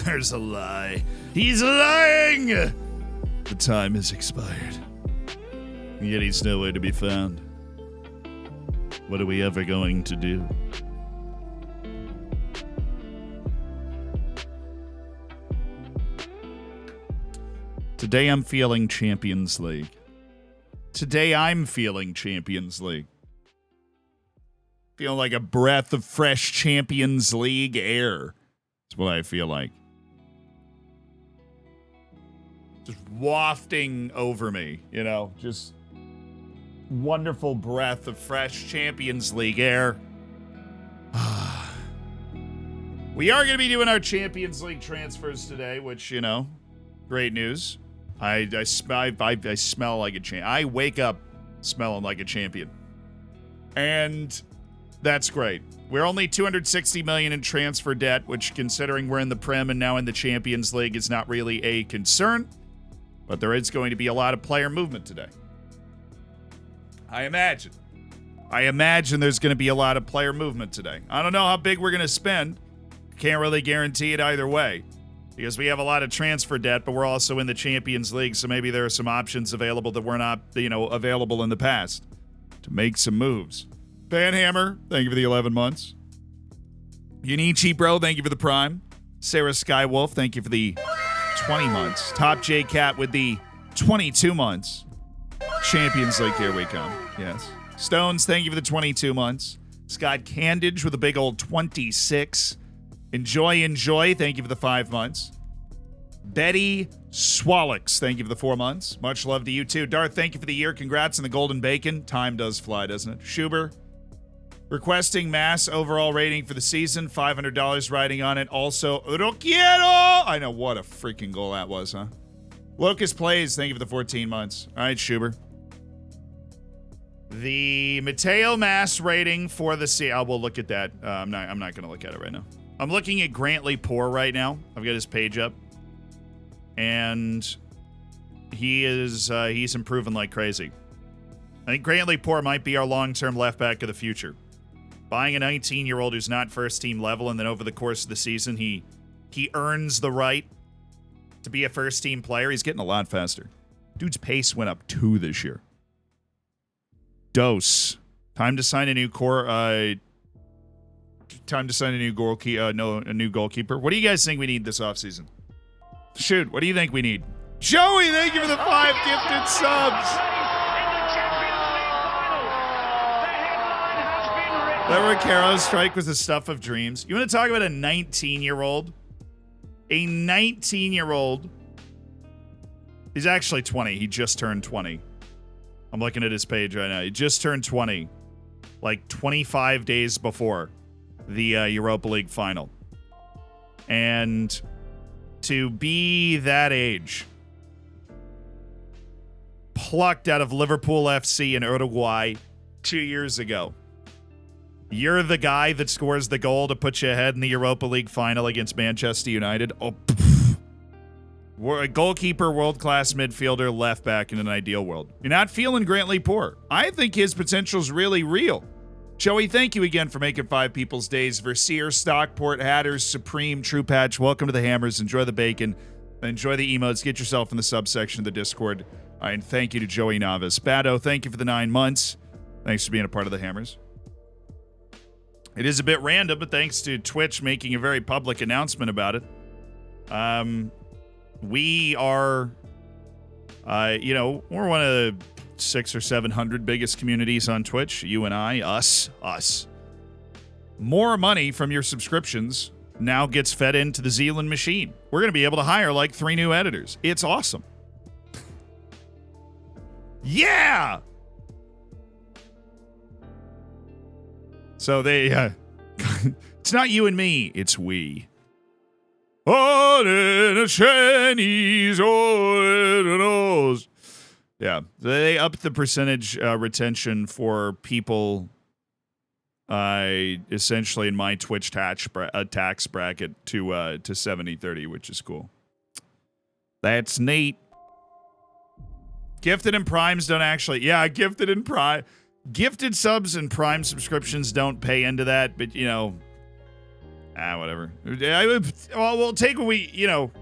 There's a lie. He's lying! The time has expired. Yet he's nowhere to be found. What are we ever going to do? Today I'm feeling Champions League. Today I'm feeling Champions League. Feel like a breath of fresh Champions League air. That's what I feel like. Just wafting over me, you know, just wonderful breath of fresh Champions League air. We are going to be doing our Champions League transfers today, which, you know, great news. I smell like a champion. I wake up smelling like a champion. And that's great. We're only $260 million in transfer debt, which, considering we're in the Prem and now in the Champions League, is not really a concern. But there is going to be a lot of player movement today. I imagine there's going to be a lot of player movement today. I don't know how big we're going to spend. Can't really guarantee it either way. Because we have a lot of transfer debt, but we're also in the Champions League, so maybe there are some options available that were not, available in the past to make some moves. Banhammer, thank you for the 11 months. Unichi Bro, thank you for the Prime. Sarah Skywolf, thank you for the 20 months. Top J Cat with the 22 months. Champions League, here we come. Yes. Stones, thank you for the 22 months. Scott Candage with a big old 26. Enjoy, thank you for the 5 months. Betty Swallix, thank you for the 4 months. Much love to you too. Darth, thank you for the year. Congrats on the golden bacon. Time does fly, doesn't it? Schuber, requesting mass overall rating for the season. $500 riding on it. Also, Roquiero. I know, what a freaking goal that was, huh? Locust Plays, thank you for the 14 months. All right, Schuber. The Mateo mass rating for the season. We'll look at that. I'm not going to look at it right now. I'm looking at Grantley Poor right now. I've got his page up. And he's improving like crazy. I think Grantley Poor might be our long-term left back of the future. Buying a 19-year-old who's not first-team level, and then over the course of the season, he earns the right to be a first-team player. He's getting a lot faster. Dude's pace went up 2 this year. Dose. Time to sign a new new goalkeeper. What do you guys think we need this offseason? Shoot, what do you think we need? Joey, thank you for the 5 gifted subs. That Recaro strike was the stuff of dreams. You want to talk about a 19-year-old? A 19-year-old. He's actually 20. He just turned 20. I'm looking at his page right now. He just turned 20. Like 25 days before the Europa League final. And to be that age, plucked out of Liverpool FC in Uruguay 2 years ago. You're the guy that scores the goal to put you ahead in the Europa League final against Manchester United. Oh, poof. We're a goalkeeper, world-class midfielder, left back in an ideal world. You're not feeling Grantley Poor. I think his potential's really real. Joey, thank you again for making 5 People's Days. Versier, Stockport, Hatters, Supreme, True Patch, welcome to the Hammers. Enjoy the bacon. Enjoy the emotes. Get yourself in the subsection of the Discord. And thank you to Joey Navis. Bado, thank you for the 9 months. Thanks for being a part of the Hammers. It is a bit random, but thanks to Twitch making a very public announcement about it. We are, we're one of the 600 or 700 biggest communities on Twitch. You and I, us. More money from your subscriptions now gets fed into the Zealand machine. We're going to be able to hire like 3 new editors. It's awesome. Yeah! So it's not you and me, it's we. All in a Chinese, all in a nose. Yeah, they upped the percentage retention for people essentially in my Twitch tax bracket to 70-30, which is cool. That's neat. Gifted and Primes don't actually... Yeah, Gifted and Prime... Gifted subs and Prime subscriptions don't pay into that, but, Whatever. Well, we'll take what we,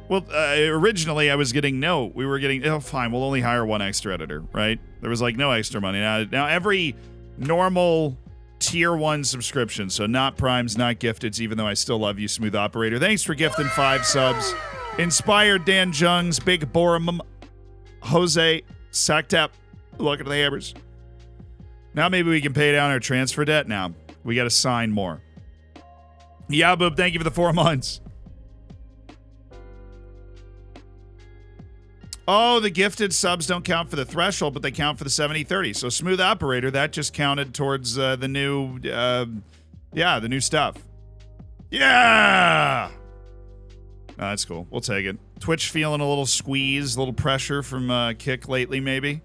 well, originally I was getting, we were getting, fine, we'll only hire one extra editor, right? There was like no extra money. Now every normal tier 1 subscription, so not primes, not gifteds, even though I still love you, Smooth Operator. Thanks for gifting 5 subs. Inspired Dan Jungs, Big Borum, Jose, Sactap, welcome to the Hammers. Now maybe we can pay down our transfer debt. Now we got to sign more. Yeah, Boob, thank you for the 4 months. Oh, the gifted subs don't count for the threshold, but they count for the 70-30. So Smooth Operator, that just counted towards the new, the new stuff. Yeah! That's cool. We'll take it. Twitch feeling a little squeeze, a little pressure from Kick lately, maybe.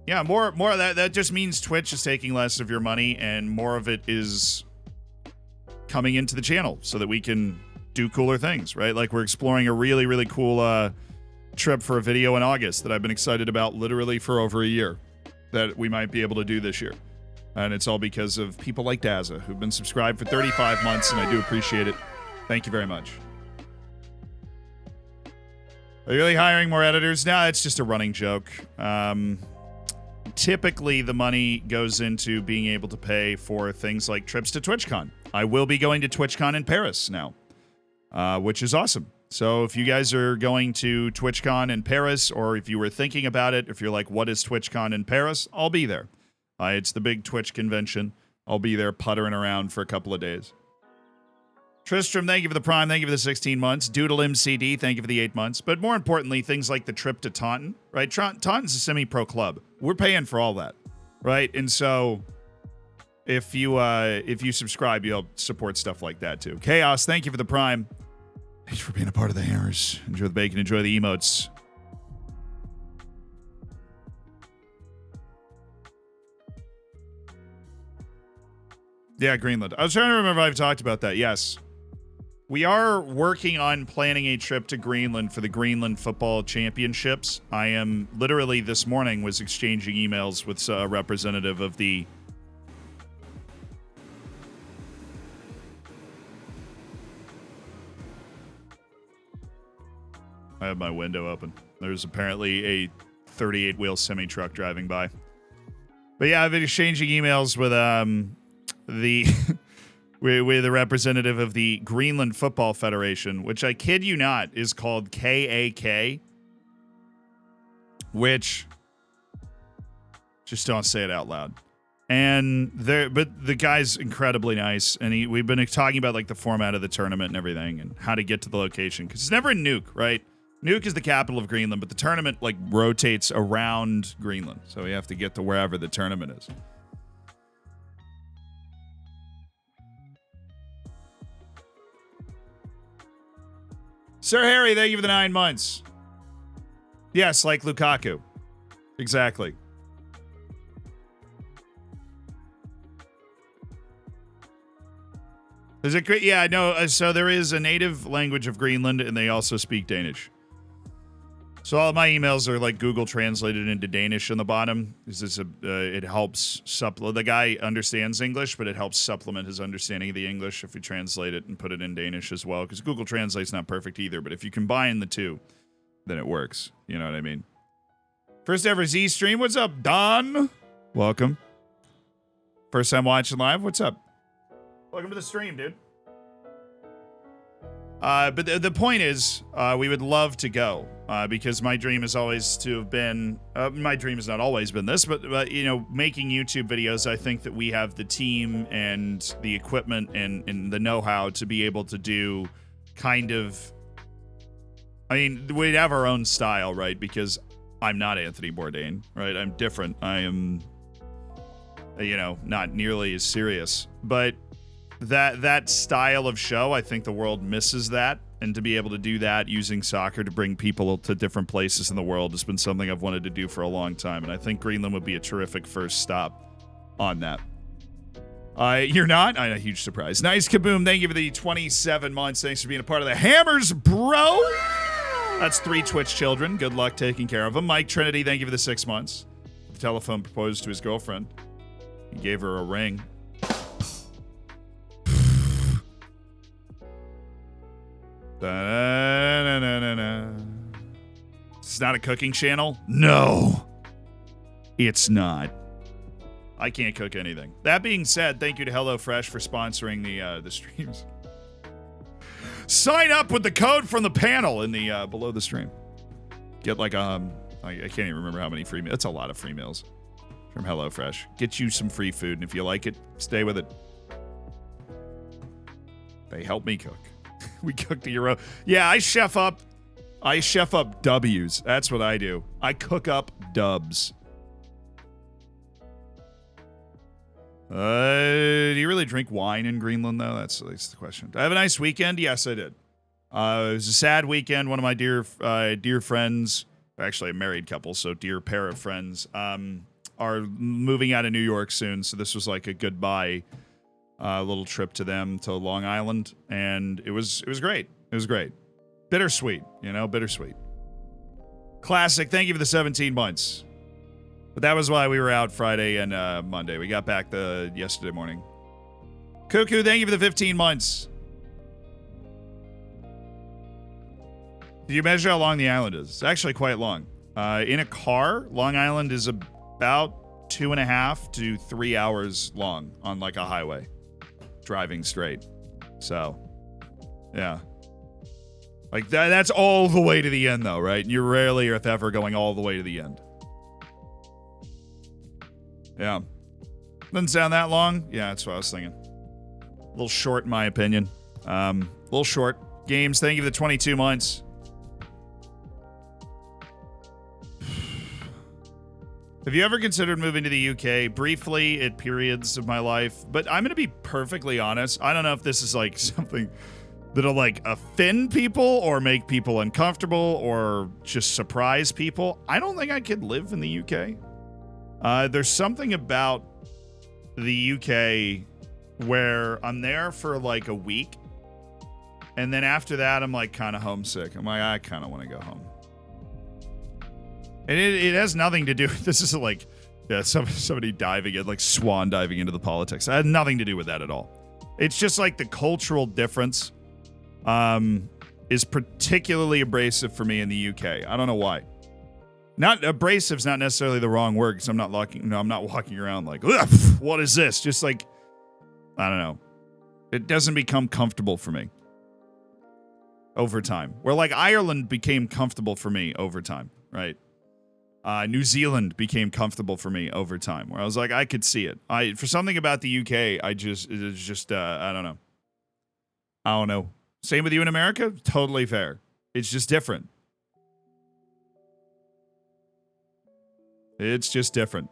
Yeah, more of that. That just means Twitch is taking less of your money, and more of it is coming into the channel so that we can do cooler things, right? Like we're exploring a really, really cool trip for a video in August that I've been excited about literally for over a year that we might be able to do this year. And it's all because of people like Daza who've been subscribed for 35 months, and I do appreciate it. Thank you very much. Are you really hiring more editors? No, it's just a running joke. Typically, the money goes into being able to pay for things like trips to TwitchCon. I will be going to TwitchCon in Paris now, which is awesome. So if you guys are going to TwitchCon in Paris, or if you were thinking about it, if you're like, what is TwitchCon in Paris? I'll be there. It's the big Twitch convention. I'll be there puttering around for a couple of days. Tristram, thank you for the Prime. Thank you for the 16 months. Doodle MCD, thank you for the 8 months. But more importantly, things like the trip to Taunton, right? Taunton's a semi-pro club. We're paying for all that, right? And so if you subscribe, you'll support stuff like that too. Chaos, thank you for the Prime. Thanks for being a part of the Hammers. Enjoy the bacon, enjoy the emotes. Yeah, Greenland. I was trying to remember if I've talked about that. Yes. We are working on planning a trip to Greenland for the Greenland Football Championships. I am literally this morning was exchanging emails with a representative of the I have my window open. There's apparently a 38-wheel semi-truck driving by. But yeah, I've been exchanging emails with with the representative of the Greenland Football Federation, which I kid you not is called KAK, which just don't say it out loud. But the guy's incredibly nice, and we've been talking about like the format of the tournament and everything, and how to get to the location, because it's never in Nuuk, right? Nuuk is the capital of Greenland, but the tournament like rotates around Greenland, so we have to get to wherever the tournament is. Sir Harry, thank you for the 9 months. Yes, like Lukaku. Exactly. Is it great? Yeah, no. So there is a native language of Greenland, and they also speak Danish. So all of my emails are like Google translated into Danish on the bottom. It helps the guy understands English, but it helps supplement his understanding of the English if we translate it and put it in Danish as well. Because Google Translate's not perfect either, but if you combine the two, then it works. You know what I mean? First ever Z stream. What's up, Don? Welcome. First time watching live. What's up? Welcome to the stream, dude. But the point is, we would love to go because my dream is always to have been. My dream has not always been this, but making YouTube videos. I think that we have the team and the equipment and the know-how to be able to do kind of. I mean, we'd have our own style, right? Because I'm not Anthony Bourdain, right? I'm different. I am, not nearly as serious, but. That style of show, I think the world misses that. And to be able to do that using soccer to bring people to different places in the world has been something I've wanted to do for a long time. And I think Greenland would be a terrific first stop on that. You're not? A huge surprise. Nice Kaboom. Thank you for the 27 months. Thanks for being a part of the Hammers, bro. That's 3 Twitch children. Good luck taking care of them. Mike Trinity, thank you for the 6 months. The telephone proposed to his girlfriend. He gave her a ring. It's not a cooking channel? No, it's not. I can't cook anything. That being said, thank you to HelloFresh for sponsoring the streams. Sign up with the code from the panel in the below the stream. Get like I can't even remember how many free meals. That's a lot of free meals from HelloFresh. Get you some free food, and if you like it, stay with it. They help me cook. We cook the Euro. Yeah, I chef up W's. That's what I do. I cook up dubs. Do you really drink wine in Greenland, though? That's the question. Did I have a nice weekend? Yes, I did. It was a sad weekend. One of my dear friends, actually a married couple, so dear pair of friends, are moving out of New York soon. So this was like a goodbye little trip to them to Long Island, and it was great. It was great. Bittersweet, bittersweet. Classic. Thank you for the 17 months. But that was why we were out Friday and Monday. We got back yesterday morning. Cuckoo, thank you for the 15 months. Did you measure how long the island is? It's actually quite long. In a car, Long Island is about 2.5 to 3 hours long on like a highway, driving straight. So, yeah. Like that's all the way to the end though, right? You rarely, if ever, going all the way to the end. Yeah. Doesn't sound that long. Yeah, that's what I was thinking. A little short, in my opinion. A little short. Games, thank you for the 22 months. Have you ever considered moving to the UK? Briefly, at periods of my life. But I'm going to be perfectly honest. I don't know if this is like something that'll like offend people or make people uncomfortable or just surprise people. I don't think I could live in the UK. There's something about the UK where I'm there for like a week, and then after that, I'm like kind of homesick. I'm like, I kind of want to go home. And it has nothing to do with, this is like, yeah, somebody diving in, like swan diving into the politics. It had nothing to do with that at all. It's just like the cultural difference is particularly abrasive for me in the UK. I don't know why. Not abrasive's not necessarily the wrong word, because I'm not walking around like, what is this? Just like, I don't know. It doesn't become comfortable for me over time. Where like Ireland became comfortable for me over time, right? New Zealand became comfortable for me over time, where I was like, I could see it. For something about the UK, I don't know. I don't know. Same with you in America? Totally fair. It's just different. It's just different.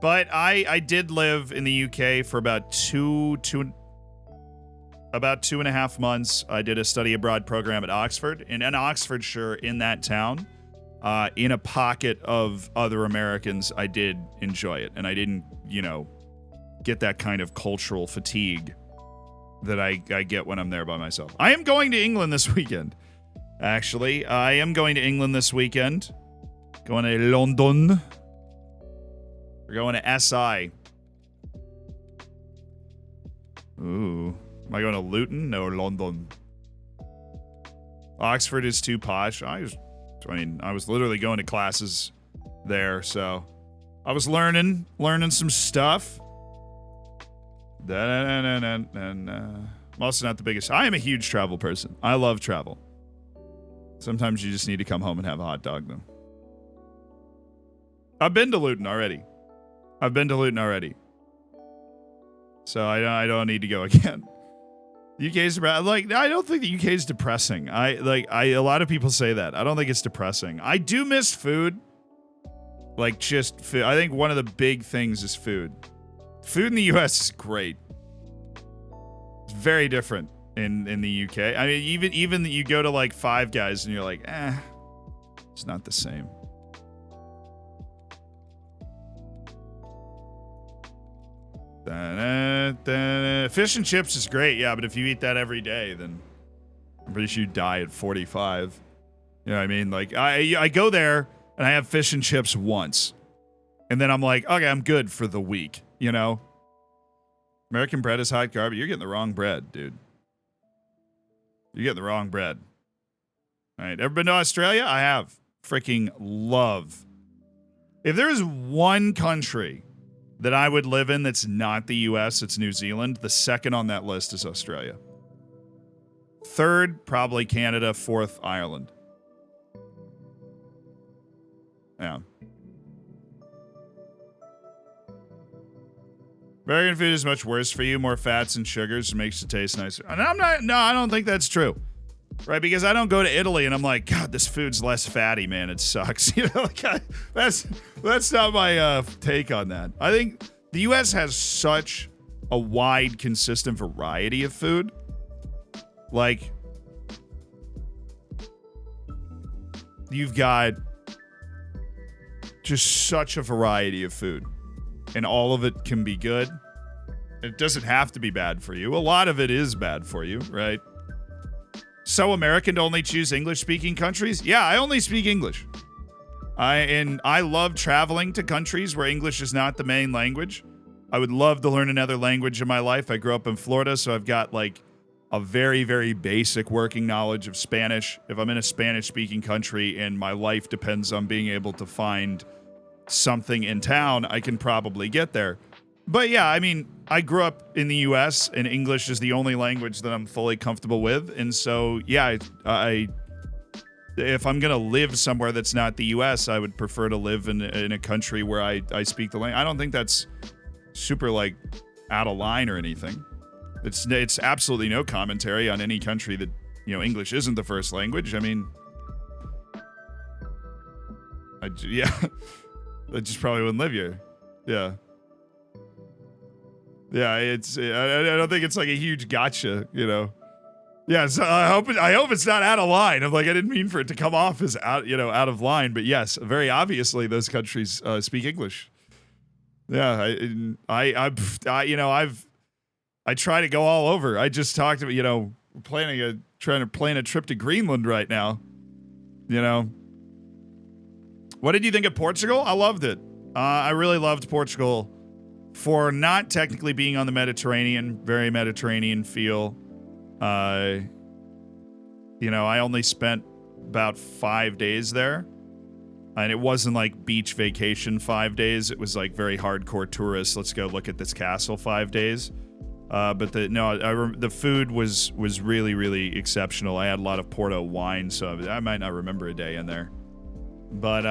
But I did live in the UK for about two and a half months. I did a study abroad program at Oxford, and in Oxfordshire, in that town, in a pocket of other Americans, I did enjoy it, and I didn't, get that kind of cultural fatigue that I get when I'm there by myself. I am going to England this weekend. Actually, I am going to England this weekend. Going to London. We're going to SI. Ooh. Am I going to Luton? No, London. Oxford is too posh. I was literally going to classes there, so I was learning some stuff. I'm also not the biggest. I am a huge travel person. I love travel. Sometimes you just need to come home and have a hot dog, though. I've been to Luton already. So I don't need to go again. The UK's like, I don't think the UK is depressing. A lot of people say that. I don't think it's depressing. I do miss food. Like just food. I think one of the big things is food. Food in the US is great. It's very different in the UK. I mean, even you go to like Five Guys and you're like, it's not the same. Fish and chips is great, yeah, but if you eat that every day, then I'm pretty sure you die at 45. You know what I mean? Like I go there and I have fish and chips once. And then I'm like, okay, I'm good for the week, you know? American bread is hot garbage. You're getting the wrong bread, dude. You're getting the wrong bread. All right, ever been to Australia? I have. Freaking love. If there is one country that I would live in that's not the US, it's New Zealand. The second on that list is Australia. Third, probably Canada. Fourth, Ireland. Yeah. American food is much worse for you. More fats and sugars makes it taste nicer. And I don't think that's true. Right? Because I don't go to Italy and I'm like, God, this food's less fatty, man. It sucks. You know, like that's not my take on that. I think the US has such a wide, consistent variety of food. Like, you've got just such a variety of food. And all of it can be good. It doesn't have to be bad for you. A lot of it is bad for you, right? So American to only choose English-speaking countries? Yeah, I only speak English. I love traveling to countries where English is not the main language. I would love to learn another language in my life. I grew up in Florida, so I've got like a very, very basic working knowledge of Spanish. If I'm in a Spanish-speaking country and my life depends on being able to find something in town, I can probably get there. But yeah, I mean, I grew up in the US and English is the only language that I'm fully comfortable with. And so, yeah, if I'm going to live somewhere that's not the US, I would prefer to live in a country where I speak the language. I don't think that's super like out of line or anything. It's absolutely no commentary on any country that, you know, English isn't the first language. I mean, yeah. I just probably wouldn't live here. Yeah. Yeah, I don't think it's like a huge gotcha, you know. Yeah, so I hope it's not out of line. I'm like, I didn't mean for it to come off as out of line, but yes, very obviously those countries speak English. Yeah, I try to go all over. I just talked about, you know, trying to plan a trip to Greenland right now. You know. What did you think of Portugal? I loved it. I really loved Portugal for not technically being on the Mediterranean, very Mediterranean feel. You know, I only spent about 5 days there. And it wasn't like beach vacation 5 days. It was like very hardcore tourists. Let's go look at this castle 5 days. But the food was really, really exceptional. I had a lot of Porto wine, so I might not remember a day in there. But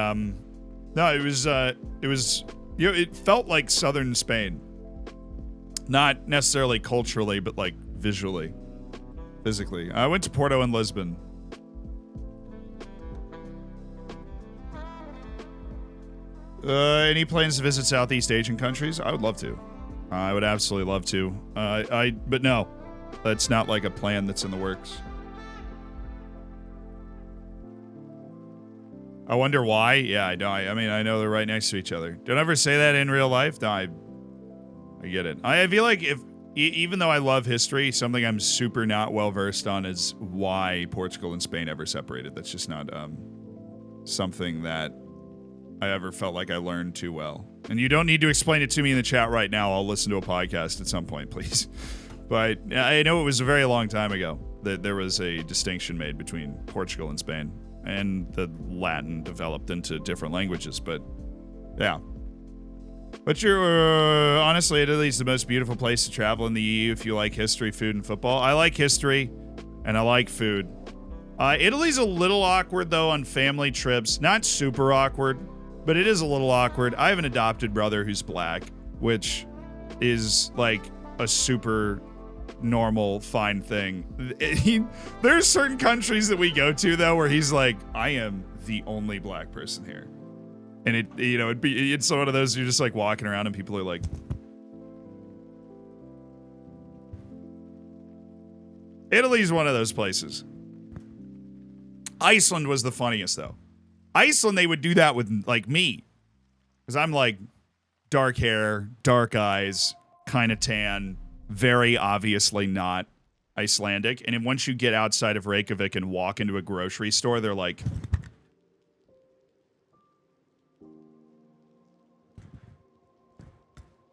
no, it was you know, it felt like southern Spain. Not necessarily culturally, but like visually, physically. I went to Porto and Lisbon. Any plans to visit Southeast Asian countries? I would love to. I would absolutely love to. But no, that's not like a plan that's in the works. I wonder why. Yeah, I know. I mean, I know they're right next to each other. Don't ever say that in real life. No, I get it. I feel like even though I love history, something I'm super not well versed on is why Portugal and Spain ever separated. That's just not something that I ever felt like I learned too well. And you don't need to explain it to me in the chat right now. I'll listen to a podcast at some point, please. But I know it was a very long time ago that there was a distinction made between Portugal and Spain. And the Latin developed into different languages, but yeah. But you're honestly, Italy's the most beautiful place to travel in the EU if you like history, food, and football. I like history, and I like food. Italy's a little awkward though on family trips. Not super awkward, but it is a little awkward. I have an adopted brother who's black, which is like a super normal, fine thing. There's certain countries that we go to though where he's like, I am the only black person here, and it's one of those you're just like walking around and people are like, Italy's one of those places. Iceland was the funniest though. Iceland, they would do that with like me, because I'm like dark hair, dark eyes, kind of tan, very obviously not Icelandic. And then once you get outside of Reykjavik and walk into a grocery store, they're like,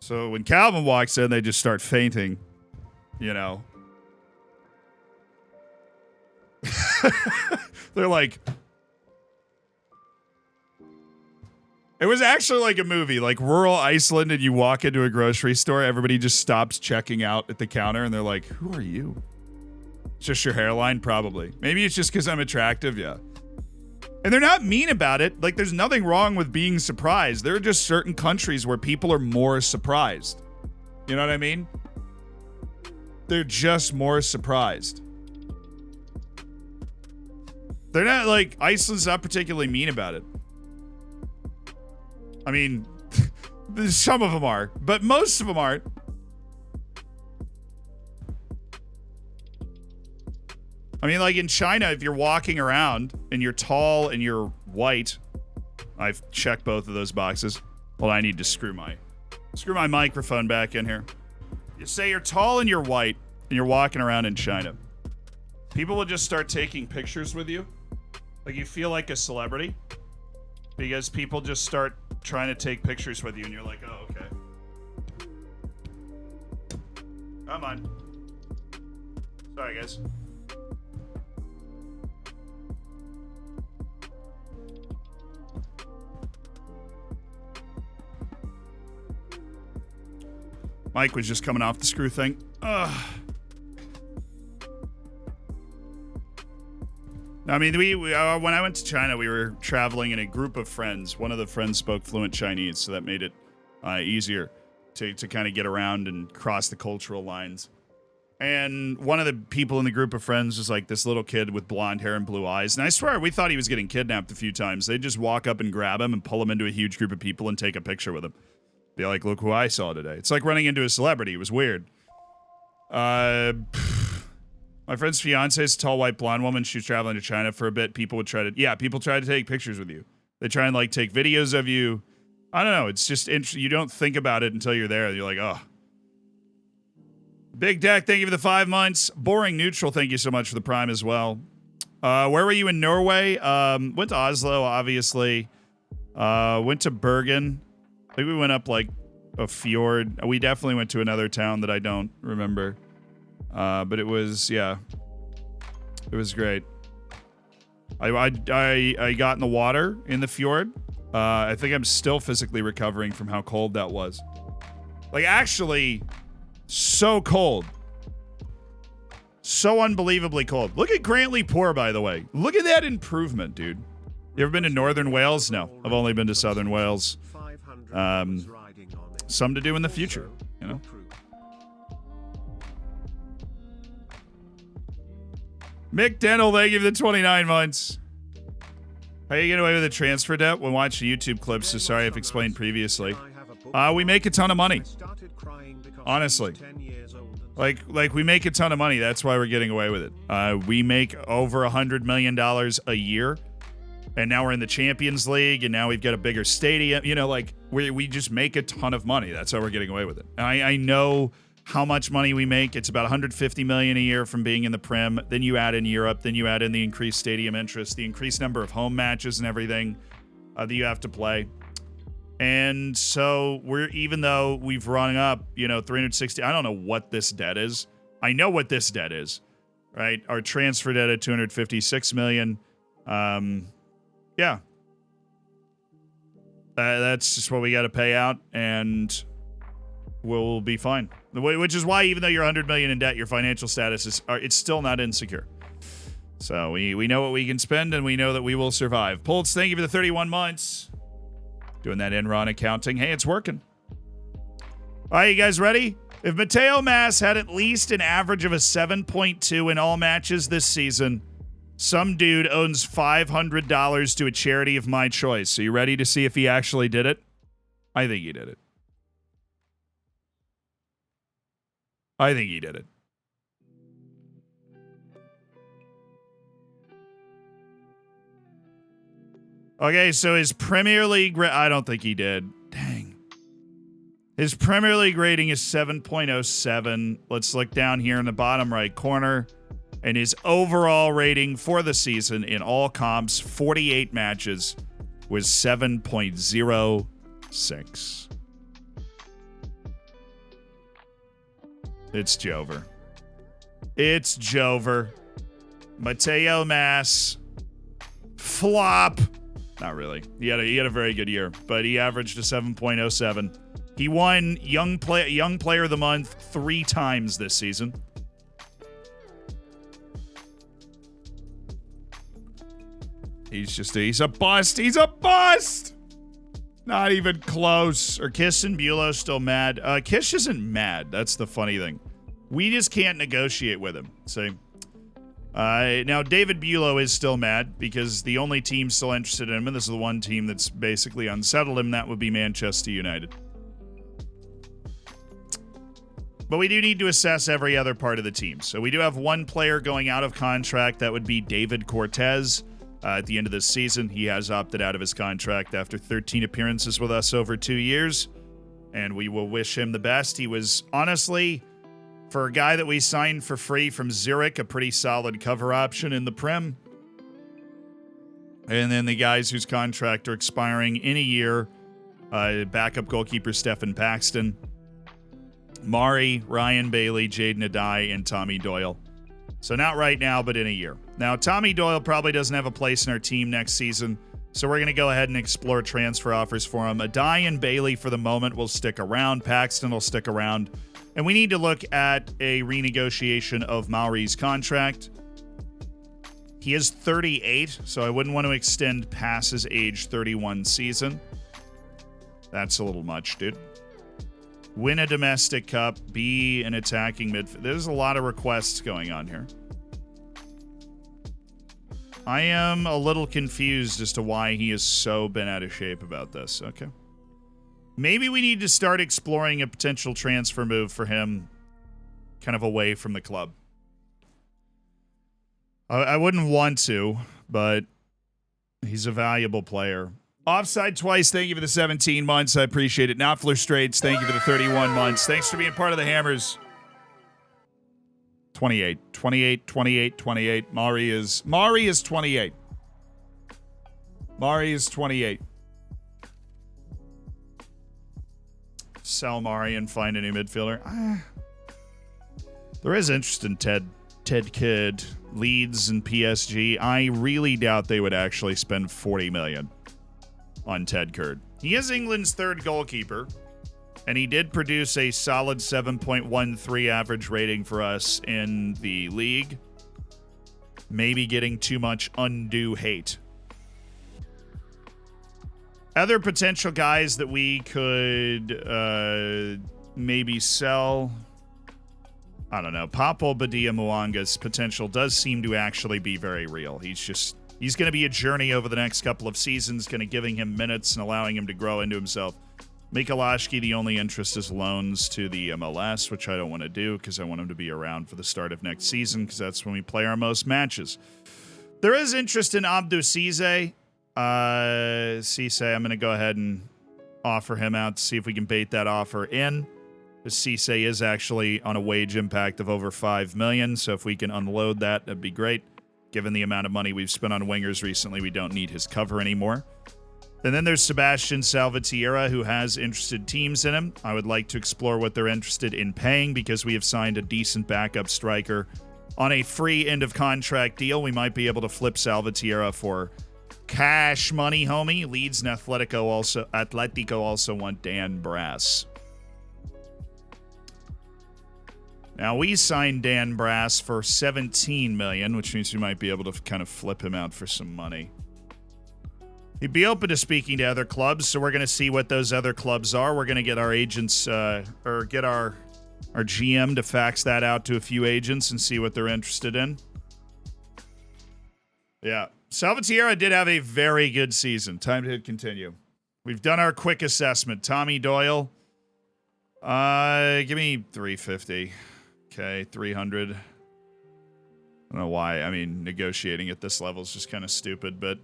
So when Calvin walks in, they just start fainting, you know. They're like... It was actually like a movie, like rural Iceland, and you walk into a grocery store, everybody just stops checking out at the counter, and they're like, who are you? It's just your hairline? Probably. Maybe it's just because I'm attractive, yeah. And they're not mean about it. Like, there's nothing wrong with being surprised. There are just certain countries where people are more surprised. You know what I mean? They're just more surprised. They're not, like, Iceland's not particularly mean about it. I mean, some of them are, but most of them aren't. I mean, like in China, if you're walking around and you're tall and you're white, I've checked both of those boxes. Well, I need to screw my microphone back in here. You say you're tall and you're white and you're walking around in China. People will just start taking pictures with you. Like you feel like a celebrity because people just start trying to take pictures with you and you're like, oh, okay. Come on. Sorry, guys. Mike was just coming off the screw thing. Ugh. I mean, when I went to China, we were traveling in a group of friends. One of the friends spoke fluent Chinese, so that made it easier to kind of get around and cross the cultural lines. And one of the people in the group of friends was like this little kid with blonde hair and blue eyes. And I swear, we thought he was getting kidnapped a few times. They'd just walk up and grab him and pull him into a huge group of people and take a picture with him. Be like, look who I saw today. It's like running into a celebrity. It was weird. My friend's fiance is a tall, white, blonde woman. She was traveling to China for a bit. People try to take pictures with you. They try and like take videos of you. I don't know. It's just interesting. You don't think about it until you're there. You're like, oh. Big Deck, thank you for the 5 months. Boring Neutral, thank you so much for the Prime as well. Where were you in Norway? Went to Oslo, obviously. Went to Bergen. I think we went up like a fjord. We definitely went to another town that I don't remember. But it was, yeah, it was great. I got in the water in the fjord. I think I'm still physically recovering from how cold that was. Like, actually, so cold. So unbelievably cold. Look at Grantley Poor, by the way. Look at that improvement, dude. You ever been to Northern Wales? No, I've only been to Southern Wales. Some to do in the future, you know? Mick Dental, thank you for the 29 months. How you get away with a transfer debt when watching YouTube clips? So sorry I've explained previously. We make a ton of money. Honestly. Like we make a ton of money. That's why we're getting away with it. We make over $100 million a year. And now we're in the Champions League, and now we've got a bigger stadium. You know, like, we just make a ton of money. That's how we're getting away with it. I know how much money we make. It's about $150 million a year from being in the Prem. Then you add in Europe. Then you add in the increased stadium interest, the increased number of home matches and everything that you have to play. And so even though we've run up, 360, I don't know what this debt is. I know what this debt is, right? Our transfer debt at $256 million. Yeah. That's just what we got to pay out, and we'll be fine. Which is why, even though you're $100 million in debt, your financial status it's still not insecure. So we know what we can spend, and we know that we will survive. Pulse, thank you for the 31 months. Doing that Enron accounting. Hey, it's working. All right, you guys ready? If Mateo Mas had at least an average of a 7.2 in all matches this season, some dude owns $500 to a charity of my choice. So you ready to see if he actually did it? I think he did it. I think he did it. Okay, so his Premier League... I don't think he did. Dang. His Premier League rating is 7.07. Let's look down here in the bottom right corner. And his overall rating for the season in all comps, 48 matches, was 7.06. It's Jover. It's Jover. Mateo Mass. Flop. Not really. He had a very good year, but he averaged a 7.07. He won Young Player of the Month 3 times this season. He's a bust. He's a bust. Not even close. Or Kish and Bulow still mad. Kish isn't mad. That's the funny thing. We just can't negotiate with him. So, now David Bulow is still mad because the only team still interested in him, and this is the one team that's basically unsettled him, that would be Manchester United. But we do need to assess every other part of the team. So we do have one player going out of contract. That would be David Cortez. At the end of this season, he has opted out of his contract after 13 appearances with us over 2 years. And we will wish him the best. He was, honestly, for a guy that we signed for free from Zurich, a pretty solid cover option in the Prem. And then the guys whose contract are expiring in a year, backup goalkeeper Stephen Paxton, Mari, Ryan Bailey, Jaden Adai, and Tommy Doyle. So not right now, but in a year. Now, Tommy Doyle probably doesn't have a place in our team next season, so we're going to go ahead and explore transfer offers for him. Adai and Bailey, for the moment, will stick around. Paxton will stick around. And we need to look at a renegotiation of Mauri's contract. He is 38, so I wouldn't want to extend past his age 31 season. That's a little much, dude. Win a domestic cup, be an attacking midfield. There's a lot of requests going on here. I am a little confused as to why he is so bent out of shape about this. Okay. Maybe we need to start exploring a potential transfer move for him kind of away from the club. I wouldn't want to, but he's a valuable player. Offside twice, thank you for the 17 months. I appreciate it. Knopfler Straits, thank you for the 31 months. Thanks for being part of the Hammers. 28. Mari is 28. Mari is 28. Sell Mari and find a new midfielder. There is interest in Ted Kidd, Leeds, and PSG. I really doubt they would actually spend $40 million on Ted Kurd. He is England's third goalkeeper, and he did produce a solid 7.13 average rating for us in the league. Maybe getting too much undue hate. Other potential guys that we could maybe sell. I don't know. Papo Badia Mwanga's potential does seem to actually be very real. He's going to be a journey over the next couple of seasons, kind of giving him minutes and allowing him to grow into himself. Mikulashki, the only interest is loans to the MLS, which I don't want to do because I want him to be around for the start of next season because that's when we play our most matches. There is interest in Abdou Cisse. Cisse, I'm going to go ahead and offer him out to see if we can bait that offer in. Cisse is actually on a wage impact of over $5 million, so if we can unload that, that'd be great. Given the amount of money we've spent on wingers recently, we don't need his cover anymore. And then there's Sebastian Salvatierra, who has interested teams in him. I would like to explore what they're interested in paying because we have signed a decent backup striker on a free end-of-contract deal. We might be able to flip Salvatierra for cash money, homie. Leeds and Atletico also want Dan Brass. Now, we signed Dan Brass for $17 million, which means we might be able to kind of flip him out for some money. He'd be open to speaking to other clubs, so we're going to see what those other clubs are. We're going to get our agents, or get our GM to fax that out to a few agents and see what they're interested in. Yeah. Salvatierra did have a very good season. Time to hit continue. We've done our quick assessment. Tommy Doyle. Give me 350. Okay, 300. I don't know why. I mean, negotiating at this level is just kind of stupid, but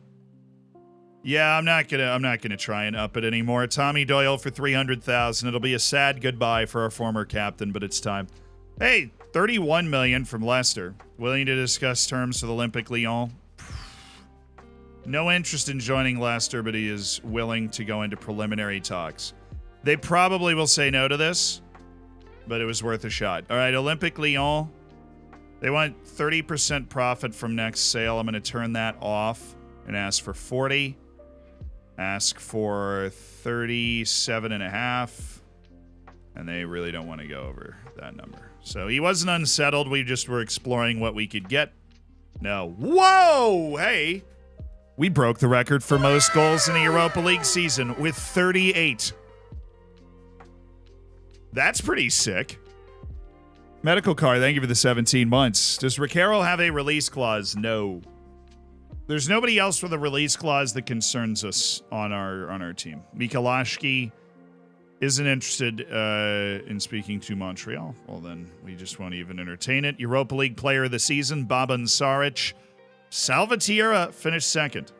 yeah, I'm not gonna try and up it anymore. Tommy Doyle for 300,000. It'll be a sad goodbye for our former captain, but it's time. Hey, 31 million from Leicester. Willing to discuss terms with Olympique Lyon. No interest in joining Leicester, but he is willing to go into preliminary talks. They probably will say no to this. but it was worth a shot. All right, Olympique Lyon. They want 30% profit from next sale. I'm going to turn that off and ask for 40. Ask for 37.5. And they really don't want to go over that number. So he wasn't unsettled. We just were exploring what we could get. No. Whoa! Hey! We broke the record for most goals in a Europa League season with 38. That's pretty sick. Medical card, thank you for the 17 months. Does Recaro have a release clause? No. There's nobody else with a release clause that concerns us on our team. Mikolashki isn't interested in speaking to Montreal. Well, then we just won't even entertain it. Europa League Player of the Season, Boban Saric. Salvatierra finished second.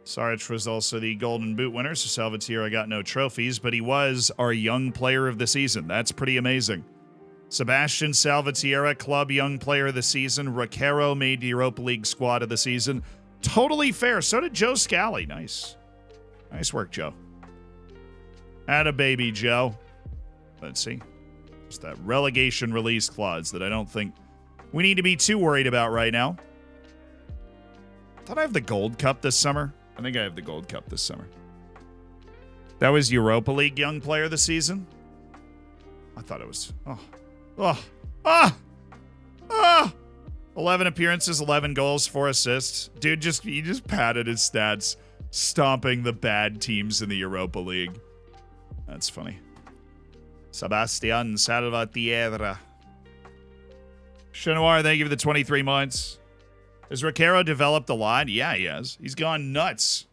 Saric was also the Golden Boot winner, so Salvatierra got no trophies, but he was our Young Player of the Season. That's pretty amazing. Sebastian Salvatierra, Club Young Player of the Season. Recaro made the Europa League Squad of the Season. Totally fair. So did Joe Scally. Nice. Nice work, Joe. Atta baby, Joe. Let's see. Just that relegation release clause that I don't think we need to be too worried about right now. Thought I have the Gold Cup this summer. I think I have the Gold Cup this summer. That was Europa League Young Player of the Season. I thought it was... 11 appearances, 11 goals, 4 assists. Dude, he just padded his stats, stomping the bad teams in the Europa League. That's funny. Sebastian Salvatierra. Chenoir, thank you for the 23 months. Has Recaro developed a lot? Yeah, he has. He's gone nuts.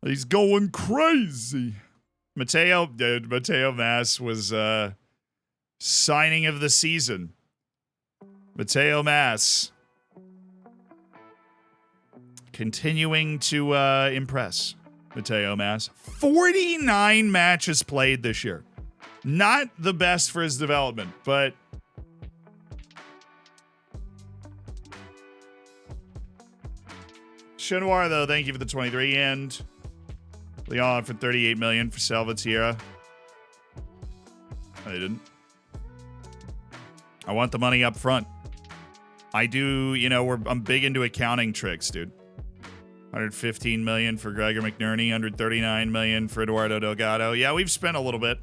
He's going crazy. Mateo Mas was signing of the season. Mateo Mas continuing to impress. Mateo Mas. 49 matches played this year. Not the best for his development, but Chenoir, though, thank you for the 23. And Leon for 38 million for Salvatierra. I didn't. I want the money up front. I do, I'm big into accounting tricks, dude. 115 million for Gregor McNerney, 139 million for Eduardo Delgado. Yeah, we've spent a little bit.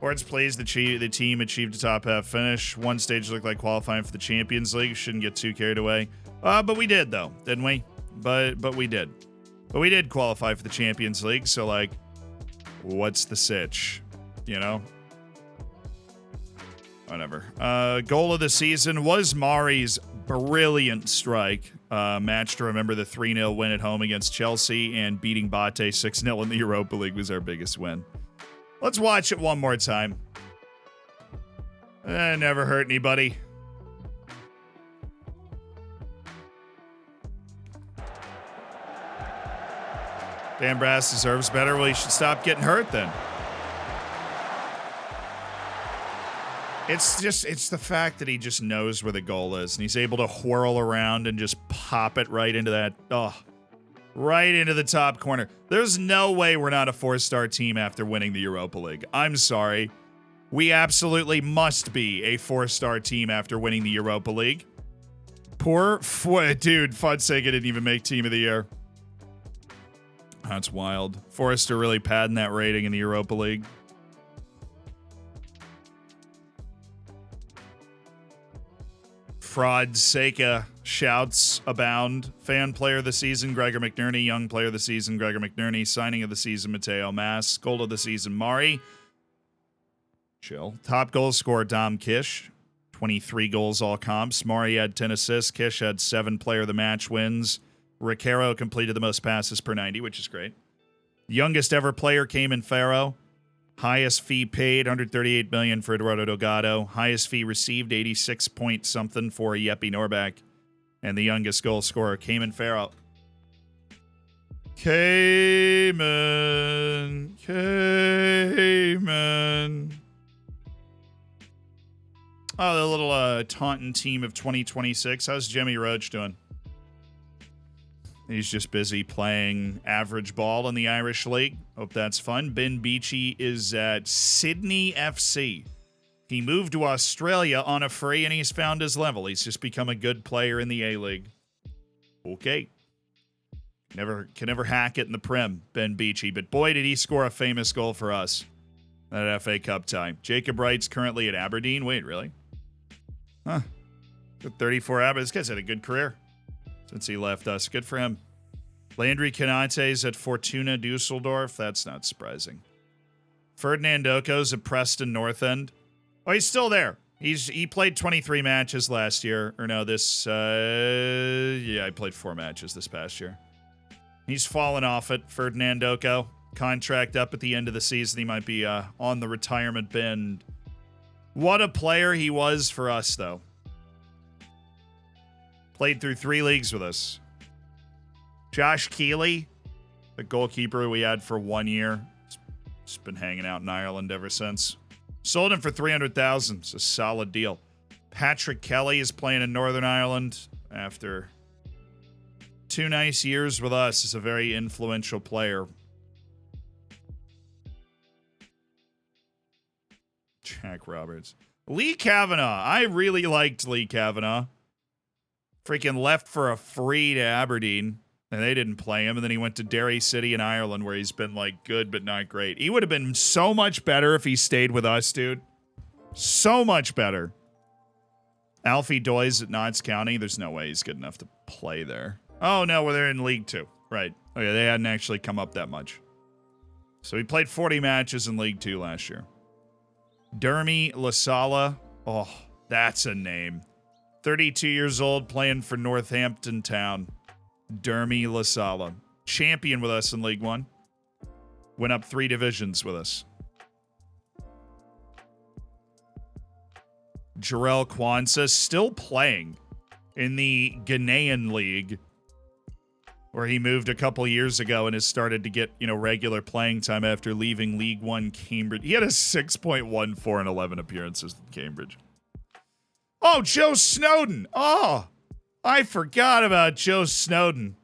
Board's pleased the team achieved a top half finish. One stage looked like qualifying for the Champions League. Shouldn't get too carried away. But we did, though, didn't we? But we did. But we did qualify for the Champions League, so, what's the sitch? Whatever. Goal of the season was Mari's brilliant strike. Match to remember the 3-0 win at home against Chelsea, and beating Bate 6-0 in the Europa League was our biggest win. Let's watch it one more time. Never hurt anybody. Dan Brass deserves better. Well, he should stop getting hurt then. It's the fact that he just knows where the goal is, and he's able to whirl around and just pop it right into that, right into the top corner. There's no way we're not a 4-star team after winning the Europa League. I'm sorry. We absolutely must be a 4-star team after winning the Europa League. Dude, Fonseca didn't even make Team of the Year. That's wild. Forrester really padding that rating in the Europa League. Fraud Seika shouts abound. Fan player of the season, Gregor McNerney. Young player of the season, Gregor McNerney. Signing of the season, Mateo Mas. Goal of the season, Mari. Chill. Top goal scorer, Dom Kish. 23 goals, all comps. Mari had 10 assists. Kish had 7 player of the match wins. Recaro completed the most passes per 90, which is great. Youngest ever player came in Faro. Highest fee paid, 138 million for Eduardo Delgado. Highest fee received, 86 point something for Jeppe Norbeck. And the youngest goal scorer, Cayman Farrow. Cayman. Oh, the little Taunton team of 2026. How's Jimmy Roach doing? He's just busy playing average ball in the Irish League. Hope that's fun. Ben Beachy is at Sydney FC. He moved to Australia on a free, and he's found his level. He's just become a good player in the A-League. Okay. Can never hack it in the Prem, Ben Beachy. But boy, did he score a famous goal for us. That FA Cup time. Jacob Wright's currently at Aberdeen. Wait, really? Huh. Good 34 Aberdeen. This guy's had a good career since he left us. Good for him. Landry Canate's at Fortuna Dusseldorf. That's not surprising. Ferdinand Oko's at Preston North End. Oh, he's still there. He played 23 matches last year. Or no, yeah, I played 4 matches this past year. He's fallen off it, Ferdinand Oko. Contract up at the end of the season. He might be on the retirement bin. What a player he was for us, though. Played through 3 leagues with us. Josh Keeley, the goalkeeper we had for 1 year. He's been hanging out in Ireland ever since. Sold him for $300,000. It's a solid deal. Patrick Kelly is playing in Northern Ireland after 2 nice years with us. Is a very influential player. Jack Roberts. Lee Kavanagh. I really liked Lee Kavanagh. Freaking left for a free to Aberdeen. And they didn't play him. And then he went to Derry City in Ireland where he's been, like, good but not great. He would have been so much better if he stayed with us, dude. So much better. Alfie Doyes at Notts County. There's no way he's good enough to play there. Oh, no, well, they're in League 2. Right. Okay, they hadn't actually come up that much. So he played 40 matches in League 2 last year. Dermy Lasala. Oh, that's a name. 32 years old, playing for Northampton Town. Dermy Lasala. Champion with us in League 1. Went up 3 divisions with us. Jarrell Kwanzaa still playing in the Ghanaian League, where he moved a couple years ago and has started to get, regular playing time after leaving League 1 Cambridge. He had a 6.14 in 11 appearances in Cambridge. Oh, Joe Snowden. Oh, I forgot about Joe Snowden.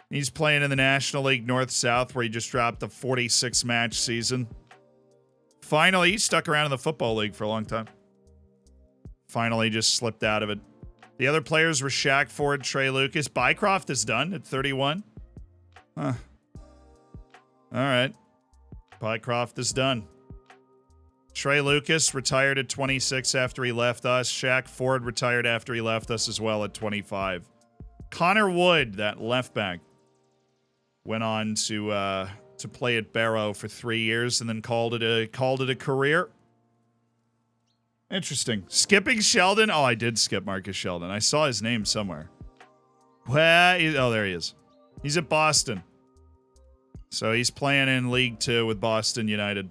He's playing in the National League North-South, where he just dropped a 46-match season. Finally, he stuck around in the Football League for a long time. Finally just slipped out of it. The other players were Shaq Ford, Trey Lucas. Bycroft is done at 31. Huh. All right. Bycroft is done. Trey Lucas retired at 26 after he left us. Shaq Ford retired after he left us as well at 25. Connor Wood, that left back, went on to play at Barrow for 3 years and then called it a career. Interesting. Skipping Sheldon. Oh, I did skip Marcus Sheldon. I saw his name somewhere. There he is. He's at Boston. So he's playing in League 2 with Boston United.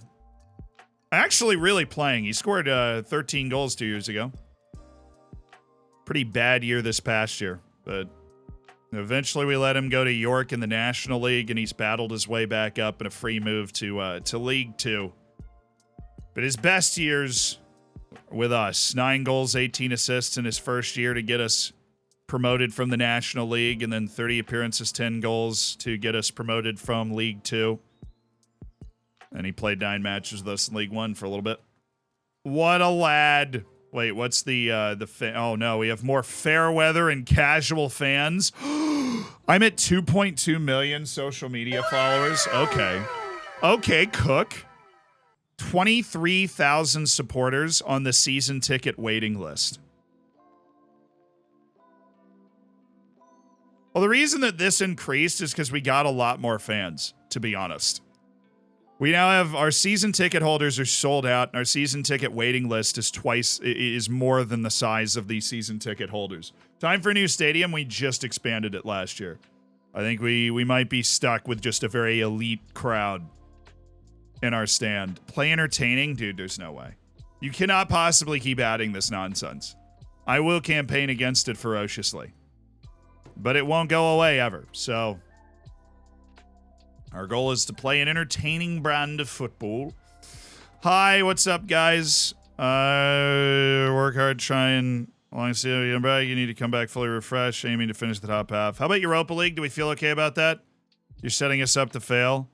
Actually really playing. He scored 13 goals 2 years ago. Pretty bad year this past year. But eventually we let him go to York in the National League, and he's battled his way back up in a free move to League 2. But his best years with us, 9 goals, 18 assists in his first year to get us promoted from the National League, and then 30 appearances, 10 goals to get us promoted from League 2. And he played 9 matches with us in League 1 for a little bit. What a lad. Wait, what's oh no, we have more fair weather and casual fans. I'm at 2.2 million social media followers. Okay, Cook. 23,000 supporters on the season ticket waiting list. Well, the reason that this increased is because we got a lot more fans, to be honest. We now have our season ticket holders are sold out, and our season ticket waiting list is more than the size of the season ticket holders. Time for a new stadium. We just expanded it last year. I think we might be stuck with just a very elite crowd in our stand. Play entertaining? Dude, there's no way. You cannot possibly keep adding this nonsense. I will campaign against it ferociously. But it won't go away ever, so our goal is to play an entertaining brand of football. Hi, what's up, guys? Work hard, try and Long as you come back, you need to come back fully refreshed, aiming to finish the top half. How about Europa League? Do we feel okay about that? You're setting us up to fail.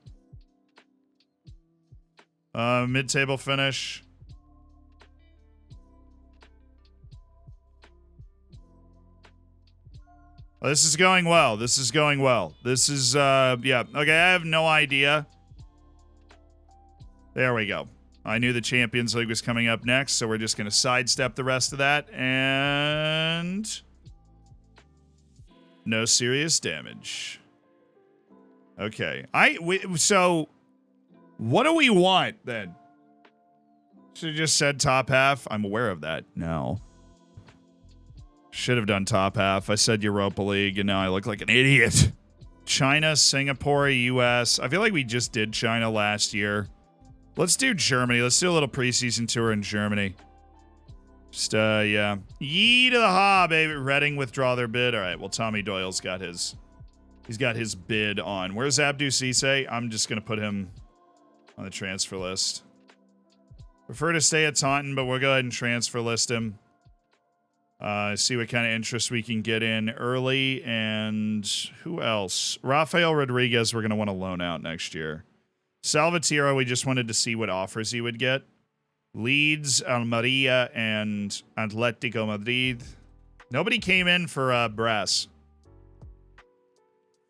Mid-table finish. Oh, this is going well. This is going well. This is, yeah. Okay, I have no idea. There we go. I knew the Champions League was coming up next, so we're just going to sidestep the rest of that. And no serious damage. Okay. So what do we want, then? Should have just said top half. I'm aware of that now. Should have done top half. I said Europa League, and now I look like an idiot. China, Singapore, US. I feel like we just did China last year. Let's do Germany. Let's do a little preseason tour in Germany. Just, yeah. Yee to the ha, baby. Reading withdraw their bid. All right, well, Tommy Doyle's got his... He's got his bid on. Where's Abdou Cisse? I'm just going to put him on the transfer list. Prefer to stay at Taunton, but we'll go ahead and transfer list him. See what kind of interest we can get in early. And who else? Rafael Rodriguez we're going to want to loan out next year. Salvatierra, we just wanted to see what offers he would get. Leeds, Almeria, and Atletico Madrid. Nobody came in for Brass.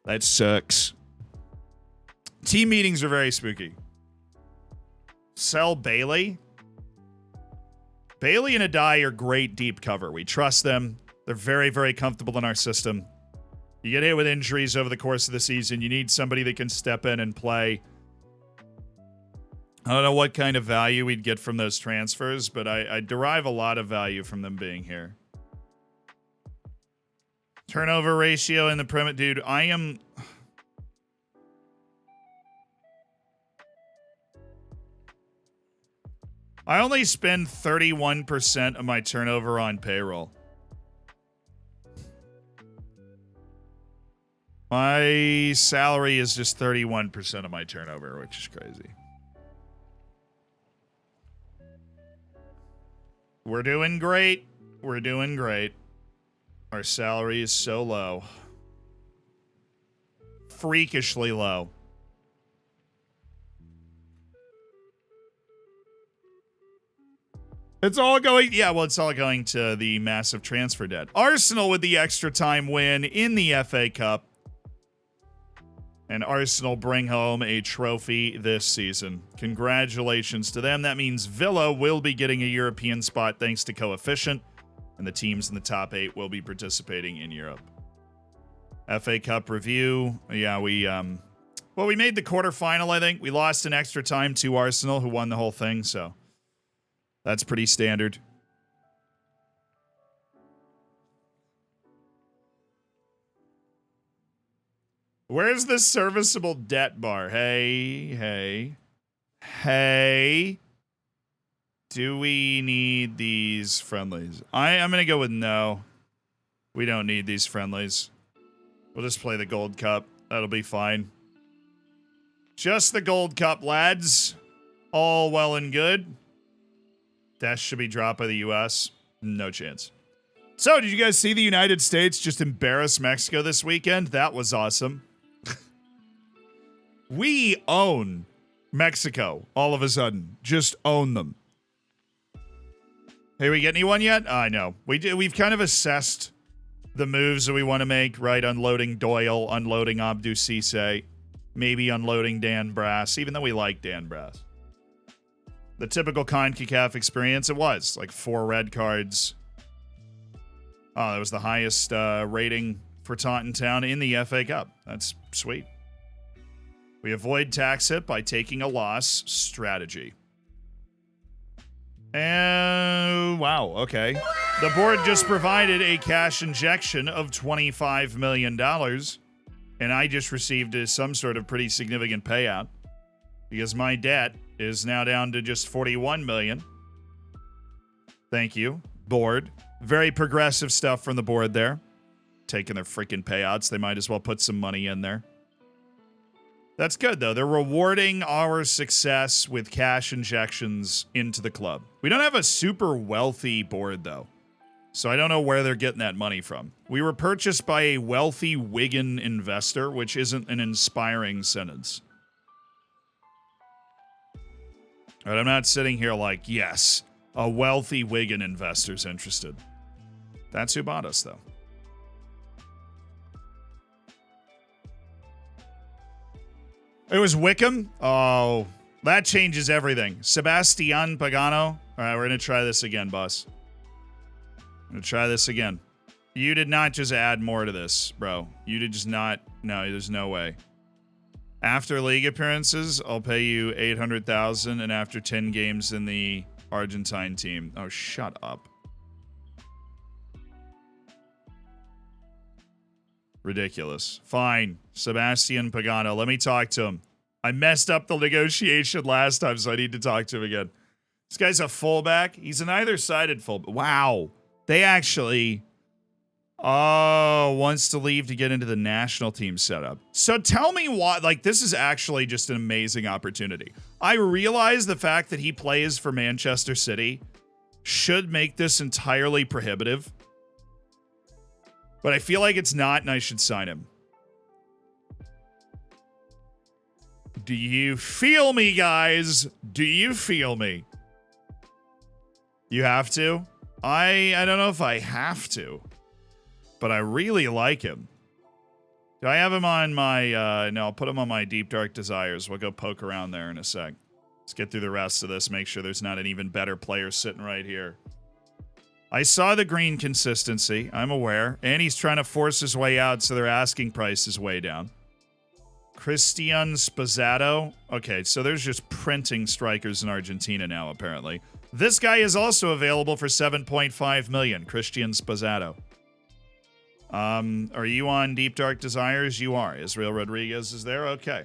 That sucks. Team meetings are very spooky. Sell Bailey. Bailey and Adai are great deep cover. We trust them. They're very, very comfortable in our system. You get hit with injuries over the course of the season. You need somebody that can step in and play. I don't know what kind of value we'd get from those transfers, but I derive a lot of value from them being here. Turnover ratio in the Premier. Dude, I only spend 31% of my turnover on payroll. My salary is just 31% of my turnover, which is crazy. We're doing great. We're doing great. Our salary is so low. Freakishly low. It's all going, yeah, well, it's all going to the massive transfer debt. Arsenal with the extra time win in the FA Cup. And Arsenal bring home a trophy this season. Congratulations to them. That means Villa will be getting a European spot thanks to coefficient. And the teams in the top 8 will be participating in Europe. FA Cup review. Yeah, we made the quarterfinal, I think. We lost in extra time to Arsenal, who won the whole thing, so that's pretty standard. Where's the serviceable debt bar? Hey. Do we need these friendlies? I'm going to go with no. We don't need these friendlies. We'll just play the Gold Cup. That'll be fine. Just the Gold Cup, lads. All well and good. Dash should be dropped by the U.S. No chance. So, did you guys see the United States just embarrass Mexico this weekend? That was awesome. We own Mexico all of a sudden. Just own them. Hey, we get anyone yet? I know. We've kind of assessed the moves that we want to make, right? Unloading Doyle, unloading Abdou Cisse, maybe unloading Dan Brass, even though we like Dan Brass. The typical CONCACAF experience, it was like 4 red cards. Oh, that was the highest rating for Taunton Town in the FA Cup. That's sweet. We avoid tax hit by taking a loss strategy. And wow, okay. The board just provided a cash injection of $25 million, and I just received some sort of pretty significant payout because my debt is now down to just $41 million. Thank you, board. Very progressive stuff from the board there. Taking their freaking payouts. They might as well put some money in there. That's good, though. They're rewarding our success with cash injections into the club. We don't have a super wealthy board, though. So I don't know where they're getting that money from. We were purchased by a wealthy Wigan investor, which isn't an inspiring sentence. But I'm not sitting here like, yes, a wealthy Wigan investor's interested. That's who bought us, though. It was Wickham? Oh, that changes everything. Sebastian Pagano. All right, we're going to try this again, boss. I'm going to try this again. You did not just add more to this, bro. You did just not. No, there's no way. After league appearances, I'll pay you $800,000, and after 10 games in the Argentine team. Oh, shut up. Ridiculous. Fine. Sebastian Pagano. Let me talk to him. I messed up the negotiation last time, so I need to talk to him again. This guy's a fullback. He's an either-sided fullback. Wow. They actually... Oh, wants to leave to get into the national team setup. So tell me why, like, this is actually just an amazing opportunity. I realize the fact that he plays for Manchester City should make this entirely prohibitive. But I feel like it's not, and I should sign him. Do you feel me, guys? Do you feel me? You have to? I don't know if I have to. But I really like him. Do I have him on my, no, I'll put him on my Deep Dark Desires. We'll go poke around there in a sec. Let's get through the rest of this, make sure there's not an even better player sitting right here. I saw the green consistency, I'm aware. And he's trying to force his way out, so their asking price is way down. Christian Spazzato. Okay, so there's just printing strikers in Argentina now, apparently. This guy is also available for $7.5 million, Christian Spazzato. Are you on Deep Dark Desires? You are. Israel Rodriguez is there? Okay.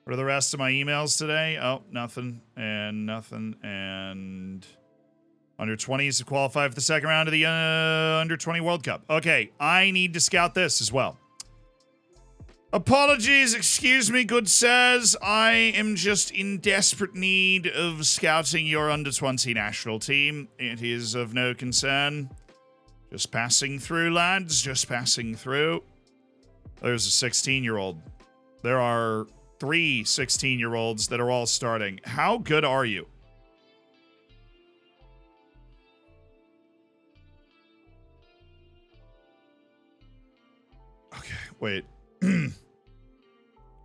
What are the rest of my emails today? Oh, nothing and nothing and... Under 20s to qualify for the second round of the Under 20 World Cup. Okay, I need to scout this as well. Apologies, excuse me, good sirs. I am just in desperate need of scouting your Under 20 national team. It is of no concern. Just passing through, lads. Just passing through. There's a 16-year-old. There are 3 16-year-olds that are all starting. How good are you? Okay, wait.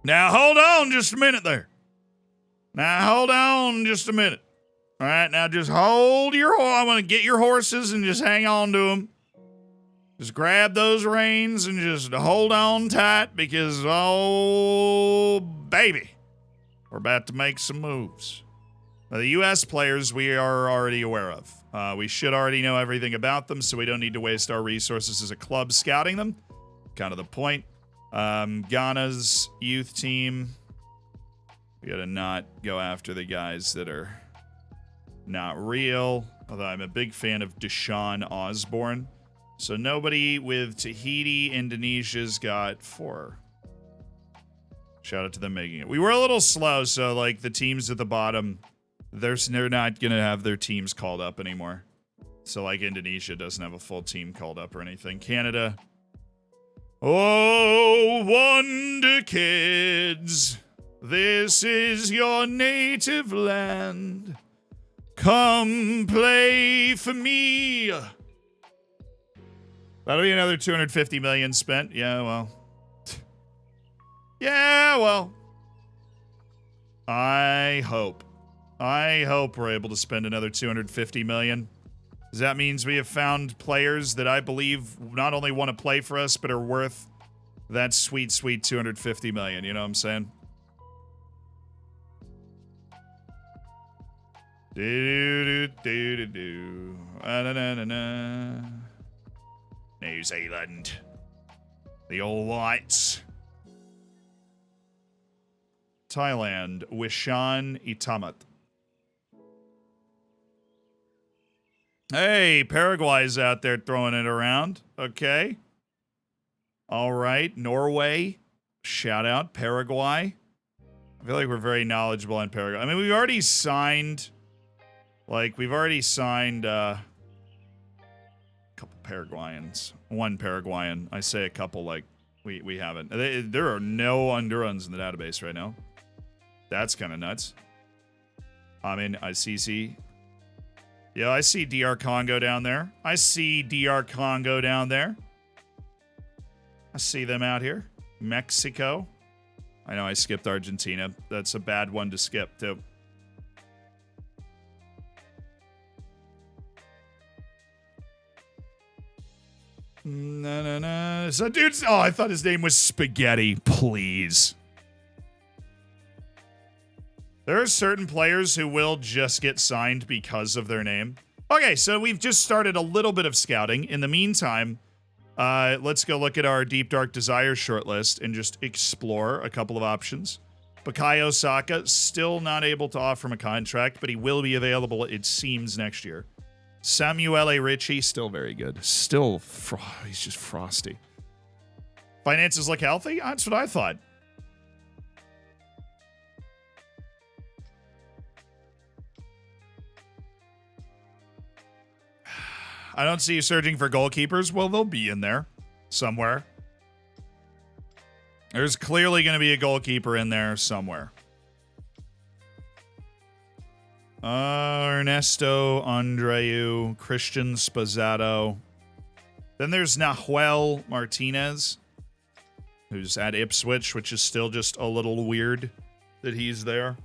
Now, hold on just a minute there. Now, hold on just a minute. All right, now just hold your horse. I want to get your horses and just hang on to them. Just grab those reins and just hold on tight because, oh, baby, we're about to make some moves. Now, the U.S. players we are already aware of. We should already know everything about them, so we don't need to waste our resources as a club scouting them. Kind of the point. Ghana's youth team. We got to not go after the guys that are not real. Although I'm a big fan of Deshaun Osborne. So nobody with Tahiti. Indonesia's got 4. Shout out to them making it. We were a little slow, so like the teams at the bottom, they're not going to have their teams called up anymore. So like Indonesia doesn't have a full team called up or anything. Canada. Oh, Wonder Kids, this is your native land. Come play for me. That'll be another $250 million spent. Yeah, well. Yeah, well. I hope we're able to spend another $250 million. Because that means we have found players that I believe not only want to play for us, but are worth that sweet, sweet $250 million. You know what I'm saying? New Zealand. The All Whites. Thailand. Wishan Itamat. Hey, Paraguay's out there throwing it around. Okay. All right. Norway. Shout out. Paraguay. I feel like we're very knowledgeable in Paraguay. I mean, we've already signed... Like, we've already signed a couple Paraguayans. One Paraguayan. I say a couple like we haven't. There are no Honduras in the database right now. That's kind of nuts. I mean, I see. Yeah, I see DR Congo down there. I see DR Congo down there. I see them out here. Mexico. I know I skipped Argentina. That's a bad one to skip, too. No. So, dude, oh, I thought his name was Spaghetti. Please. There are certain players who will just get signed because of their name. Okay, so we've just started a little bit of scouting. In the meantime, let's go look at our Deep Dark Desire shortlist and just explore a couple of options. Bukayo Saka, still not able to offer him a contract, but he will be available, it seems, next year. Samuele Ricci, still very good. Still, he's just frosty. Finances look healthy? That's what I thought. I don't see you searching for goalkeepers. Well, they'll be in there somewhere. There's clearly going to be a goalkeeper in there somewhere. Ernesto Andreu, Christian Spazzato. Then there's Nahuel Martinez, who's at Ipswich, which is still just a little weird that he's there.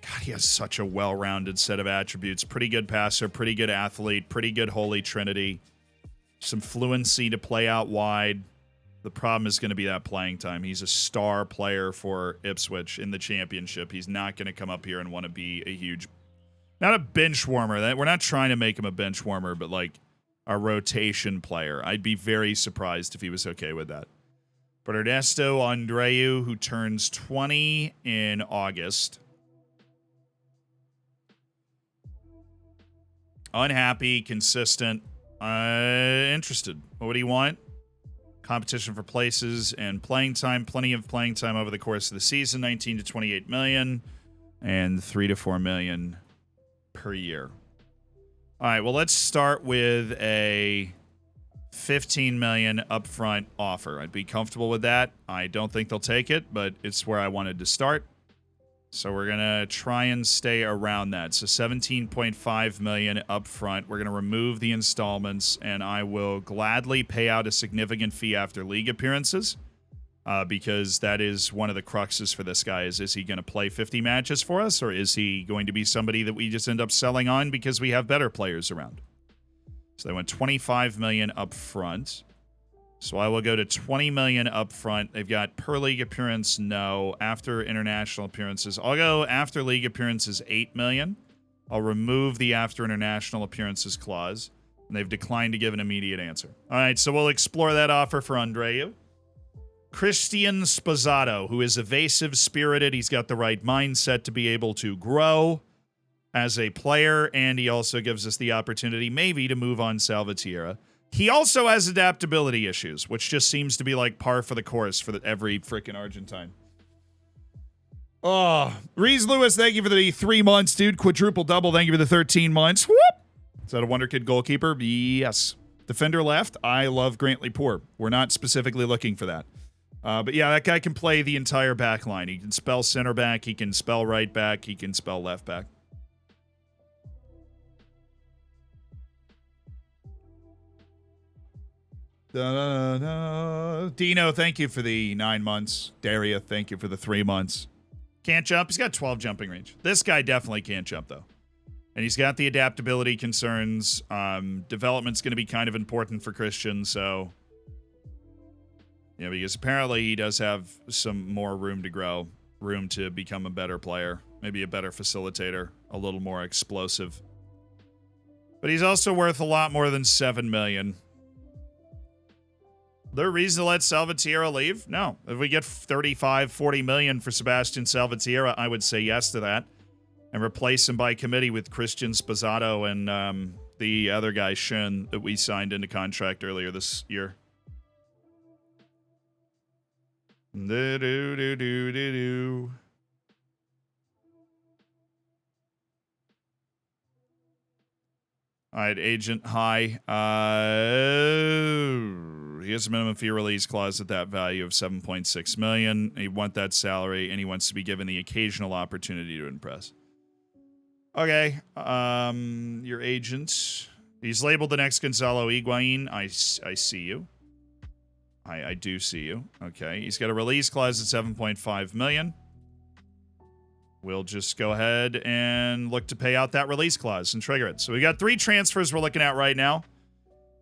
God, he has such a well-rounded set of attributes. Pretty good passer, pretty good athlete, pretty good Holy Trinity. Some fluency to play out wide. The problem is going to be that playing time. He's a star player for Ipswich in the championship. He's not going to come up here and want to be a huge... Not a bench warmer. We're not trying to make him a bench warmer, but like a rotation player. I'd be very surprised if he was okay with that. But Ernesto Andreu, who turns 20 in August... Unhappy, consistent, interested. What do you want? Competition for places and playing time. Plenty of playing time over the course of the season. 19 to 28 million and 3 to 4 million per year. All right, well, let's start with a 15 million upfront offer. I'd be comfortable with that. I don't think they'll take it, but it's where I wanted to start. So we're going to try and stay around that. So 17.5 million up front. We're going to remove the installments, and I will gladly pay out a significant fee after league appearances because that is one of the cruxes for this guy. Is he going to play 50 matches for us, or is he going to be somebody that we just end up selling on because we have better players around? So they went 25 million up front. So I will go to 20 million up front. They've got per league appearance, no. After international appearances, I'll go after league appearances, 8 million. I'll remove the after international appearances clause. And they've declined to give an immediate answer. All right, so we'll explore that offer for Andreu. Christian Spazzato, who is evasive, spirited. He's got the right mindset to be able to grow as a player, and he also gives us the opportunity maybe to move on Salvatierra. He also has adaptability issues, which just seems to be like par for the course for every freaking Argentine. Oh, Reese Lewis, thank you for the 3 months, dude. Quadruple double, thank you for the 13 months. Whoop! Is that a Wonder Kid goalkeeper? Yes. Defender left, I love Grantley Poor. We're not specifically looking for that. But yeah, that guy can play the entire back line. He can spell center back, he can spell right back, he can spell left back. Dino, thank you for the 9 months. Daria, thank you for the 3 months. Can't jump. He's got 12 jumping range. This guy definitely can't jump, though. And he's got the adaptability concerns. Development's going to be kind of important for Christian, so... Yeah, because apparently he does have some more room to grow. Room to become a better player. Maybe a better facilitator. A little more explosive. But he's also worth a lot more than 7 million. There a reason to let Salvatierra leave? No. If we get 35, 40 million for Sebastian Salvatierra, I would say yes to that. And replace him by committee with Christian Spazzato and the other guy, Shin, that we signed into contract earlier this year. Do-do-do-do-do-do. All right, agent, hi. He has a minimum fee release clause at that value of $7.6 million. He wants that salary, and he wants to be given the occasional opportunity to impress. Okay, your agent. He's labeled the next Gonzalo Higuain. I see you. I do see you. Okay, he's got a release clause at $7.5 million. We'll just go ahead and look to pay out that release clause and trigger it. So we got 3 transfers we're looking at right now.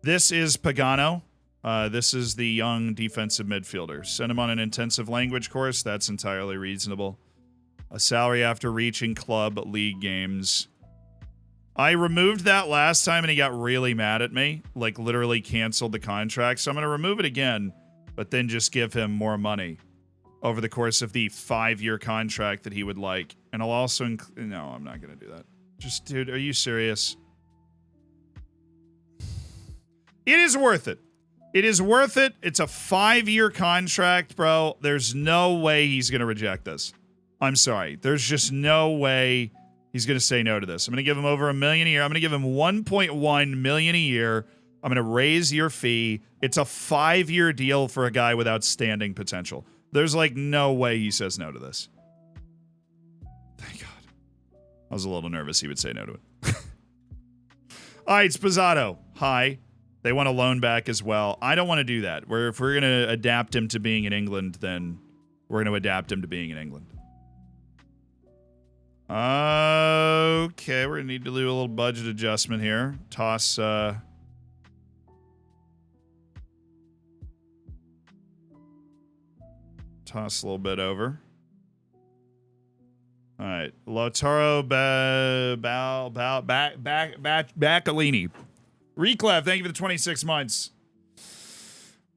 This is Pagano. This is the young defensive midfielder. Send him on an intensive language course. That's entirely reasonable. A salary after reaching club league games. I removed that last time and he got really mad at me. Like literally canceled the contract. So I'm going to remove it again, but then just give him more money over the course of the 5-year contract that he would like. And I'll also no, I'm not going to do that. Just, dude, are you serious? It is worth it. It is worth it. It's a 5-year contract, bro. There's no way he's going to reject this. I'm sorry. There's just no way he's going to say no to this. I'm going to give him over $1 million a year. I'm going to give him $1.1 million a year. I'm going to raise your fee. It's a 5-year deal for a guy with outstanding potential. There's like no way he says no to this. Thank God. I was a little nervous he would say no to it. All right, Spazzato. Hi. They want a loan back as well. I don't want to do that. If we're going to adapt him to being in England, then we're going to adapt him to being in England. Okay, we're going to need to do a little budget adjustment here. Toss a little bit over. All right, Lautaro Bacalini. Reclef, thank you for the 26 months.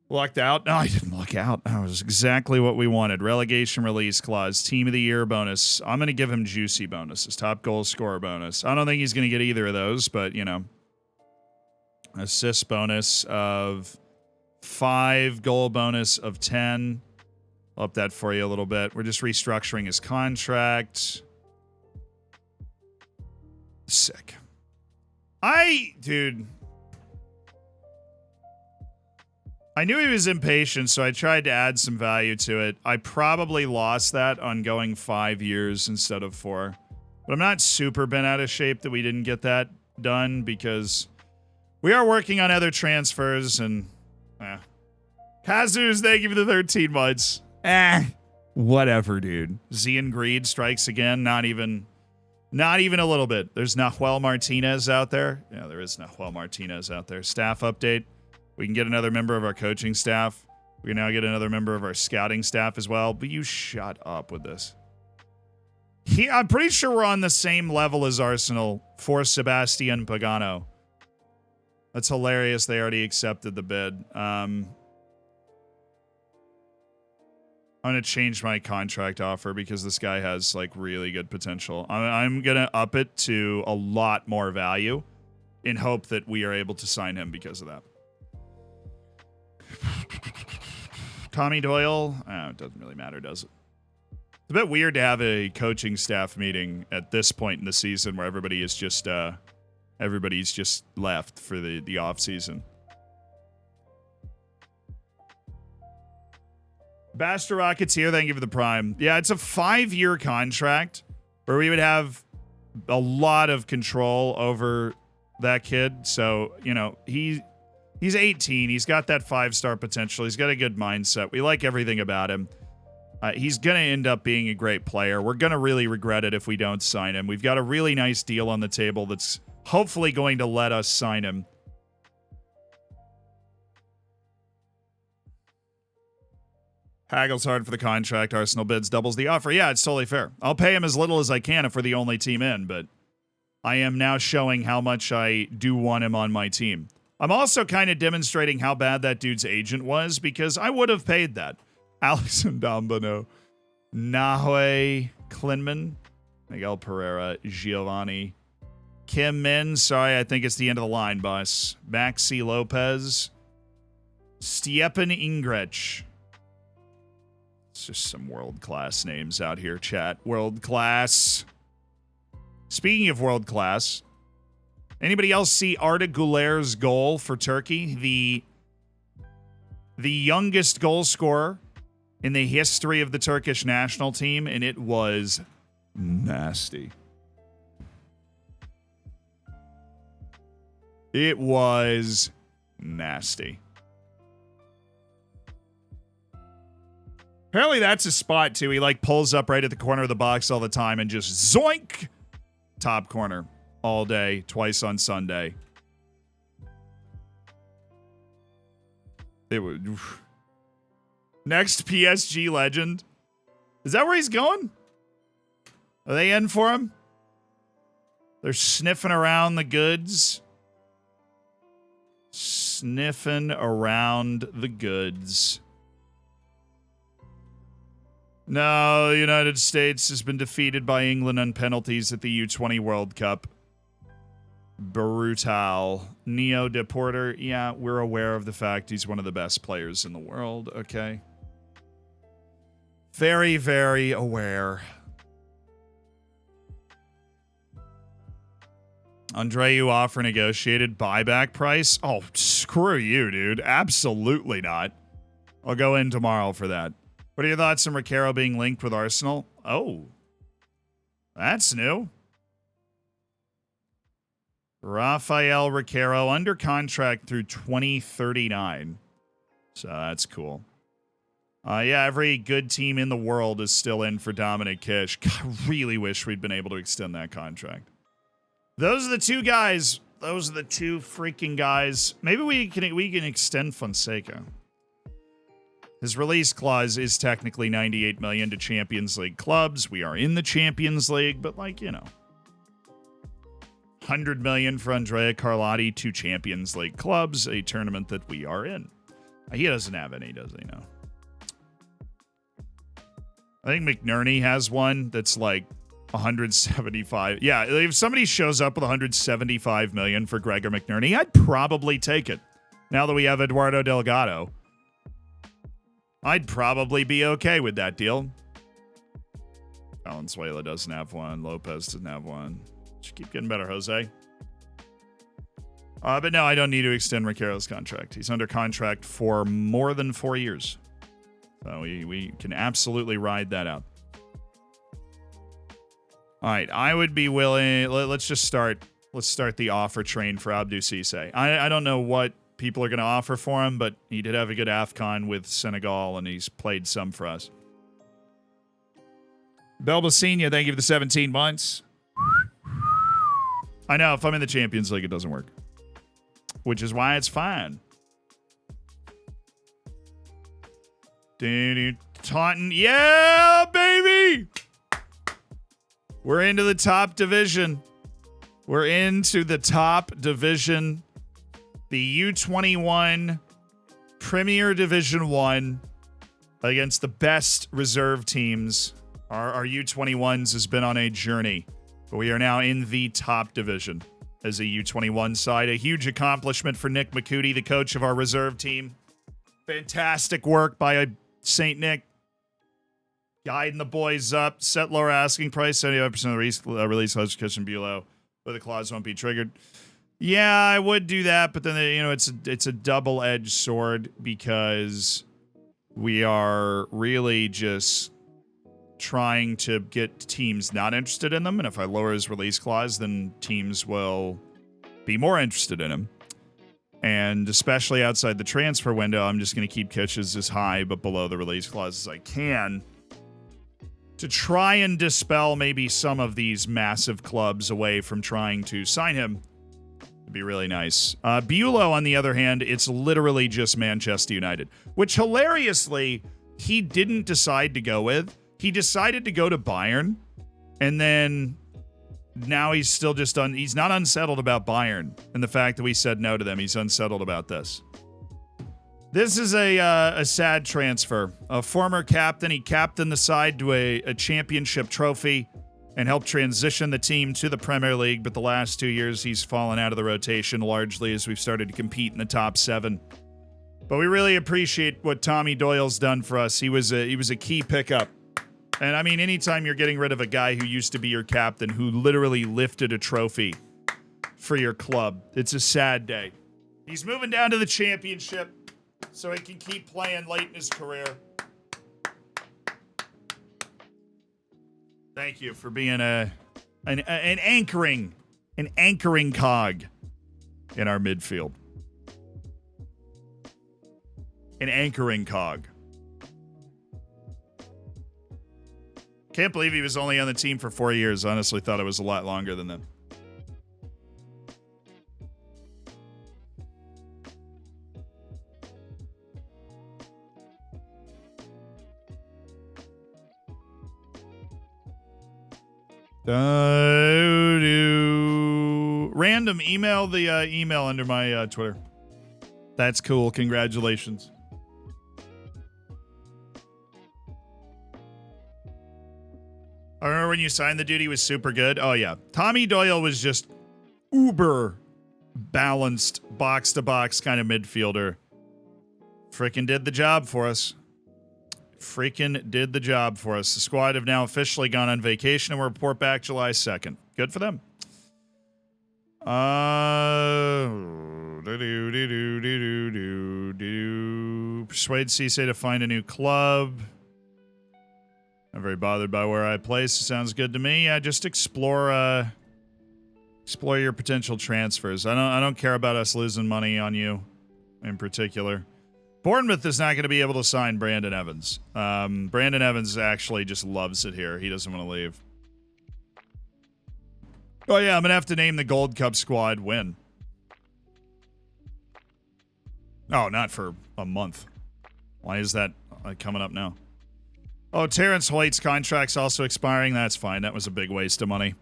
Lucked out? No, I didn't luck out. That was exactly what we wanted. Relegation release clause, team of the year bonus. I'm going to give him juicy bonuses. Top goal scorer bonus. I don't think he's going to get either of those, but, you know. Assist bonus of 5, goal bonus of 10. I'll up that for you a little bit. We're just restructuring his contract. Sick. Dude. I knew he was impatient, so I tried to add some value to it. I probably lost that on going 5 years instead of 4. But I'm not super bent out of shape that we didn't get that done because we are working on other transfers and... Kazus, thank you for the 13 months. Whatever, dude. Zian Greed strikes again. Not even a little bit. There's Nahuel Martinez out there. Yeah, there is Nahuel Martinez out there. Staff update. We can get another member of our coaching staff. We can now get another member of our scouting staff as well. But you shut up with this. I'm pretty sure we're on the same level as Arsenal for Sebastian Pagano. That's hilarious. They already accepted the bid. I'm going to change my contract offer because this guy has like really good potential. I'm going to up it to a lot more value in hope that we are able to sign him because of that. Tommy Doyle? It doesn't really matter, does it? It's a bit weird to have a coaching staff meeting at this point in the season where everybody's just left for the off season. Bastard Rockets here, thank you for the prime. Yeah, it's a 5-year contract where we would have a lot of control over that kid. So, you know, he's 18. He's got that 5-star potential. He's got a good mindset. We like everything about him. He's going to end up being a great player. We're going to really regret it if we don't sign him. We've got a really nice deal on the table that's hopefully going to let us sign him. Haggles hard for the contract. Arsenal bids doubles the offer. Yeah, it's totally fair. I'll pay him as little as I can if we're the only team in, but I am now showing how much I do want him on my team. I'm also kind of demonstrating how bad that dude's agent was because I would have paid that. Alex Ndambano, Nahoe Klinman, Miguel Pereira, Giovanni, Kim Min. Sorry, I think it's the end of the line, boss. Maxi Lopez, Stjepan Ingrech. It's just some world-class names out here, chat. World-class. Speaking of world-class, Anybody else see Arda Güler's goal for Turkey? The youngest goal scorer in the history of the Turkish national team, and it was nasty. It was nasty. Apparently that's his spot, too. He, like, pulls up right at the corner of the box all the time and just zoink! Top corner. All day, twice on Sunday. It was... Next PSG legend. Is that where he's going? Are they in for him? They're sniffing around the goods. Sniffing around the goods. No, the United States has been defeated by England on penalties at the U20 World Cup. Brutal. Neo Deporter, yeah, we're aware of the fact he's one of the best players in the world, okay? Very, very aware. Andreu offer negotiated buyback price? Oh, screw you, dude. Absolutely not. I'll go in tomorrow for that. What are your thoughts on Recaro being linked with Arsenal? Oh. That's new. Rafael Recaro under contract through 2039. So that's cool. Yeah, every good team in the world is still in for Dominic Kish. God, I really wish we'd been able to extend that contract. Those are the two guys. Those are the two freaking guys. Maybe we can extend Fonseca. His release clause is technically $98 million to Champions League clubs. We are in the Champions League, but like, you know. $100 million for Andrea Carlotti to Champions League clubs, a tournament that we are in. He doesn't have any, does he? No. I think McNerney has one that's like 175. Yeah, if somebody shows up with 175 million for Gregor McNerney, I'd probably take it. Now that we have Eduardo Delgado, I'd probably be okay with that deal. Valenzuela doesn't have one. Lopez doesn't have one. Should keep getting better, Jose. But no, I don't need to extend Recaro's contract. He's under contract for more than 4 years. So we can absolutely ride that out. All right, I would be willing. Let's just start. Let's start the offer train for Abdou Cissé. I don't know what people are going to offer for him, but he did have a good AFCON with Senegal, and he's played some for us. Belbacina, thank you for the 17 months. I know, if I'm in the Champions League, it doesn't work. Which is why it's fine. Taunton. Yeah, baby! We're into the top division. We're into the top division. The U21 Premier Division 1 against the best reserve teams. Our U21s has been on a journey. But we are now in the top division as a U21 side. A huge accomplishment for Nick McCooty, the coach of our reserve team. Fantastic work by St. Nick. Guiding the boys up. Set lower asking price. 75% of the release classification below. But the clause won't be triggered. Yeah, I would do that. But then, you know, it's a double-edged sword because we are really just trying to get teams not interested in them. And if I lower his release clause, then teams will be more interested in him. And especially outside the transfer window, I'm just going to keep Kitches as high but below the release clause as I can to try and dispel maybe some of these massive clubs away from trying to sign him. It'd be really nice. Bulow, on the other hand, it's literally just Manchester United, which hilariously he didn't decide to go with. He decided to go to Bayern, and then now he's still just he's not unsettled about Bayern and the fact that we said no to them. He's unsettled about this. This is a sad transfer. A former captain, he captained the side to a championship trophy and helped transition the team to the Premier League, but the last 2 years he's fallen out of the rotation largely as we've started to compete in the top 7. But we really appreciate what Tommy Doyle's done for us. He was a key pickup. And I mean, anytime you're getting rid of a guy who used to be your captain, who literally lifted a trophy for your club. It's a sad day. He's moving down to the championship so he can keep playing late in his career. Thank you for being an anchoring cog in our midfield. An anchoring cog. Can't believe he was only on the team for 4 years. Honestly, thought it was a lot longer than that. Random email the email under my Twitter. That's cool. Congratulations. I remember when you signed the dude, he was super good. Oh, yeah. Tommy Doyle was just uber balanced, box-to-box kind of midfielder. Freaking did the job for us. Freaking did the job for us. The squad have now officially gone on vacation and will report back July 2nd. Good for them. Persuade Cisse to find a new club. Not very bothered by where I place. Sounds good to me. Yeah, just explore your potential transfers. I don't care about us losing money on you in particular. Bournemouth is not going to be able to sign Brandon Evans. Brandon Evans actually just loves it here. He doesn't want to leave. Oh, yeah, I'm going to have to name the Gold Cup squad win. Oh, not for a month. Why is that coming up now? Oh, Terrence Hoyt's contract's also expiring. That's fine. That was a big waste of money.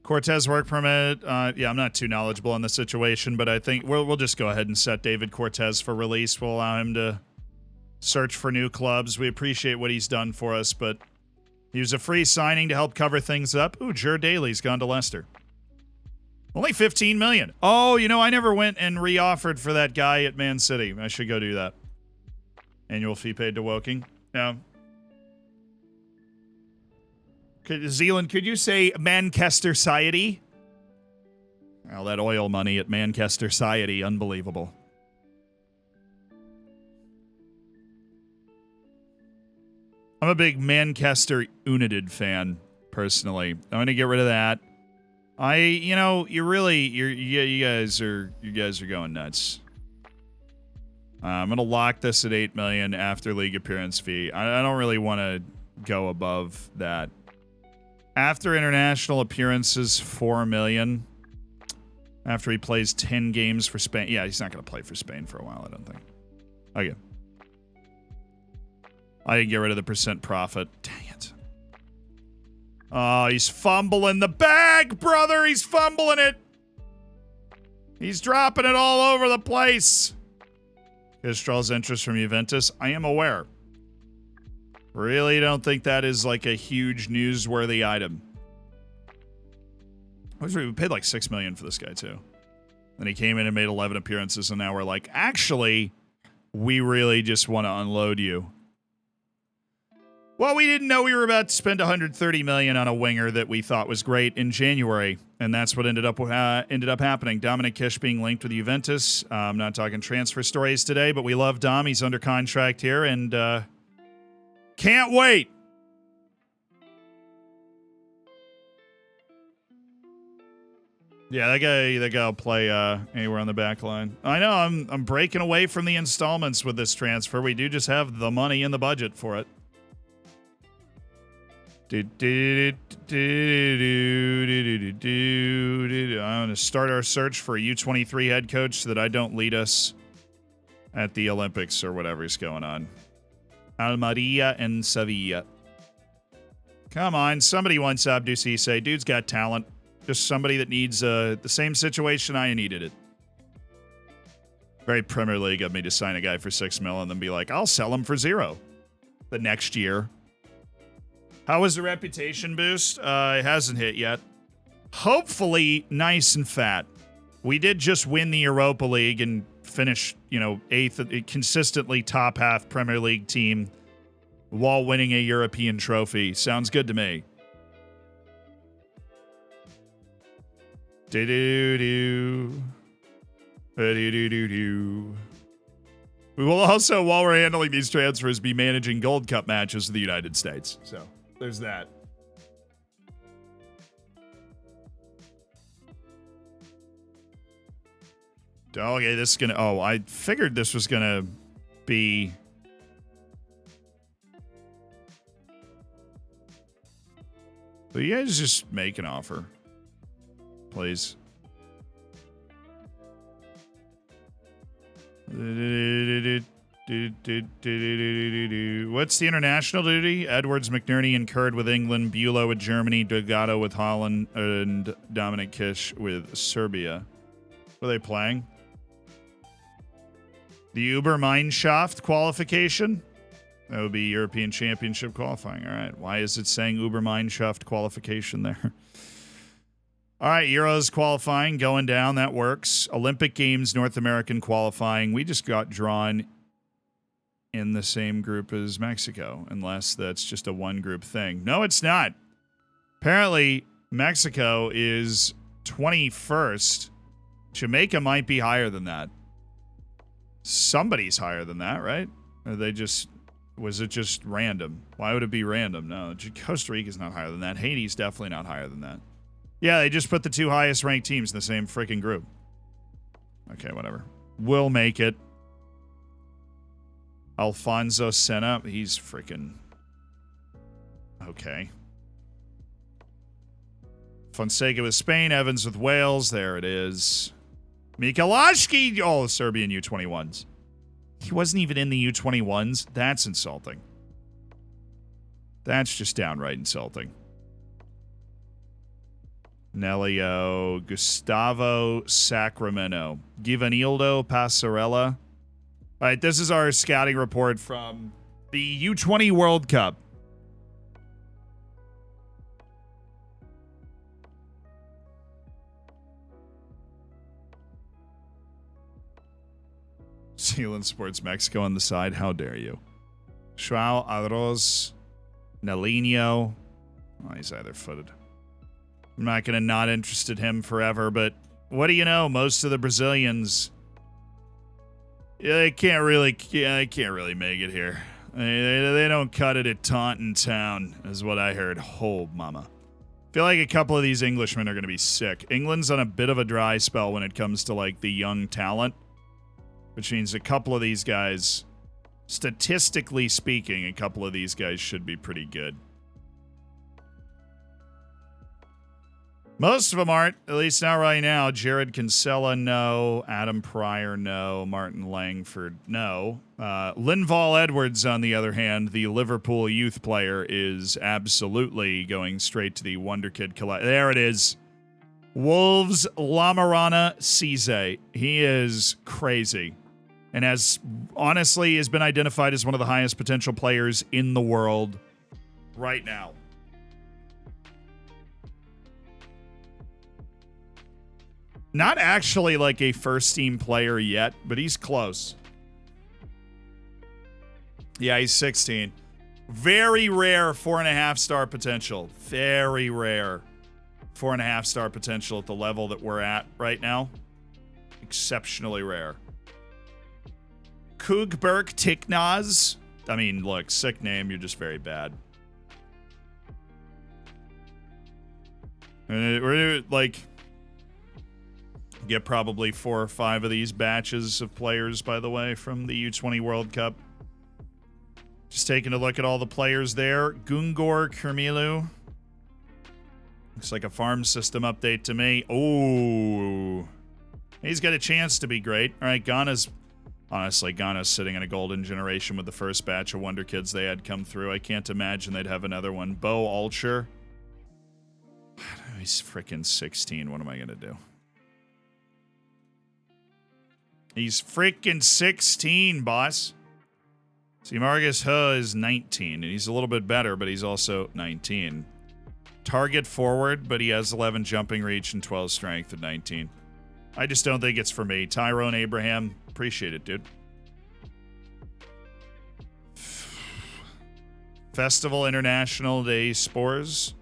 Cortez work permit. Yeah, I'm not too knowledgeable on the situation, but I think we'll just go ahead and set David Cortez for release. We'll allow him to search for new clubs. We appreciate what he's done for us, but he was a free signing to help cover things up. Ooh, Jer Daly's gone to Leicester. Only $15 million. Oh, I never went and re-offered for that guy at Man City. I should go do that. Annual fee paid to Woking. Yeah. Zealand, could you say Manchester Society? Well, that oil money at Manchester Society, unbelievable. I'm a big Manchester United fan, personally. I'm going to get rid of that. You guys are going nuts. I'm going to lock this at $8 million after league appearance fee. I don't really want to go above that. After international appearances, $4 million. After he plays 10 games for Spain. Yeah, he's not going to play for Spain for a while, I don't think. Okay. I can get rid of the percent profit. Dang it. Oh, he's fumbling the bag, brother. He's fumbling it. He's dropping it all over the place. Kistral's interest from Juventus. I am aware. Really don't think that is like a huge newsworthy item. We paid like $6 million for this guy too. Then he came in and made 11 appearances, and now we're like, actually, we really just want to unload you. Well, we didn't know we were about to spend $130 million on a winger that we thought was great in January, and that's what ended up happening. Dominic Kish being linked with Juventus. I'm not talking transfer stories today, but we love Dom. He's under contract here, and can't wait. Yeah, that guy will play anywhere on the back line. I know, I'm breaking away from the installments with this transfer. We do just have the money in the budget for it. I'm going to start our search for a U23 head coach so that I don't lead us at the Olympics or whatever's going on. Almeria and Sevilla. Come on, somebody wants Abdou Cisse. Dude's got talent. Just somebody that needs the same situation I needed it. Very Premier League of me to sign a guy for $6 million and then be like, I'll sell him for $0 the next year. How was the reputation boost? It hasn't hit yet. Hopefully nice and fat. We did just win the Europa League and finish, 8th, consistently top half Premier League team while winning a European trophy. Sounds good to me. Do-do-do. Do-do-do-do-do. We will also, while we're handling these transfers, be managing Gold Cup matches in the United States. So there's that. Okay, this is gonna. Oh, I figured this was gonna be. Will you guys just make an offer, please? What's the international duty? Edwards, McNerney incurred with England, Bulow with Germany, Delgado with Holland, and Dominic Kish with Serbia. What are they playing? The Uber Mineshaft qualification? That would be European Championship qualifying. All right. Why is it saying Uber Mineshaft qualification there? All right. Euros qualifying going down. That works. Olympic Games, North American qualifying. We just got drawn in the same group as Mexico, unless that's just a one-group thing. No, it's not. Apparently, Mexico is 21st. Jamaica might be higher than that. Somebody's higher than that, right? Or they just... Was it just random? Why would it be random? No, Costa Rica's not higher than that. Haiti's definitely not higher than that. Yeah, they just put the two highest ranked teams in the same freaking group. Okay, whatever. We'll make it. Alfonso Senna, he's freaking... Okay. Fonseca with Spain, Evans with Wales, there it is. Mikulashki, oh, Serbian U21s. He wasn't even in the U21s. That's insulting. That's just downright insulting. Nelio, Gustavo Sacramento, Givanildo Passarella. All right, this is our scouting report from the U20 World Cup. Zealand Sports Mexico on the side. How dare you? Joao Arroz, Nelinho. Oh, he's either footed. I'm not going to not interested him forever, but what do you know? Most of the Brazilians, they can't really make it here. They don't cut it at Taunton Town, is what I heard. Oh, mama. I feel like a couple of these Englishmen are going to be sick. England's on a bit of a dry spell when it comes to, like, the young talent. Which means a couple of these guys, statistically speaking, a couple of these guys should be pretty good. Most of them aren't, at least not right now. Jared Kinsella, no. Adam Pryor, no. Martin Langford, no. Linval Edwards, on the other hand, the Liverpool youth player, is absolutely going straight to the Wonder Kid collect. There it is. Wolves Lamarana Cisse. He is crazy. And honestly has been identified as one of the highest potential players in the world right now. Not actually like a first-team player yet, but he's close. Yeah, he's 16. Very rare 4.5-star potential. Very rare 4.5-star potential at the level that we're at right now. Exceptionally rare. Kugberg Tiknaz. I mean, look, sick name. You're just very bad. And we're like, get probably 4 or 5 of these batches of players, by the way, from the U20 World Cup. Just taking a look at all the players there. Gungor Kermilu. Looks like a farm system update to me. Oh, he's got a chance to be great. All right, Ghana's sitting in a golden generation with the first batch of Wonder Kids they had come through. I can't imagine they'd have another one. Bo Ulcher. He's freaking 16. What am I going to do? He's freaking 16, boss. See, Marcus Huh is 19, and he's a little bit better, but he's also 19. Target forward, but he has 11 jumping reach and 12 strength at 19. I just don't think it's for me. Tyrone Abraham, appreciate it, dude. Festival International Day Spores.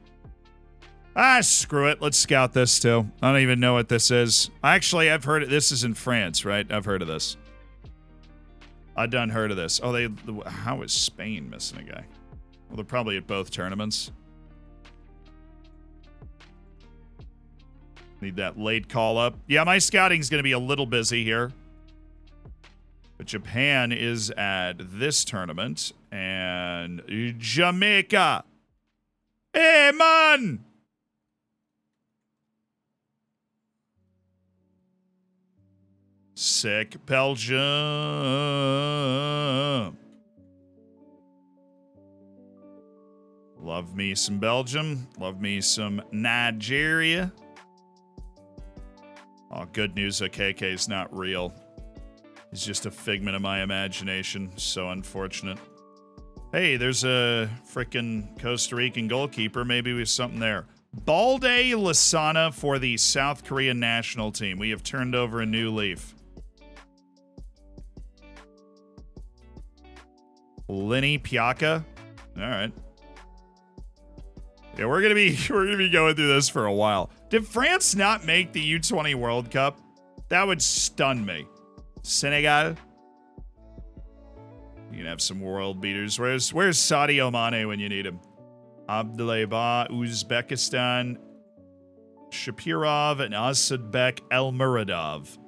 Ah, screw it. Let's scout this too. I don't even know what this is. Actually, I've heard it. This is in France, right? I've heard of this. I done heard of this. Oh, how is Spain missing a guy? Well, they're probably at both tournaments. Need that late call up. Yeah, my scouting's going to be a little busy here. But Japan is at this tournament. And Jamaica. Hey, man! Sick. Belgium. Love me some Belgium. Love me some Nigeria. Oh, good news. KK's not real. He's just a figment of my imagination. So unfortunate. Hey, there's a frickin' Costa Rican goalkeeper. Maybe we have something there. Balde Lasana for the South Korean national team. We have turned over a new leaf. Lenny Piaka. All right. Yeah, we're gonna be going through this for a while. Did France not make the U20 World Cup? That would stun me. Senegal. You can have some world beaters. Where's Sadio Mane when you need him? Abdullah, Uzbekistan, Shapirov, and Asadbek Elmuradov.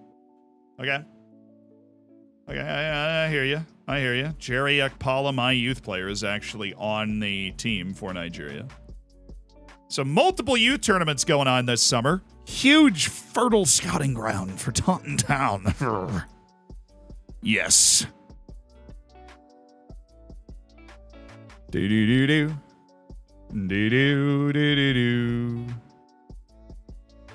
Okay. Okay, I hear you. I hear you. Jerry Ekpala, my youth player, is actually on the team for Nigeria. So multiple youth tournaments going on this summer. Huge fertile scouting ground for Taunton Town. Yes. Do-do-do-do. Do-do-do-do-do.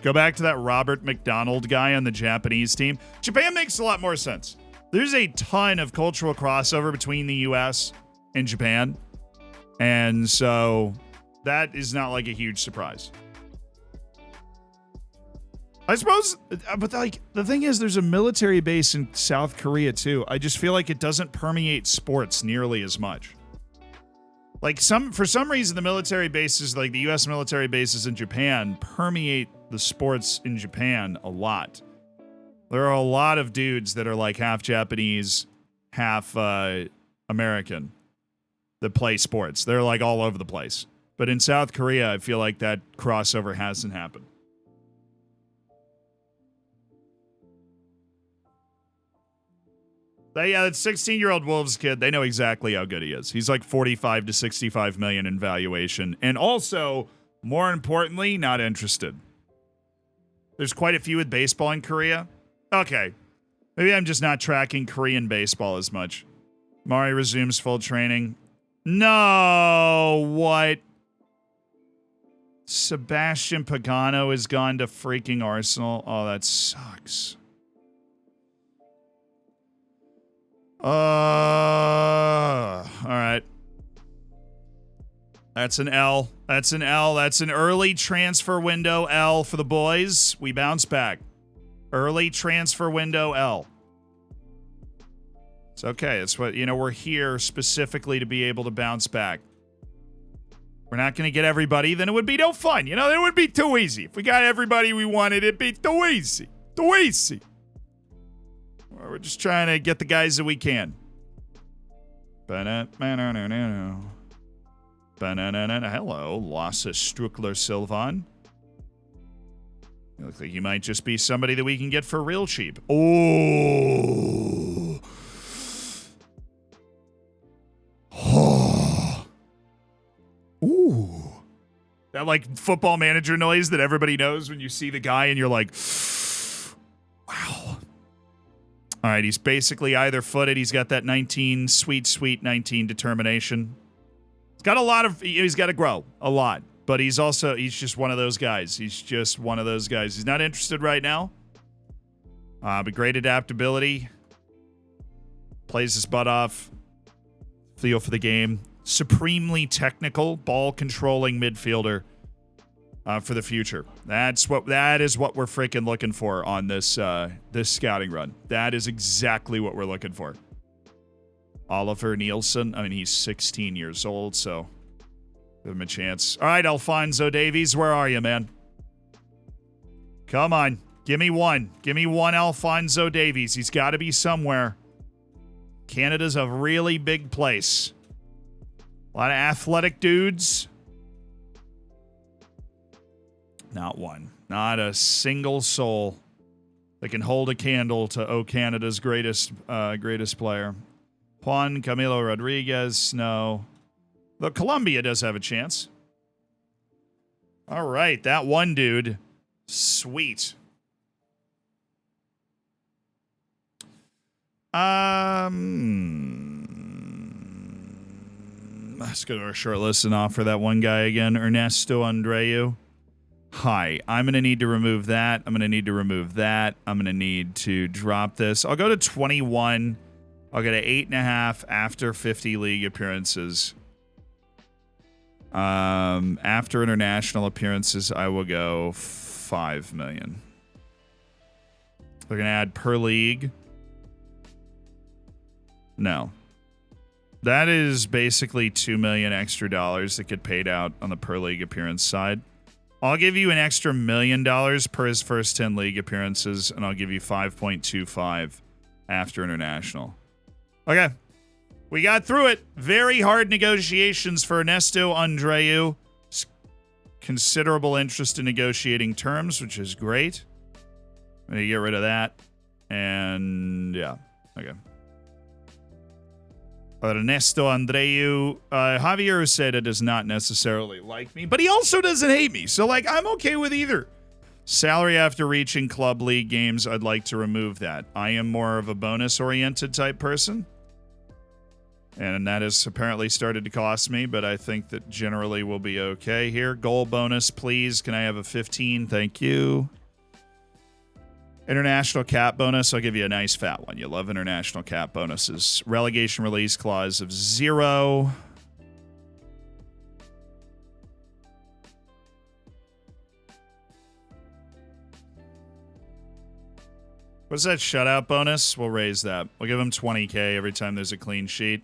Go back to that Robert McDonald guy on the Japanese team. Japan makes a lot more sense. There's a ton of cultural crossover between the U.S. and Japan. And so that is not like a huge surprise. I suppose, but like the thing is, there's a military base in South Korea too. I just feel like it doesn't permeate sports nearly as much. Like for some reason, the military bases, like the U.S. military bases in Japan, permeate the sports in Japan a lot. There are a lot of dudes that are like half Japanese, half American that play sports. They're like all over the place. But in South Korea, I feel like that crossover hasn't happened. But yeah, that 16-year-old Wolves kid, they know exactly how good he is. He's like 45 to 65 million in valuation. And also, more importantly, not interested. There's quite a few with baseball in Korea. Okay. Maybe I'm just not tracking Korean baseball as much. Mari resumes full training. No, what? Sebastian Pagano has gone to freaking Arsenal. Oh, that sucks. All right. That's an L. That's an L. That's an early transfer window L for the boys. We bounce back. Early transfer window L. It's okay. It's what, we're here specifically to be able to bounce back. We're not going to get everybody, then it would be no fun. It would be too easy. If we got everybody we wanted, it'd be too easy. Too easy. We're just trying to get the guys that we can. Hello, Lasse Struckler Silvan. You look like you might just be somebody that we can get for real cheap. Oh. Oh. Ooh. That like football manager noise that everybody knows when you see the guy and you're like, wow. All right, he's basically either footed. He's got that 19, sweet 19 determination. He's got he's got to grow a lot. But he's just one of those guys. He's just one of those guys. He's not interested right now. But great adaptability. Plays his butt off. Feel for the game. Supremely technical, ball-controlling midfielder for the future. That is what we're freaking looking for on this scouting run. That is exactly what we're looking for. Oliver Nielsen. I mean, he's 16 years old, so Give him a chance. All right, Alphonso Davies, where are you, man? Come on. Give me one. Give me one Alphonso Davies. He's got to be somewhere. Canada's a really big place. A lot of athletic dudes. Not one. Not a single soul that can hold a candle to O Canada's greatest player. Juan Camilo Rodriguez, no. Look, Colombia does have a chance. All right, that one dude. Sweet. Let's go to our short list and offer that one guy again. Ernesto Andreu. Hi, I'm going to need to remove that. I'm going to need to remove that. I'm going to need to drop this. I'll go to 21. I'll get an 8.5 after 50 league appearances. After international appearances, I will go 5 million. They're going to add per league. No. That is basically $2 million extra dollars that get paid out on the per league appearance side. I'll give you an extra $1 million per his first 10 league appearances, and I'll give you 5.25 after international. Okay. We got through it. Very hard negotiations for Ernesto Andreu. Considerable interest in negotiating terms, which is great. I'm going to get rid of that. And yeah. Okay. Ernesto Andreu. Javier Uceda does not necessarily like me, but he also doesn't hate me. So, like, I'm okay with either. Salary after reaching club league games, I'd like to remove that. I am more of a bonus-oriented type person. And that has apparently started to cost me, but I think that generally we'll be okay here. Goal bonus, please. Can I have a 15? Thank you. International cap bonus. I'll give you a nice fat one. You love international cap bonuses. Relegation release clause of 0. What's that shutout bonus? We'll raise that. We'll give him 20K every time there's a clean sheet.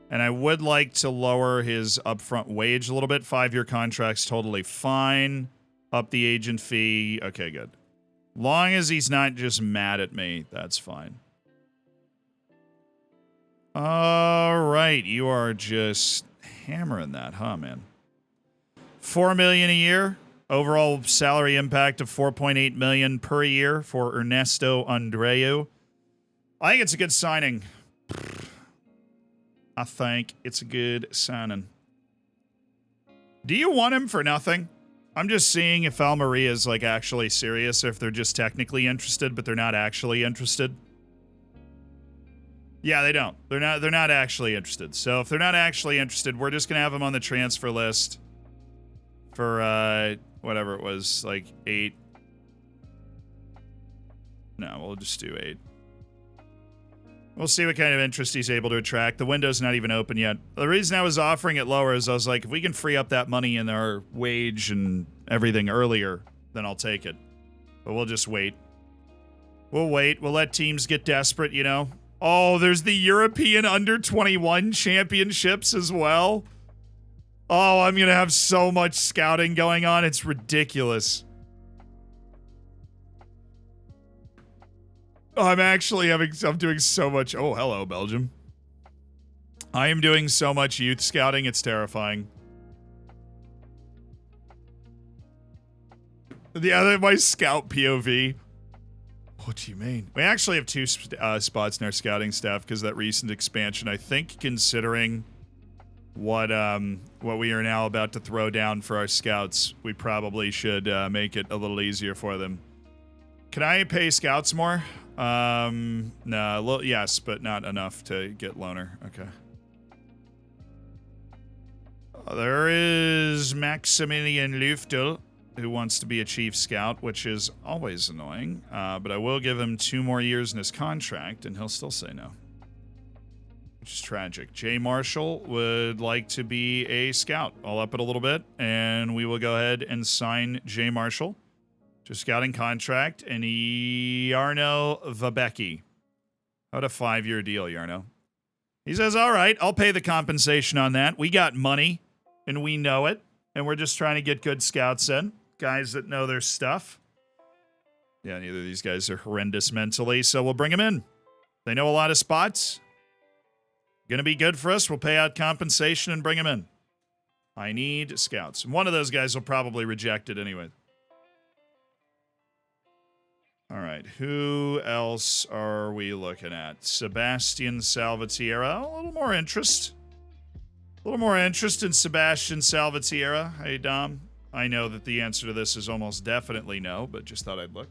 And I would like to lower his upfront wage a little bit. 5-year contract's totally fine. Up the agent fee. Okay, good. Long as he's not just mad at me, that's fine. All right, you are just hammering that, huh, man? $4 million a year. Overall salary impact of $4.8 million per year for Ernesto Andreu. I think it's a good signing. I think it's a good signing. Do you want him for nothing? I'm just seeing if Almeria is like actually serious or if they're just technically interested, but they're not actually interested. Yeah, they don't. They're not actually interested. So if they're not actually interested, we're just gonna have them on the transfer list for whatever it was, like 8. No, we'll just do 8. We'll see what kind of interest he's able to attract. The window's not even open yet. The reason I was offering it lower is I was like, if we can free up that money in our wage and everything earlier, then I'll take it. But we'll just wait. We'll wait. We'll let teams get desperate, you know? Oh, there's the European Under-21 Championships as well. Oh, I'm going to have so much scouting going on. It's ridiculous. Oh, I'm doing so much. Oh, hello, Belgium. I am doing so much youth scouting. It's terrifying. My scout POV. What do you mean? We actually have 2 spots in our scouting staff because of that recent expansion. I think considering what we are now about to throw down for our scouts, we probably should make it a little easier for them. Can I pay scouts more? No, yes, but not enough to get loaner. Okay. There is Maximilian Luftel, who wants to be a chief scout, which is always annoying. But I will give him 2 more years in his contract, and he'll still say no. Which is tragic. Jay Marshall would like to be a scout. I'll up it a little bit, and we will go ahead and sign Jay Marshall to scouting contract, and Jarno Vabecki. How about a 5-year deal, Jarno? He says, all right, I'll pay the compensation on that. We got money. and we know it, and we're just trying to get good scouts in, guys that know their stuff. Yeah, neither of these guys are horrendous mentally, so we'll bring them in. They know a lot of spots. Gonna be good for us. We'll pay out compensation and bring them in. I need scouts. One of those guys will probably reject it anyway. All right, who else are we looking at? Sebastian Salvatierra. A little more interest. A little more interest in Sebastian Salvatierra. Hey, Dom. I know that the answer to this is almost definitely no, but just thought I'd look.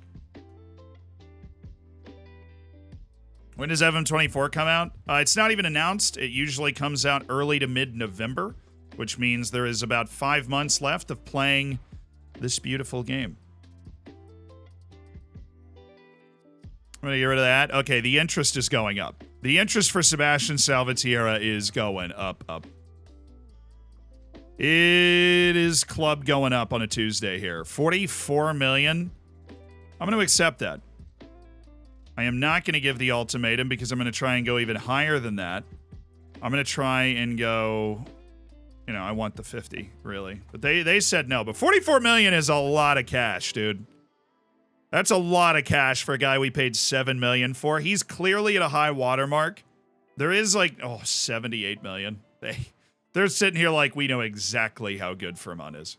When does Evan 24 come out? It's not even announced. It usually comes out early to mid-November, which means there is about 5 months left of playing this beautiful game. I'm going to get rid of that. Okay, the interest is going up. The interest for Sebastian Salvatierra is going up. It is club going up on a Tuesday here. 44 million. I'm going to accept that. I am not going to give the ultimatum because I'm going to try and go even higher than that. I'm going to try and go, you know, I want the 50, really. But they said no. But 44 million is a lot of cash, dude. That's a lot of cash for a guy we paid 7 million for. He's clearly at a high watermark. There is like, 78 million. They're sitting here like we know exactly how good Fremont is.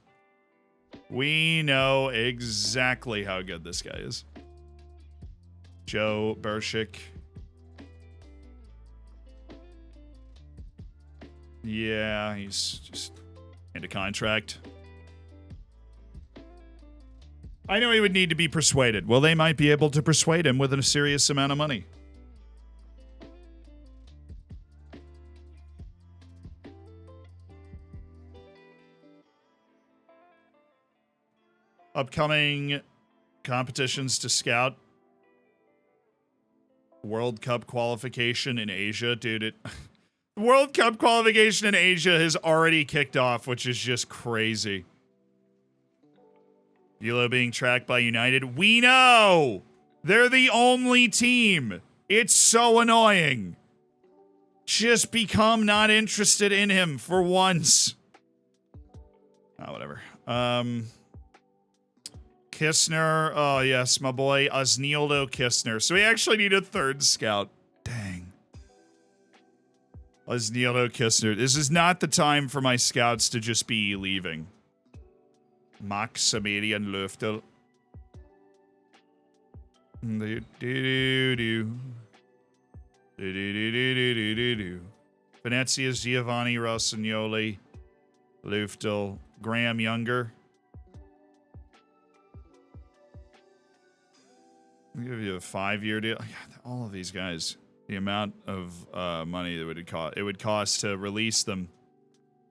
We know exactly how good this guy is. Joe Bershik. Yeah, he's just into contract. I know he would need to be persuaded. Well, they might be able to persuade him with a serious amount of money. Upcoming competitions to scout. World Cup qualification in Asia. Dude, World Cup qualification in Asia has already kicked off, which is just crazy. Elo being tracked by United. We know! They're the only team. It's so annoying. Just become not interested in him for once. Oh, whatever. Kistner. Oh, yes, my boy Osnieldo Kistner. So we actually need a third scout. Dang. Osnieldo Kistner. This is not the time for my scouts to just be leaving. Maximilian Löftel. Venezia's Giovanni Rossignoli. Löftel. Graham Younger. I'll give you a 5-year deal. All of these guys, the amount of money that it would cost to release them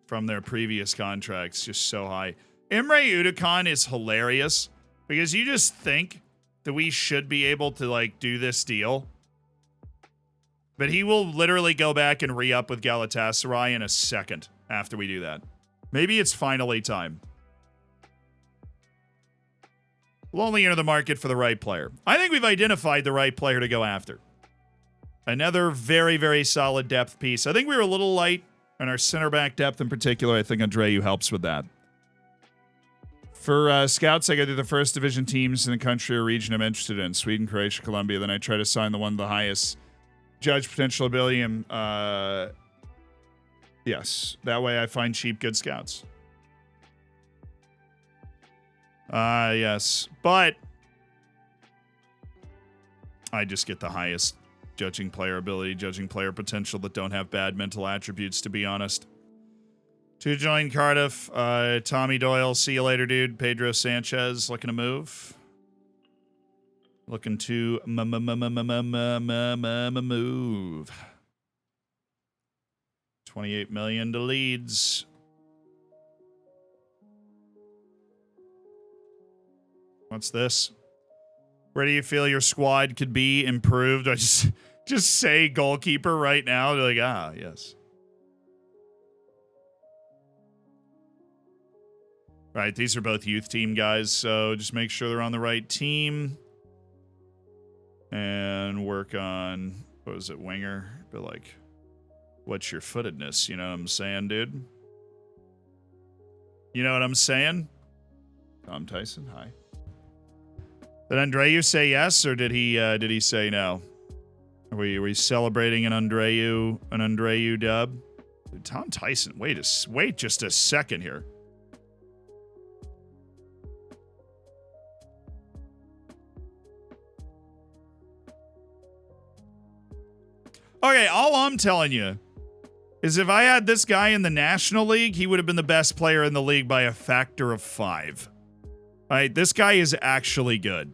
from their previous contracts, just so high. Imre Udokan is hilarious because you just think that we should be able to like do this deal, but he will literally go back and re-up with Galatasaray in a second after we do that. Maybe it's finally time. We'll only enter the market for the right player. I think we've identified the right player to go after. Another very, very solid depth piece. I think we were a little light on our center back depth in particular. I think Andreu helps with that. For scouts, I go through the first division teams in the country or region I'm interested in. Sweden, Croatia, Colombia. Then I try to sign the one with the highest judge potential ability. Yes. That way I find cheap, good scouts. Yes. But I just get the highest judging player ability, judging player potential that don't have bad mental attributes, to be honest. To join Cardiff, Tommy Doyle, see you later, dude. Pedro Sanchez, looking to move. Looking to move. 28 million to Leeds. What's this? Where do you feel your squad could be improved? I just say goalkeeper right now. They're like, yes. Right, these are both youth team guys, so just make sure they're on the right team. And work on, what was it, winger? But like, what's your footedness? You know what I'm saying, dude? You know what I'm saying? Tom Tyson, hi. Did Andreu say yes, or did he say no? Are we celebrating an Andreu dub? Dude, Tom Tyson, wait just a second here. Okay, all I'm telling you is if I had this guy in the National League, he would have been the best player in the league by a factor of 5. All right, this guy is actually good.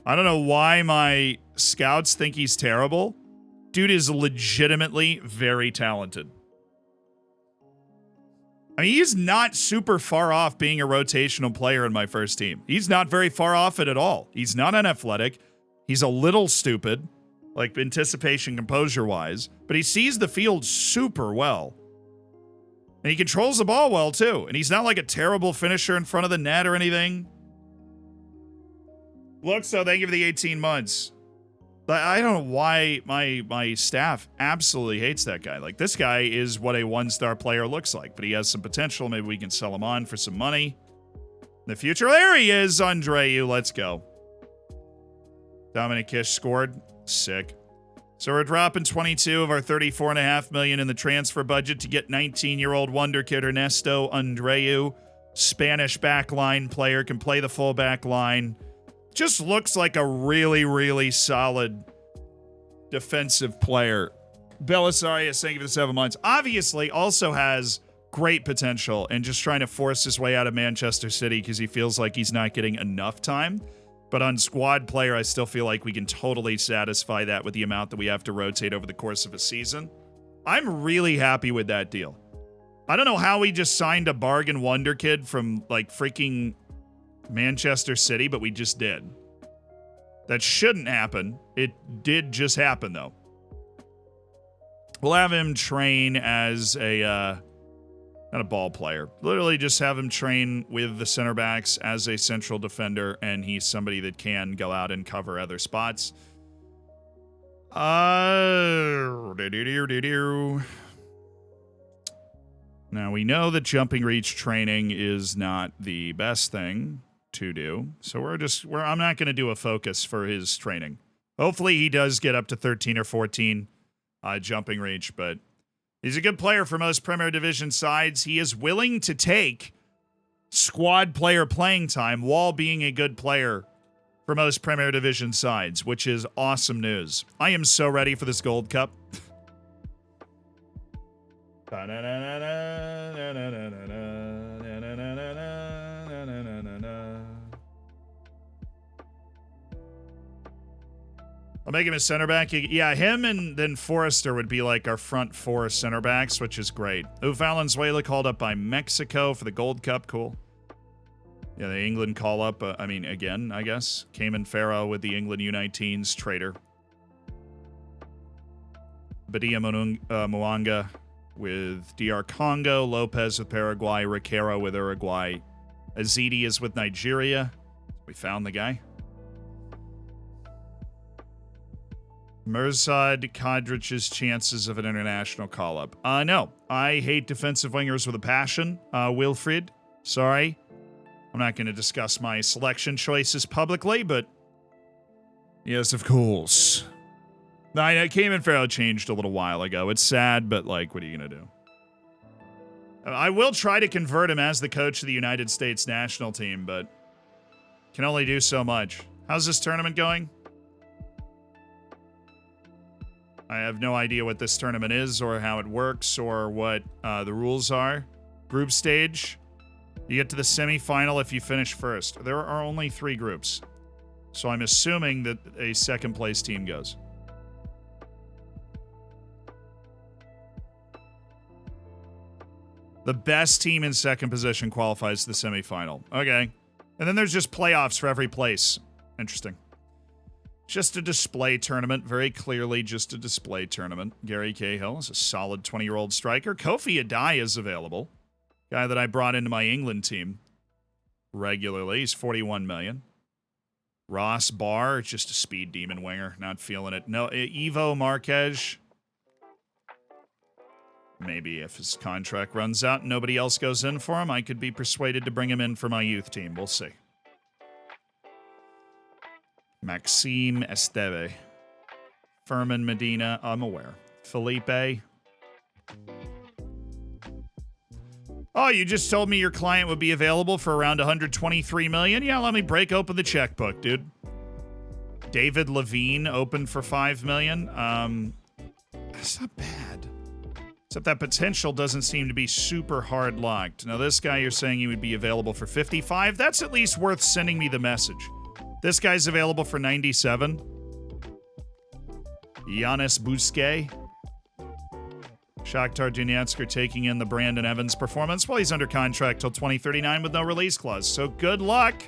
I don't know why my scouts think he's terrible. Dude is legitimately very talented. I mean, he's not super far off being a rotational player in my first team. He's not very far off it at all. He's not unathletic. He's a little stupid, like anticipation, composure-wise, but he sees the field super well. And he controls the ball well, too. And he's not like a terrible finisher in front of the net or anything. Look, so thank you for the 18 months. I don't know why my staff absolutely hates that guy. Like, this guy is what a one-star player looks like, but he has some potential. Maybe we can sell him on for some money in the future. There he is, Andreu. Let's go. Dominic Kish scored. Sick. So we're dropping 22 of our $34.5 million in the transfer budget to get 19-year-old wonder kid Ernesto Andreu. Spanish backline player, can play the full back line. Just looks like a really, really solid defensive player. Belisarius, thank you for the 7 months. Obviously also has great potential and just trying to force his way out of Manchester City because he feels like he's not getting enough time. But on squad player, I still feel like we can totally satisfy that with the amount that we have to rotate over the course of a season. I'm really happy with that deal. I don't know how we just signed a bargain wonder kid from like freaking Manchester City, but we just did. That shouldn't happen. It did just happen, though. We'll have him train as a not a ball player. Literally just have him train with the center backs as a central defender, and he's somebody that can go out and cover other spots. Now, we know that jumping reach training is not the best thing to do, so I'm not going to do a focus for his training. Hopefully he does get up to 13 or 14 jumping reach, but he's a good player for most Premier Division sides. He is willing to take squad player playing time while being a good player for most Premier Division sides, which is awesome news. I am so ready for this Gold Cup. I'll make him a center back. Yeah, him and then Forrester would be like our front 4 center backs, which is great. Valenzuela called up by Mexico for the Gold Cup. Cool. Yeah, the England call up. Again, I guess. Cayman Farrow with the England U19s. Traitor. Badia Mwanga with DR Congo. Lopez with Paraguay. Riquero with Uruguay. Azidi is with Nigeria. We found the guy. Mirzad Kadric's chances of an international call-up. No. I hate defensive wingers with a passion. Wilfried, sorry. I'm not going to discuss my selection choices publicly, but yes, of course. I know Cayman Farrow changed a little while ago. It's sad, but like, what are you going to do? I will try to convert him as the coach of the United States national team, but can only do so much. How's this tournament going? I have no idea what this tournament is or how it works or what the rules are. Group stage. You get to the semifinal if you finish first. There are only 3 groups. So I'm assuming that a second place team goes. The best team in second position qualifies to the semifinal. Okay. And then there's just playoffs for every place. Interesting. Just a display tournament. Very clearly just a display tournament. Gary Cahill is a solid 20-year-old striker. Kofi Adai is available. Guy that I brought into my England team regularly. He's 41 million. Ross Barr, just a speed demon winger. Not feeling it. No, Ivo Marquez. maybe if his contract runs out and nobody else goes in for him, I could be persuaded to bring him in for my youth team. We'll see. Maxime Esteve. Furman Medina, I'm aware. Felipe. Oh, you just told me your client would be available for around $123 million? Yeah, let me break open the checkbook, dude. David Levine open for $5 million. That's not bad. Except that potential doesn't seem to be super hard locked. Now, this guy, you're saying he would be available for 55. That's at least worth sending me the message. This guy's available for 97. Giannis Busquets. Shakhtar Donetsk are taking in the Brandon Evans performance. Well, he's under contract till 2039 with no release clause. So good luck.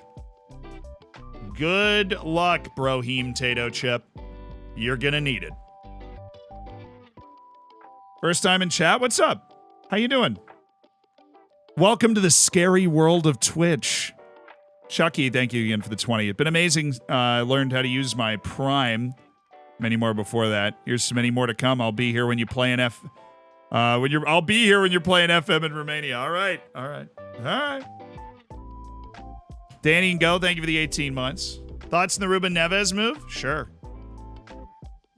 Good luck, Broheem Tato Chip. You're gonna need it. First time in chat. What's up? How you doing? Welcome to the scary world of Twitch. Chucky, thank you again for the 20. It's been amazing. I learned how to use my Prime. Many more before that. Here's many more to come. I'll be here when you play an I'll be here when you're playing FM in Romania. All right. Danny and Go, thank you for the 18 months. Thoughts on the Ruben Neves move? Sure.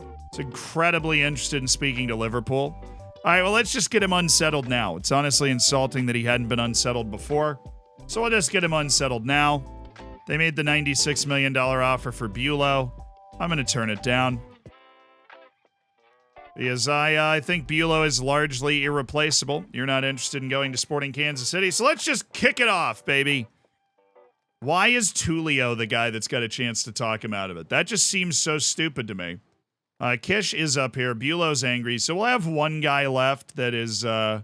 It's incredibly interested in speaking to Liverpool. All right, well, let's just get him unsettled now. It's honestly insulting that he hadn't been unsettled before. So we'll just get him unsettled now. They made the $96 million offer for Bulow. I'm going to turn it down. Because I think Bulow is largely irreplaceable. You're not interested in going to Sporting Kansas City, so let's just kick it off, baby. Why is Tulio the guy that's got a chance to talk him out of it? That just seems so stupid to me. Kish is up here. Bulow's angry, so we'll have one guy left that is... we'll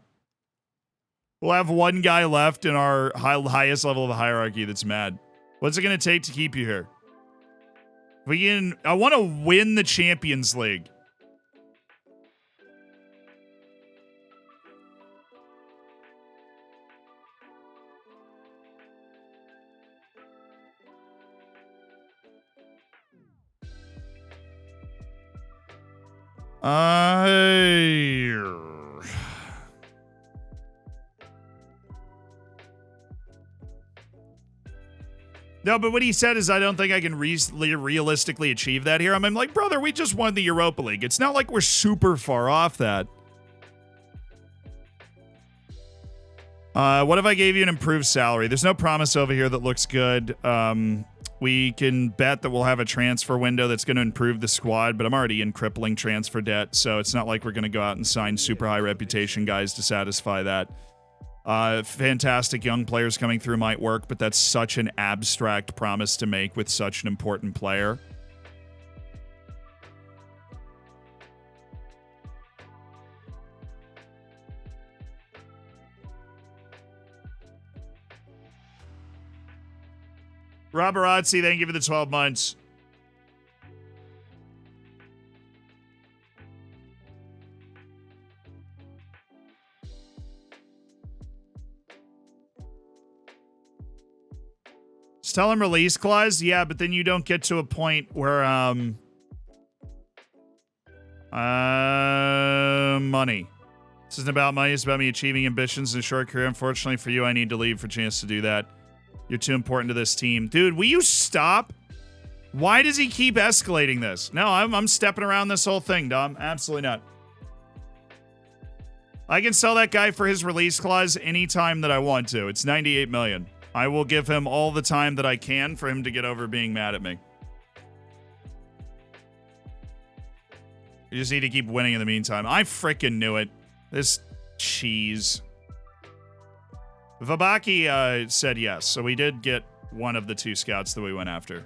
have one guy left in our highest level of the hierarchy that's mad. What's it going to take to keep you here? I want to win the Champions League. No, but what he said is I don't think I can realistically achieve that here. I'm like, brother, we just won the Europa League. It's not like we're super far off that. What if I gave you an improved salary? There's no promise over here that looks good. We can bet that we'll have a transfer window that's going to improve the squad, but I'm already in crippling transfer debt, so it's not like we're going to go out and sign super high reputation guys to satisfy that. Fantastic young players coming through might work, but that's such an abstract promise to make with such an important player. Roberazzi, thank you for the 12 months. Just tell him release clause? Yeah, but then you don't get to a point where, money. This isn't about money, it's about me achieving ambitions in a short career. Unfortunately for you, I need to leave for a chance to do that. You're too important to this team. Dude, will you stop? Why does he keep escalating this? No, I'm stepping around this whole thing, Dom. Absolutely not. I can sell that guy for his release clause anytime that I want to. It's $98 million. I will give him all the time that I can for him to get over being mad at me. You just need to keep winning in the meantime. I frickin' knew it. This cheese. Vabaki said yes, so we did get one of the two scouts that we went after.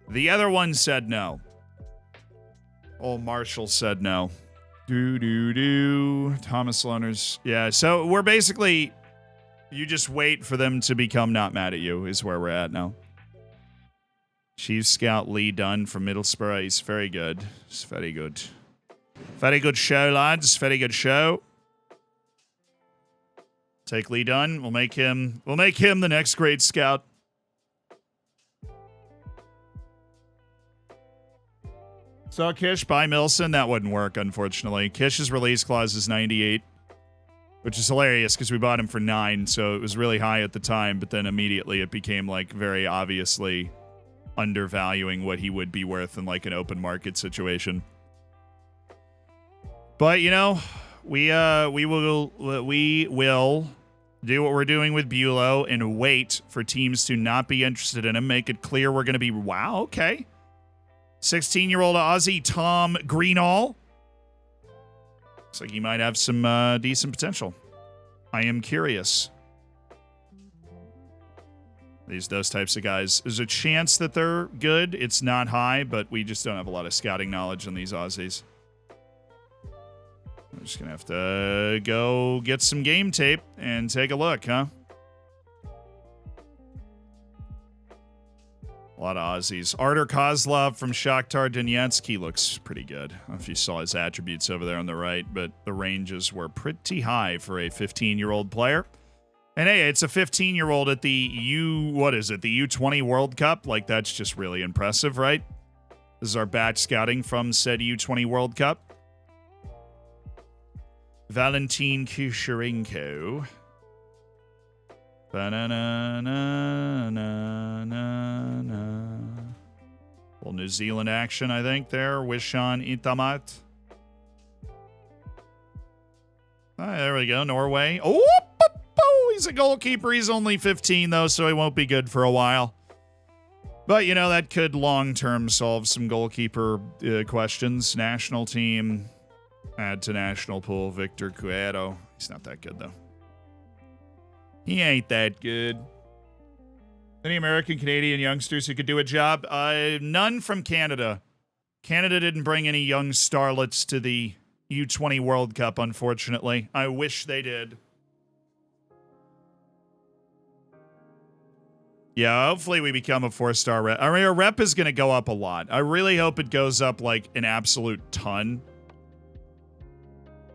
The other one said no. Old Marshall said no. Thomas Loner's. Yeah, so we're basically... You just wait for them to become not mad at you is where we're at now. Chief Scout Lee Dunn from Middlesbrough. He's very good. It's very good. Very good show, lads. Very good show. Take Lee Dunn. We'll make him the next great scout. So Kish, buy Milson. That wouldn't work, unfortunately. Kish's release clause is 98. which is hilarious because we bought him for 9, so it was really high at the time, but then immediately it became like very obviously undervaluing what he would be worth in like an open market situation. But you know, we will do what we're doing with Bulow and wait for teams to not be interested in him. Make it clear we're going to be, wow, okay. 16-year-old Aussie Tom Greenall. Looks like he might have some decent potential. I am curious. Those types of guys. There's a chance that they're good. It's not high, but we just don't have a lot of scouting knowledge on these Aussies. I'm just going to have to go get some game tape and take a look, huh? A lot of Aussies. Artur Kozlov from Shakhtar Donetsk. He looks pretty good. I don't know if you saw his attributes over there on the right, but the ranges were pretty high for a 15-year-old player. And hey, it's a 15-year-old at the the U20 World Cup. Like, that's just really impressive, right? This is our batch scouting from said U20 World Cup. Valentin Kusherenko. Little New Zealand action, I think, there. Wishan Itamat. There we go. Norway. Oh, he's a goalkeeper. He's only 15, though, so he won't be good for a while. But, you know, that could long-term solve some goalkeeper questions. National team. Add to national pool, Victor Cuero. He's not that good, though. He ain't that good. Any American, Canadian youngsters who could do a job? None from Canada. Canada didn't bring any young starlets to the U20 World Cup, unfortunately. I wish they did. Yeah, hopefully we become a 4-star rep. I mean, our rep is going to go up a lot. I really hope it goes up like an absolute ton.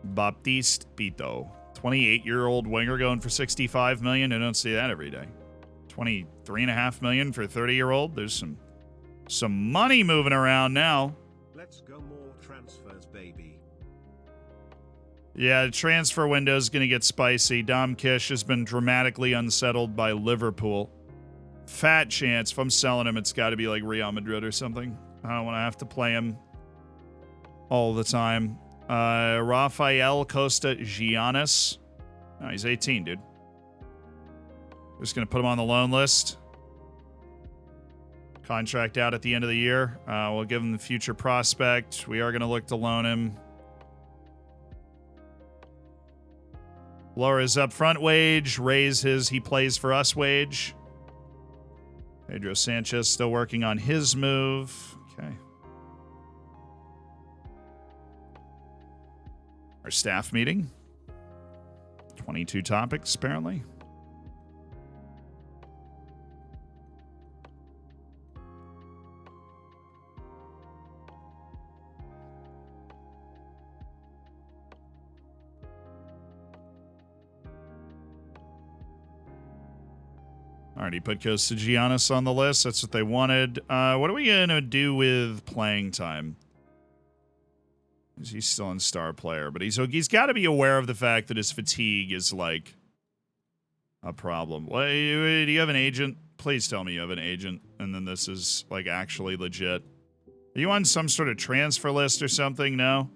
Baptiste Pito. 28-year-old winger going for $65 million. I don't see that every day. $23.5 million for a 30-year-old. There's some money moving around now. Let's go more transfers, baby. Yeah, the transfer window is going to get spicy. Dom Kish has been dramatically unsettled by Liverpool. Fat chance. If I'm selling him, it's got to be like Real Madrid or something. I don't want to have to play him all the time. Rafael Costa Giannis. Oh, he's 18, dude. Just going to put him on the loan list. Contract out at the end of the year. We'll give him the future prospect. We are going to look to loan him. Lower his upfront wage. Raise his he plays for us wage. Pedro Sanchez still working on his move. Okay. Our staff meeting. 22 topics, apparently. Already put Costa Giannis on the list. That's what they wanted. What are we going to do with playing time? He's still in star player, but he's got to be aware of the fact that his fatigue is like a problem. Do you have an agent? Please tell me you have an agent, and then this is like actually legit. Are you on some sort of transfer list or something? No.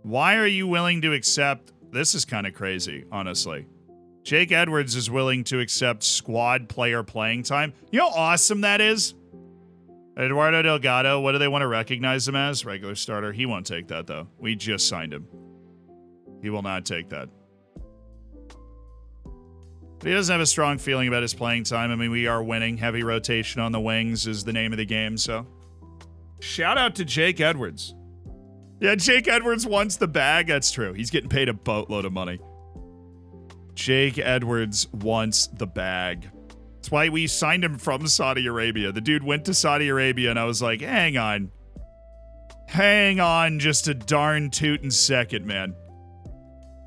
Why are you willing to accept? This is kind of crazy, honestly. Jake Edwards is willing to accept squad player playing time. You know how awesome that is? Eduardo Delgado, what do they want to recognize him as? Regular starter. He won't take that, though. We just signed him. He will not take that. But he doesn't have a strong feeling about his playing time. I mean, we are winning. Heavy rotation on the wings is the name of the game, so. Shout out to Jake Edwards. Yeah, Jake Edwards wants the bag. That's true. He's getting paid a boatload of money. Jake Edwards wants the bag. That's why we signed him from Saudi Arabia. The dude went to Saudi Arabia, and I was like, hang on. Hang on just a darn tootin' second, man.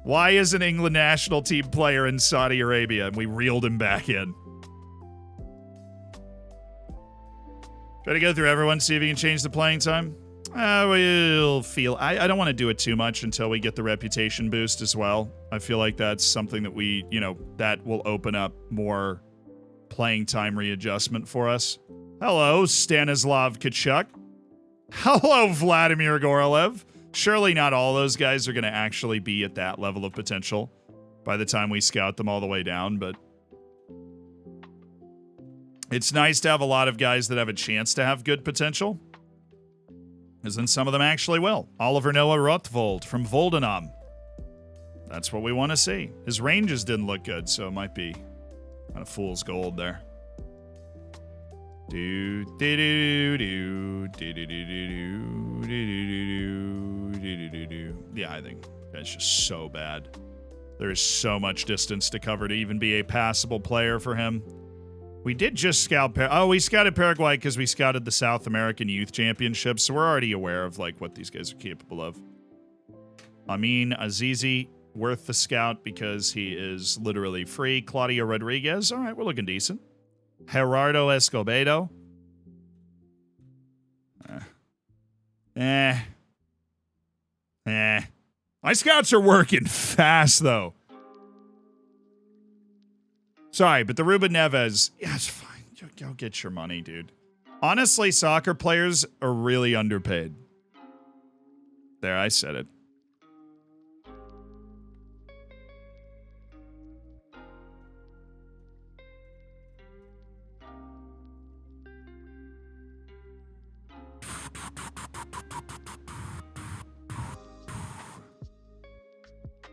Why is an England national team player in Saudi Arabia? And we reeled him back in. Try to go through everyone, see if you can change the playing time. We'll feel... I don't want to do it too much until we get the reputation boost as well. I feel like that's something that we, that will open up more playing time readjustment for us. Hello, Stanislav Kachuk. Hello, Vladimir Gorolev. Surely not all those guys are going to actually be at that level of potential by the time we scout them all the way down, but it's nice to have a lot of guys that have a chance to have good potential, because then some of them actually will. Oliver Noah Rothvold from Voldenham. That's what we want to see. His ranges didn't look good, so it might be kind of fool's gold there. Yeah, I think that's just so bad. There is so much distance to cover to even be a passable player for him. We did just scout... we scouted Paraguay because we scouted the South American Youth Championships, so we're already aware of what these guys are capable of. Amin Azizi, worth the scout because he is literally free. Claudio Rodriguez, all right, we're looking decent. Gerardo Escobedo. My scouts are working fast, though. Sorry, but the Ruben Neves, yeah, it's fine. Go get your money, dude. Honestly, soccer players are really underpaid. There, I said it.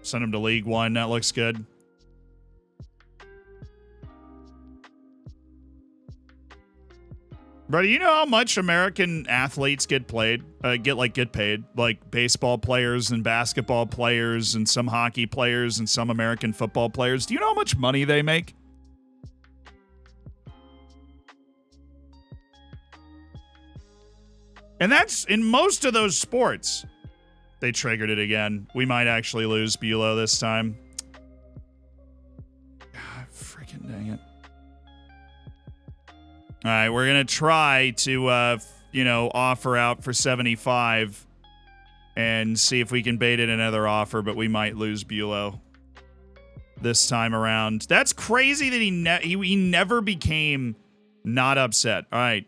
Send him to League One. That looks good. Bro, do you know how much American athletes get paid? Like baseball players and basketball players and some hockey players and some American football players. Do you know how much money they make? And that's in most of those sports. They triggered it again. We might actually lose Bulow this time. God, freaking dang it. All right, we're going to try to, offer out for 75 and see if we can bait in another offer, but we might lose Bulow this time around. That's crazy that he never became not upset. All right.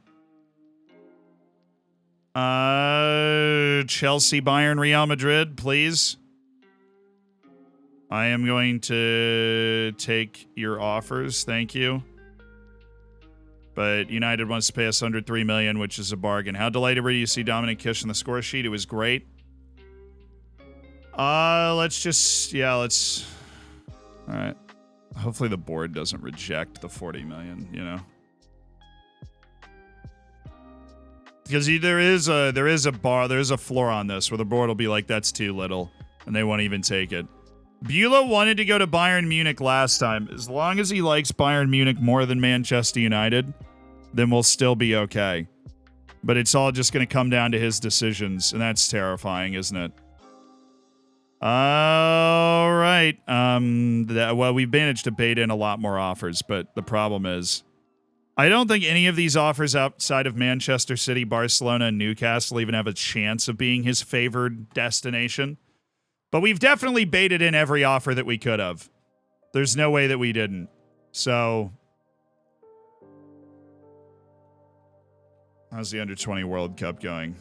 Chelsea, Bayern, Real Madrid, please. I am going to take your offers. Thank you. But United wants to pay us under $3 million, which is a bargain. How delighted were you to see Dominic Kish on the score sheet? It was great. Let's. All right. Hopefully the board doesn't reject the $40 million, Because there is a floor on this where the board will be like, that's too little, and they won't even take it. Bulow wanted to go to Bayern Munich last time. As long as he likes Bayern Munich more than Manchester United, then we'll still be okay. But it's all just going to come down to his decisions, and that's terrifying, isn't it? All right. We've managed to bait in a lot more offers, but the problem is, I don't think any of these offers outside of Manchester City, Barcelona, and Newcastle even have a chance of being his favored destination. But we've definitely baited in every offer that we could have. There's no way that we didn't. So, how's the Under-20 World Cup going?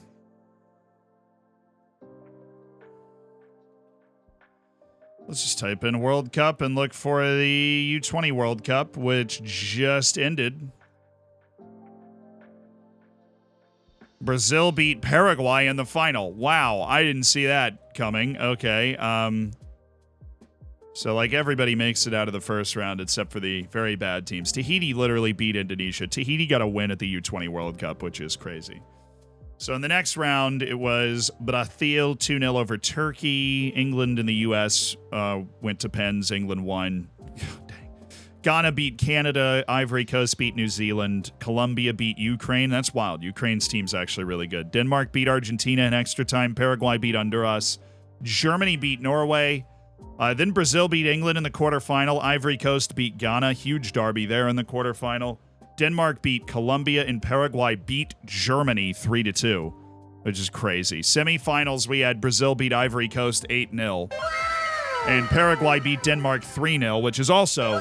Let's just type in World Cup and look for the U20 World Cup, which just ended. Brazil beat Paraguay in the final. Wow, I didn't see that coming. Okay. So, everybody makes it out of the first round except for the very bad teams. Tahiti literally beat Indonesia. Tahiti got a win at the U20 World Cup, which is crazy. So, in the next round, it was Brazil 2-0 over Turkey. England and the U.S. Went to pens. England won. Ghana beat Canada. Ivory Coast beat New Zealand. Colombia beat Ukraine. That's wild. Ukraine's team's actually really good. Denmark beat Argentina in extra time. Paraguay beat Honduras. Germany beat Norway. Then Brazil beat England in the quarterfinal. Ivory Coast beat Ghana. Huge derby there in the quarterfinal. Denmark beat Colombia, and Paraguay beat Germany 3-2. which is crazy. Semifinals, we had Brazil beat Ivory Coast 8-0. And Paraguay beat Denmark 3-0, which is also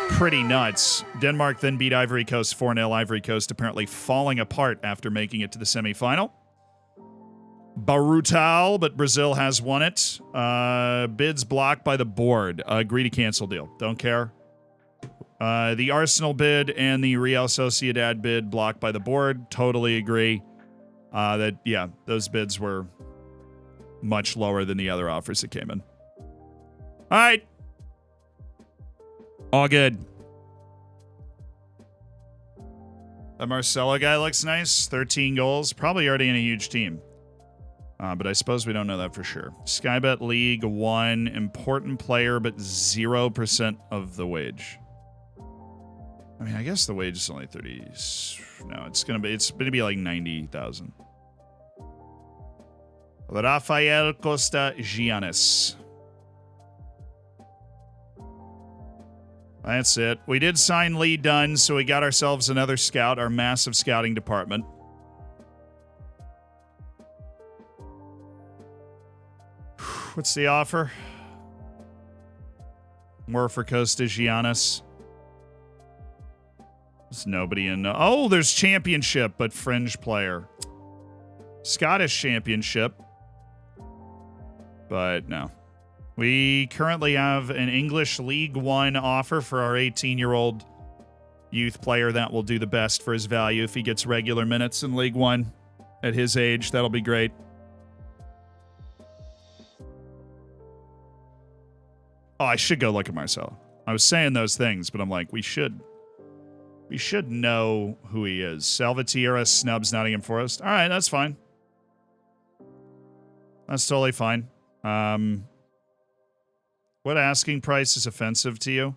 pretty nuts. Denmark then beat Ivory Coast 4-0. Ivory Coast apparently falling apart after making it to the semifinal. Brutal, but Brazil has won it. Bids blocked by the board. Agree to cancel deal. Don't care. The Arsenal bid and the Real Sociedad bid blocked by the board. Totally agree. Those bids were much lower than the other offers that came in. All right. All good. The Marcelo guy looks nice. 13 goals. Probably already in a huge team. But I suppose we don't know that for sure. Skybet League 1. Important player, but 0% of the wage. I mean, I guess the wage is only 30. No, it's gonna be like 90,000. Rafael Costa Giannis. That's it. We did sign Lee Dunn, so we got ourselves another scout, our massive scouting department. What's the offer? More for Costa Giannis. There's nobody in. Oh, there's championship, but fringe player. Scottish championship. But no. We currently have an English League One offer for our 18-year-old youth player. That will do the best for his value if he gets regular minutes in League One at his age. That'll be great. Oh, I should go look at Marcelo. I was saying those things, but I'm like, we should know who he is. Salvatierra snubs Nottingham Forest. All right, that's fine. That's totally fine. What asking price is offensive to you?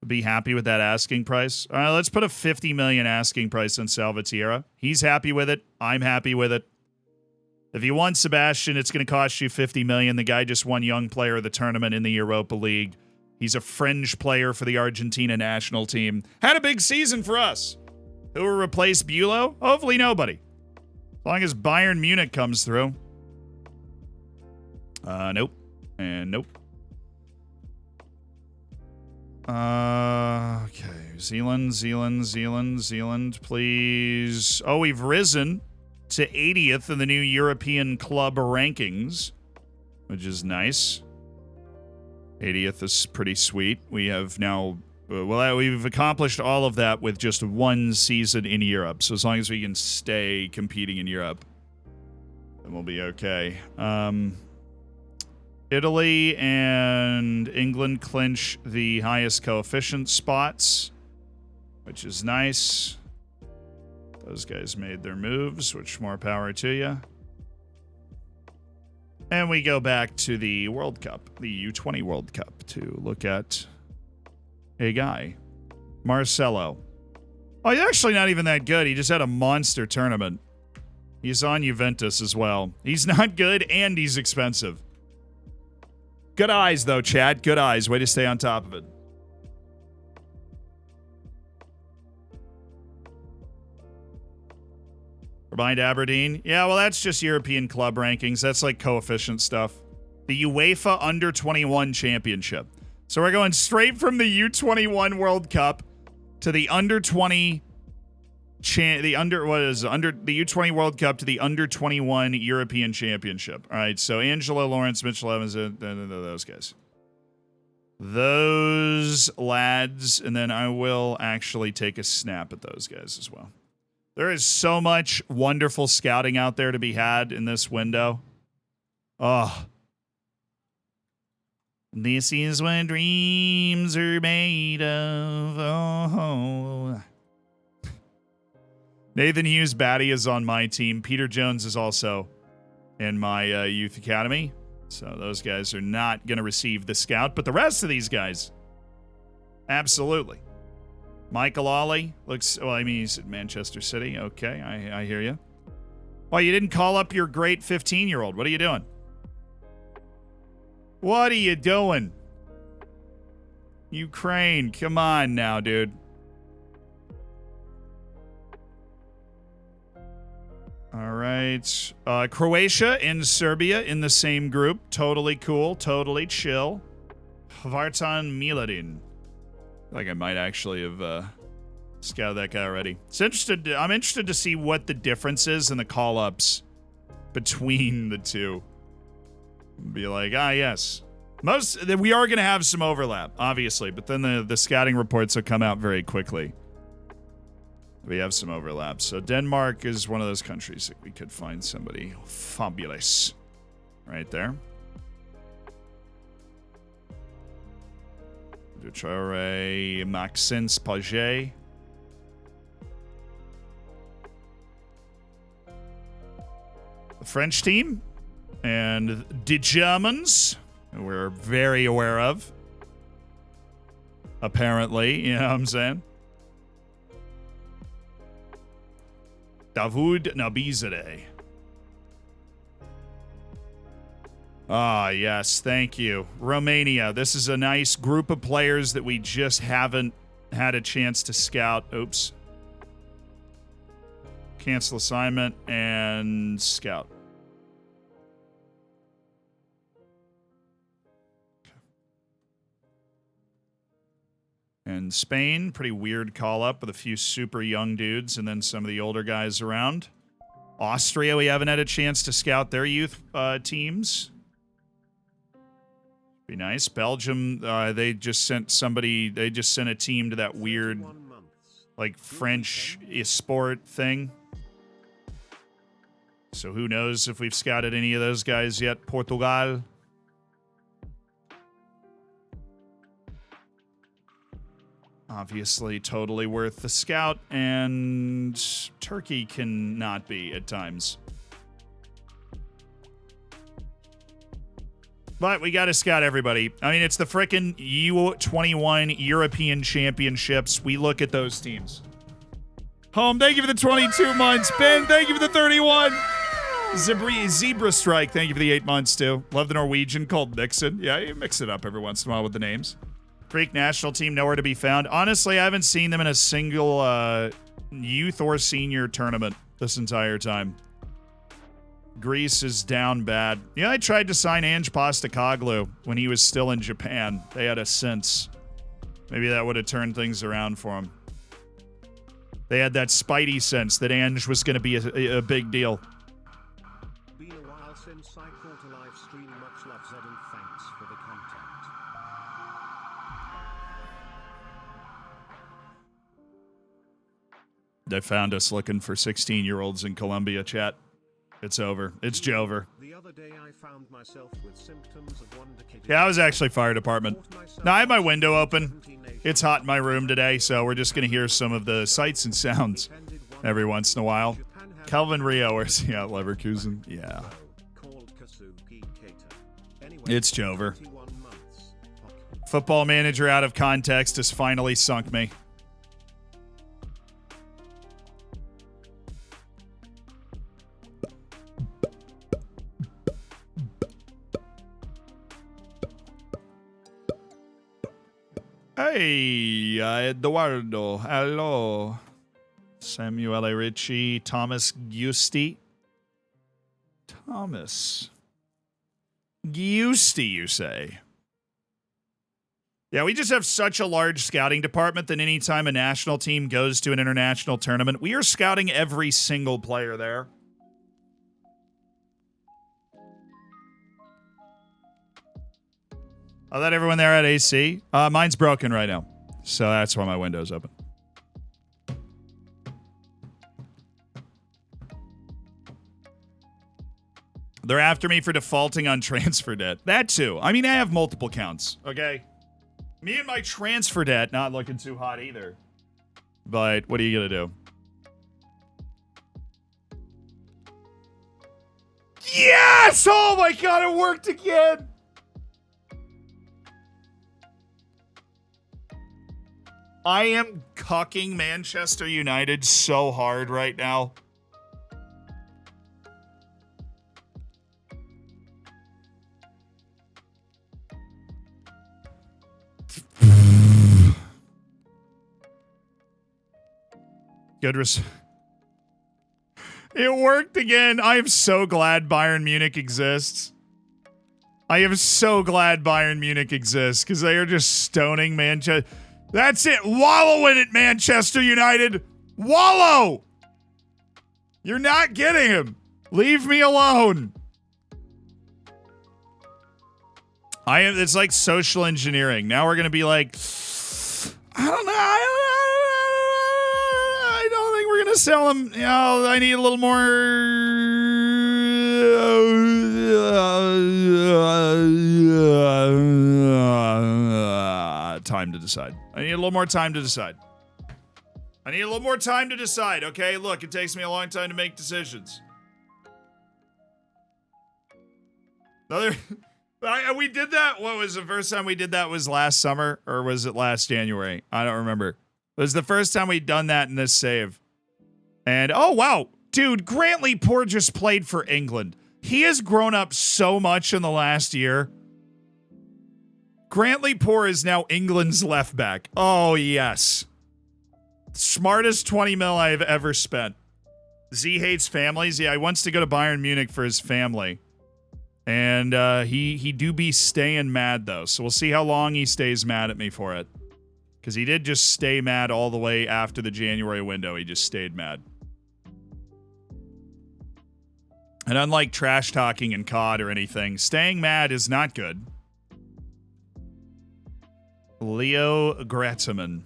Be happy with that asking price? All right, let's put a 50 million asking price on Salvatierra. He's happy with it. I'm happy with it. If you want Sebastian, it's going to cost you 50 million. The guy just won Young Player of the Tournament in the Europa League. He's a fringe player for the Argentina national team. Had a big season for us. Who will replace Bulow? Hopefully nobody. As long as Bayern Munich comes through. Nope. And nope. Okay. Zealand, please. Oh, we've risen to 80th in the new European club rankings, which is nice. 80th is pretty sweet. We have now, we've accomplished all of that with just one season in Europe. So as long as we can stay competing in Europe, then we'll be okay. Italy and England clinch the highest coefficient spots, which is nice. Those guys made their moves, which more power to you. And we go back to the World Cup, the U20 World Cup, to look at a guy, Marcelo. Oh, he's actually not even that good. He just had a monster tournament. He's on Juventus as well. He's not good, and he's expensive. Good eyes, though, Chad. Good eyes. Way to stay on top of it. Remind Aberdeen. Yeah, well, that's just European club rankings. That's like coefficient stuff. The UEFA Under-21 Championship. So we're going straight from the U21 World Cup to the Under-20 the U20 World Cup to the Under-21 European Championship. All right, so Angelo, Lawrence, Mitchell Evans, those guys. Those lads, and then I will actually take a snap at those guys as well. There is so much wonderful scouting out there to be had in this window. Oh. This is what dreams are made of. Oh. Nathan Hughes Batty is on my team. Peter Jones is also in my youth academy. So those guys are not going to receive the scout. But the rest of these guys, absolutely. Michael Ollie looks, well, I mean, he's at Manchester City. Okay, I hear you. Oh, you didn't call up your great 15-year-old. What are you doing? What are you doing? Ukraine, come on now, dude. All right. Croatia and Serbia in the same group. Totally cool. Totally chill. Vartan Miladin. Like I might actually have scouted that guy already. I'm interested to see what the difference is in the call-ups between the two. Be like, yes. We are going to have some overlap, obviously, but then the scouting reports will come out very quickly. We have some overlap. So Denmark is one of those countries that we could find somebody fabulous right there. Dutraore, Maxence Paget. The French team and the Germans, who we're very aware of. Apparently, you know what I'm saying? Davud Nabizadeh. Ah, yes, thank you. Romania. This is a nice group of players that we just haven't had a chance to scout. Oops. Cancel assignment and scout. And Spain, pretty weird call-up with a few super young dudes and then some of the older guys around. Austria, we haven't had a chance to scout their youth teams. Be nice. Belgium, they just sent a team to that weird, like, French sport thing. So who knows if we've scouted any of those guys yet. Portugal. Obviously, totally worth the scout, and Turkey cannot be at times. But we got to scout everybody. I mean, it's the frickin' U21 European Championships. We look at those teams. Home, thank you for the 22 months. Ben, thank you for the 31. Zebra Strike, thank you for the 8 months, too. Love the Norwegian called Nixon. Yeah, you mix it up every once in a while with the names. Greek national team, nowhere to be found. Honestly, I haven't seen them in a single youth or senior tournament this entire time. Greece is down bad. Yeah, I tried to sign Ange Postecoglou when he was still in Japan. They had a sense. Maybe that would have turned things around for him. They had that spidey sense that Ange was going to be a big deal. Been a while since I caught a live stream. Much love, Zed, and thanks for the content. They found us looking for 16-year-olds in Colombia, chat. It's over. It's Jover. The other day I found myself with symptoms of one decade. Yeah, I was actually fire department. No, I have my window open. It's hot in my room today, so we're just going to hear some of the sights and sounds every once in a while. Calvin Rio, where's he at? Leverkusen? Yeah. It's Jover. Football Manager out of context has finally sunk me. Hey, Eduardo. Hello. Samuele Ricci. Thomas Giusti. Thomas Giusti, you say? Yeah, we just have such a large scouting department that anytime a national team goes to an international tournament, we are scouting every single player there. I'll let everyone there at AC. Mine's broken right now, so that's why my window's open. They're after me for defaulting on transfer debt. That too. I mean, I have multiple counts, okay? Me and my transfer debt not looking too hot either. But what are you going to do? Yes! Oh my god, it worked again! I am cucking Manchester United so hard right now. It worked again. I am so glad Bayern Munich exists. I am so glad Bayern Munich exists because they are just stoning Manchester. That's it. Wallow in it, Manchester United. Wallow. You're not getting him. Leave me alone. It's like social engineering. Now we're going to be like, I don't know. I don't think we're going to sell him. You know, I need a little more time to decide. I need a little more time to decide. Okay, look, it takes me a long time to make decisions. We did that. What was the first time we did that? Was last summer or was it last January? I don't remember. It was the first time we'd done that in this save. And oh wow, dude, Grantley Poor just played for England. He has grown up so much in the last year. Grantley Poor is now England's left back. Oh yes. Smartest 20 mil I've ever spent. Z hates families. Yeah, he wants to go to Bayern Munich for his family. And he do be staying mad, though. So we'll see how long he stays mad at me for it. Because he did just stay mad all the way after the January window. He just stayed mad. And unlike trash talking in COD or anything, staying mad is not good. Leo Gretzman.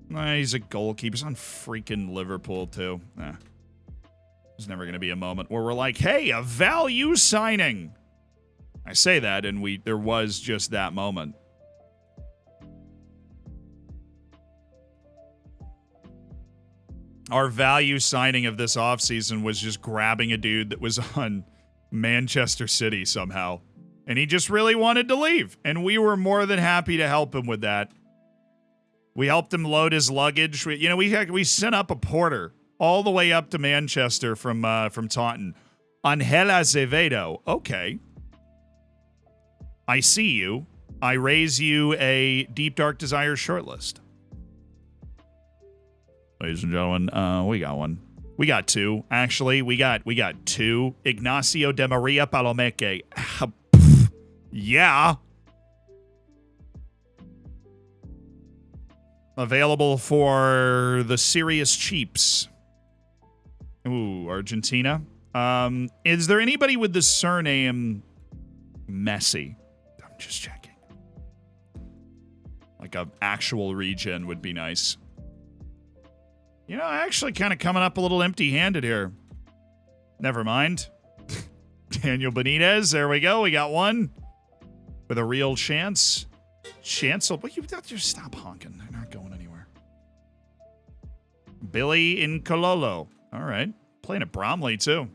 He's a goalkeeper. He's on freaking Liverpool, too. There's never going to be a moment where we're like, hey, a value signing. I say that, and there was just that moment. Our value signing of this offseason was just grabbing a dude that was on Manchester City somehow. And he just really wanted to leave. And we were more than happy to help him with that. We helped him load his luggage. We sent up a porter all the way up to Manchester from Taunton. Angel Azevedo. Okay. I see you. I raise you a Deep Dark Desire shortlist. Ladies and gentlemen, we got one. We got two. Actually, we got two. Ignacio de Maria Palomeque. Yeah. Available for the serious cheaps. Ooh, Argentina. Is there anybody with the surname Messi? I'm just checking. Like an actual regen would be nice. You know, actually kind of coming up a little empty-handed here. Never mind. Daniel Benitez, there we go. We got one with a real chance. Chancel, but you just stop honking. They're not going anywhere. Billy Incololo. All right. Playing at Bromley, too.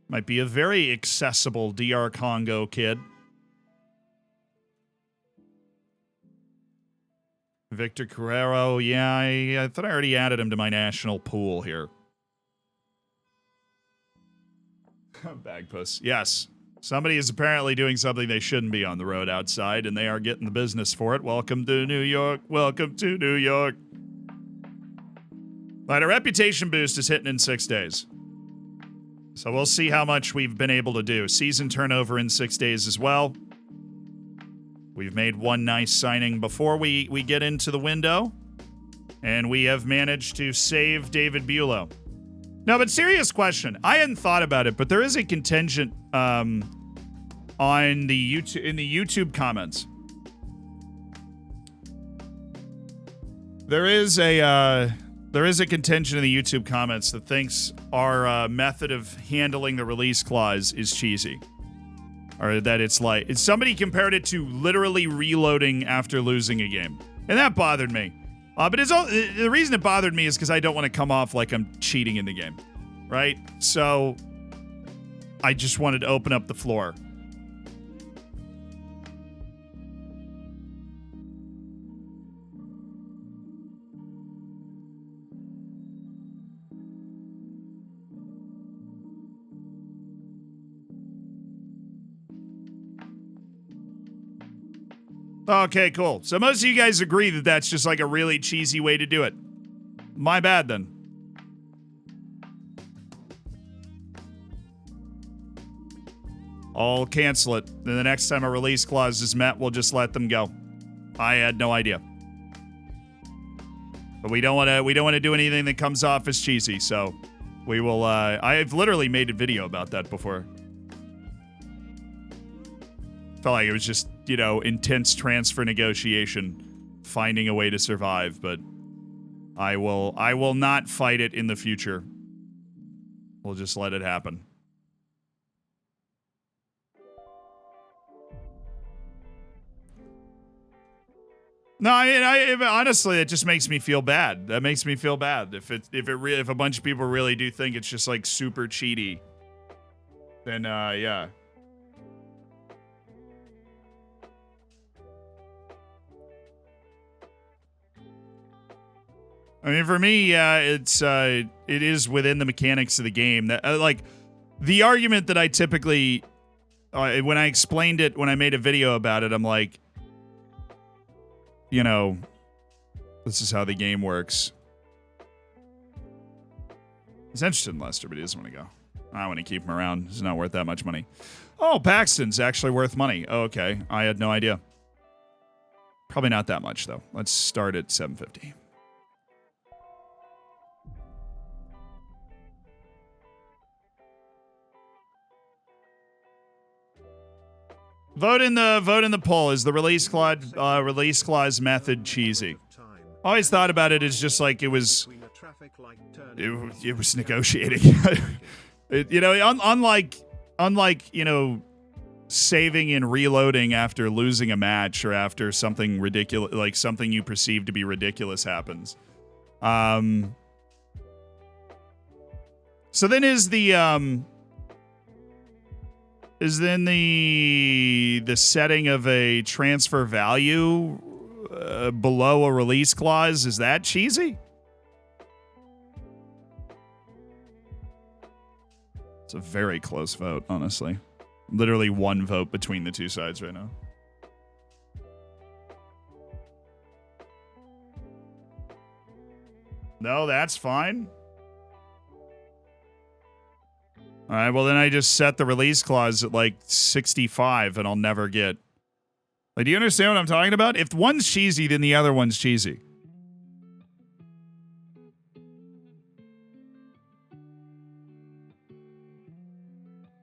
Might be a very accessible DR Congo kid. Victor Carrero. Yeah, I thought I already added him to my national pool here. Bagpuss. Yes. Somebody is apparently doing something they shouldn't be on the road outside, and they are getting the business for it. Welcome to New York. Welcome to New York. But a reputation boost is hitting in 6 days. So we'll see how much we've been able to do. Season turnover in 6 days as well. We've made one nice signing before we get into the window. And we have managed to save David Bulow. No, but serious question. I hadn't thought about it, but there is a contingent on the in the YouTube comments. There is a contingent in the YouTube comments that thinks our method of handling the release clause is cheesy. Or that it's like, somebody compared it to literally reloading after losing a game. And that bothered me. But the reason it bothered me is because I don't want to come off like I'm cheating in the game. Right? So I just wanted to open up the floor. Okay, cool. So most of you guys agree that that's just like a really cheesy way to do it. My bad, then. I'll cancel it. Then the next time a release clause is met, we'll just let them go. I had no idea. But we don't want to do anything that comes off as cheesy, so we will I've literally made a video about that before. Felt like it was just, intense transfer negotiation, finding a way to survive, but I will not fight it in the future. We'll just let it happen. No, I mean, honestly, it just makes me feel bad. That makes me feel bad. If a bunch of people really do think it's just like super cheaty, then yeah. I mean, for me, it is within the mechanics of the game that like the argument that I typically when I explained it when I made a video about it, I'm like, this is how the game works. He's interested in Lester, but he doesn't want to go. I want to keep him around. He's not worth that much money. Oh, Paxton's actually worth money. Oh, okay. I had no idea. Probably not that much, though. Let's start at 750. Vote in the poll. Is the release clause method cheesy? I always thought about it as just like it was negotiating. Unlike saving and reloading after losing a match or after something ridiculous, like something you perceive to be ridiculous happens. So then is the setting of a transfer value below a release clause, is that cheesy? It's a very close vote, honestly. Literally one vote between the two sides right now. No, that's fine. All right, well, then I just set the release clause at like 65 and I'll never get... Like, do you understand what I'm talking about? If one's cheesy, then the other one's cheesy.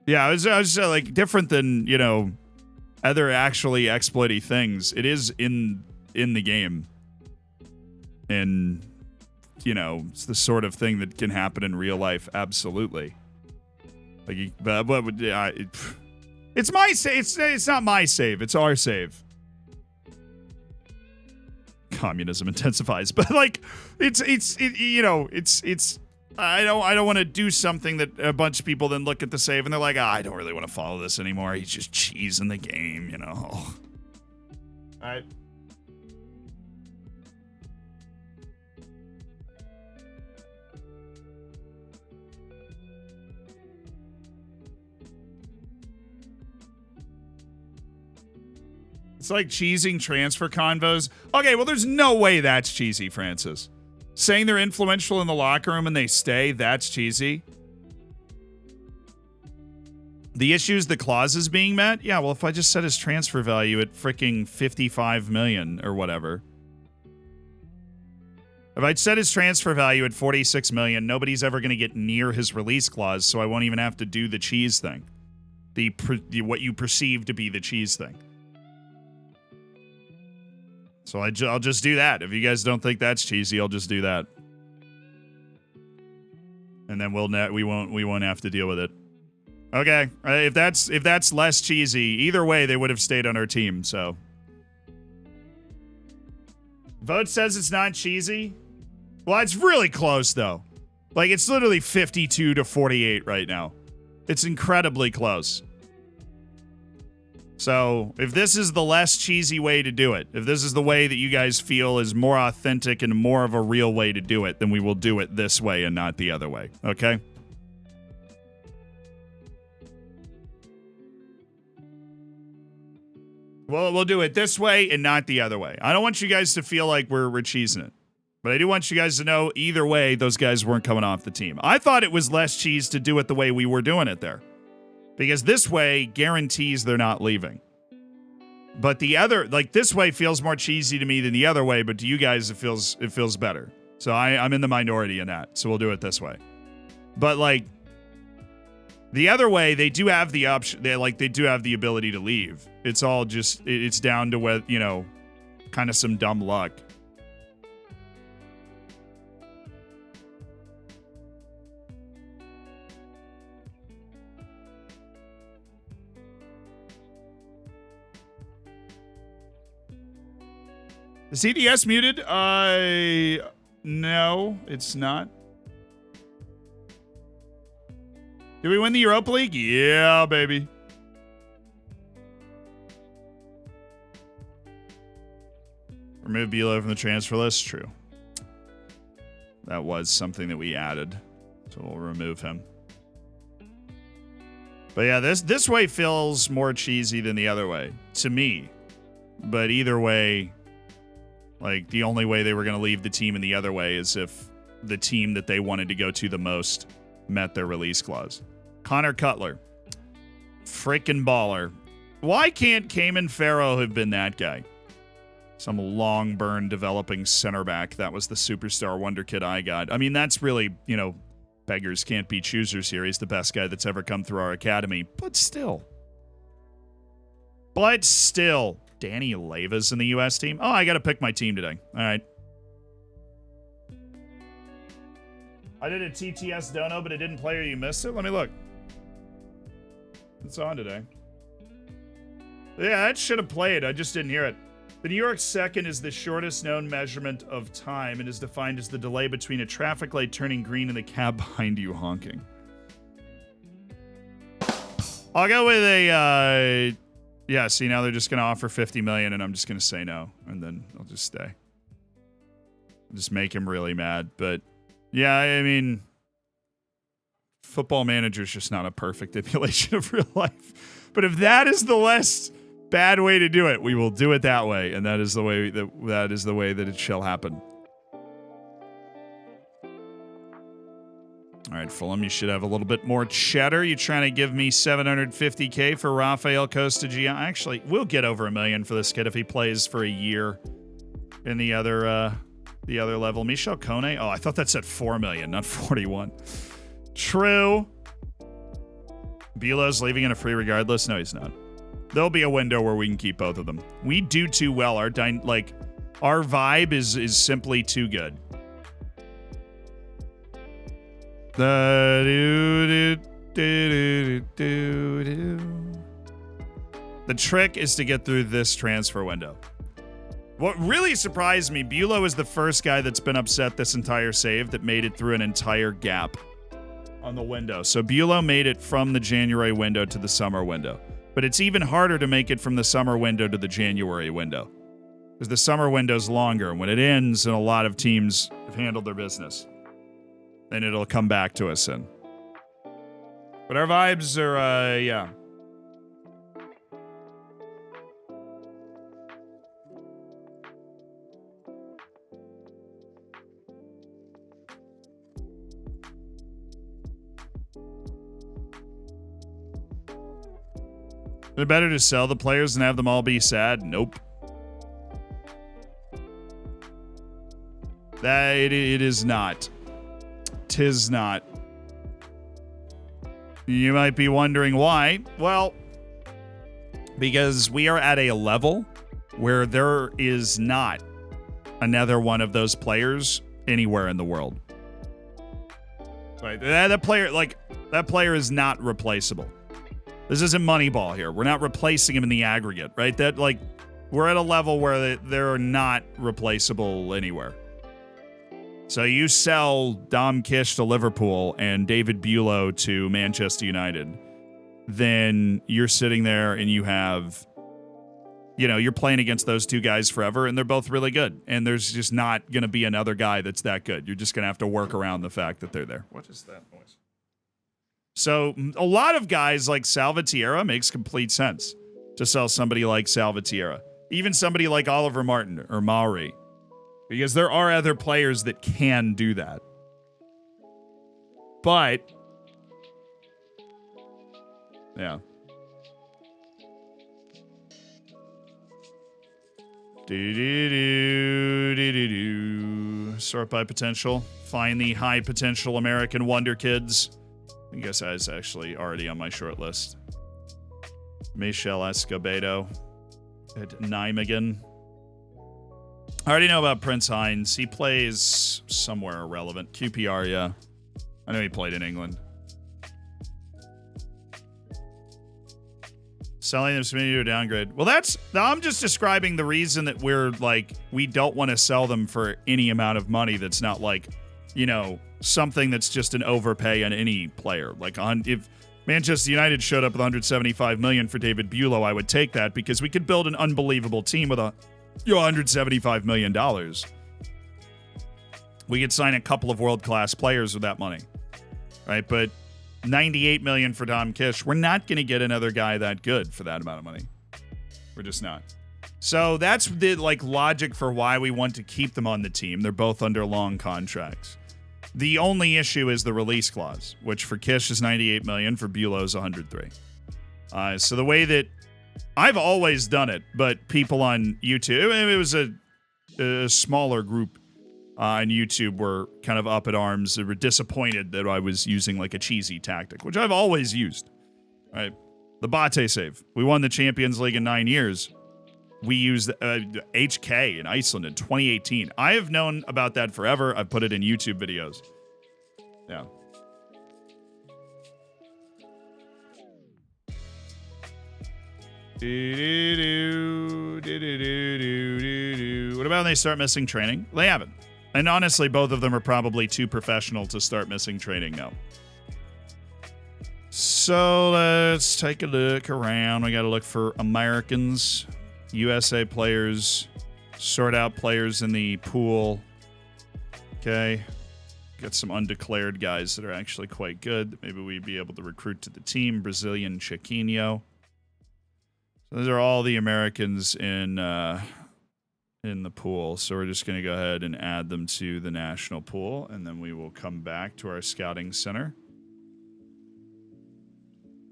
Yeah, I was like different than, other actually exploity things. It is in the game. And, it's the sort of thing that can happen in real life, absolutely. Like, it's my save. It's not my save. It's our save. Communism intensifies, but like, it's I don't want to do something that a bunch of people then look at the save and they're like, I don't really want to follow this anymore. He's just cheesing the game, All right. It's like cheesing transfer convos. Okay, well, there's no way that's cheesy, Francis. Saying they're influential in the locker room and they stay, that's cheesy. The issues, the clauses being met? Yeah, well, if I just set his transfer value at freaking 55 million or whatever. If I'd set his transfer value at 46 million, nobody's ever going to get near his release clause, so I won't even have to do the cheese thing. What you perceive to be the cheese thing. So I'll just do that. If you guys don't think that's cheesy, I'll just do that. And then we won't have to deal with it. Okay. If that's less cheesy, either way they would have stayed on our team, so. Vote says it's not cheesy. Well, it's really close though. Like, it's literally 52 to 48 right now. It's incredibly close. So, if this is the less cheesy way to do it, if this is the way that you guys feel is more authentic and more of a real way to do it, then we will do it this way and not the other way. Okay? Well, we'll do it this way and not the other way. I don't want you guys to feel like we're cheesing it. But I do want you guys to know, either way, those guys weren't coming off the team. I thought it was less cheese to do it the way we were doing it there. Because this way guarantees they're not leaving. But the other, like this way feels more cheesy to me than the other way, but to you guys it feels better. So I'm in the minority in that. So we'll do it this way. But like the other way, they do have the option. They do have the ability to leave. It's all just it's down to whether, you know, kind of some dumb luck. Is CDS muted? No, it's not. Did we win the Europa League? Yeah, baby. Remove Bilo from the transfer list? True. That was something that we added. So we'll remove him. But yeah, this way feels more cheesy than the other way. To me. But either way, like, the only way they were going to leave the team in the other way is if the team that they wanted to go to the most met their release clause. Connor Cutler. Frickin' baller. Why can't Cayman Farrow have been that guy? Some long burn developing center back. That was the superstar wonder kid I got. I mean, that's really, you know, beggars can't be choosers here. He's the best guy that's ever come through our academy. But still. Danny Leva's in the U.S. team. Oh, I got to pick my team today. All right. I did a TTS dono, but it didn't play or you missed it. Let me look. It's on today. Yeah, that should have played. I just didn't hear it. The New York second is the shortest known measurement of time and is defined as the delay between a traffic light turning green and the cab behind you honking. I'll go with a... yeah, see, now they're just going to offer $50 million, and I'm just going to say no, and then I'll just stay. Just make him really mad. But, yeah, I mean, Football Manager's just not a perfect emulation of real life. But if that is the less bad way to do it, we will do it that way, and that is the way that it shall happen. All right, Fulham, you should have a little bit more cheddar. You trying to give me $750K for Rafael Costa Gia? Actually, we'll get over $1 million for this kid if he plays for a year in the other level. Michel Kone? Oh, I thought that said $4 million, not 41. True. Bilo's leaving in a free regardless. No, he's not. There'll be a window where we can keep both of them. We do too well. Our vibe is simply too good. The trick is to get through this transfer window. What really surprised me, Bulow is the first guy that's been upset this entire save that made it through an entire gap on the window. So Bulow made it from the January window to the summer window. But it's even harder to make it from the summer window to the January window. Because the summer window's longer. When it ends and a lot of teams have handled their business, then it'll come back to us in. But our vibes are, yeah. Is it better to sell the players and have them all be sad? Nope. It is not. 'Tis not. You might be wondering why. Well, because we are at a level where there is not another one of those players anywhere in the world. Right? That player is not replaceable. This isn't Moneyball here. We're not replacing him in the aggregate, right? We're at a level where they're not replaceable anywhere. So you sell Dom Kish to Liverpool and David Bulow to Manchester United, then you're sitting there and you have, you're playing against those two guys forever, and they're both really good. And there's just not going to be another guy that's that good. You're just going to have to work around the fact that they're there. What is that noise? So a lot of guys like Salvatierra makes complete sense to sell somebody like Salvatierra. Even somebody like Oliver Martin or Mauri. Because there are other players that can do that. But Yeah. Sort by potential. Find the high potential American wonder kids. I guess I was actually already on my short list. Michel Escobedo at Nijmegen. I already know about Prince Hines. He plays somewhere irrelevant. QPR, yeah. I know he played in England. Selling them to a downgrade. Well, I'm just describing the reason that we don't want to sell them for any amount of money that's not something that's just an overpay on any player. Like if Manchester United showed up with 175 million for David Bulow, I would take that because we could build an unbelievable team with $175 million. We could sign a couple of world-class players with that money, right? But 98 million for Dom Kish. We're not going to get another guy that good for that amount of money. We're just not. So that's the logic for why we want to keep them on the team. They're both under long contracts. The only issue is the release clause, which for Kish is 98 million, for Bulow's 103. So the way that I've always done it, but people on YouTube, it was a smaller group on YouTube were kind of up in arms. They were disappointed that I was using a cheesy tactic, which I've always used. Right? The Bate save. We won the Champions League in 9 years. We used HK in Iceland in 2018. I have known about that forever. I've put it in YouTube videos. Yeah. What about when they start missing training? They haven't. And honestly, both of them are probably too professional to start missing training now. So let's take a look around. We got to look for Americans, USA players, sort out players in the pool. Okay. Got some undeclared guys that are actually quite good. Maybe we'd be able to recruit to the team. Brazilian Chiquinho. So those are all the Americans in the pool. So we're just going to go ahead and add them to the national pool, and then we will come back to our scouting center.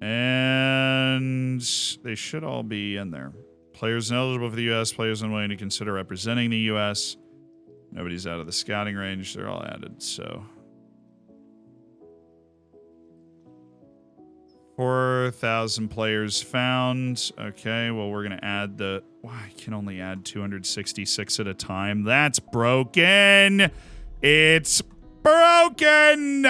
And they should all be in there. Players ineligible for the U.S., players unwilling to consider representing the U.S. Nobody's out of the scouting range. They're all added, so 4,000 players found. Okay, well, we're going to add I can only add 266 at a time. That's broken. It's broken.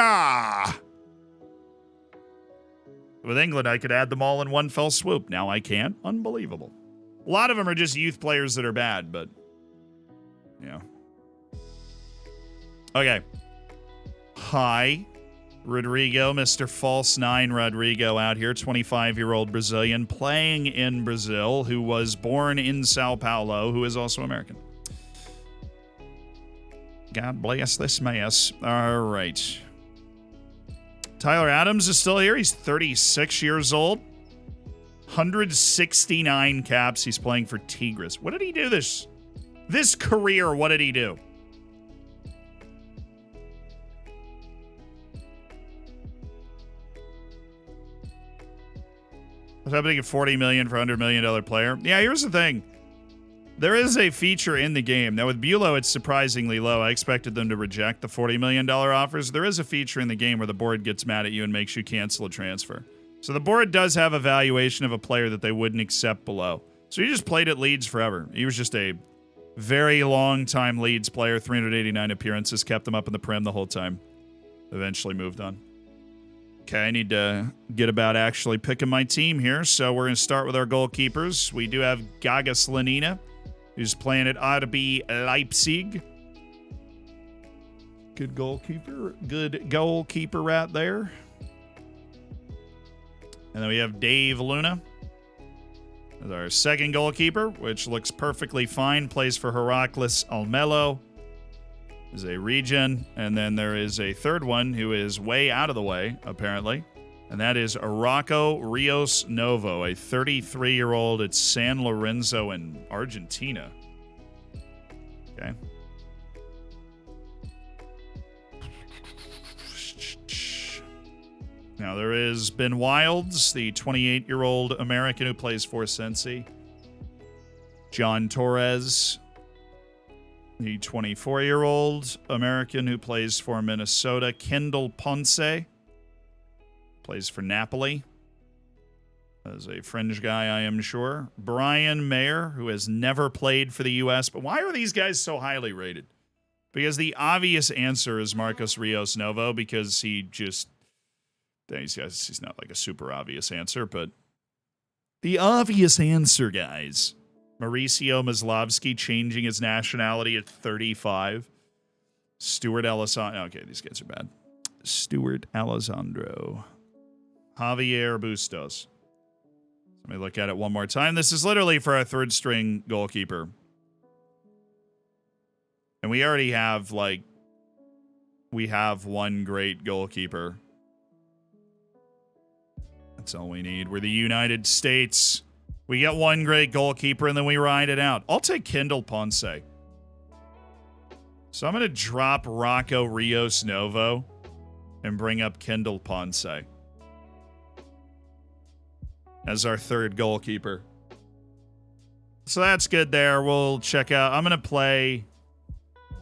With England, I could add them all in one fell swoop. Now I can't. Unbelievable. A lot of them are just youth players that are bad, but yeah. Okay. Hi. Rodrigo, Mr. False 9 Rodrigo out here, 25-year-old Brazilian playing in Brazil, who was born in Sao Paulo, who is also American. God bless this mess. All right. Tyler Adams is still here. He's 36 years old. 169 caps. He's playing for Tigres. What did he do this career? What did he do? What's happening at $40 million for a $100 million player? Yeah, here's the thing. There is a feature in the game. Now, with Bulow, it's surprisingly low. I expected them to reject the $40 million offers. There is a feature in the game where the board gets mad at you and makes you cancel a transfer. So the board does have a valuation of a player that they wouldn't accept below. So he just played at Leeds forever. He was just a very long-time Leeds player, 389 appearances, kept them up in the Prem the whole time. Eventually moved on. Okay, I need to get about actually picking my team here. So we're going to start with our goalkeepers. We do have Gaga Slanina, who's playing at RB Leipzig. Good goalkeeper. Good goalkeeper right there. And then we have Dave Luna as our second goalkeeper, which looks perfectly fine. Plays for Heracles Almelo. Is a regen, and then there is a third one who is way out of the way, apparently, and that is Rocco Rios Novo, a 33-year-old at San Lorenzo in Argentina. Okay. Now, there is Ben Wilds, the 28-year-old American who plays for Sensi. John Torres, the 24-year-old American who plays for Minnesota. Kendall Ponce plays for Napoli. As a fringe guy, I am sure. Brian Mayer, who has never played for the U.S. But why are these guys so highly rated? Because the obvious answer is Marcos Rios Novo, because he just... He's not like a super obvious answer, but... The obvious answer, guys. Mauricio Maslovsky changing his nationality at 35. Stuart Alessandro. Okay, these guys are bad. Stuart Alessandro. Javier Bustos. Let me look at it one more time. This is literally for our third string goalkeeper. And we already have, like, we have one great goalkeeper. That's all we need. We're the United States. We get one great goalkeeper and then we ride it out. I'll take Kendall Ponce. So I'm going to drop Rocco Rios Novo and bring up Kendall Ponce as our third goalkeeper. So that's good there. We'll check out. I'm going to play...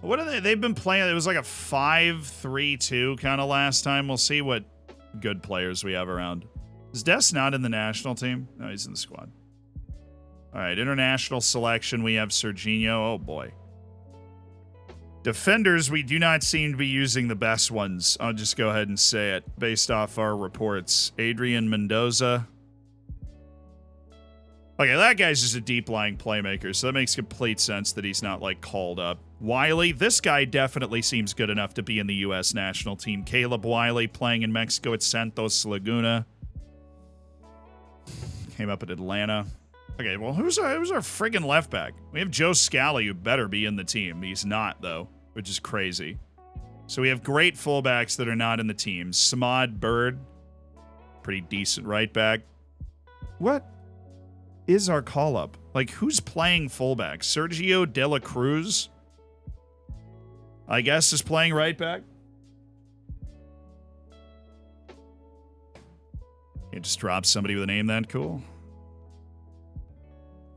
What are they? They've been playing... It was like a 5-3-2 kind of last time. We'll see what good players we have around. Is Des not in the national team? No, he's in the squad. All right, international selection. We have Serginho. Oh, boy. Defenders, we do not seem to be using the best ones. I'll just go ahead and say it based off our reports. Adrian Mendoza. Okay, that guy's just a deep-lying playmaker, so that makes complete sense that he's not, like, called up. Wiley, this guy definitely seems good enough to be in the U.S. national team. Caleb Wiley playing in Mexico at Santos Laguna. Came up at Atlanta. Okay, well, who's our friggin' left back? We have Joe Scally, who better be in the team. He's not, though, which is crazy. So we have great fullbacks that are not in the team. Samad Bird, pretty decent right back. What is our call-up? Like, who's playing fullback? Sergio De La Cruz, I guess, is playing right back. You just drop somebody with a name that cool.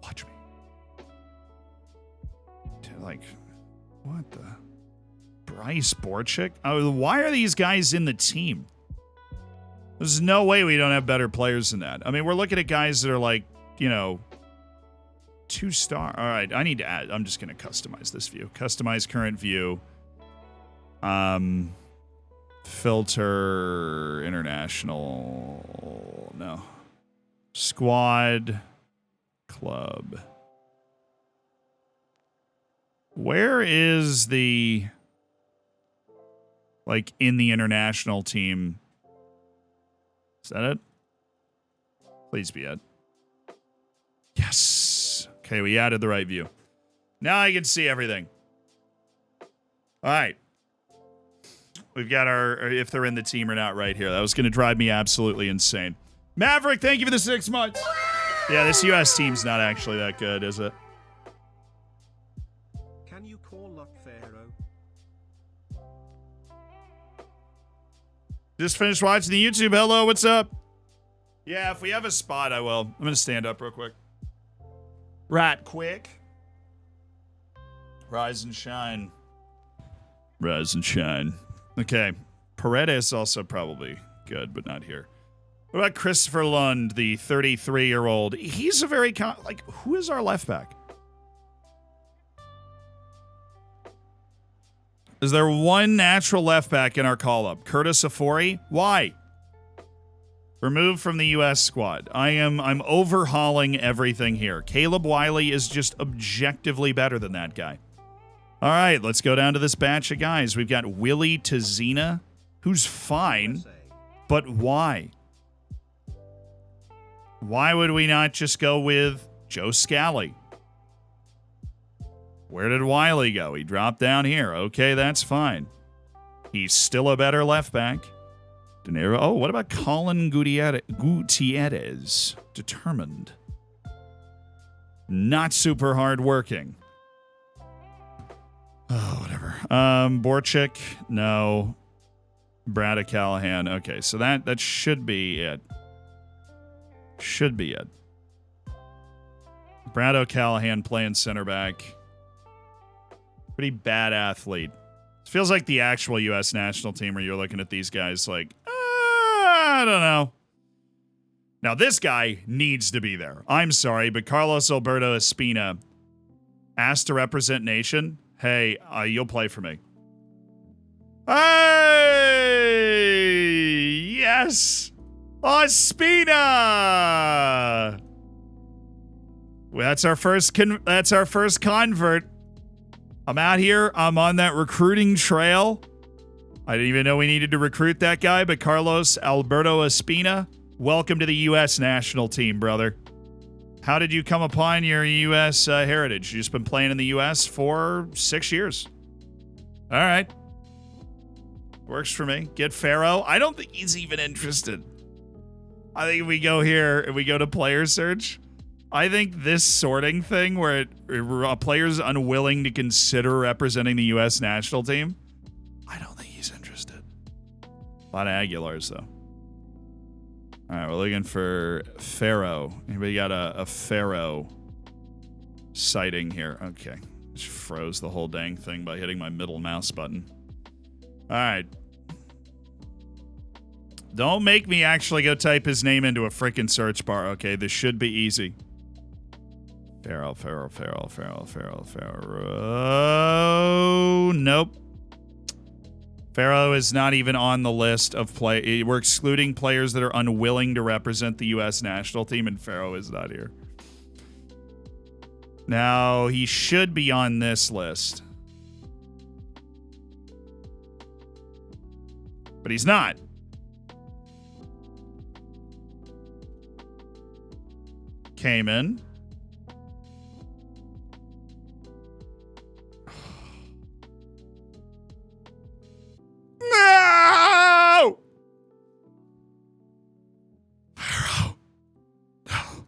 Watch me. Like, what the? Bryce Borchik? Oh, why are these guys in the team? There's no way we don't have better players than that. I mean, we're looking at guys that are like, you know, 2-star. All right, I need to add. I'm just going to customize this view. Customize current view. Filter international. No. Squad. Club. Where is the, like, in the international team? Is that it? Please be it. Yes. Okay, we added the right view. Now I can see everything. All right. We've got our, if they're in the team or not right here. That was going to drive me absolutely insane. Maverick, thank you for the 6 months. Yeah, this U.S. team's not actually that good, is it? Can you call up Pharaoh? Just finished watching the YouTube. Hello, what's up? Yeah, if we have a spot, I will. I'm going to stand up real quick. Right quick. Rise and shine. Rise and shine. Okay. Paredes also probably good, but not here. What about Christopher Lund, the 33-year-old? He's a very, like, who is our left back? Is there one natural left back in our call-up? Curtis Afori? Why? Removed from the U.S. squad. I'm overhauling everything here. Caleb Wiley is just objectively better than that guy. All right, let's go down to this batch of guys. We've got Willie Tazina, who's fine, but why? Why would we not just go with Joe Scally? Where did Wiley go? He dropped down here. Okay, that's fine. He's still a better left back. De Niro. Oh, what about Colin Gutierrez? Determined. Not super hardworking. Oh, whatever. Borchik, no. Brad O'Callahan. Okay, so that should be it. Should be it. Brad O'Callahan playing center back. Pretty bad athlete. It feels like the actual U.S. national team where you're looking at these guys like, I don't know. Now, this guy needs to be there. I'm sorry, but Carlos Alberto Espina asked to represent nation. Hey, you'll play for me. Hey! Yes! Espina! Well, that's our first convert. I'm out here. I'm on that recruiting trail. I didn't even know we needed to recruit that guy, but Carlos Alberto Espina, welcome to the U.S. national team, brother. How did you come upon your U.S. heritage? You've just been playing in the U.S. for 6 years. All right. Works for me. Get Pharaoh. I don't think he's even interested. I think if we go here and we go to player search, I think this sorting thing where a player's unwilling to consider representing the U.S. national team, I don't think he's interested. A lot of Aguilars, though. All right, we're looking for Pharaoh. Anybody got a Pharaoh sighting here? Okay. Just froze the whole dang thing by hitting my middle mouse button. All right. Don't make me actually go type his name into a freaking search bar. Okay, this should be easy. Pharaoh. Nope. Pharaoh is not even on the list of play. We're excluding players that are unwilling to represent the U.S. national team, and Pharaoh is not here. Now, he should be on this list. But he's not. Cayman. No! Pharaoh. No.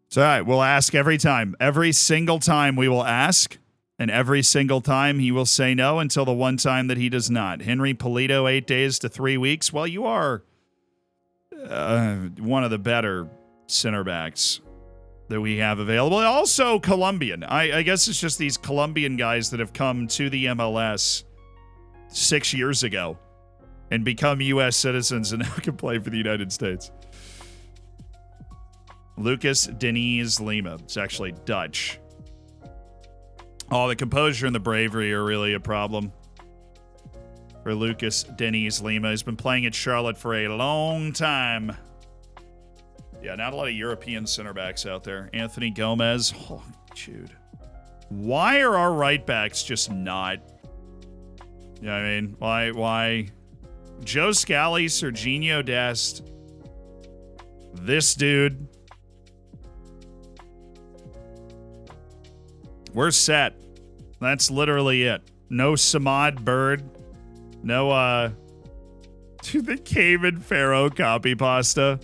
It's all right. We'll ask every time. Every single time we will ask. And every single time he will say no until the one time that he does not. Henry Polito, 8 days to 3 weeks. Well, you are one of the better center backs that we have available. Also Colombian. I guess it's just these Colombian guys that have come to the MLS 6 years ago and become U.S. citizens and now can play for the United States. Lucas Deniz Lima. It's actually Dutch. Oh, the composure and the bravery are really a problem for Lucas Deniz Lima. He's been playing at Charlotte for a long time. Yeah, not a lot of European center backs out there. Anthony Gomez. Oh, dude. Why are our right backs just not? You know what I mean? Why? Joe Scally, Serginho Dest. This dude. We're set. That's literally it. No Samad Bird. No, dude, the Cayman Pharaoh copy pasta.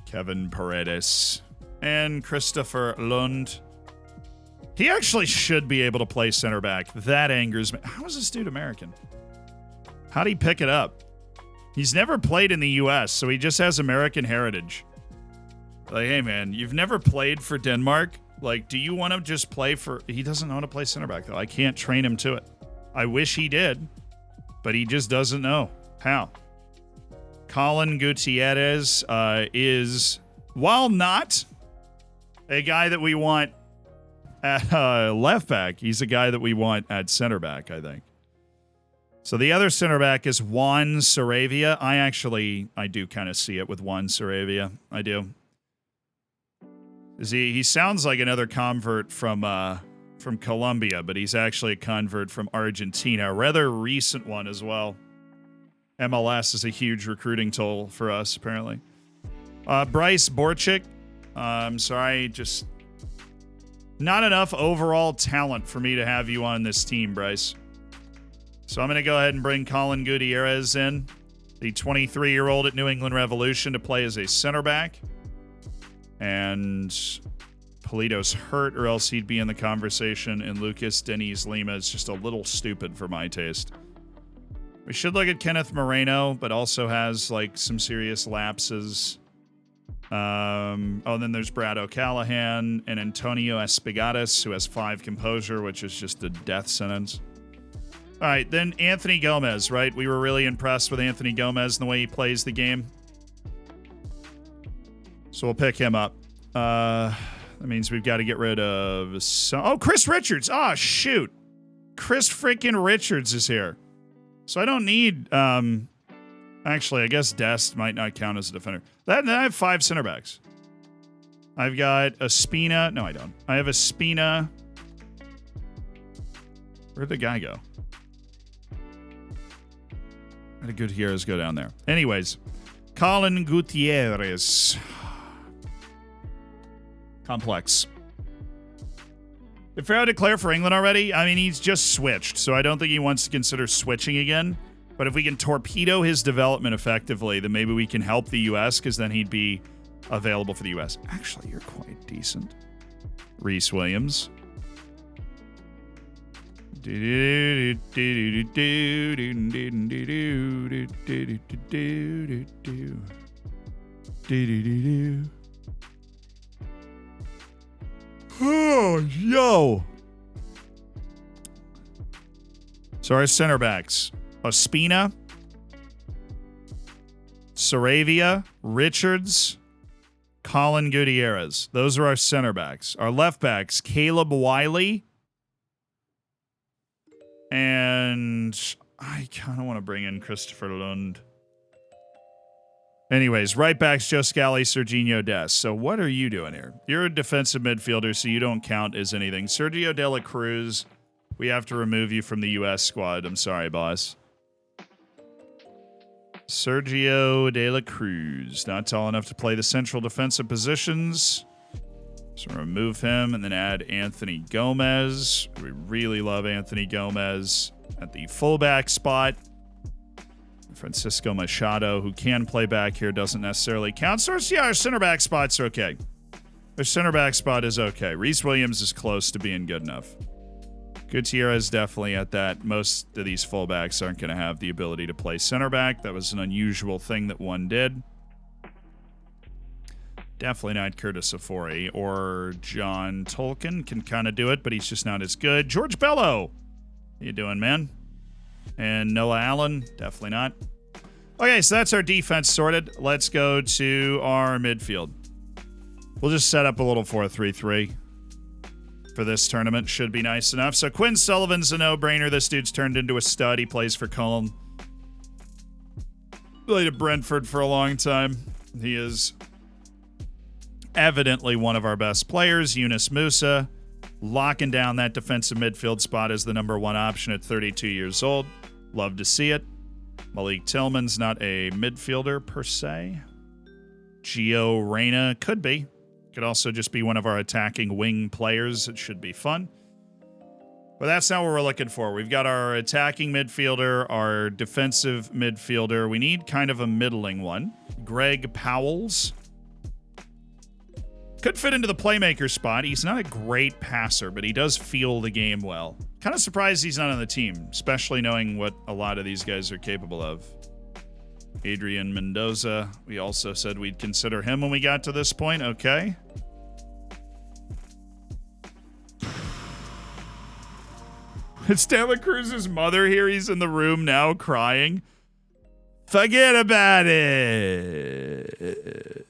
Kevin Paredes. And Christopher Lund. He actually should be able to play center back. That angers me. How is this dude American? How'd he pick it up? He's never played in the U.S., so he just has American heritage. Like, hey, man, you've never played for Denmark? Like, do you want to just play for... He doesn't know how to play center back, though. I can't train him to it. I wish he did, but he just doesn't know how. Colin Gutierrez is, while not a guy that we want at left back, he's a guy that we want at center back, I think. So the other center back is Juan Saravia. I do kind of see it with Juan Saravia. I do. He sounds like another convert from Colombia, but he's actually a convert from Argentina. A rather recent one as well. MLS is a huge recruiting tool for us, apparently. Bryce Borchik. I'm sorry, just not enough overall talent for me to have you on this team, Bryce. So I'm going to go ahead and bring Colin Gutierrez in, the 23-year-old at New England Revolution, to play as a center back. And Polito's hurt, or else he'd be in the conversation, and Lucas Deniz Lima is just a little stupid for my taste. We should look at Kenneth Moreno, but also has like some serious lapses. Then there's Brad O'Callahan and Antonio Espigatis, who has 5 composure, which is just a death sentence. All right, then Anthony Gomez, right? We were really impressed with Anthony Gomez and the way he plays the game. So we'll pick him up. That means we've got to get rid of Chris Richards. Oh, shoot. Chris freaking Richards is here. So I don't need... Actually, I guess Dest might not count as a defender. I have 5 center backs. I've got Espina. No, I don't. I have Espina. Where'd the guy go? Where did Gutierrez go down there? Anyways, Colin Gutierrez. Complex. Did Farrow declare for England already? I mean, he's just switched, so I don't think he wants to consider switching again. But if we can torpedo his development effectively, then maybe we can help the U.S., because then he'd be available for the U.S. Actually, you're quite decent. Reese Williams. Oh, yo. So our center backs. Ospina, Saravia, Richards, Colin Gutierrez. Those are our center backs. Our left backs, Caleb Wiley. And I kind of want to bring in Christopher Lund. Anyways, right backs, Joe Scally, Serginho Dest. So what are you doing here? You're a defensive midfielder, so you don't count as anything. Sergio De La Cruz, we have to remove you from the U.S. squad. I'm sorry, boss. Sergio De La Cruz, not tall enough to play the central defensive positions. So remove him and then add Anthony Gomez. We really love Anthony Gomez at the fullback spot. Francisco Machado, who can play back here, doesn't necessarily count. So yeah, our center back spots are okay. Our center back spot is okay. Reese Williams is close to being good enough. Gutierrez definitely at that. Most of these fullbacks aren't going to have the ability to play center back. That was an unusual thing that one did. Definitely not Curtis Afori or John Tolkien. Can kind of do it, but he's just not as good. George Bello. How you doing, man? And Noah Allen. Definitely not. Okay, so that's our defense sorted. Let's go to our midfield. We'll just set up a little 4-3-3. For this tournament. Should be nice enough. So Quinn Sullivan's a no-brainer. This dude's turned into a stud. He plays for Cullen. Played at Brentford for a long time. He is evidently one of our best players. Yunus Musa locking down that defensive midfield spot as the number 1 option at 32 years old. Love to see it. Malik Tillman's not a midfielder per se. Gio Reyna could be. Could also just be one of our attacking wing players. It should be fun. But that's not what we're looking for. We've got our attacking midfielder, our defensive midfielder. We need kind of a middling one. Greg Powells. Could fit into the playmaker spot. He's not a great passer, but he does feel the game well. Kind of surprised he's not on the team, especially knowing what a lot of these guys are capable of. Adrian Mendoza. We also said we'd consider him when we got to this point. Okay. It's De La Cruz's mother here. He's in the room now crying. Forget about it.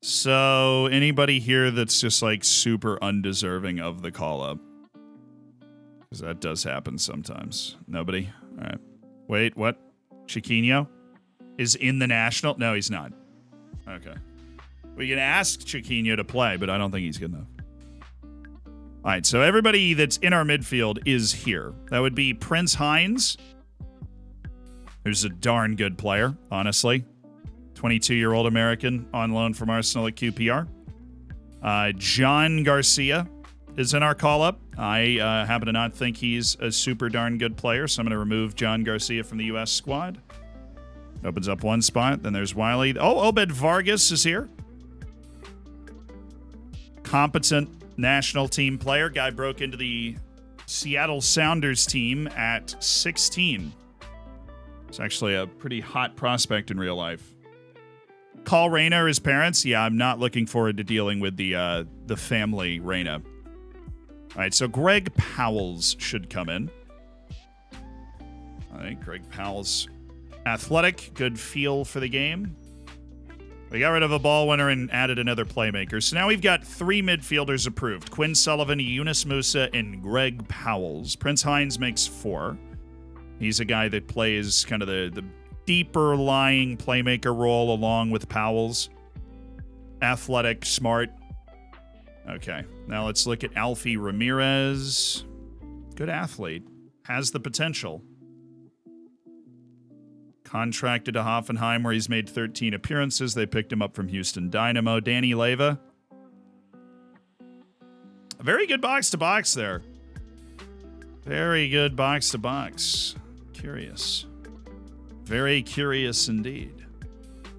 So, anybody here that's just like super undeserving of the call up? Because that does happen sometimes. Nobody? All right. Wait, what? Chiquinho is in the national? No, he's not. Okay. We can ask Chiquinho to play, but I don't think he's good enough. All right, so everybody that's in our midfield is here. That would be Prince Hines, who's a darn good player, honestly. 22-year-old American on loan from Arsenal at QPR. John Garcia is in our call-up. I happen to not think he's a super darn good player, so I'm going to remove John Garcia from the U.S. squad. Opens up one spot. Then there's Wiley. Oh, Obed Vargas is here. competent national team player. Guy broke into the Seattle Sounders team at 16. It's actually a pretty hot prospect in real life. Call Reyna or his parents? Yeah, I'm not looking forward to dealing with the family Reyna. All right, so Greg Powell's should come in. I think Greg Powell's athletic, good feel for the game. We got rid of a ball winner and added another playmaker. So now we've got 3 midfielders approved. Quinn Sullivan, Yunus Musa, and Greg Powell's. Prince Hines makes 4. He's a guy that plays kind of the deeper lying playmaker role along with Powell's. Athletic, smart. Okay, now let's look at Alfie Ramirez. Good athlete. Has the potential. Contracted to Hoffenheim, where he's made 13 appearances. They picked him up from Houston Dynamo. Danny Leyva. A very good box-to-box there. Very good box-to-box. Curious. Very curious indeed.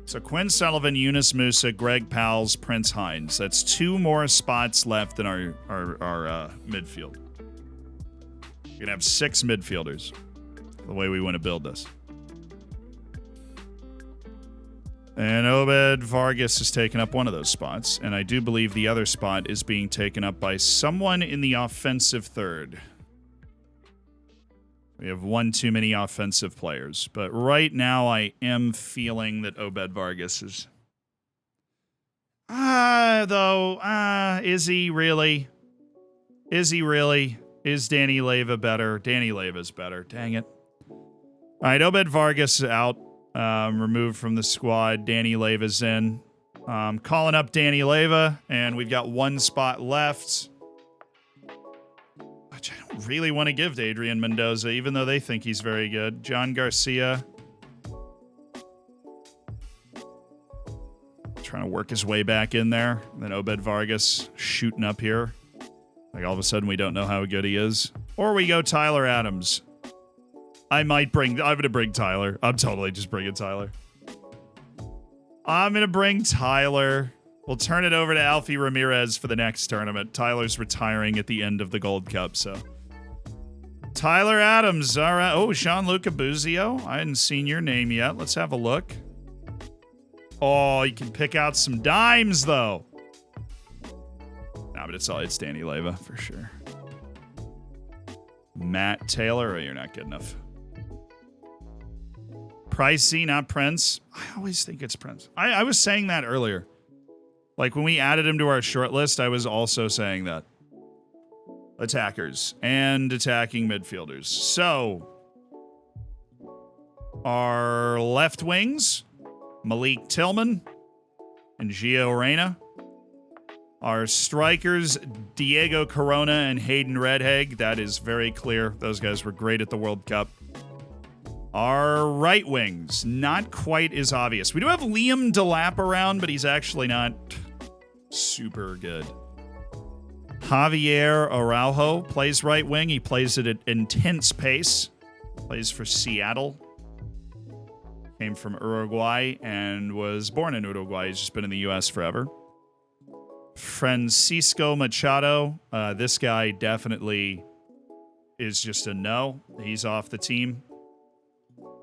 So Quinn Sullivan, Yunus Musa, Greg Powell's, Prince Hines. That's 2 more spots left in our midfield. We're going to have 6 midfielders. The way we want to build this. And Obed Vargas has taken up one of those spots. And I do believe the other spot is being taken up by someone in the offensive third. We have one too many offensive players. But right now, I am feeling that Obed Vargas is... is he really? Is he really? Is Danny Leyva better? Danny Leyva's better. Dang it. All right, Obed Vargas is out. Removed from the squad. Danny Leyva's in. Calling up Danny Leyva, and we've got 1 spot left. Which I don't really want to give to Adrian Mendoza, even though they think he's very good. John Garcia. Trying to work his way back in there. And then Obed Vargas shooting up here. Like all of a sudden we don't know how good he is. Or we go Tyler Adams. I'm going to bring Tyler. I'm totally just bringing Tyler. I'm going to bring Tyler. We'll turn it over to Alfie Ramirez for the next tournament. Tyler's retiring at the end of the Gold Cup, so. Tyler Adams. All right. Oh, Gianluca Buzio. I hadn't seen your name yet. Let's have a look. Oh, you can pick out some dimes, though. Nah, but it's Danny Leyva for sure. Matt Taylor. Oh, you're not good enough. Pricey, not Prince. I always think it's Prince. I was saying that earlier. Like when we added him to our short list, I was also saying that. Attackers and attacking midfielders. So, our left wings, Malik Tillman and Gio Reyna. Our strikers, Diego Corona and Hayden Redhaig. That is very clear. Those guys were great at the World Cup. Our right wings, not quite as obvious. We do have Liam Delap around, but he's actually not super good. Javier Araujo plays right wing. He plays it at intense pace. Plays for Seattle. Came from Uruguay and was born in Uruguay. He's just been in the U.S. forever. Francisco Machado. This guy definitely is just a no. He's off the team.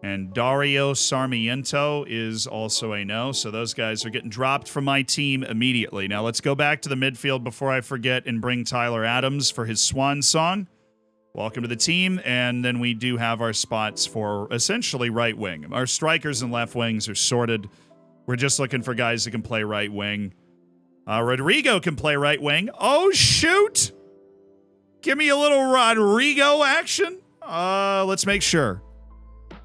And Dario Sarmiento is also a no. So those guys are getting dropped from my team immediately. Now let's go back to the midfield before I forget and bring Tyler Adams for his swan song. Welcome to the team. And then we do have our spots for essentially right wing. Our strikers and left wings are sorted. We're just looking for guys that can play right wing. Rodrigo can play right wing. Oh, shoot. Give me a little Rodrigo action. Let's make sure.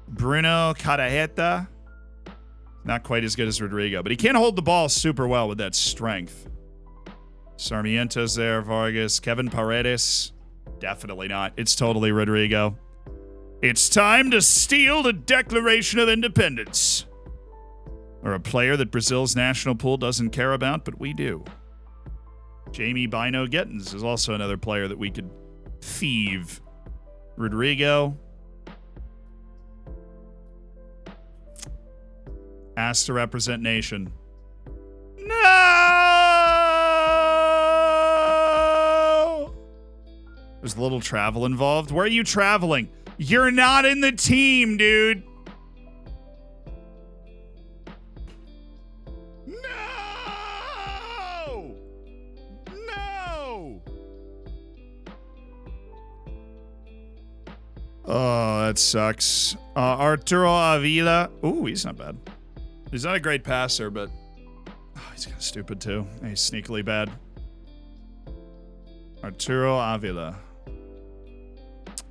Bruno Cadajeta. Not quite as good as Rodrigo, but he can hold the ball super well with that strength. Sarmiento's there, Vargas. Kevin Paredes. Definitely not. It's totally Rodrigo. It's time to steal the Declaration of Independence. Or a player that Brazil's national pool doesn't care about, but we do. Jamie Bino Gittins is also another player that we could thieve. Rodrigo. Asked to represent nation. No! There's a little travel involved. Where are you traveling? You're not in the team, dude. No! No! Oh, that sucks. Arturo Avila. Ooh, he's not bad. He's not a great passer, but he's kind of stupid too. He's sneakily bad. Arturo Avila.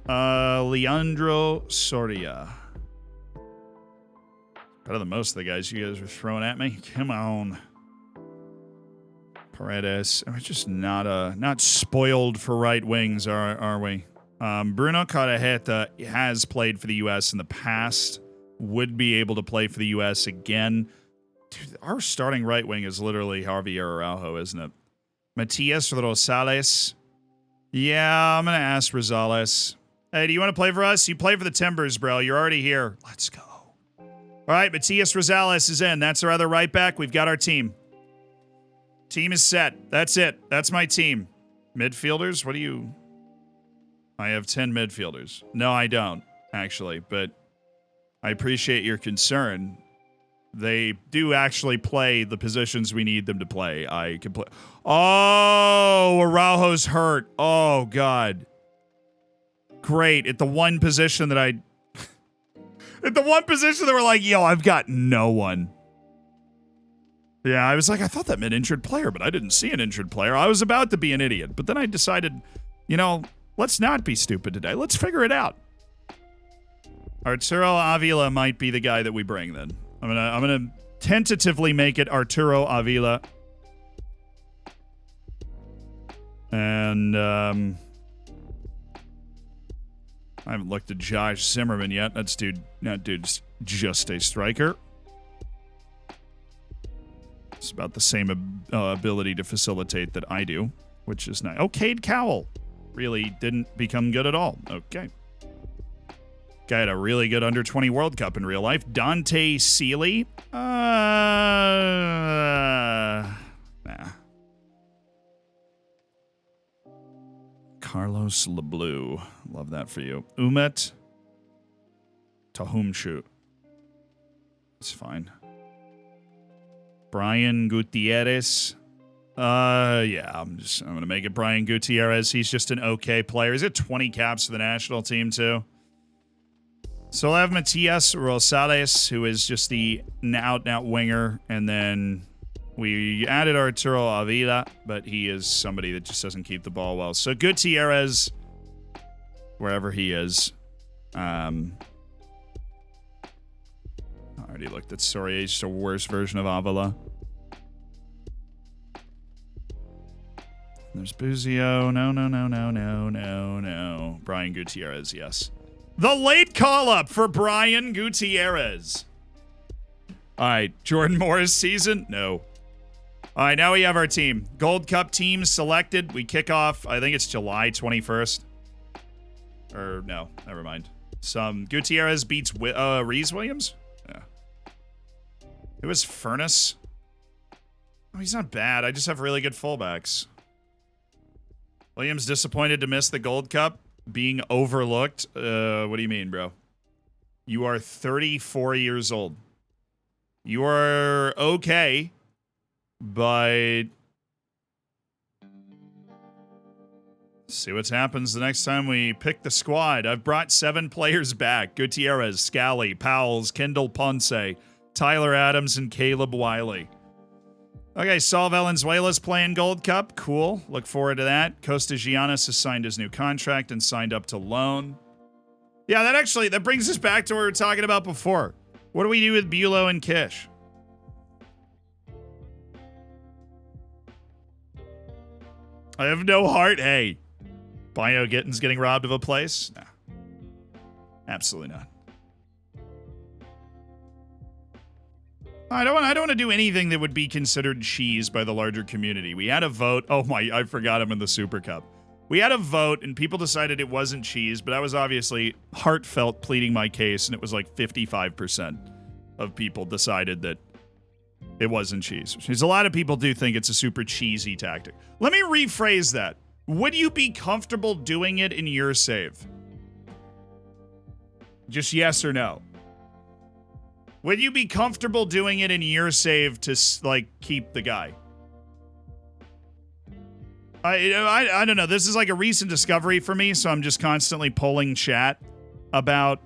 Leandro Soria. Better than most of the guys you guys were throwing at me. Come on. Paredes. We're just not spoiled for right wings, are we? Bruno Carajeta has played for the U.S. in the past. Would be able to play for the U.S. again. Dude, our starting right wing is literally Javier Araujo, isn't it? Matias Rosales. Yeah, I'm going to ask Rosales. Hey, do you want to play for us? You play for the Timbers, bro. You're already here. Let's go. All right, Matias Rosales is in. That's our other right back. We've got our team. Team is set. That's it. That's my team. Midfielders? What do you... I have 10 midfielders. No, I don't, actually, but I appreciate your concern. They do actually play the positions we need them to play. I can play... Oh, Araujo's hurt. Oh, God. Great. At the one position that I... At the one position that we're like, yo, I've got no one. Yeah, I was like, I thought that meant injured player, but I didn't see an injured player. I was about to be an idiot, but then I decided, you know, let's not be stupid today. Let's figure it out. Arturo Avila might be the guy that we bring then. I'm gonna tentatively make it Arturo Avila. And I haven't looked at Josh Zimmerman yet. That dude's just a striker. It's about the same ability to facilitate that I do, which is nice. Oh, Cade Cowell really didn't become good at all. Okay. Guy had a really good under-20 World Cup in real life. Dante Seeley? Nah. Carlos LeBlue. Love that for you. Umet Tahumshu. It's fine. Brian Gutierrez. Yeah, I'm going to make it Brian Gutierrez. He's just an okay player. He's got 20 caps for the national team, too. So I'll have Matias Rosales, who is just the out-and-out winger. And then we added Arturo Avila, but he is somebody that just doesn't keep the ball well. So Gutierrez, wherever he is. I already looked at Soria. He's just a worse version of Avila. There's Buzio. No. Brian Gutierrez, yes. The late call-up for Brian Gutierrez. All right, Jordan Morris season? No. All right, now we have our team. Gold Cup teams selected. We kick off, I think it's July 21st. Or, no, never mind. Gutierrez beats Reese Williams? Yeah. It was Furness. Oh, he's not bad. I just have really good fullbacks. Williams disappointed to miss the Gold Cup. Being overlooked. What do you mean, bro? You are 34 years old. You are okay, but see what happens the next time we pick the squad. I've brought 7 players back. Gutierrez, Scally, Powells, Kendall Ponce, Tyler Adams, and Caleb Wiley. Okay, Saul Valenzuela's playing Gold Cup. Cool. Look forward to that. Costa Giannis has signed his new contract and signed up to loan. Yeah, that brings us back to what we were talking about before. What do we do with Bulow and Kish? I have no heart. Hey, Bio Gittins getting robbed of a place? Nah. Absolutely not. I don't want to do anything that would be considered cheese by the larger community. We had a vote. Oh my, I forgot him in the Super Cup. We had a vote and people decided it wasn't cheese, but I was obviously heartfelt pleading my case, and it was like 55% of people decided that it wasn't cheese. Because a lot of people do think it's a super cheesy tactic. Let me rephrase that. Would you be comfortable doing it in your save? Just yes or no. Would you be comfortable doing it in your save to, like, keep the guy? I don't know. This is like a recent discovery for me, so I'm just constantly polling chat about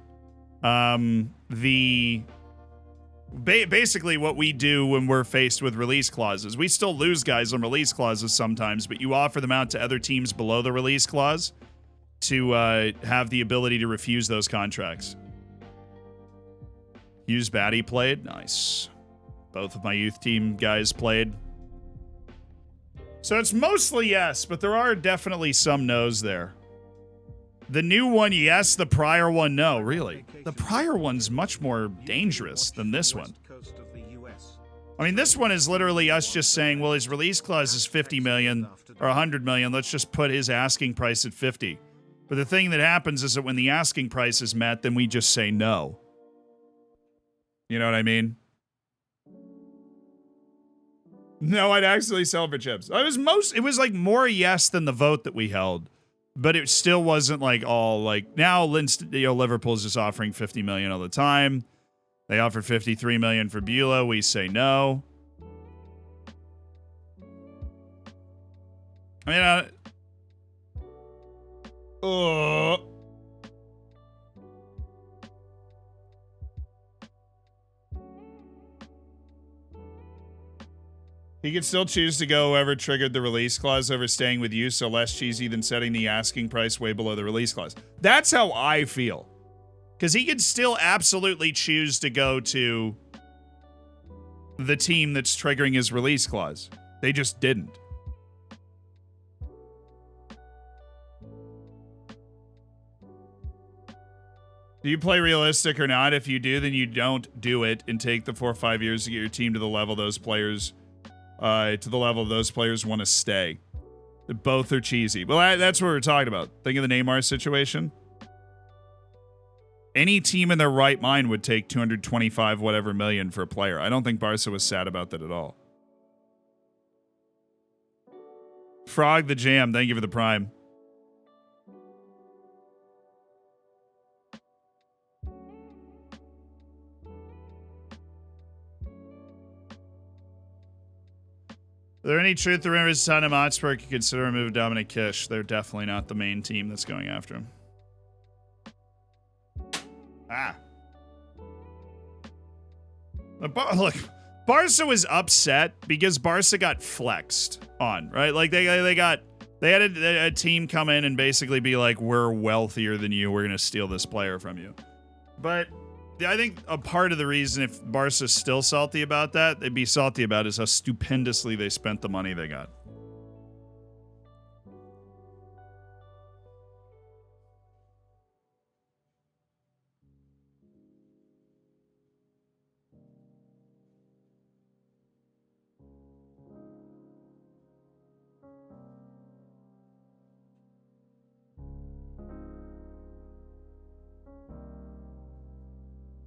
basically what we do when we're faced with release clauses. We still lose guys on release clauses sometimes, but you offer them out to other teams below the release clause to have the ability to refuse those contracts. Hughes Batty played. Nice. Both of my youth team guys played. So it's mostly yes, but there are definitely some no's there. The new one, yes. The prior one, no. Really? The prior one's much more dangerous than this one. I mean, this one is literally us just saying, well, his release clause is 50 million or 100 million. Let's just put his asking price at 50. But the thing that happens is that when the asking price is met, then we just say no. You know what I mean? No, I'd actually sell for chips. It was like more yes than the vote that we held. But it still wasn't like all like now Liverpool's just offering 50 million all the time. They offered 53 million for Beulah. We say no. I mean, he could still choose to go whoever triggered the release clause over staying with you, so less cheesy than setting the asking price way below the release clause. That's how I feel. Because he could still absolutely choose to go to the team that's triggering his release clause. They just didn't. Do you play realistic or not? If you do, then you don't do it and take the 4 or 5 years to get your team to the level those players want to stay. Both are cheesy. Well, that's what we're talking about. Think of the Neymar situation. Any team in their right mind would take 225 whatever million for a player. I don't think Barca was sad about that at all. Frog the Jam, thank you for the prime. Are there any truth to rumors Tottenham Hotspur could consider a move of Dominic Kish? They're definitely not the main team that's going after him. Look, Barca was upset because Barca got flexed on, right? Like they had a team come in and basically be like, we're wealthier than you. We're going to steal this player from you. But I think a part of the reason if Barca's still salty about that, they'd be salty about is how stupendously they spent the money they got.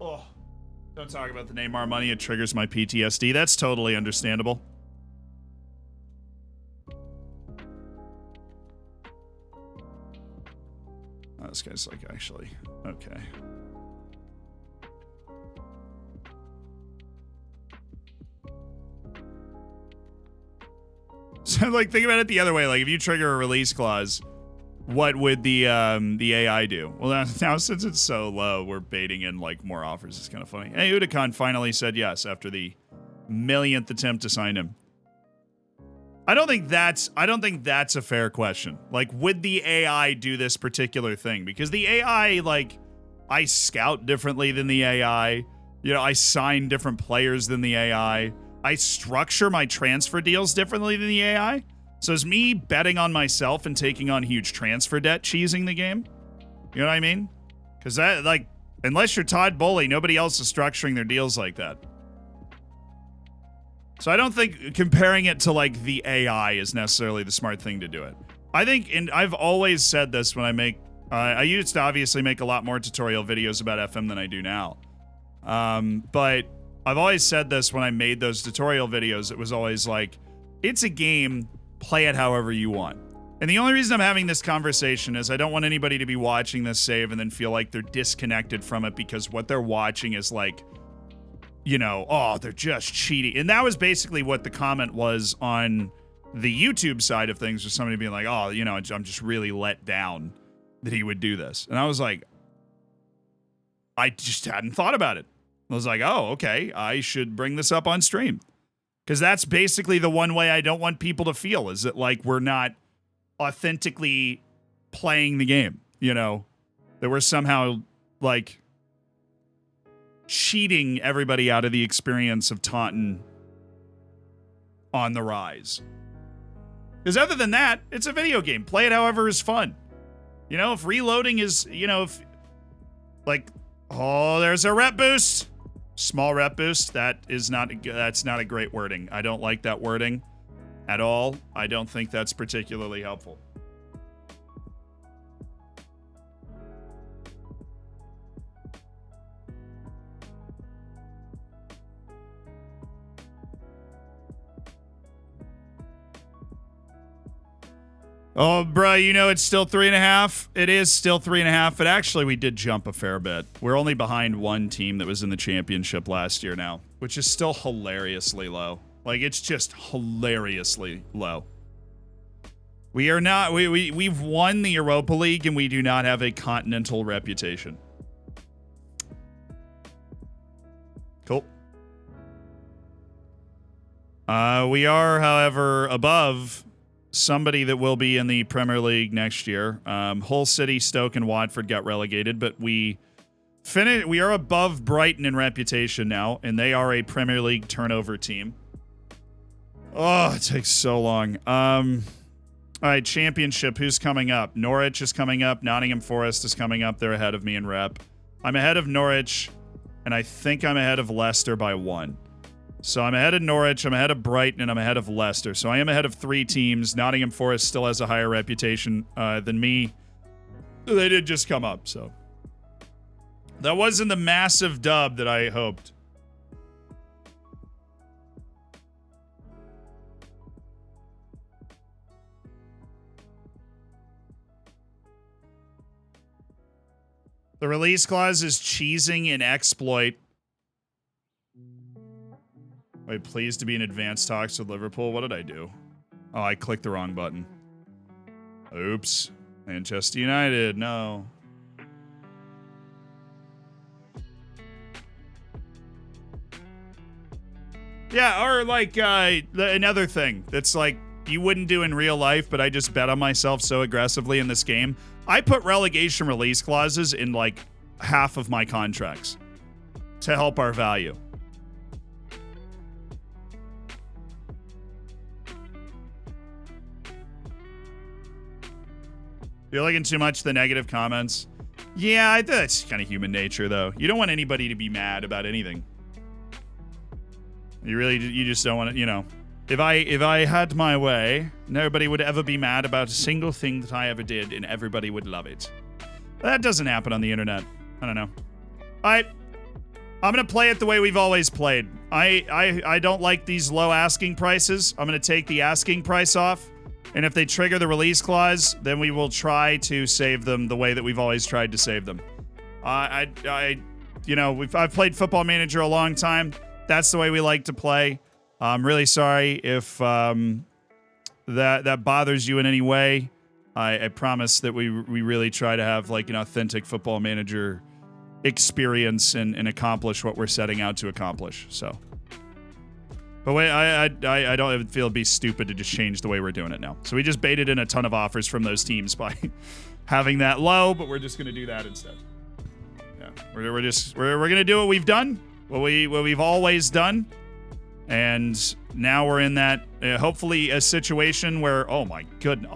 Oh, don't talk about the Neymar money. It triggers my PTSD. That's totally understandable. Oh, this guy's like, actually, okay. So, like, think about it the other way. Like, if you trigger a release clause, what would the AI do? Well, now since it's so low, we're baiting in like more offers. It's kind of funny. Hey, Udakan finally said yes after the millionth attempt to sign him. I don't think that's a fair question. Like, would the AI do this particular thing? Because the AI, like, I scout differently than the AI. You know, I sign different players than the AI. I structure my transfer deals differently than the AI. So is me betting on myself and taking on huge transfer debt cheesing the game? You know what I mean? Because that, like, unless you're Todd Bowley, nobody else is structuring their deals like that. So I don't think comparing it to, like, the AI is necessarily the smart thing to do it. I think, and I've always said this when I make, I used to obviously make a lot more tutorial videos about FM than I do now. But I've always said this when I made those tutorial videos. It was always like, it's a game. Play it however you want. And the only reason I'm having this conversation is I don't want anybody to be watching this save and then feel like they're disconnected from it because what they're watching is like, you know, oh, they're just cheating. And that was basically what the comment was on the YouTube side of things, was somebody being like, oh, you know, I'm just really let down that he would do this. And I was like, I just hadn't thought about it. I was like, oh, okay, I should bring this up on stream. Because that's basically the one way I don't want people to feel, is that like we're not authentically playing the game, you know, that we're somehow like cheating everybody out of the experience of Taunton on the rise. Because other than that, it's a video game. Play it however is fun. You know, if reloading is, you know, if like, oh, there's a rep boost. Small rep boost. That's not a great wording. I don't like that wording at all. I don't think that's particularly helpful. Oh, bro, you know it's still 3.5. It is still 3.5, but actually we did jump a fair bit. We're only behind one team that was in the championship last year now, which is still hilariously low. Like, it's just hilariously low. We are not, we've won the Europa League and we do not have a continental reputation. Cool. We are, however, above somebody that will be in the Premier League next year. Hull City, Stoke, and Watford got relegated, but we are above Brighton in reputation now, and they are a Premier League turnover team. Oh, it takes so long. All right, championship, who's coming up? Norwich is coming up. Nottingham Forest is coming up. They're ahead of me in rep. I'm ahead of Norwich, and I think I'm ahead of Leicester by 1. So I'm ahead of Norwich, I'm ahead of Brighton, and I'm ahead of Leicester. So I am ahead of 3 teams. Nottingham Forest still has a higher reputation than me. They did just come up, so. That wasn't the massive dub that I hoped. The release clause is cheesing and exploit. Wait, pleased to be in advanced talks with Liverpool. What did I do? Oh, I clicked the wrong button. Oops. Manchester United. No. Yeah, or like another thing that's like you wouldn't do in real life, but I just bet on myself so aggressively in this game. I put relegation release clauses in like half of my contracts to help our value. You're liking too much the negative comments. Yeah, that's kind of human nature, though. You don't want anybody to be mad about anything. You just don't want to, you know. If I had my way, nobody would ever be mad about a single thing that I ever did, and everybody would love it. That doesn't happen on the internet. I don't know. All right. I'm going to play it the way we've always played. I don't like these low asking prices. I'm going to take the asking price off. And if they trigger the release clause, then we will try to save them the way that we've always tried to save them. You know, I've played Football Manager a long time. That's the way we like to play. I'm really sorry if that bothers you in any way. I promise that we really try to have like an authentic Football Manager experience and accomplish what we're setting out to accomplish. So. But wait, I don't feel it'd be stupid to just change the way we're doing it now. So we just baited in a ton of offers from those teams by having that low, but we're just gonna do that instead. Yeah, we're gonna do what we've done, what we've always done, and now we're in that hopefully a situation where oh my god.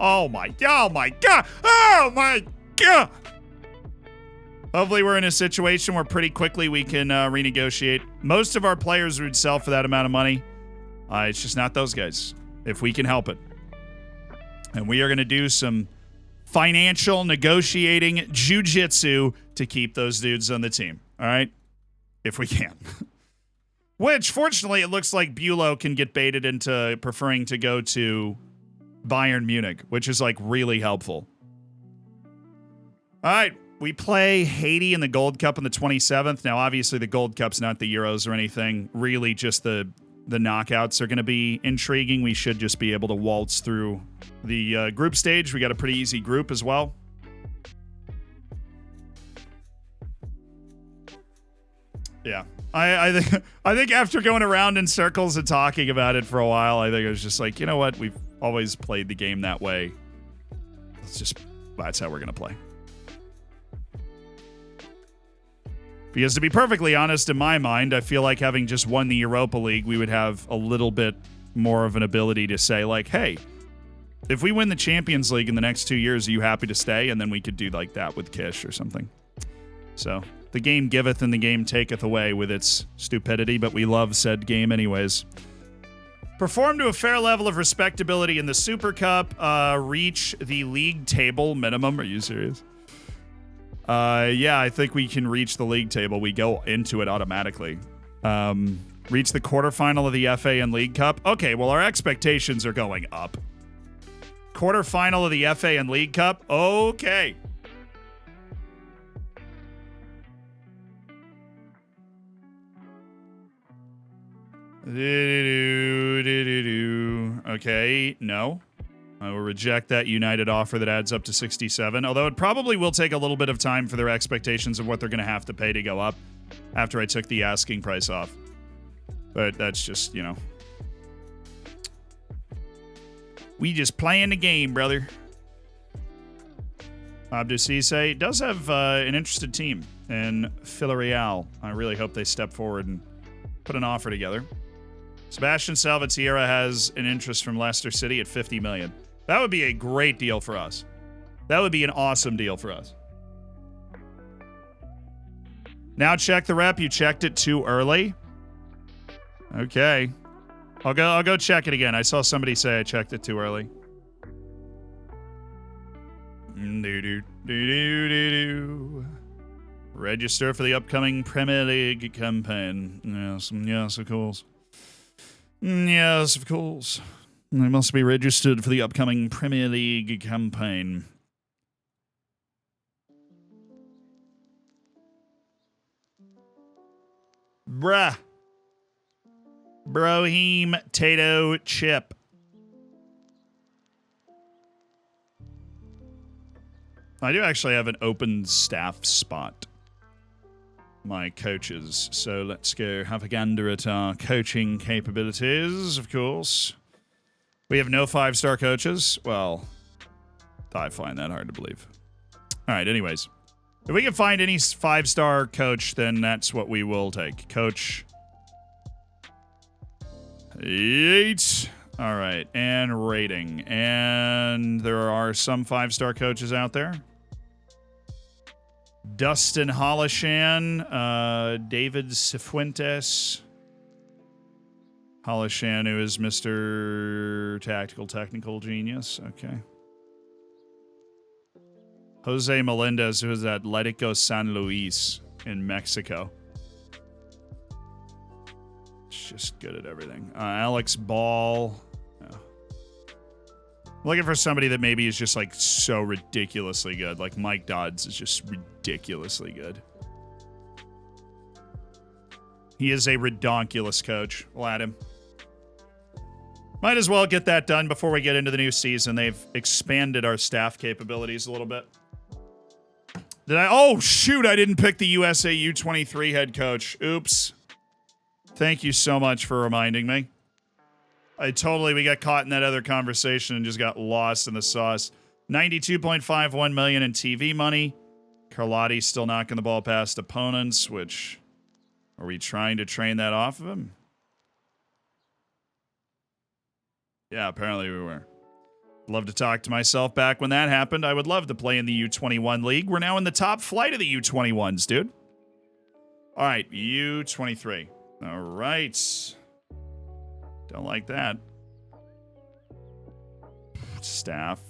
Hopefully we're in a situation where pretty quickly we can renegotiate. Most of our players would sell for that amount of money. It's just not those guys, if we can help it. And we are going to do some financial negotiating jujitsu to keep those dudes on the team. All right? If we can. Which, fortunately, it looks like Bulow can get baited into preferring to go to Bayern Munich, which is like really helpful. All right, we play Haiti in the Gold Cup on the 27th. Now, obviously, the Gold Cup's not the Euros or anything. Really, just the knockouts are going to be intriguing. We should just be able to waltz through the group stage. We got a pretty easy group as well. Yeah, I think after going around in circles and talking about it for a while, I think I was just like, you know what? We've always played the game that way. That's how we're going to play. Because to be perfectly honest, in my mind, I feel like having just won the Europa League, we would have a little bit more of an ability to say, like, hey, if we win the Champions League in the next 2 years, are you happy to stay? And then we could do like that with Kish or something. So the game giveth and the game taketh away with its stupidity, but we love said game anyways. Perform to a fair level of respectability in the Super Cup. Reach the league table minimum. Are you serious? Yeah, I think we can reach the league table. We go into it automatically. Reach the quarterfinal of the FA and League Cup. Okay, well, our expectations are going up. Quarterfinal of the FA and League Cup. Okay. Okay, no. I will reject that United offer that adds up to 67, although it probably will take a little bit of time for their expectations of what they're going to have to pay to go up after I took the asking price off. But that's just, you know. We just playing the game, brother. Abdou Cisse does have an interested team in Villarreal. I really hope they step forward and put an offer together. Sebastian Salvatierra has an interest from Leicester City at $50 million. That would be a great deal for us. That would be an awesome deal for us. Now check the rep. You checked it too early. Okay. I'll go check it again. I saw somebody say I checked it too early. Register for the upcoming Premier League campaign. Yes, of course. Yes, of course. They must be registered for the upcoming Premier League campaign. Bruh. Broheem Tato Chip. I do actually have an open staff spot. My coaches. So let's go have a gander at our coaching capabilities, of course. We have no 5-star coaches. Well, I find that hard to believe. All right, anyways. If we can find any 5-star coach, then that's what we will take. Coach 8. All right, and rating. And there are some 5-star coaches out there. Dustin Hollishan, David Cifuentes. Hollishan, who is Mr. Technical Genius. Okay. Jose Melendez, who is at Atlético San Luis in Mexico. It's just good at everything. Alex Ball. Oh. Looking for somebody that maybe is just like so ridiculously good. Like Mike Dodds is just ridiculously good. He is a redonkulous coach. We'll add him. Might as well get that done before we get into the new season. They've expanded our staff capabilities a little bit. Oh, shoot. I didn't pick the USA U23 head coach. Oops. Thank you so much for reminding me. We got caught in that other conversation and just got lost in the sauce. $92.51 million in TV money. Carlotti still knocking the ball past opponents, which... Are we trying to train that off of him? Yeah, apparently we were. Love to talk to myself back when that happened. I would love to play in the U21 league. We're now in the top flight of the U21s, dude. All right, U23. All right. Don't like that. Staff,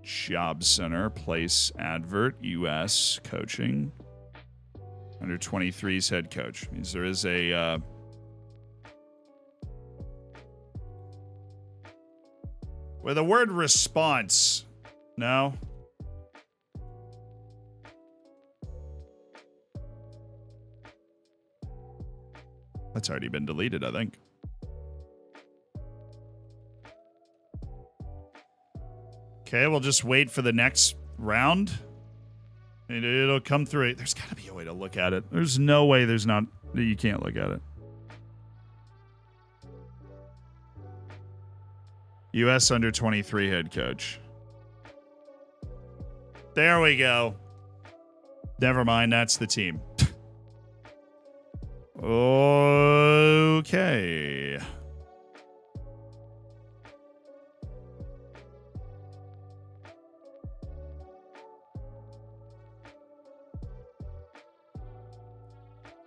Job Center, place advert, US, coaching. Under 23's head coach. Means there is a... With the word response. No? That's already been deleted, I think. Okay, we'll just wait for the next round. It'll come through. There's got to be a way to look at it. There's no way there's not. You can't look at it. U.S. under 23 head coach. There we go. Never mind, that's the team. Okay.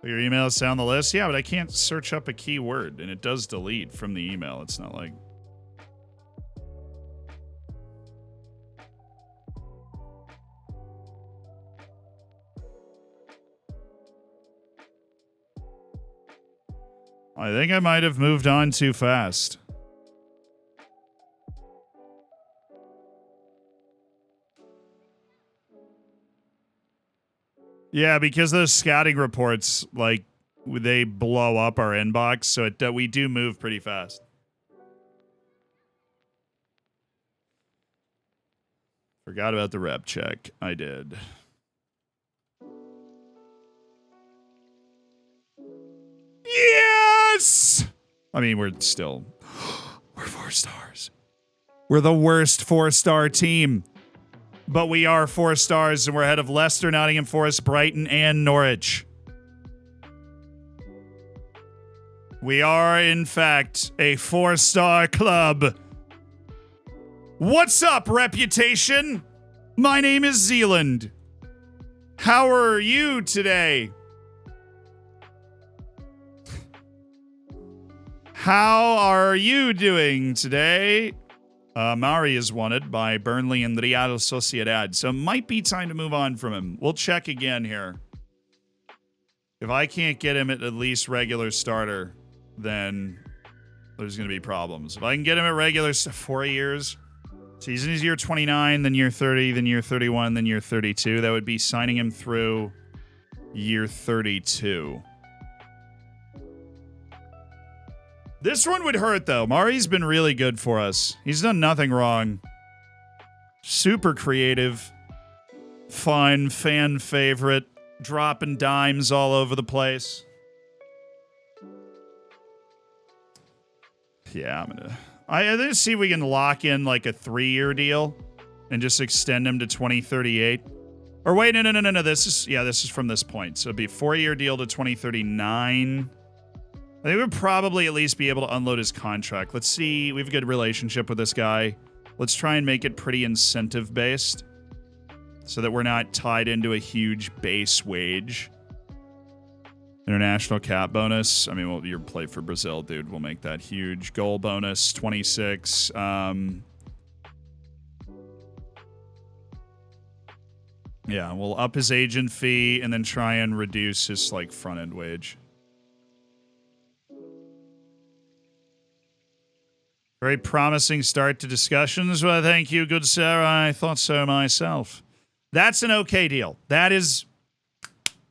Your emails sound the list? Yeah, but I can't search up a keyword, and it does delete from the email. It's not like... I think I might have moved on too fast. Yeah, because those scouting reports, like, they blow up our inbox, so we do move pretty fast. Forgot about the rep check. I did. Yes! I mean, we're 4 stars. We're the worst 4-star team. But we are 4 stars, and we're ahead of Leicester, Nottingham Forest, Brighton, and Norwich. We are, in fact, a 4-star club. What's up, Reputation? My name is Zealand. How are you today? How are you doing today? Mari is wanted by Burnley and Real Sociedad, so it might be time to move on from him. We'll check again here. If I can't get him at least regular starter, then there's going to be problems. If I can get him at regular 4 years, so he's in his year 29, then year 30, then year 31, then year 32, that would be signing him through year 32. This one would hurt, though. Mari's been really good for us. He's done nothing wrong. Super creative. Fun, fan favorite. Dropping dimes all over the place. Yeah, I'm gonna see if we can lock in like a 3-year deal and just extend him to 2038. Or wait, no. This is from this point. So it'd be a 4-year deal to 2039. I think we'd probably at least be able to unload his contract. Let's see. We have a good relationship with this guy. Let's try and make it pretty incentive-based so that we're not tied into a huge base wage. International cap bonus. I mean, well, your play for Brazil, dude. We'll make that huge. Goal bonus, 26. Yeah, we'll up his agent fee and then try and reduce his, like, front-end wage. Very promising start to discussions. Well, thank you, good sir. I thought so myself. That's an okay deal. That's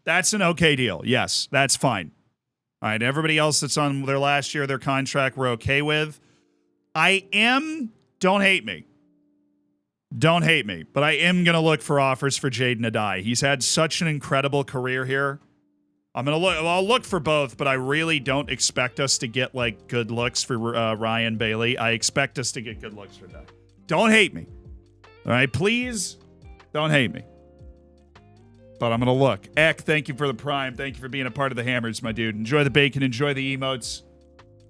an okay deal. Yes, that's fine. All right, everybody else that's on their last year of their contract, we're okay with. Don't hate me. Don't hate me, but I am going to look for offers for Jaden Adai. He's had such an incredible career here. I'll look for both, but I really don't expect us to get, like, good looks for Ryan Bailey. I expect us to get good looks for that. Don't hate me. All right, please don't hate me. But I'm going to look. Eck, thank you for the prime. Thank you for being a part of the Hammers, my dude. Enjoy the bacon. Enjoy the emotes.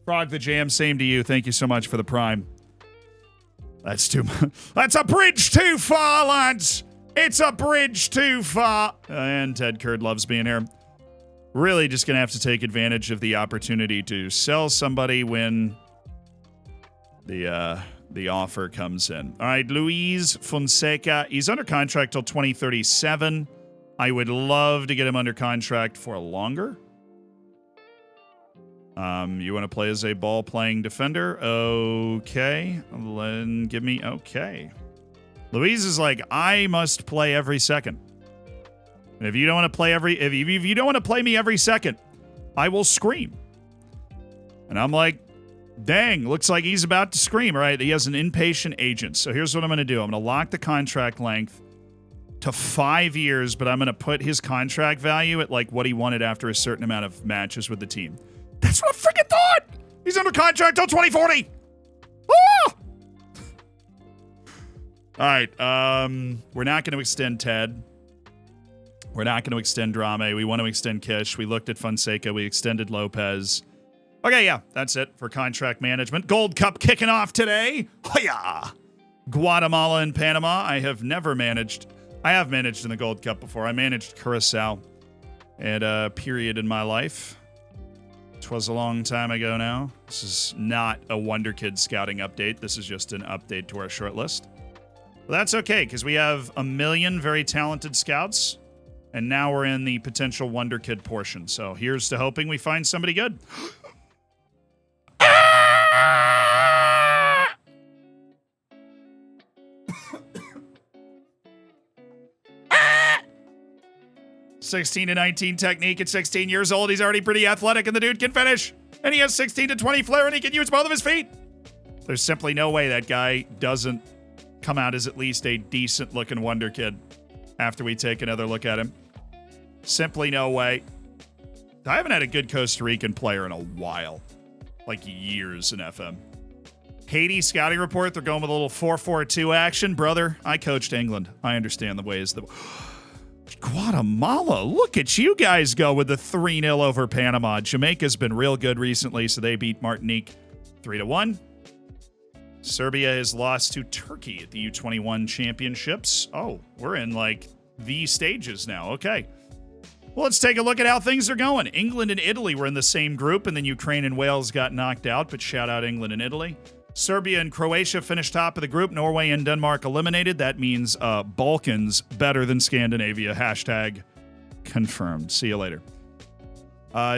Frog the Jam, same to you. Thank you so much for the prime. That's too much. That's a bridge too far, lads. It's a bridge too far. And Ted Kurd loves being here. Really just going to have to take advantage of the opportunity to sell somebody when the offer comes in. All right, Luis Fonseca. He's under contract till 2037. I would love to get him under contract for longer. You want to play as a ball-playing defender? Okay. Then give me... Okay. Louise is like, I must play every second. And if you don't want to play if you don't want to play me every second, I will scream. And I'm like, dang, looks like he's about to scream. All right, he has an impatient agent. So here's what I'm going to do. I'm going to lock the contract length to 5 years, but I'm going to put his contract value at like what he wanted after a certain amount of matches with the team. That's what I freaking thought! He's under contract till 2040! Ah! All right, we're not going to extend Ted. We're not going to extend Drame. We want to extend Kish. We looked at Fonseca. We extended Lopez. Okay, yeah, that's it for contract management. Gold Cup kicking off today. Hiya! Guatemala and Panama. I have managed in the Gold Cup before. I managed Curacao at a period in my life. Twas a long time ago now. This is not a Wonder Kid scouting update. This is just an update to our short list. But that's okay, because we have a million very talented scouts. And now we're in the potential Wonder Kid portion. So here's to hoping we find somebody good. 16 to 19 technique at 16 years old. He's already pretty athletic, and the dude can finish. And he has 16 to 20 flair, and he can use both of his feet. There's simply no way that guy doesn't come out as at least a decent-looking Wonder Kid after we take another look at him. Simply no way. I haven't had a good Costa Rican player in a while. Like years in FM. Haiti scouting report. They're going with a little 4-4-2 action. Brother, I coached England. I understand the ways that... Guatemala, look at you guys go with the 3-0 over Panama. Jamaica's been real good recently, so they beat Martinique 3-1. Serbia has lost to Turkey at the U21 championships. Oh, we're in like the stages now. Okay. Well, let's take a look at how things are going. England and Italy were in the same group, and then Ukraine and Wales got knocked out, but shout out England and Italy. Serbia and Croatia finished top of the group. Norway and Denmark eliminated. That means Balkans better than Scandinavia. Hashtag confirmed. See you later.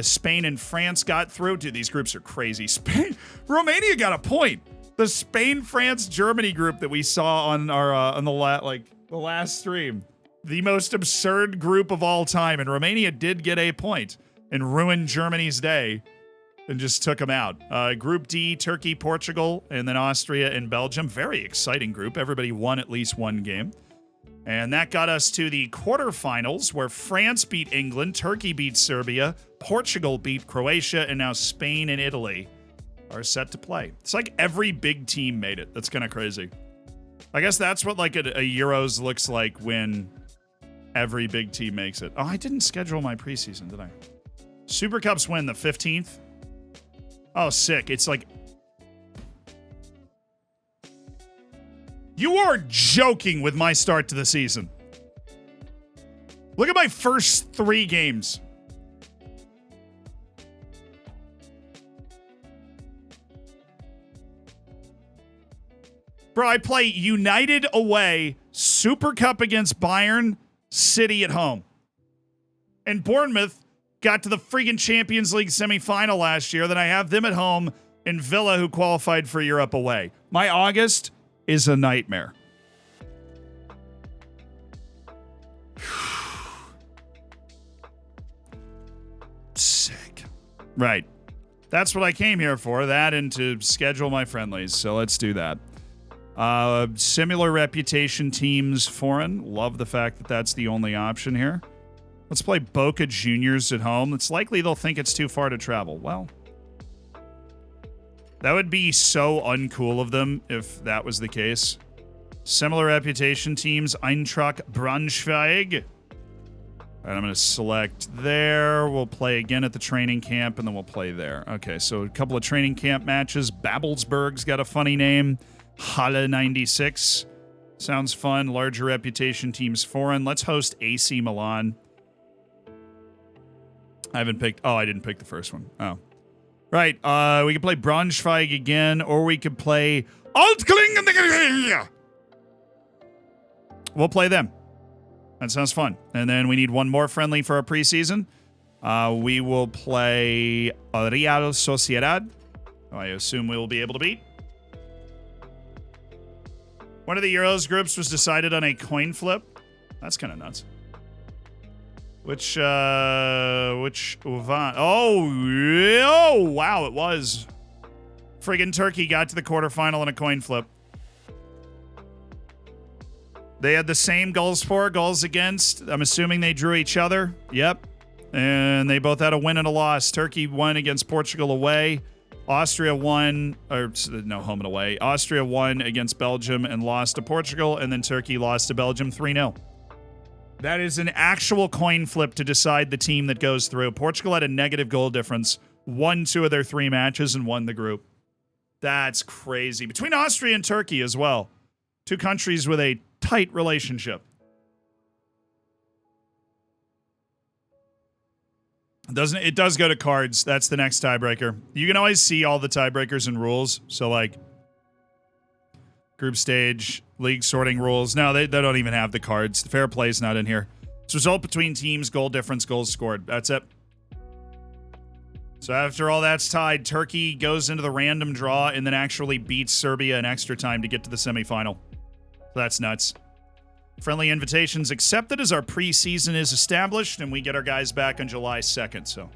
Spain and France got through. Dude, these groups are crazy. Romania got a point. The Spain, France, Germany group that we saw on our on the last stream. The most absurd group of all time. And Romania did get a point and ruined Germany's day. And just took them out. Group D, Turkey, Portugal, and then Austria and Belgium. Very exciting group. Everybody won at least one game. And that got us to the quarterfinals, where France beat England, Turkey beat Serbia, Portugal beat Croatia, and now Spain and Italy are set to play. It's like every big team made it. That's kind of crazy. I guess that's what like a Euros looks like when every big team makes it. Oh, I didn't schedule my preseason, did I? Super Cups win the 15th. Oh, sick. It's like... You are joking with my start to the season. Look at my first 3 games. Bro, I play United away, Super Cup against Bayern, City at home. And Bournemouth got to the freaking Champions League semifinal last year. Then I have them at home and Villa, who qualified for Europe, away. My August is a nightmare. Sick. Right. That's what I came here for. That and to schedule my friendlies. So let's do that. Similar reputation teams foreign. Love the fact that that's the only option here. Let's play Boca Juniors at home. It's likely they'll think it's too far to travel. Well, that would be so uncool of them if that was the case. Similar reputation teams, Eintracht Braunschweig. And I'm going to select there. We'll play again at the training camp, and then we'll play there. Okay, so a couple of training camp matches. Babelsberg's got a funny name. Halle 96. Sounds fun. Larger reputation teams foreign. Let's host AC Milan. I didn't pick the first one. Oh. Right. We could play Braunschweig again, or we could play Altkling. We'll play them. That sounds fun. And then we need one more friendly for our preseason. We will play Real Sociedad. I assume we will be able to beat. One of the Euros groups was decided on a coin flip. That's kind of nuts. Which oh, wow, it was. Friggin' Turkey got to the quarterfinal in a coin flip. They had the same goals for, goals against. I'm assuming they drew each other. Yep. And they both had a win and a loss. Turkey won against Portugal away. Austria won, or no, home and away. Austria won against Belgium and lost to Portugal, and then Turkey lost to Belgium 3-0. That is an actual coin flip to decide the team that goes through. Portugal had a negative goal difference, won 2 of their 3 matches, and won the group. That's crazy. Between Austria and Turkey as well. 2 countries with a tight relationship. It does go to cards. That's the next tiebreaker. You can always see all the tiebreakers and rules. So, like, group stage, league sorting rules. No, they don't even have the cards. The fair play is not in here. It's result between teams, goal difference, goals scored. That's it. So after all that's tied, Turkey goes into the random draw and then actually beats Serbia in extra time to get to the semifinal. So that's nuts. Friendly invitations accepted as our preseason is established, and we get our guys back on July 2nd. So,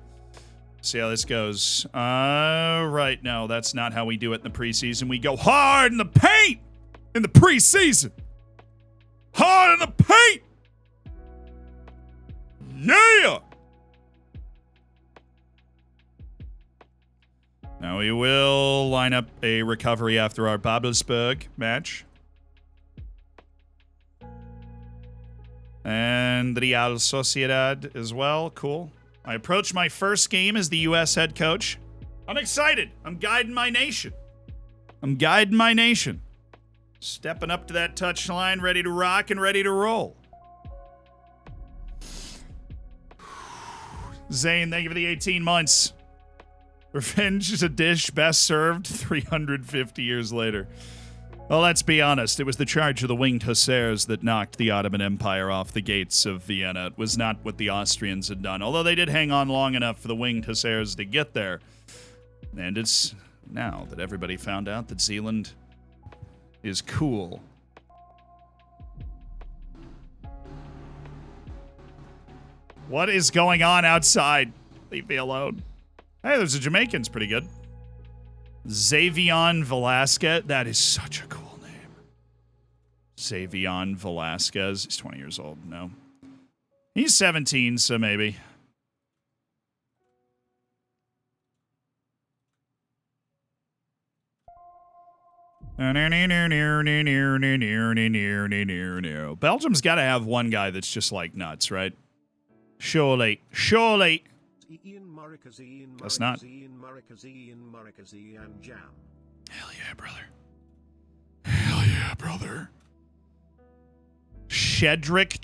see how this goes. Right, no, that's not how we do it in the preseason. We go hard in the paint in the preseason. Hard in the paint. Yeah. Now we will line up a recovery after our Babelsberg match. And Real Sociedad as well. Cool. I approach my first game as the U.S. head coach. I'm excited. I'm guiding my nation. Stepping up to that touchline, ready to rock and ready to roll. Zane, thank you for the 18 months. Revenge is a dish best served 350 years later. Well, let's be honest. It was the charge of the winged hussars that knocked the Ottoman Empire off the gates of Vienna. It was not what the Austrians had done, although they did hang on long enough for the winged hussars to get there. And it's now that everybody found out that Zealand is cool. What is going on outside? Leave me alone. Hey, there's a Jamaican's pretty good. Xavion Velasquez. That is such a cool name. Xavion Velasquez. He's 20 years old. No. He's 17, so maybe. Belgium's got to have one guy that's just like nuts, right? Surely. That's not. Hell yeah, brother. Shedrick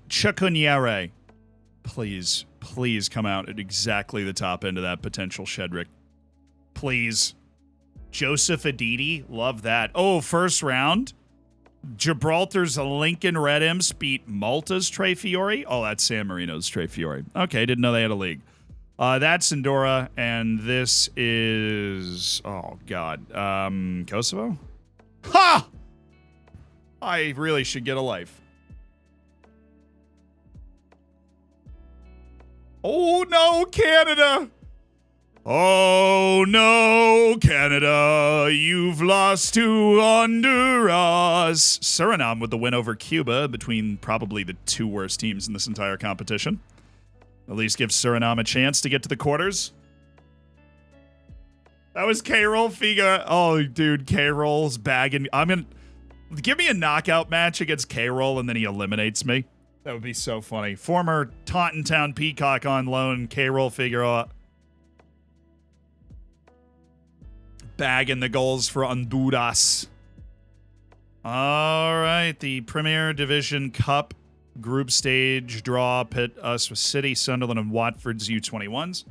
Chacuniere. Please come out at exactly the top end of that potential Shedrick. Please. Joseph Aditi. Love that. Oh, first round. Gibraltar's Lincoln Red Imps beat Malta's Tre Fiori. Oh, that's San Marino's Tre Fiori. Okay, didn't know they had a league. That's Andorra, and this is... Oh, God. Kosovo? Ha! I really should get a life. Oh, no, Canada! Oh, no, Canada, you've lost to Honduras. Suriname with the win over Cuba, between probably the 2 worst teams in this entire competition. At least give Suriname a chance to get to the quarters. That was K-Roll Figa. Oh, dude, K-Roll's bagging. Give me a knockout match against K-Roll and then he eliminates me. That would be so funny. Former Taunton Town Peacock on loan, K-Roll Figueroa. Bagging the goals for Honduras. All right, the Premier Division Cup group stage draw pit us with City, Sunderland, and Watford's U21s.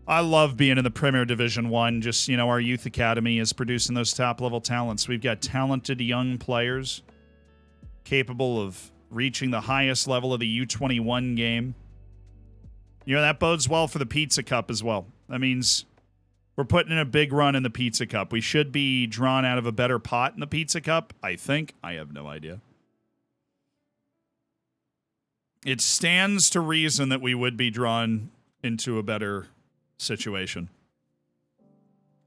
I love being in the Premier Division 1. Just, our youth academy is producing those top-level talents. We've got talented young players capable of reaching the highest level of the U21 game. You know, that bodes well for the Pizza Cup as well. That means we're putting in a big run in the Pizza Cup. We should be drawn out of a better pot in the Pizza Cup, I think. I have no idea. It stands to reason that we would be drawn into a better situation.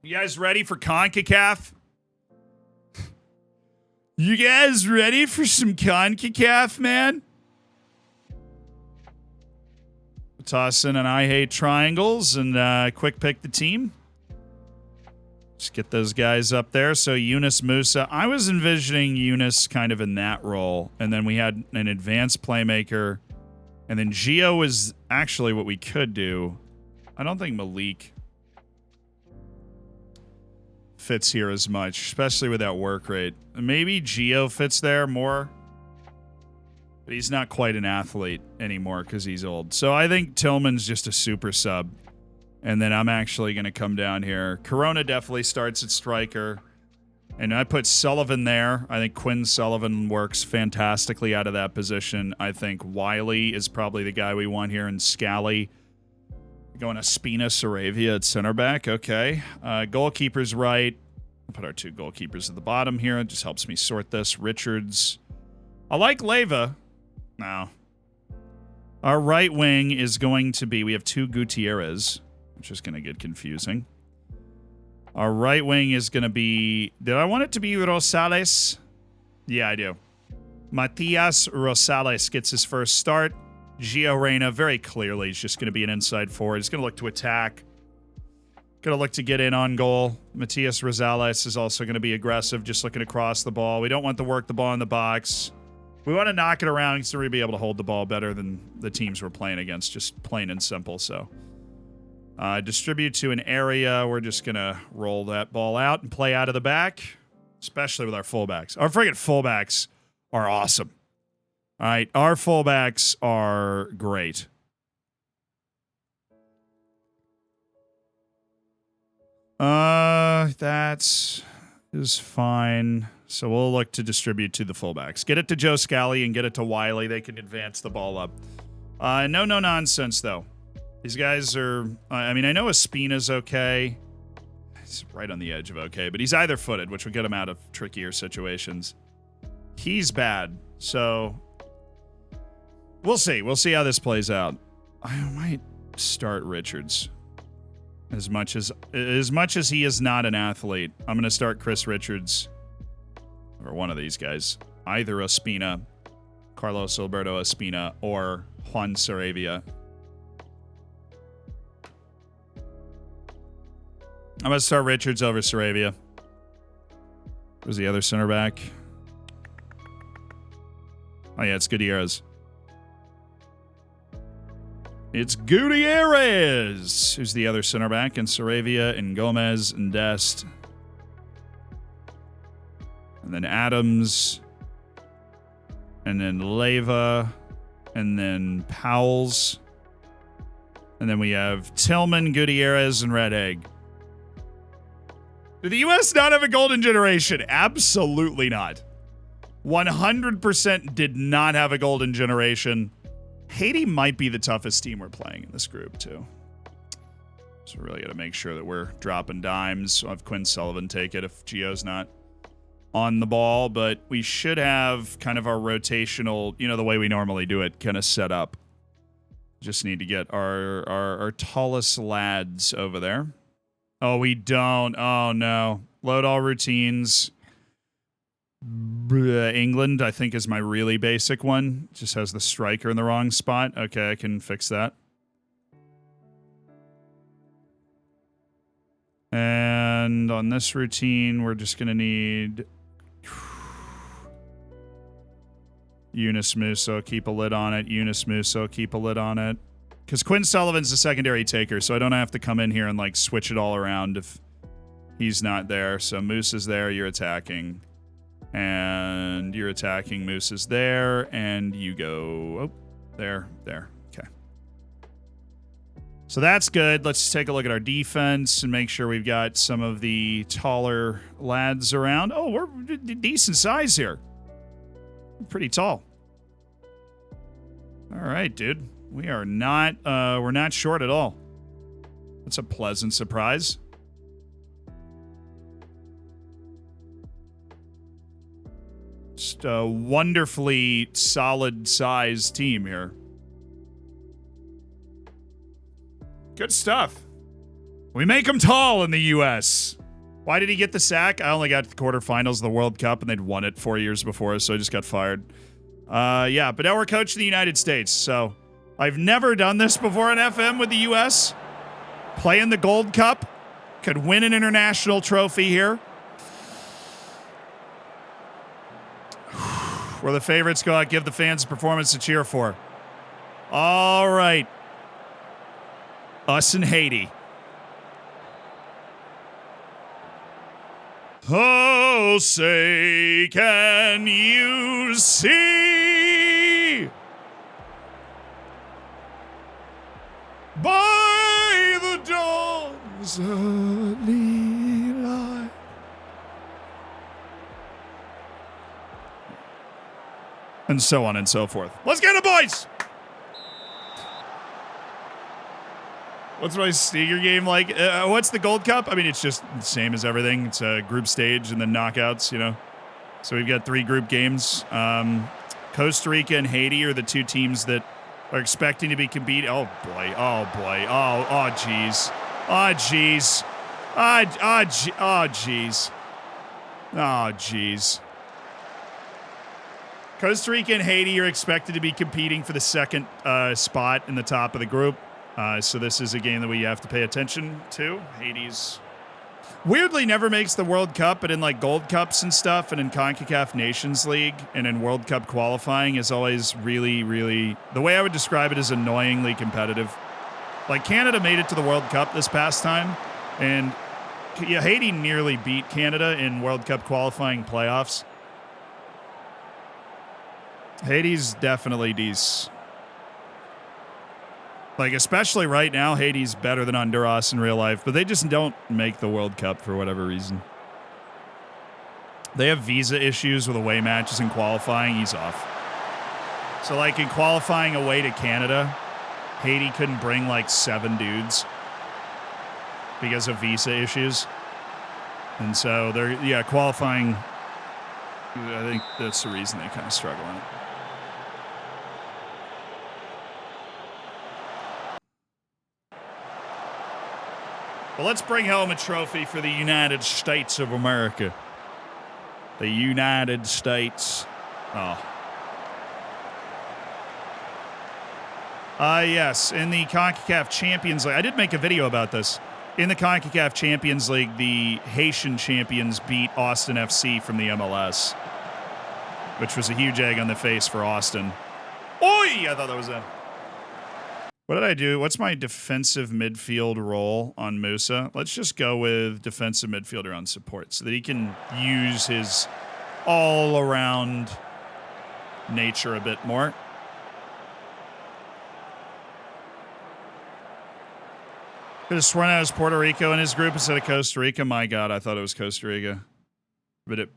You guys ready for CONCACAF? You guys ready for some CONCACAF, man? Toss in an I hate triangles and quick pick the team. Just get those guys up there. So Yunus Musa. I was envisioning Yunus kind of in that role. And then we had an advanced playmaker. And then Gio was actually what we could do. I don't think Malik fits here as much, especially with that work rate. Maybe Gio fits there more. But he's not quite an athlete anymore because he's old. So I think Tillman's just a super sub. And then I'm actually going to come down here. Corona definitely starts at striker. And I put Sullivan there. I think Quinn Sullivan works fantastically out of that position. I think Wiley is probably the guy we want here. And Scally. Going Espina Saravia at center back. Okay. Goalkeeper's right. I'll put our two goalkeepers at the bottom here. It just helps me sort this. Richards. I like Leyva. No. Our right wing is going to be... We have two Gutierrez, which is going to get confusing. Our right wing is going to be... Did I want it to be Rosales? Yeah, I do. Matias Rosales gets his first start. Gio Reyna, very clearly, is just going to be an inside forward. He's going to look to attack. Going to look to get in on goal. Matias Rosales is also going to be aggressive, just looking to cross the ball. We don't want to work the ball in the box. We want to knock it around so we'll be able to hold the ball better than the teams we're playing against, just plain and simple. So, distribute to an area. We're just going to roll that ball out and play out of the back, especially with our fullbacks. Our friggin' fullbacks are awesome. All right, our fullbacks are great. That is fine. So we'll look to distribute to the fullbacks. Get it to Joe Scally and get it to Wiley. They can advance the ball up. No nonsense, though. These guys are... I mean, I know Espina's okay. He's right on the edge of okay, but he's either-footed, which would get him out of trickier situations. He's bad, so... We'll see. We'll see how this plays out. I might start Richards. As much as he is not an athlete, I'm going to start Chris Richards. Or one of these guys. Either Espina, Carlos Alberto Espina, or Juan Saravia. I'm going to start Richards over Saravia. Where's the other center back? Oh, yeah, it's Gutierrez. It's Gutierrez, who's the other center back, and Saravia, and Gomez, and Dest. And then Adams, and then Leyva, and then Powell's. And then we have Tillman, Gutierrez, and Red Egg. Did the U.S. not have a golden generation? Absolutely not. 100% did not have a golden generation. Haiti might be the toughest team we're playing in this group, too. So we really got to make sure that we're dropping dimes. I'll have Quinn Sullivan take it if Gio's not on the ball. But we should have kind of our rotational, you know, the way we normally do it, kind of set up. Just need to get our tallest lads over there. Oh, we don't. Oh, no. Load all routines. England, I think, is my really basic one. Just has the striker in the wrong spot. Okay, I can fix that. And on this routine, we're just going to need Yunus Musso, keep a lid on it. Yunus Musso, keep a lid on it. Because Quinn Sullivan's the secondary taker, so I don't have to come in here and, like, switch it all around if he's not there. So Moose is there, you're attacking. And you're attacking. Moose is there, and you go... Oh, there. Okay. So that's good. Let's take a look at our defense and make sure we've got some of the taller lads around. Oh, we're decent size here. Pretty tall. All right, dude. We are not, we're not short at all. That's a pleasant surprise. Just a wonderfully solid size team here. Good stuff. We make them tall in the U.S. Why did he get the sack? I only got to the quarterfinals of the World Cup, and they'd won it 4 years before, so I just got fired. Yeah, but now we're coaching the United States, so I've never done this before in FM with the U.S. Playing the Gold Cup. Could win an international trophy here. We're the favorites. Go out, give the fans a performance to cheer for. All right. Us and Haiti. Oh, say, can you see by the dawn's early light? And so on and so forth. Let's get it, boys! What's my sneaker game like? What's the Gold Cup? I mean, it's just the same as everything. It's a group stage and then knockouts, you know. So we've got 3 group games. Costa Rica and Haiti are the 2 teams that are expecting to be competing. Oh, boy. Oh, boy. Oh, jeez. Oh, jeez. Oh, jeez. Oh, jeez. Costa Rica and Haiti are expected to be competing for the second spot in the top of the group. So this is a game that we have to pay attention to. Haiti's weirdly never makes the World Cup, but in like Gold Cups and stuff, and in CONCACAF Nations League, and in World Cup qualifying is always really, really, the way I would describe it is annoyingly competitive. Like Canada made it to the World Cup this past time, and yeah, Haiti nearly beat Canada in World Cup qualifying playoffs. Haiti's definitely decent. Like, especially right now, Haiti's better than Honduras in real life, but they just don't make the World Cup for whatever reason. They have visa issues with away matches in qualifying. He's off. So, like, in qualifying away to Canada, Haiti couldn't bring, like, 7 dudes because of visa issues. And so they're, yeah, qualifying, I think that's the reason they kind of struggle in it. Well, let's bring home a trophy for the United States of America. The United States. Oh. Yes, in the CONCACAF Champions League. I did make a video about this. In the CONCACAF Champions League, the Haitian champions beat Austin FC from the MLS, which was a huge egg on the face for Austin. Oi! I thought that was a... What did I do? What's my defensive midfield role on Musa? Let's just go with defensive midfielder on support so that he can use his all-around nature a bit more. Could have sworn out as Puerto Rico in his group instead of Costa Rica. My God, I thought it was Costa Rica. But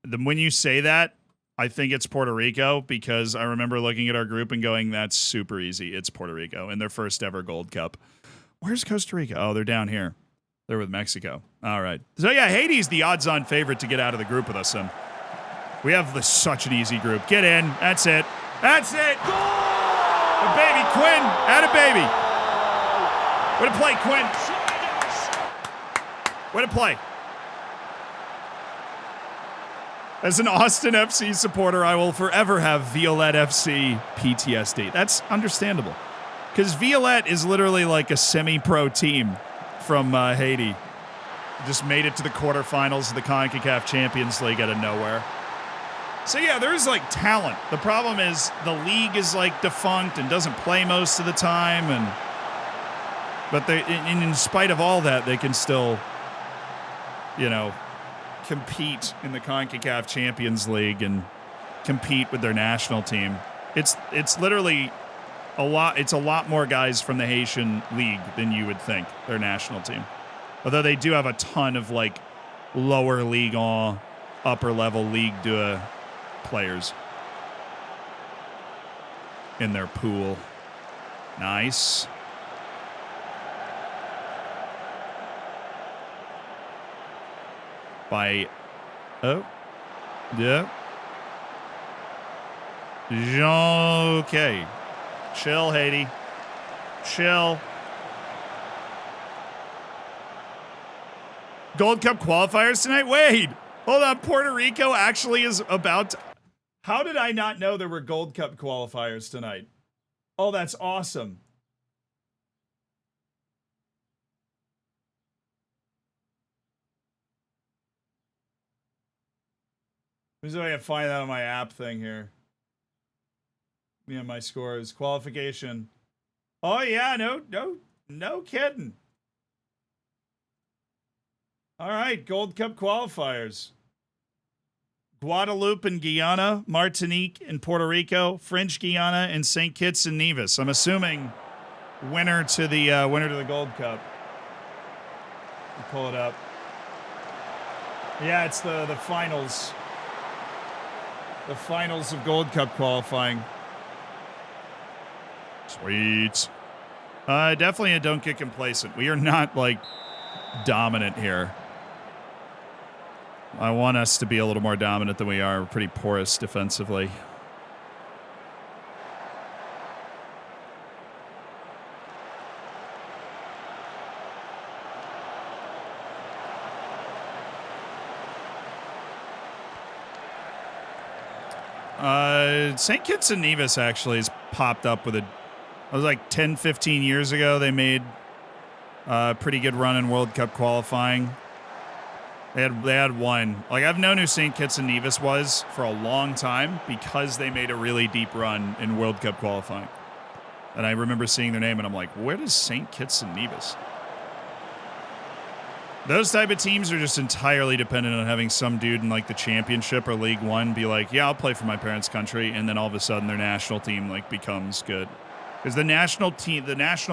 when you say that, I think it's Puerto Rico because I remember looking at our group and going, that's super easy. It's Puerto Rico in their first ever Gold Cup. Where's Costa Rica? Oh, they're down here. They're with Mexico. All right. So, yeah, Haiti's the odds-on favorite to get out of the group with us. And we have such an easy group. Get in. That's it. That's it. A baby, Quinn. Add a baby. Way to play, Quinn. Way to play. As an Austin FC supporter, I will forever have Violette FC PTSD. That's understandable. Because Violette is literally like a semi-pro team from Haiti. Just made it to the quarterfinals of the CONCACAF Champions League out of nowhere. So yeah, there is like talent. The problem is the league is like defunct and doesn't play most of the time. But they, in spite of all that, they can still, you know, compete in the CONCACAF Champions League and compete with their national team. It's literally a lot. It's a lot more guys from the Haitian league than you would think, their national team. Although they do have a ton of like lower league on upper level league players. in their pool. Nice. By, oh, yeah. Okay. Chill, Haiti. Chill. Gold Cup qualifiers tonight? Wait, hold on. Puerto Rico actually is about to... How did I not know there were Gold Cup qualifiers tonight? Oh, that's awesome. Let me see if I can find that on my app thing here. Yeah, my scores. Qualification. Oh, yeah, no kidding. All right, Gold Cup qualifiers. Guadeloupe and Guyana, Martinique and Puerto Rico, French Guiana and St. Kitts and Nevis. I'm assuming winner to the Gold Cup. We'll pull it up. Yeah, it's the finals. The finals of Gold Cup qualifying. Sweet. Definitely don't get complacent. We are not, like, dominant here. I want us to be a little more dominant than we are. We're pretty porous defensively. St. Kitts and Nevis actually has popped up with a... It was like 10, 15 years ago. They made a pretty good run in World Cup qualifying. They had one. Like, I've known who St. Kitts and Nevis was for a long time because they made a really deep run in World Cup qualifying. And I remember seeing their name, and I'm like, where does St. Kitts and Nevis? Those type of teams are just entirely dependent on having some dude in, like, the championship or League One be like, yeah, I'll play for my parents' country, and then all of a sudden their national team, like, becomes good. Because the national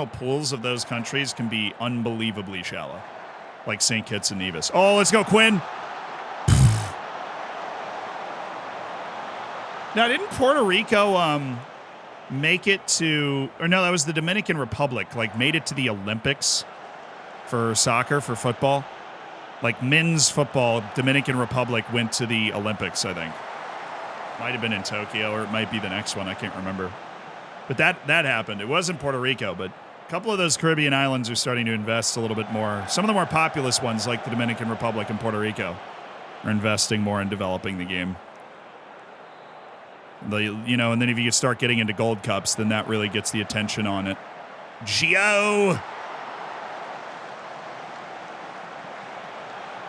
pools of those countries can be unbelievably shallow. Like St. Kitts and Nevis. Oh, let's go, Quinn. Now, didn't Puerto Rico make it to... Or no, that was the Dominican Republic. Like, made it to the Olympics for soccer, for football. Like, men's football, Dominican Republic went to the Olympics, I think. Might have been in Tokyo, or it might be the next one. I can't remember. But that happened. It wasn't Puerto Rico, but... A couple of those Caribbean islands are starting to invest a little bit more. Some of the more populous ones, like the Dominican Republic and Puerto Rico, are investing more in developing the game. And then if you start getting into Gold Cups, then that really gets the attention on it. Gio!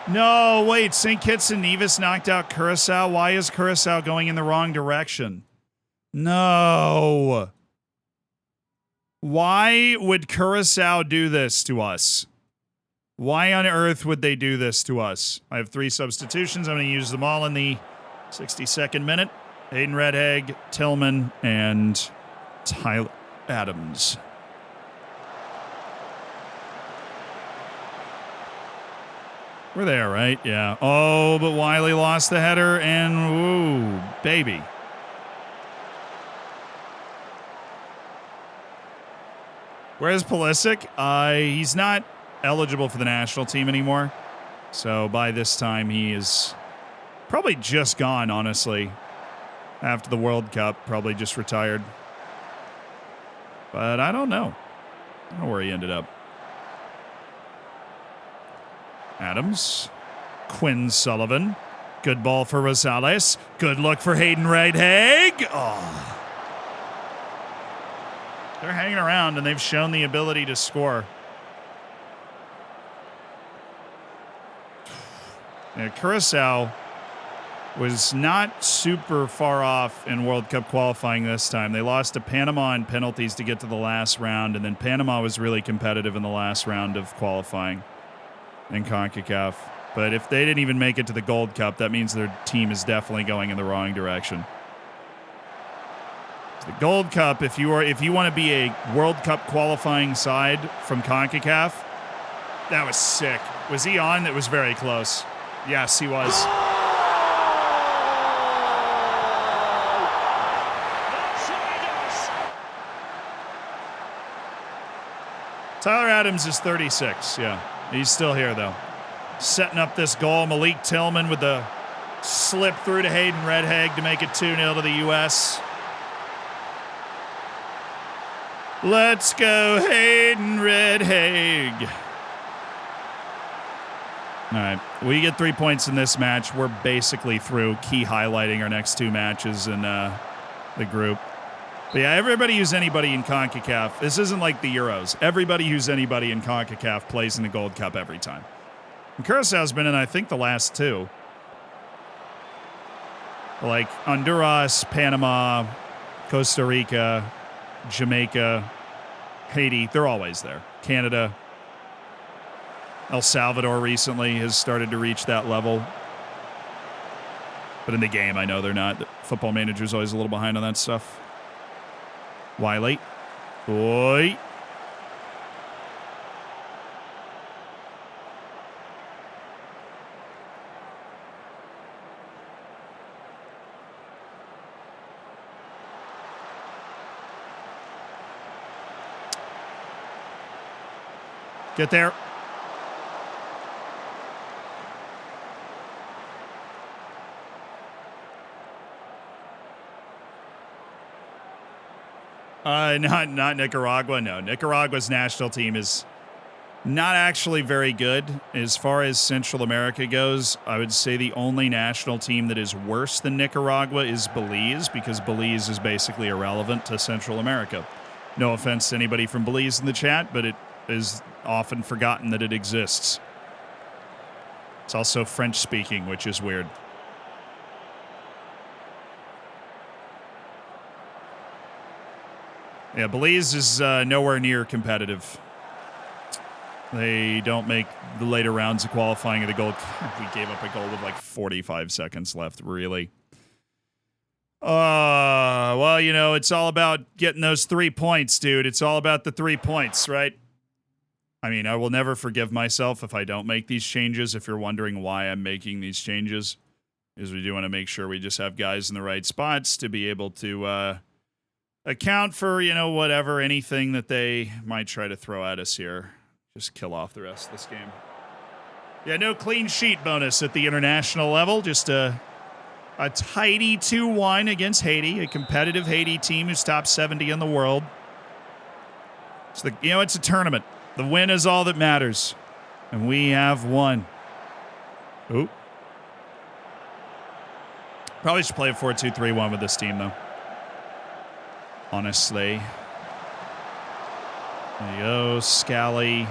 No, wait. St. Kitts and Nevis knocked out Curacao. Why is Curacao going in the wrong direction? No. Why would Curacao do this to us? Why on earth would they do this to us? I have 3 substitutions. I'm going to use them all in the 62nd minute. Hayden Redhag, Tillman, and Tyler Adams. We're there, right? Yeah. Oh, but Wiley lost the header, and ooh, baby. Where's Pulisic? He's not eligible for the national team anymore. So by this time, he is probably just gone, honestly. After the World Cup, probably just retired. But I don't know. I don't know where he ended up. Adams. Quinn Sullivan. Good ball for Rosales. Good look for Hayden Redhag. Oh. They're hanging around, and they've shown the ability to score. Yeah, Curacao was not super far off in World Cup qualifying this time. They lost to Panama in penalties to get to the last round, and then Panama was really competitive in the last round of qualifying in CONCACAF. But if they didn't even make it to the Gold Cup, that means their team is definitely going in the wrong direction. The Gold Cup, if you want to be a World Cup qualifying side from CONCACAF, that was sick. Was he on? That was very close. Yes, he was. Tyler Adams is 36. Yeah, he's still here, though. Setting up this goal. Malik Tillman with the slip through to Hayden Redhaig to make it 2-0 to the U.S. Let's go, Hayden Redhaig. All right, we get 3 points in this match. We're basically through. Key highlighting our next 2 matches in the group. But yeah, everybody who's anybody in CONCACAF. This isn't like the Euros. Everybody who's anybody in CONCACAF plays in the Gold Cup every time. And Curaçao's been in, I think, the last 2. Like Honduras, Panama, Costa Rica, Jamaica, Haiti. They're always there. Canada. El Salvador recently has started to reach that level. But in the game, I know they're not. The Football Manager's always a little behind on that stuff. Wiley. Oi. Get there. Not Nicaragua. No, Nicaragua's national team is not actually very good. As far as Central America goes, I would say the only national team that is worse than Nicaragua is Belize, because Belize is basically irrelevant to Central America. No offense to anybody from Belize in the chat, but it is often forgotten that it exists. It's also French-speaking, which is weird. Yeah, Belize is nowhere near competitive. They don't make the later rounds of qualifying of the goal. We gave up a goal with like 45 seconds left, really. Well, you know, it's all about getting those 3 points, dude. It's all about the 3 points, right? I mean, I will never forgive myself if I don't make these changes. If you're wondering why I'm making these changes, is we do want to make sure we just have guys in the right spots to be able to account for, you know, whatever, anything that they might try to throw at us here. Just kill off the rest of this game. Yeah, no clean sheet bonus at the international level. Just a tidy 2-1 against Haiti, a competitive Haiti team who's top 70 in the world. So, it's a tournament. The win is all that matters. And we have won. Ooh. Probably should play a 4-2-3-1 with this team, though. Honestly. There you go. Scally.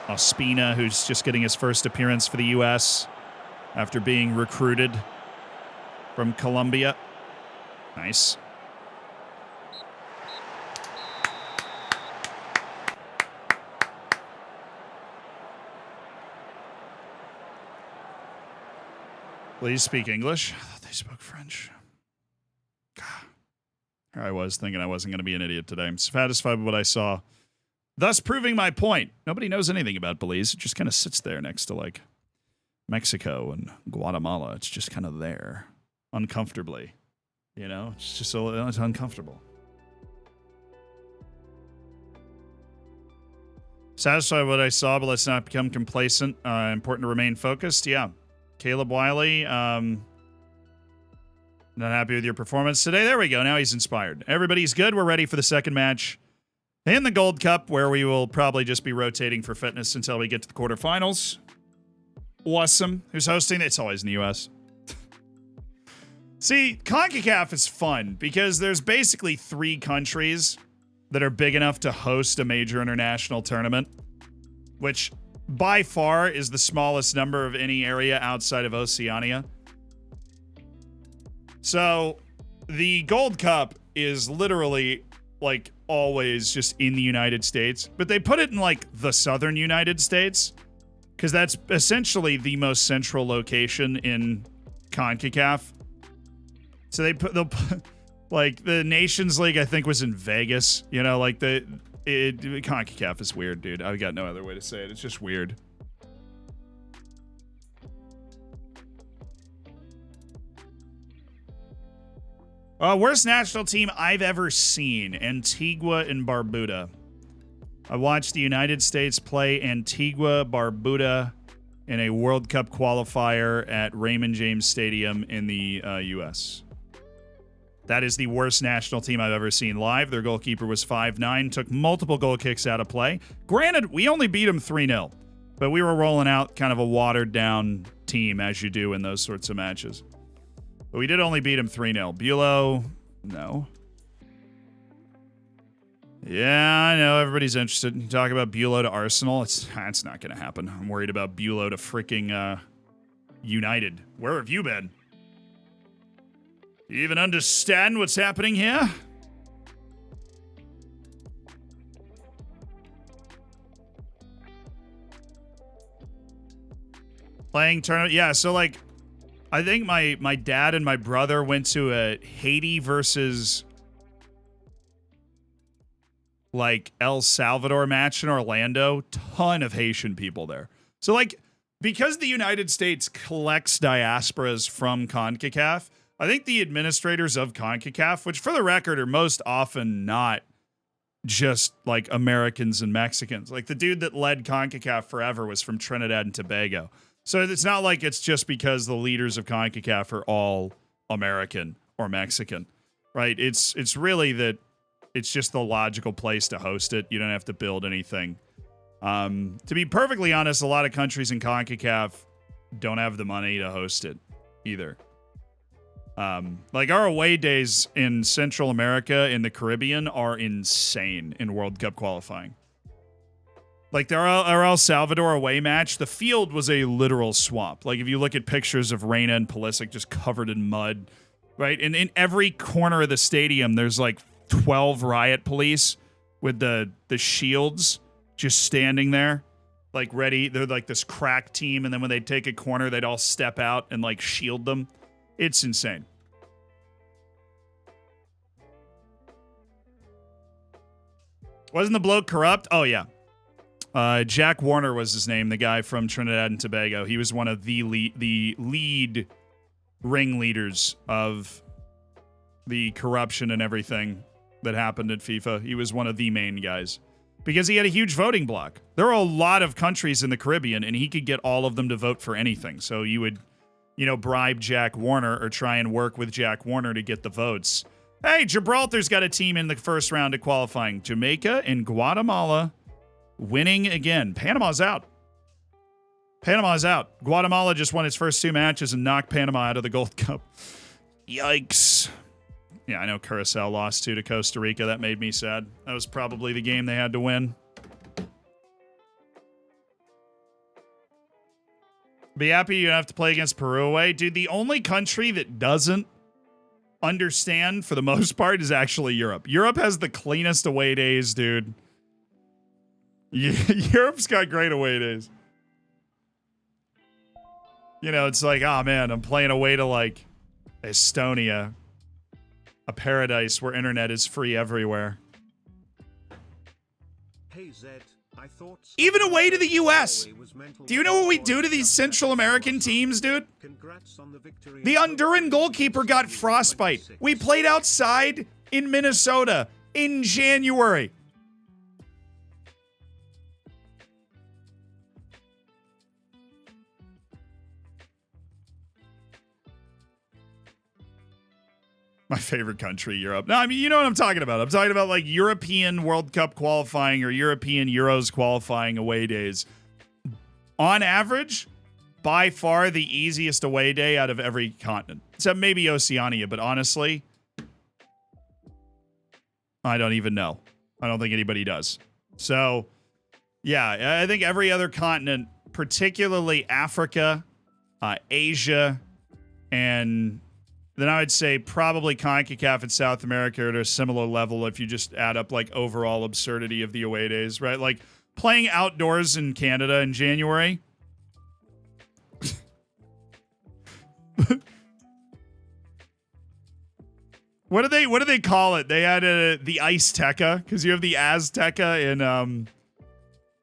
Ospina, who's just getting his first appearance for the U.S. after being recruited from Colombia. Nice. Please speak English. I thought they spoke French. God. Here I was thinking I wasn't going to be an idiot today. I'm satisfied with what I saw. Thus proving my point. Nobody knows anything about Belize. It just kind of sits there next to, like, Mexico and Guatemala. It's just kind of there. Uncomfortably. You know? It's just it's uncomfortable. Satisfied with what I saw, but let's not become complacent. Important to remain focused. Yeah. Caleb Wiley, not happy with your performance today. There we go. Now he's inspired. Everybody's good. We're ready for the second match in the Gold Cup, where we will probably just be rotating for fitness until we get to the quarterfinals. Awesome. Who's hosting? It's always in the U.S. See, CONCACAF is fun because there's basically 3 countries that are big enough to host a major international tournament, which by far is the smallest number of any area outside of Oceania. So the Gold Cup is literally, like, always just in the United States, but they put it in, like, the southern United States because that's essentially the most central location in CONCACAF. So they'll put, like, the Nations League, I think, was in Vegas. You know, like, CONCACAF is weird, dude. I've got no other way to say it. It's just weird. Worst national team I've ever seen, Antigua and Barbuda. I watched the United States play Antigua Barbuda in a World Cup qualifier at Raymond James Stadium in the U.S. That is the worst national team I've ever seen live. Their goalkeeper was 5'9", took multiple goal kicks out of play. Granted, we only beat them 3-0, but we were rolling out kind of a watered-down team, as you do in those sorts of matches. But we did only beat them 3-0. Bulow, no. Yeah, I know. Everybody's interested in talking about Bulow to Arsenal. It's not going to happen. I'm worried about Bulow to freaking United. Where have you been? Do you even understand what's happening here? Playing tournament. Yeah, so like, I think my dad and my brother went to a Haiti versus like El Salvador match in Orlando. Ton of Haitian people there. So like, because the United States collects diasporas from CONCACAF, I think the administrators of CONCACAF, which for the record are most often not just like Americans and Mexicans. Like the dude that led CONCACAF forever was from Trinidad and Tobago. So it's not like it's just because the leaders of CONCACAF are all American or Mexican, right? It's really that it's just the logical place to host it. You don't have to build anything. To be perfectly honest, a lot of countries in CONCACAF don't have the money to host it either. Like our away days in Central America in the Caribbean are insane in World Cup qualifying. Like our El Salvador away match, the field was a literal swamp. Like if you look at pictures of Reyna and Pulisic just covered in mud, right? And in every corner of the stadium, there's like 12 riot police with the shields just standing there, like ready. They're like this crack team, and then when they take a corner, they'd all step out and like shield them. It's insane. Wasn't the bloke corrupt? Oh, yeah. Jack Warner was his name, the guy from Trinidad and Tobago. He was one of the lead ringleaders of the corruption and everything that happened at FIFA. He was one of the main guys because he had a huge voting bloc. There are a lot of countries in the Caribbean, and he could get all of them to vote for anything. So you would, bribe Jack Warner or try and work with Jack Warner to get the votes. Hey, Gibraltar's got a team in the first round of qualifying. Jamaica and Guatemala winning again. Panama's out. Guatemala just won its first two matches and knocked Panama out of the Gold Cup. Yikes. Yeah, I know Curacao lost to Costa Rica. That made me sad. That was probably the game they had to win. Be happy you don't have to play against Peru away. Dude, the only country that doesn't understand for the most part is actually Europe. Europe has the cleanest away days, dude. Europe's got great away days. It's like, oh man, I'm playing away to like Estonia, a paradise where internet is free everywhere. Hey Zed, I thought even away to the US. Do you know what we do to these Central American teams, dude? Congrats on the victory. The Honduran goalkeeper got frostbite. We played outside in Minnesota in January. My favorite country, Europe. No, I mean, you know what I'm talking about. I'm talking about like European World Cup qualifying or European Euros qualifying away days. On average, by far the easiest away day out of every continent. Except maybe Oceania, but honestly, I don't even know. I don't think anybody does. So, yeah, I think every other continent, particularly Africa, Asia, and then I would say probably CONCACAF and South America are at a similar level if you just add up like overall absurdity of the away days, right? Like playing outdoors in Canada in January. What do they call it? They had the Azteca because you have the Azteca in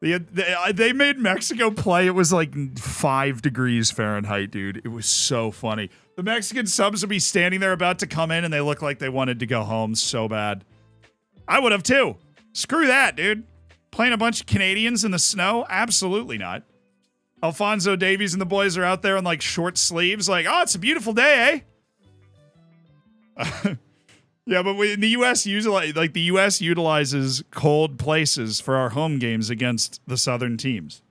they made Mexico play. It was like 5 degrees Fahrenheit, dude. It was so funny. The Mexican subs would be standing there about to come in and they look like they wanted to go home so bad. I would have too. Screw that, dude. Playing a bunch of Canadians in the snow? Absolutely not. Alfonso Davies and the boys are out there in like short sleeves, like, oh, it's a beautiful day, eh? Yeah, but in the U.S. the U.S. utilizes cold places for our home games against the Southern teams,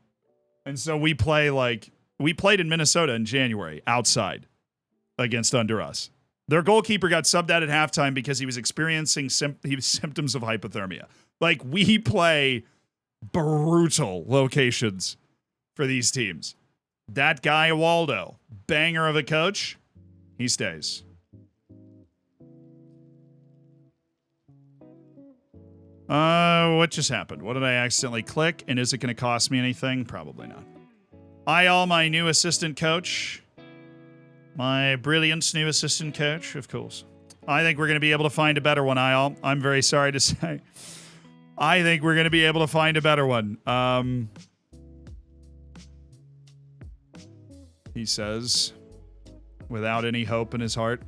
and so we played in Minnesota in January outside against Under Us. Their goalkeeper got subbed out at halftime because he was experiencing symptoms of hypothermia. Like, we play brutal locations for these teams. That guy, Waldo, banger of a coach, he stays. What just happened? What did I accidentally click? And is it going to cost me anything? Probably not. Ayal, my new assistant coach. My brilliant new assistant coach, of course. I think we're going to be able to find a better one, Ayal. I'm very sorry to say. I think we're going to be able to find a better one. He says, without any hope in his heart.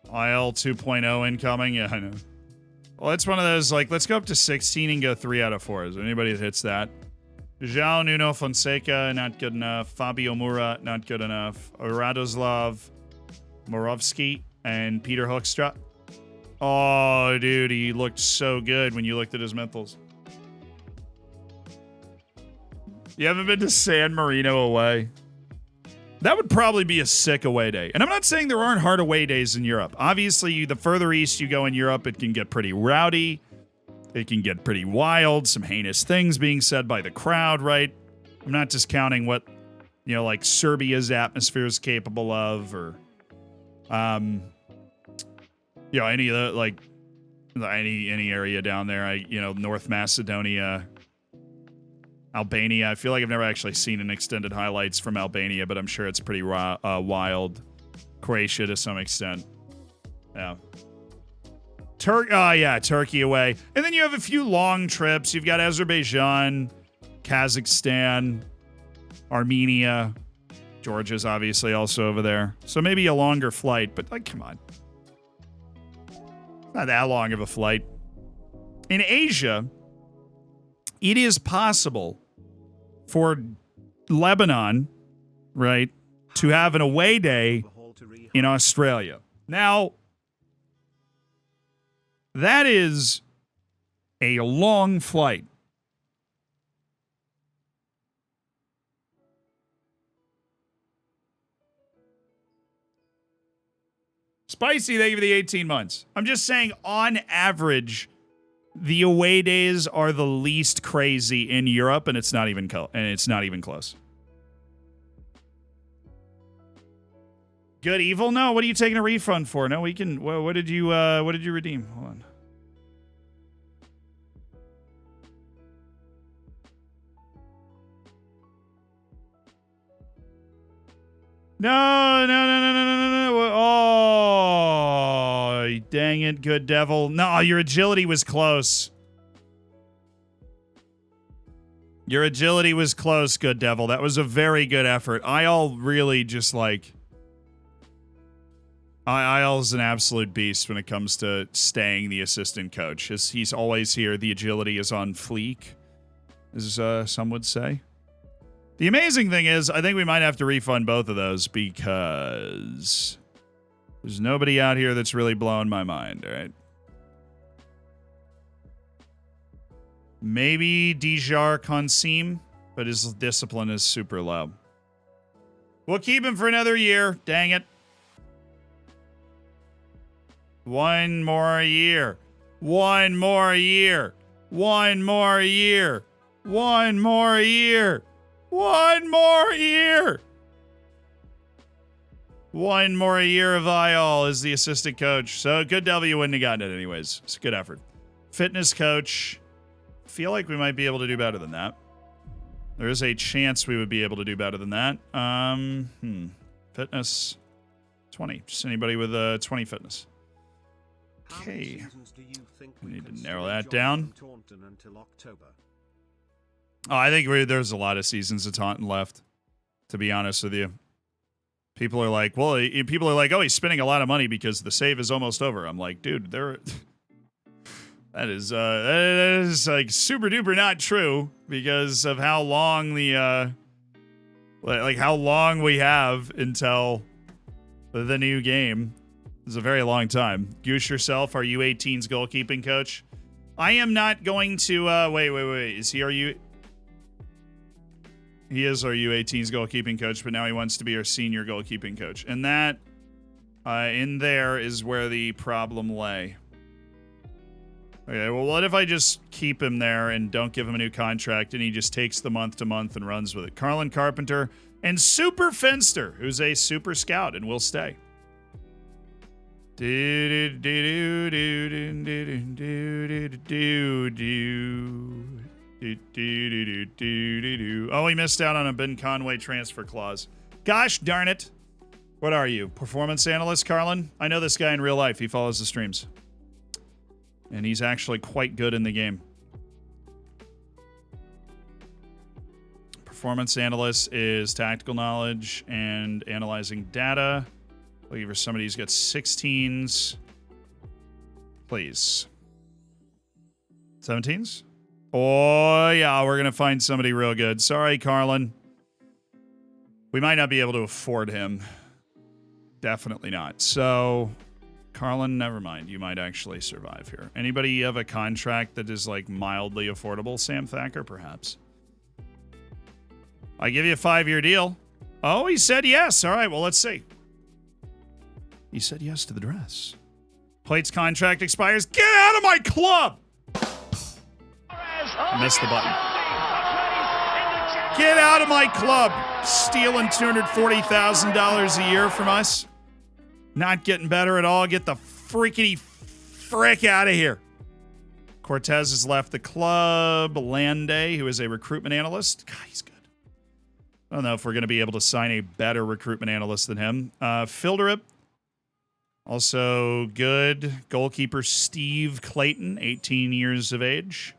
IL 2.0 incoming. Yeah, I know. Well, it's one of those, like, let's go up to 16 and go 3 out of 4. Is there anybody that hits that? João Nuno Fonseca, not good enough. Fabio Moura, not good enough. Radoslav Morovsky and Peter Hoekstra. Oh, dude, he looked so good when you looked at his mentals. You haven't been to San Marino away? That would probably be a sick away day. And I'm not saying there aren't hard away days in Europe. Obviously, the further east you go in Europe, it can get pretty rowdy. It can get pretty wild. Some heinous things being said by the crowd, right? I'm not discounting what, like Serbia's atmosphere is capable of, or, any of the, like, any area down there. North Macedonia, Albania. I feel like I've never actually seen an extended highlights from Albania, but I'm sure it's pretty wild. Croatia to some extent. Yeah. Turkey away. And then you have a few long trips. You've got Azerbaijan, Kazakhstan, Armenia. Georgia's obviously also over there. So maybe a longer flight, but like, come on. Not that long of a flight. In Asia, it is possible for Lebanon, right, to have an away day in Australia. Now, that is a long flight. Spicy, thank you for the 18 months. I'm just saying, on average, the away days are the least crazy in Europe, and it's not even close. Good evil? No. What are you taking a refund for? No, we can. What did you redeem? Hold on. No. Oh, dang it, good devil. No, your agility was close. Your agility was close, good devil. That was a very good effort. Ayal really just like... Ayal's an absolute beast when it comes to staying the assistant coach. He's always here. The agility is on fleek, as some would say. The amazing thing is, I think we might have to refund both of those because there's nobody out here that's really blowing my mind, all right? Maybe Dijar Consim, but his discipline is super low. We'll keep him for another year. Dang it. One more year. One more year. One more year. One more year. One more year. One more year of Ayal as the assistant coach. So good W, wouldn't have gotten it anyways. It's a good effort. Fitness coach. Feel like we might be able to do better than that. There is a chance we would be able to do better than that. Fitness 20. Just anybody with 20 fitness. Okay. We need to narrow that down. Oh, I think there's a lot of seasons of Taunton left, to be honest with you. People are like, oh, he's spending a lot of money because the save is almost over. I'm like, dude, That is like super duper not true because of how long the like how long we have until the new game. It's a very long time. Goose yourself, our U18's goalkeeping coach. I am not going to wait. Is he our He is our U18's goalkeeping coach, but now he wants to be our senior goalkeeping coach. And that in there is where the problem lay. Okay, well, what if I just keep him there and don't give him a new contract and he just takes the month to month and runs with it? Carlin Carpenter and Super Fenster, who's a super scout and will stay. Oh, he missed out on a Ben Conway transfer clause. Gosh darn it. What are you? Performance analyst, Carlin? I know this guy in real life. He follows the streams. And he's actually quite good in the game. Performance analyst is tactical knowledge and analyzing data. Looking for somebody who's got 16s. Please. 17s? Oh, yeah, we're going to find somebody real good. Sorry, Carlin. We might not be able to afford him. Definitely not. So, Carlin, never mind. You might actually survive here. Anybody have a contract that is, like, mildly affordable? Sam Thacker, perhaps. I give you a 5-year deal. Oh, he said yes. All right, well, let's see. He said yes to the dress. Plate's contract expires. Get out of my club! I missed the button. Get out of my club! Stealing $240,000 a year from us. Not getting better at all. Get the freakity frick out of here. Cortez has left the club. Lande, who is a recruitment analyst. God, he's good. I don't know if we're going to be able to sign a better recruitment analyst than him. Filderip. Also good. Goalkeeper Steve Clayton, 18 years of age.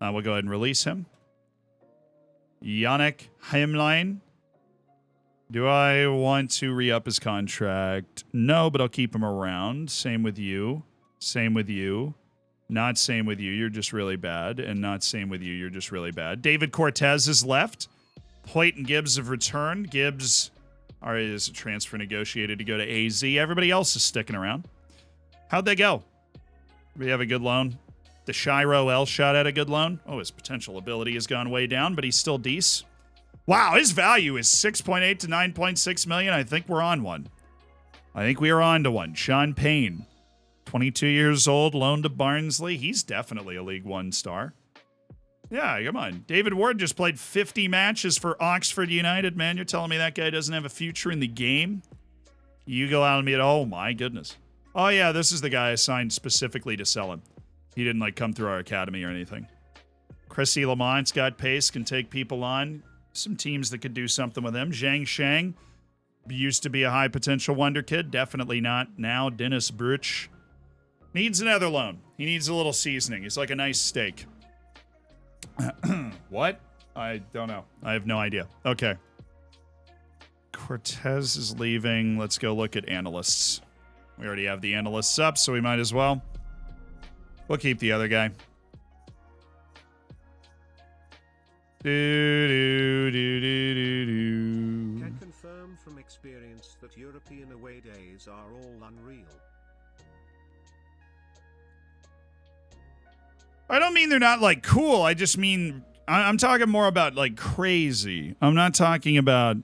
We'll go ahead and release him. Yannick Heimlein. Do I want to re-up his contract? No, but I'll keep him around. Same with you. Same with you. Not same with you. You're just really bad. And not same with you. You're just really bad. David Cortez is left. Hoyt and Gibbs have returned. Gibbs is a transfer negotiated to go to AZ. Everybody else is sticking around. How'd they go? We have a good loan. The Shiro L shot at a good loan. Oh, his potential ability has gone way down, but he's still decent. Wow, his value is 6.8 to 9.6 million. I think we're on one. I think we are on to one. Sean Payne, 22 years old, loaned to Barnsley. He's definitely a League One star. Yeah, come on. David Ward just played 50 matches for Oxford United, man. You're telling me that guy doesn't have a future in the game? You go out and meet, oh my goodness. Oh yeah, this is the guy I signed specifically to sell him. He didn't like come through our academy or anything. Chrissy Lamont's got pace, can take people on. Some teams that could do something with him. Zhang Shang used to be a high potential wonder kid. Definitely not now. Dennis Bruch needs another loan. He needs a little seasoning. He's like a nice steak. What? I don't know. I have no idea. Okay. Cortez is leaving. Let's go look at analysts. We already have the analysts up, so we might as well. We'll keep the other guy. Can confirm from experience that European away days are all unreal. I don't mean they're not, like, cool. I just mean, I'm talking more about, like, crazy. I'm not talking about,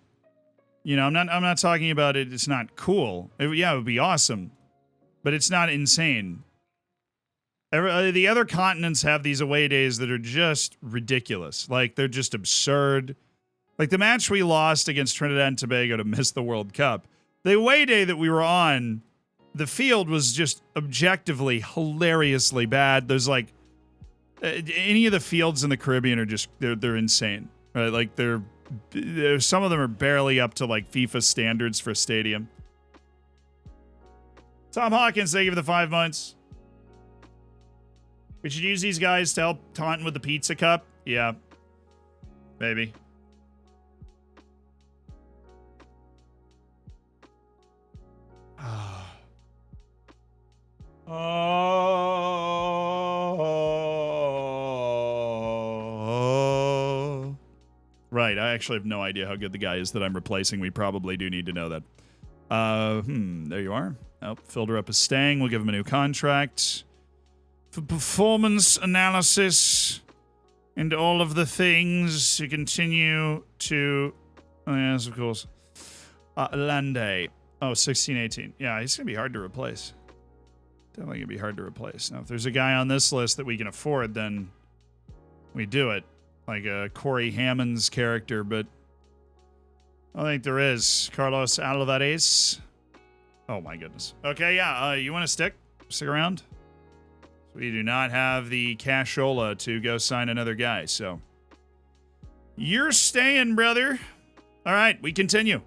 I'm not talking about it. It's not cool. It would be awesome. But it's not insane. The other continents have these away days that are just ridiculous. Like, they're just absurd. Like, the match we lost against Trinidad and Tobago to miss the World Cup. The away day that we were on, the field was just objectively hilariously bad. There's, like, any of the fields in the Caribbean are just, they're insane. Right? Like, some of them are barely up to, like, FIFA standards for a stadium. Tom Hawkins, thank you for the 5 months. We should use these guys to help Taunton with the pizza cup. Yeah. Maybe. Oh. Right. I actually have no idea how good the guy is that I'm replacing. We probably do need to know that. There you are. Oh, filled her up as staying. We'll give him a new contract. For performance analysis and all of the things to continue to... Oh, yes, of course. Lande. Oh, 16-18. Yeah, he's going to be hard to replace. Definitely going to be hard to replace. Now, if there's a guy on this list that we can afford, then we do it. Like a Corey Hammond's character, but I think there is. Carlos Alvarez. Oh, my goodness. Okay, yeah, you want to stick around? We do not have the cashola to go sign another guy, so you're staying, brother. All right, we continue.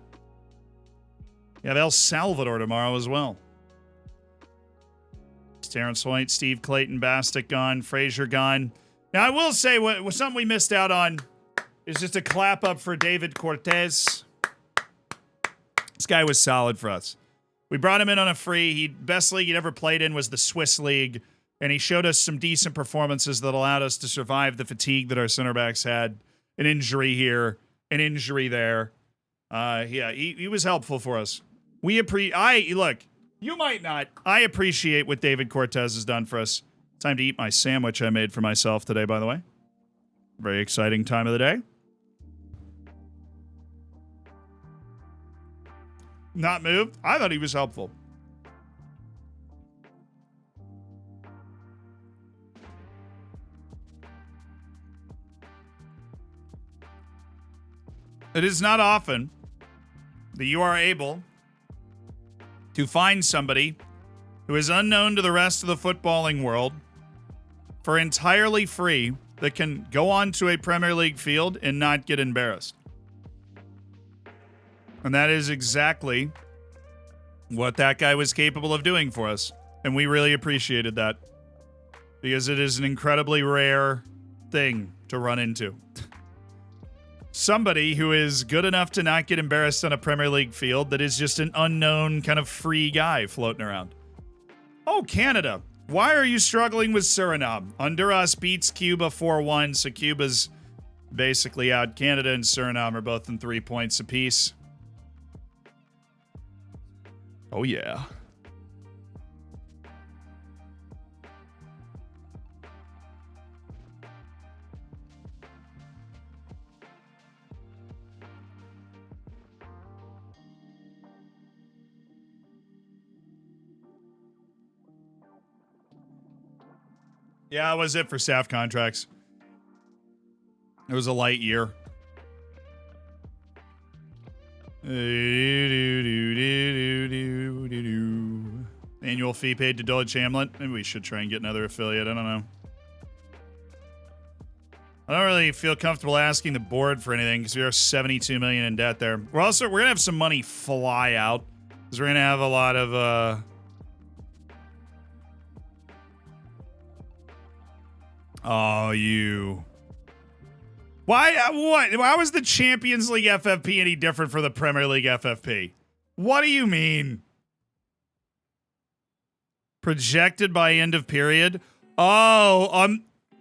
We have El Salvador tomorrow as well. Terrence White, Steve Clayton, Bastick gone, Frazier gone. Now, I will say what something we missed out on is just a clap up for David Cortez. This guy was solid for us. We brought him in on a free. Best league he'd ever played in was the Swiss League, and he showed us some decent performances that allowed us to survive the fatigue that our center backs had. An injury here, an injury there. Yeah, he was helpful for us. Look, you might not. I appreciate what David Cortez has done for us. Time to eat my sandwich I made for myself today, by the way. Very exciting time of the day. Not moved? I thought he was helpful. It is not often that you are able to find somebody who is unknown to the rest of the footballing world for entirely free that can go onto a Premier League field and not get embarrassed. And that is exactly what that guy was capable of doing for us. And we really appreciated that because it is an incredibly rare thing to run into. Somebody who is good enough to not get embarrassed on a Premier League field that is just an unknown kind of free guy floating around. Oh, Canada. Why are you struggling with Suriname? Honduras beats Cuba 4-1, so Cuba's basically out. Canada and Suriname are both in 3 points apiece. Oh, yeah. Yeah, that was it for staff contracts. It was a light year. Annual fee paid to Dulwich Hamlet. Maybe we should try and get another affiliate. I don't know. I don't really feel comfortable asking the board for anything because we are $72 million in debt there. We're gonna have some money fly out because we're gonna have a lot of oh, you. Why? What? Why was the Champions League FFP any different for the Premier League FFP? What do you mean? Projected by end of period? Oh,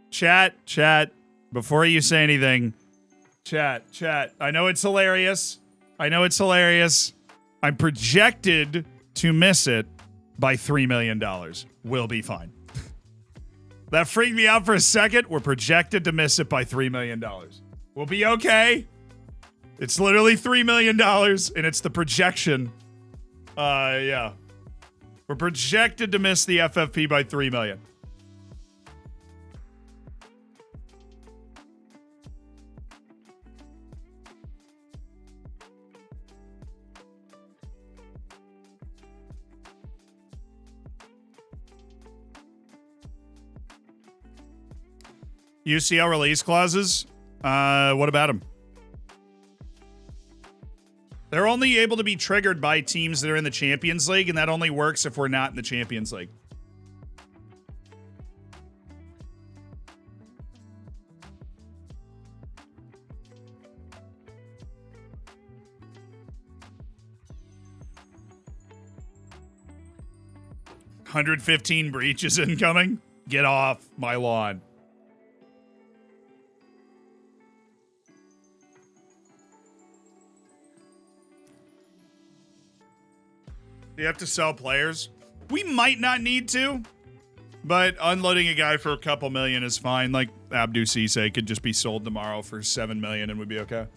chat. Before you say anything, chat. I know it's hilarious. I'm projected to miss it by $3 million. We'll be fine. That freaked me out for a second. We're projected to miss it by $3 million. We'll be okay. It's literally $3 million, and it's the projection. Yeah. We're projected to miss the FFP by $3 million. UCL release clauses? What about them? They're only able to be triggered by teams that are in the Champions League, and that only works if we're not in the Champions League. $115 breaches incoming? Get off my lawn. Do you have to sell players? We might not need to, but unloading a guy for a couple million is fine. Like Abdu Cisse could just be sold tomorrow for 7 million and would be okay.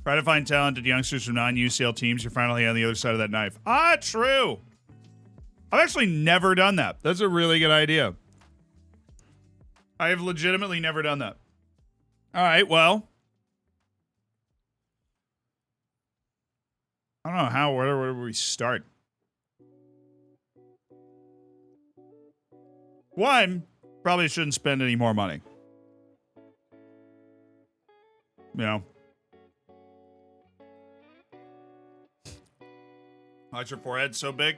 Try to find talented youngsters from non-UCL teams. You're finally on the other side of that knife. Ah, true. I've actually never done that. That's a really good idea. I have legitimately never done that. All right, well. I don't know where do we start? One, probably shouldn't spend any more money. You know. Why's your forehead so big?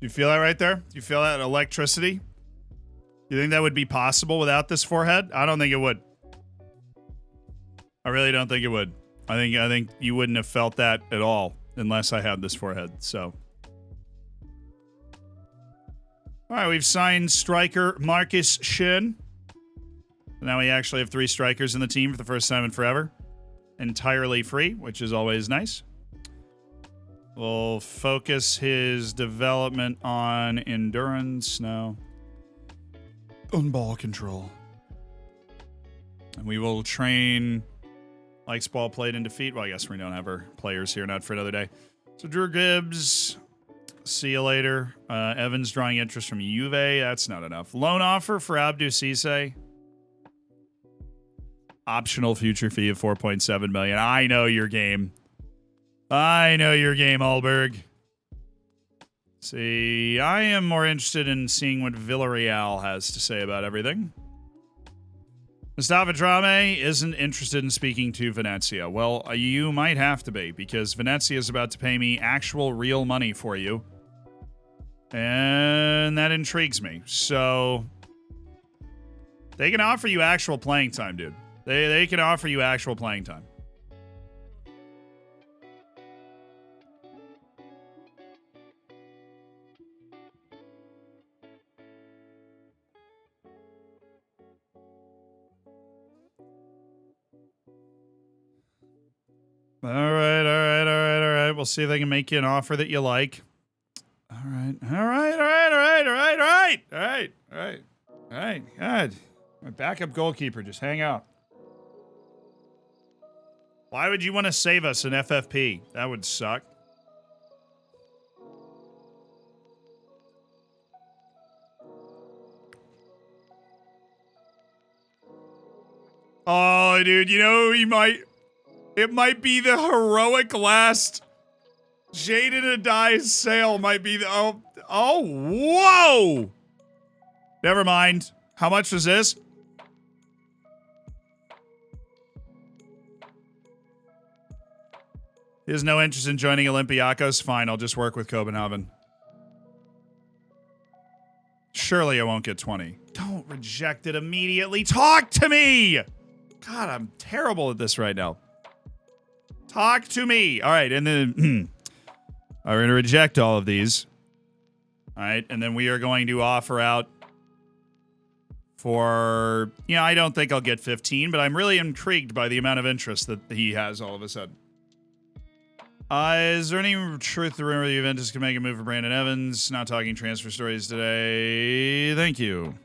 You feel that right there? You feel that electricity? You think that would be possible without this forehead? I don't think it would. I really don't think it would. I think you wouldn't have felt that at all unless I had this forehead. So, all right, we've signed striker Marcus Shin. Now we actually have 3 strikers in the team for the first time in forever, entirely free, which is always nice. We'll focus his development on endurance now, on ball control, and we will train. Likes ball played in defeat. Well, I guess we don't have our players here, not for another day. So Drew Gibbs, see you later. Evans drawing interest from Juve. That's not enough. Loan offer for Abdu Cisse. Optional future fee of 4.7 million. I know your game. I know your game, Allberg. See, I am more interested in seeing what Villarreal has to say about everything. Mustafa Drame isn't interested in speaking to Venezia. Well, you might have to be, because Venezia is about to pay me actual real money for you. And that intrigues me. So, they can offer you actual playing time, dude. They can offer you actual playing time. All right. We'll see if they can make you an offer that you like. All right. God. My backup goalkeeper, just hang out. Why would you want to save us an FFP? That would suck. Oh, dude, you know, it might be the heroic last Jaden Adai's sale might be the... whoa! Never mind. How much was this? He has no interest in joining Olympiacos. Fine, I'll just work with Copenhagen. Surely I won't get 20. Don't reject it immediately. Talk to me! God, I'm terrible at this right now. Talk to me. All right, and then we're going to reject all of these. All right, and then we are going to offer out for, I don't think I'll get 15, but I'm really intrigued by the amount of interest that he has all of a sudden. Is there any truth to rumor the Juventus can make a move for Brandon Evans? Not talking transfer stories today. Thank you.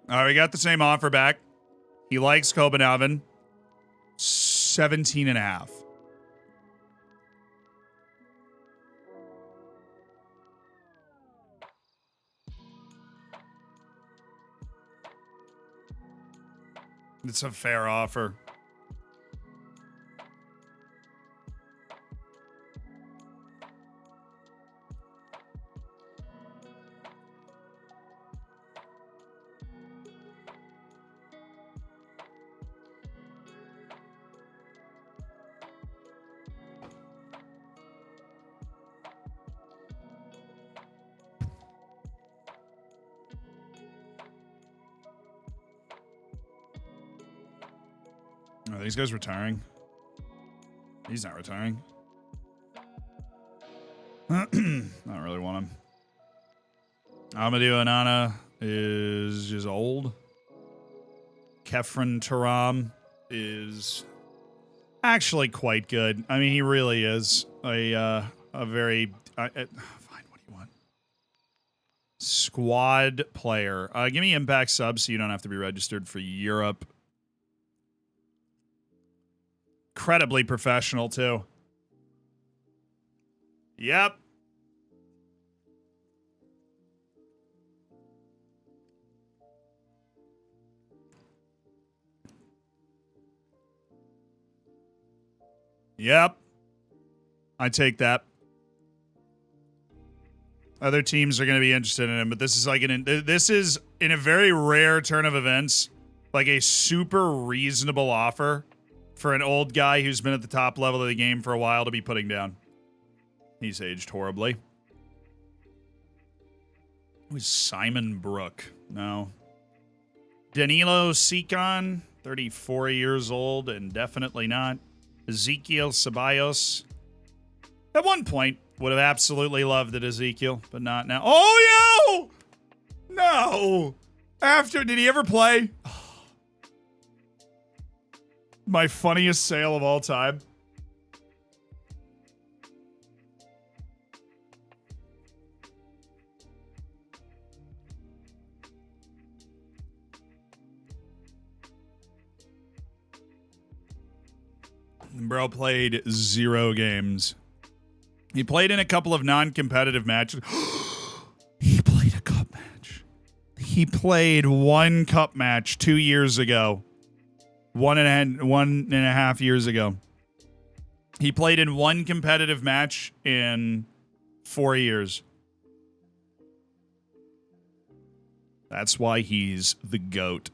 All right, we got the same offer back. He likes Copenhagen. 17.5. It's a fair offer. Are these guys retiring? He's not retiring. Not really want him. Amadou Anana is just old. Kefren Taram is actually quite good. I mean, he really is a very fine. What do you want? Squad player. Give me impact subs so you don't have to be registered for Europe. Incredibly professional too. Yep. Yep. I take that. Other teams are going to be interested in him, but this is like this is in a very rare turn of events, like a super reasonable offer for an old guy who's been at the top level of the game for a while to be putting down. He's aged horribly. Who's Simon Brook? No. Danilo Sikon, 34 years old and definitely not. Ezekiel Ceballos. At one point, would have absolutely loved it, Ezekiel, but not now. Oh, no! No! After, did he ever play? My funniest sale of all time. Bro played 0 games. He played in a couple of non-competitive matches. He played a cup match. He played 1 cup match 2 years ago. 1.5 years ago. He played in 1 competitive match in 4 years. That's why he's the GOAT.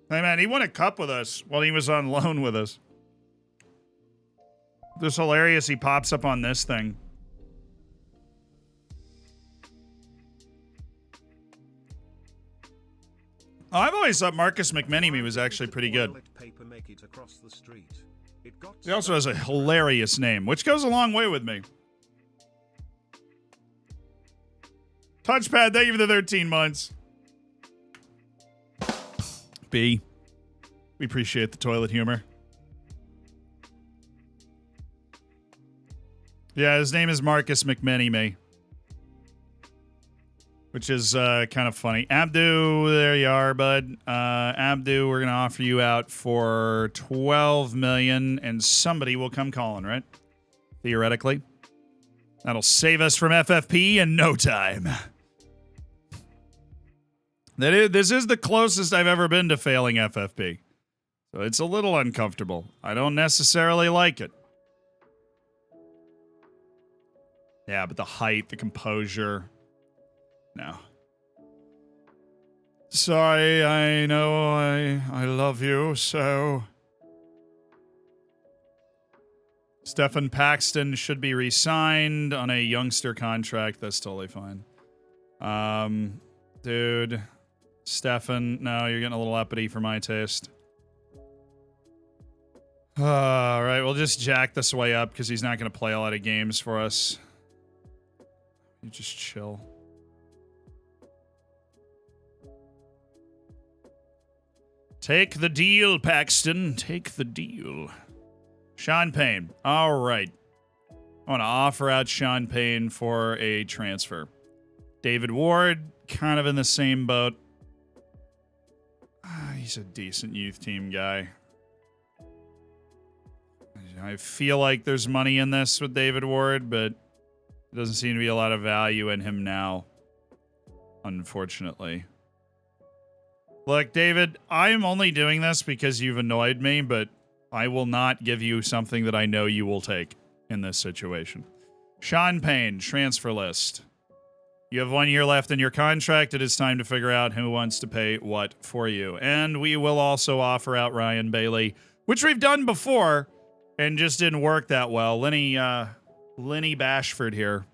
Hey, man, he won a cup with us while he was on loan with us. This hilarious. He pops up on this thing. Oh, I've always thought Marcus McMenemy was actually pretty good. He also has a hilarious name, which goes a long way with me. Touchpad, thank you for the 13 months. B. We appreciate the toilet humor. Yeah, his name is Marcus McMenemy. Which is kind of funny. Abdu, there you are, bud. Abdu, we're going to offer you out for 12 million, and somebody will come calling, right? Theoretically. That'll save us from FFP in no time. This is the closest I've ever been to failing FFP. So it's a little uncomfortable. I don't necessarily like it. Yeah, but the height, the composure... No. Sorry, I know I love you, so... Stephen Paxton should be re-signed on a youngster contract. That's totally fine. Dude. Stefan, no, you're getting a little uppity for my taste. Alright, we'll just jack this way up because he's not going to play a lot of games for us. You just chill. Take the deal, Paxton. Take the deal. Sean Payne. All right. I want to offer out Sean Payne for a transfer. David Ward, kind of in the same boat. He's a decent youth team guy. I feel like there's money in this with David Ward, but there doesn't seem to be a lot of value in him now, unfortunately. Look, David, I am only doing this because you've annoyed me, but I will not give you something that I know you will take in this situation. Sean Payne, transfer list. You have 1 year left in your contract. It is time to figure out who wants to pay what for you. And we will also offer out Ryan Bailey, which we've done before and just didn't work that well. Lenny Bashford here.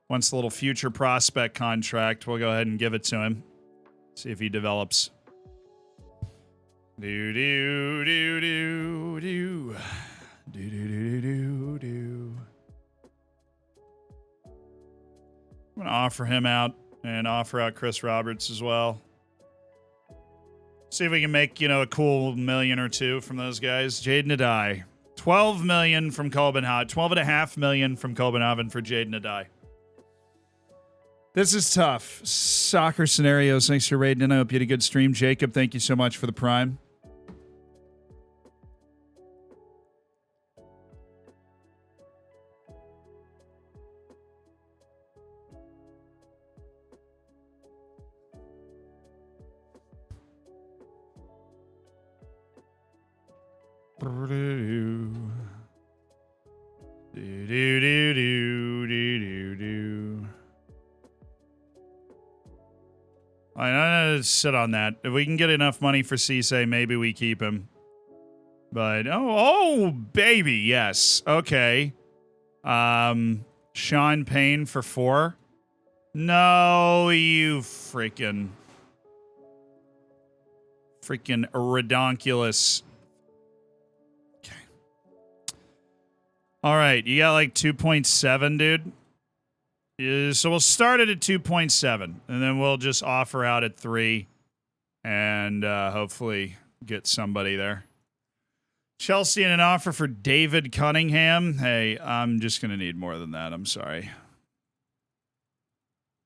Wants a little future prospect contract. We'll go ahead and give it to him. See if he develops. Do do do do do do do do do. I'm gonna offer him out and offer out Chris Roberts as well. See if we can make, you know, a cool million or two from those guys. Jaden Adai. 12 million from Copenhagen. 12.5 million from Copenhagen for Jaden Adai. This is tough. Soccer scenarios. Thanks for raiding in. I hope you had a good stream. Jacob, thank you so much for the prime. I'm gonna sit on that. If we can get enough money for Cisse, maybe we keep him. But oh baby, yes. Okay. Sean Payne for 4. No, you freaking redonkulous. Okay. All right, you got like 2.7, dude. So we'll start it at 2.7, and then we'll just offer out at 3, and hopefully get somebody there. Chelsea in an offer for David Cunningham. Hey, I'm just going to need more than that. I'm sorry.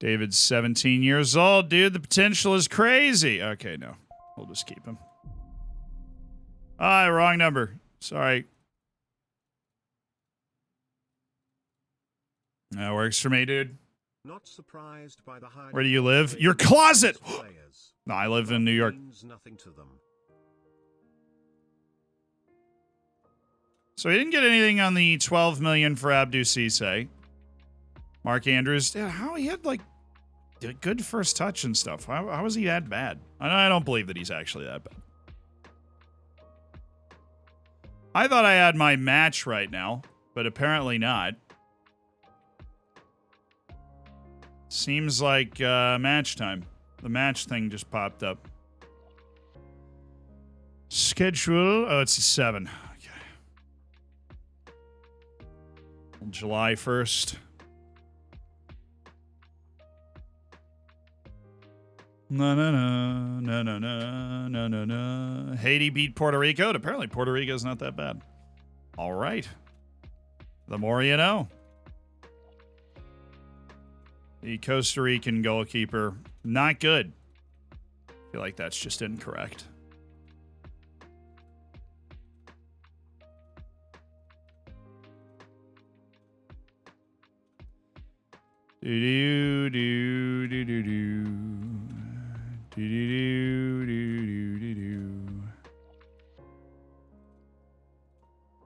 David's 17 years old, dude. The potential is crazy. Okay, no. We'll just keep him. Wrong number. Sorry. That works for me, dude. Not surprised by the high. Where do you live? Your closet! No, I live in New York. Nothing to them. So he didn't get anything on the 12 million for Abdou Cisse. Mark Andrews, yeah, how he had like a good first touch and stuff. How was he that bad? I don't believe that he's actually that bad. I thought I had my match right now, but apparently not. Seems like match time. The match thing just popped up. Schedule. Oh, it's a 7. Okay. July 1st. No, no, no, no, no, no, no, no, no. Haiti beat Puerto Rico. Apparently, Puerto Rico's not that bad. All right. The more you know. The Costa Rican goalkeeper, not good. I feel like that's just incorrect. Do do do do do do do do do do do.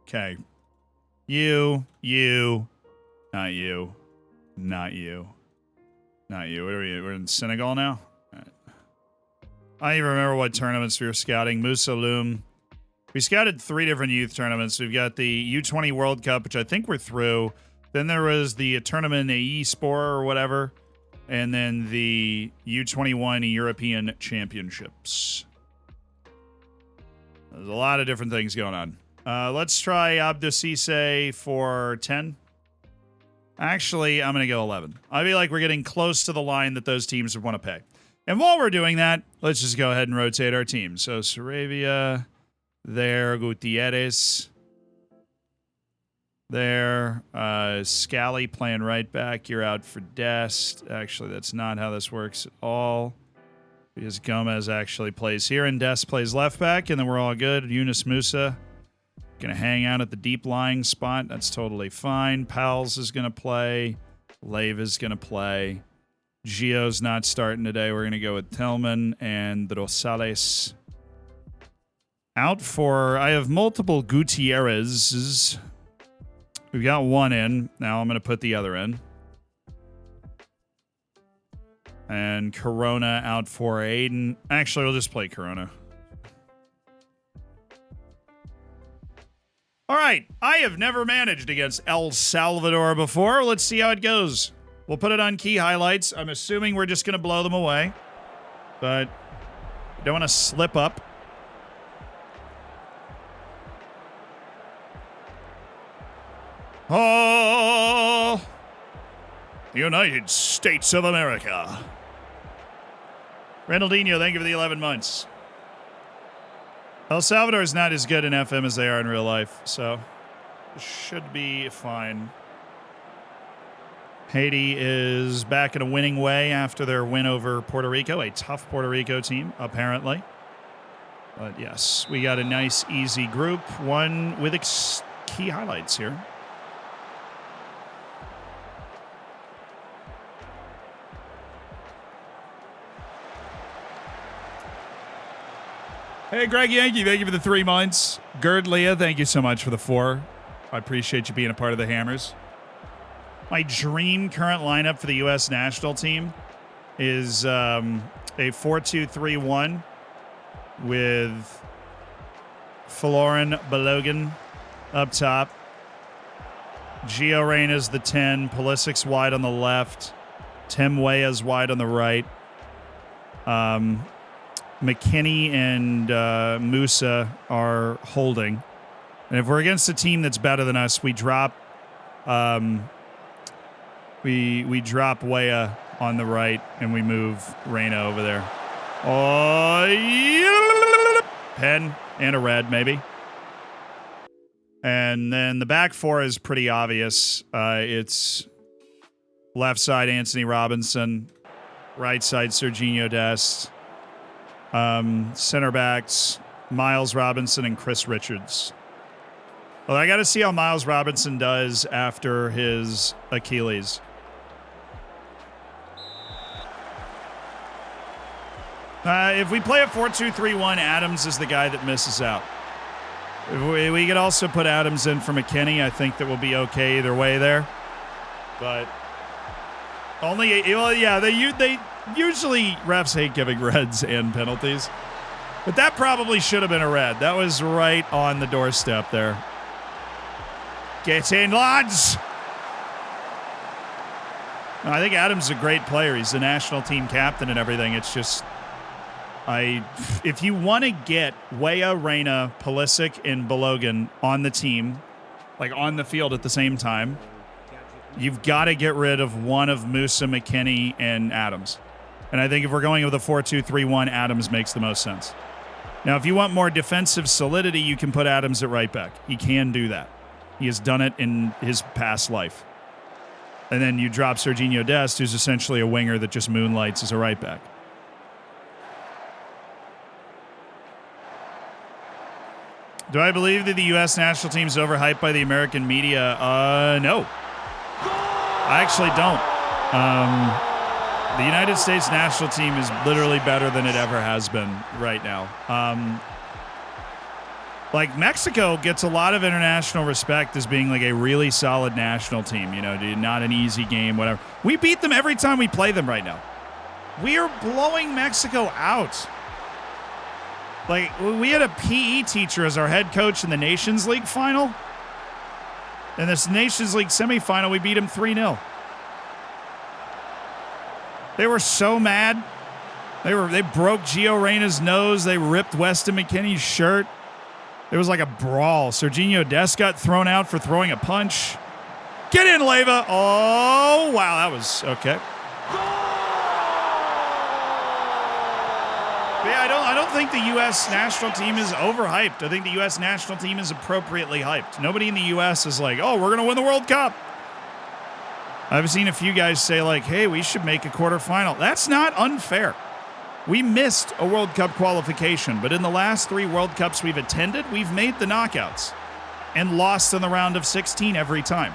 Okay, you, not you, not you. Not you. What are we? We're in Senegal now? All right. I don't even remember what tournaments we were scouting. Moussa Loom. We scouted 3 different youth tournaments. We've got the U20 World Cup, which I think we're through. Then there was the tournament e-sport or whatever. And then the U21 European Championships. There's a lot of different things going on. Let's try Abdou Cisse for 10. Actually, I'm going to go 11. I feel like we're getting close to the line that those teams would want to pay. And while we're doing that, let's just go ahead and rotate our team. So, Saravia, there, Gutierrez, there, Scally playing right back. You're out for Dest. Actually, that's not how this works at all. Because Gomez actually plays here, and Dest plays left back, and then we're all good. Yunus Musa. Gonna hang out at the deep lying spot. That's totally fine. Pals is gonna play. Lave is gonna play. Gio's not starting today. We're gonna go with Tillman and Rosales. Out for, I have multiple Gutierrez's. We've got one in. Now I'm gonna put the other in. And Corona out for Aiden. Actually, we'll just play Corona. All right, I have never managed against El Salvador before. Let's see how it goes. We'll put it on key highlights. I'm assuming we're just going to blow them away. But don't want to slip up. Oh, the United States of America. Ronaldinho, thank you for the 11 months. El Salvador is not as good in FM as they are in real life, so should be fine. Haiti is back in a winning way after their win over Puerto Rico, a tough Puerto Rico team, apparently. But yes, we got a nice, easy group, one with key highlights here. Hey, Greg Yankee, thank you for the 3 months. Gerd Leah, thank you so much for the 4. I appreciate you being a part of the Hammers. My dream current lineup for the U.S. national team is a 4-2-3-1 with Florin Balogun up top. Gio Reyna's the 10. Pulisic's wide on the left. Tim Weah's wide on the right. McKinney and Musa are holding. And if we're against a team that's better than us, we drop we drop Weah on the right and we move Reyna over there. Oh, pen and a red maybe. And then the back 4 is pretty obvious. It's left side Anthony Robinson, right side Serginho Dest. Center backs, Miles Robinson and Chris Richards. Well, I got to see how Miles Robinson does after his Achilles. If we play a 4-2-3-1, Adams is the guy that misses out. If we could also put Adams in for McKinney. I think that we'll be okay either way there. But only, well, yeah, they usually refs hate giving reds and penalties. But that probably should have been a red. That was right on the doorstep there. Get in, lads! No, I think Adams is a great player. He's the national team captain and everything. It's just, if you want to get Weah, Reyna, Pulisic, and Balogun on the team, like on the field at the same time, you've got to get rid of one of Musa, McKinney, and Adams. And I think if we're going with a 4-2-3-1, Adams makes the most sense. Now, if you want more defensive solidity, you can put Adams at right back. He can do that. He has done it in his past life. And then you drop Serginho Dest, who's essentially a winger that just moonlights as a right back. Do I believe that the U.S. national team is overhyped by the American media? No. I actually don't. The United States national team is literally better than it ever has been right now. Like, Mexico gets a lot of international respect as being like a really solid national team. You know, not an easy game, whatever. We beat them every time we play them right now. We are blowing Mexico out. Like, we had a PE teacher as our head coach in the Nations League final. In this Nations League semifinal, we beat him 3-0. They were so mad. They broke Gio Reyna's nose. They ripped Weston McKennie's shirt. It was like a brawl. Serginho Dest got thrown out for throwing a punch. Get in, Leyva. Oh, wow, that was okay. But yeah, I don't think the U.S. national team is overhyped. I think the U.S. national team is appropriately hyped. Nobody in the U.S. is like, oh, we're going to win the World Cup. I've seen a few guys say like, hey, we should make a quarterfinal. That's not unfair. We missed a World Cup qualification, but in the last 3 World Cups we've attended, we've made the knockouts and lost in the round of 16 every time.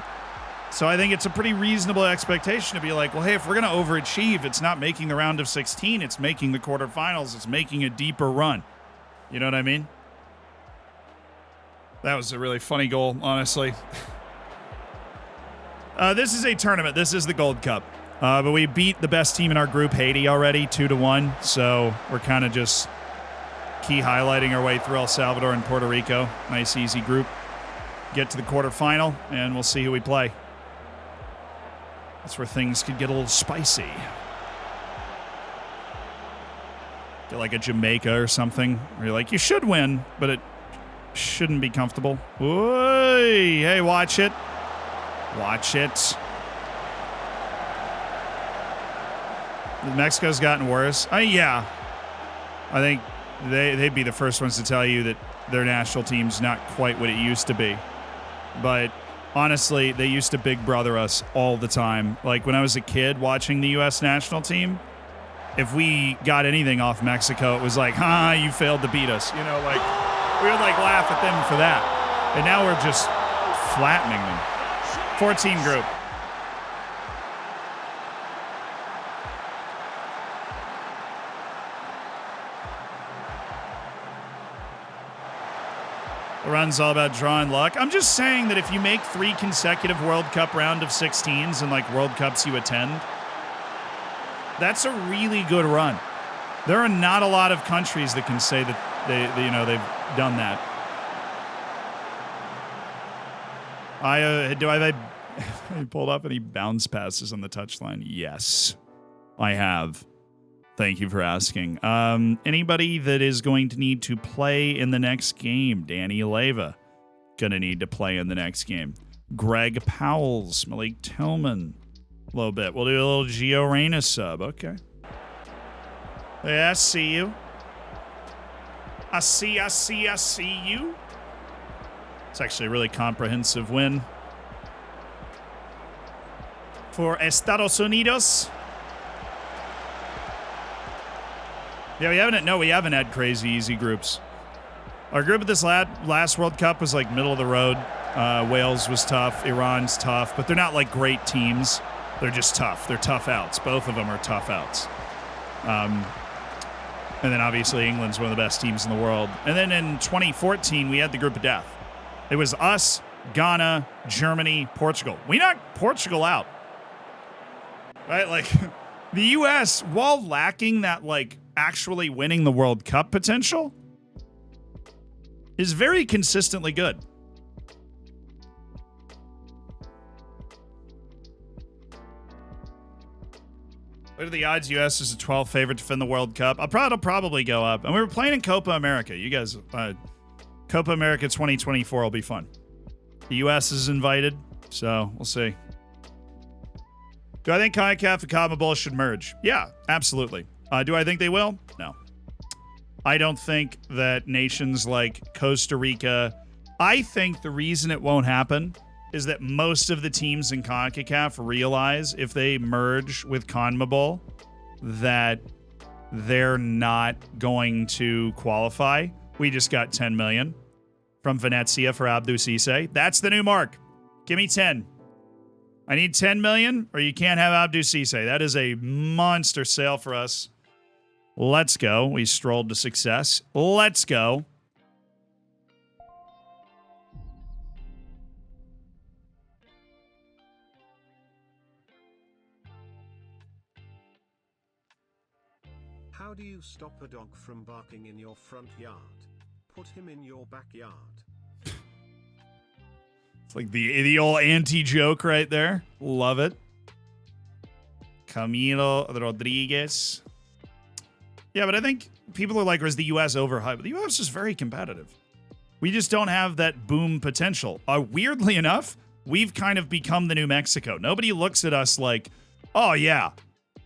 So I think it's a pretty reasonable expectation to be like, well, hey, if we're going to overachieve, it's not making the round of 16, it's making the quarterfinals, it's making a deeper run. You know what I mean? That was a really funny goal, honestly. This is a tournament. This is the Gold Cup. But we beat the best team in our group, Haiti, already, 2-1. So we're kind of just key highlighting our way through El Salvador and Puerto Rico. Nice, easy group. Get to the quarterfinal, and we'll see who we play. That's where things could get a little spicy. Get like a Jamaica or something, where you're like, you should win, but it shouldn't be comfortable. Oy! Hey, watch it. Watch it. Mexico's gotten worse. Yeah. I think they'd be the first ones to tell you that their national team's not quite what it used to be. But honestly, they used to big brother us all the time. Like when I was a kid watching the U.S. national team, if we got anything off Mexico, it was like, you failed to beat us. You know, like we would like laugh at them for that. And now we're just flattening them. 14 group. The run's all about drawing luck. I'm just saying that if you make 3 consecutive World Cup round of 16s and like World Cups you attend, that's a really good run. There are not a lot of countries that can say that they've done that. I pulled up any bounce passes on the touchline? Yes, I have. Thank you for asking. Anybody that is going to need to play in the next game? Danny Leva, going to need to play in the next game. Greg Powells, Malik Tillman, a little bit. We'll do a little Gio Reyna sub. Okay. Yeah, I see you. I see you. It's actually a really comprehensive win for Estados Unidos. Yeah, we haven't had crazy easy groups. Our group at this last World Cup was like middle of the road. Wales was tough. Iran's tough, but they're not like great teams. They're just tough. They're tough outs. Both of them are tough outs. And then obviously England's one of the best teams in the world. And then in 2014, we had the group of death. It was us, Ghana, Germany, Portugal. We knocked Portugal out. Right? Like the U.S., while lacking that like actually winning the World Cup potential, is very consistently good. What are the odds U.S. is a 12th favorite to win the World Cup? It'll probably go up. And we were playing in Copa America. You guys, Copa America 2024 will be fun. The U.S. is invited, so we'll see. Do I think CONCACAF and CONMEBOL should merge? Yeah, absolutely. Do I think they will? No. I don't think that nations like Costa Rica... I think the reason it won't happen is that most of the teams in CONCACAF realize if they merge with CONMEBOL that they're not going to qualify. We just got 10 million from Venezia for Abdou Cissé. That's the new mark. Give me 10. I need 10 million or you can't have Abdou Cissé. That is a monster sale for us. Let's go. We strolled to success. Let's go. How do you stop a dog from barking in your front yard? Put him in your backyard. It's like the old anti-joke right there. Love it. Camilo Rodriguez. Yeah, but I think people are like, was the U.S. overhyped? The U.S. is very competitive. We just don't have that boom potential. Weirdly enough, we've kind of become the New Mexico. Nobody looks at us like, oh yeah,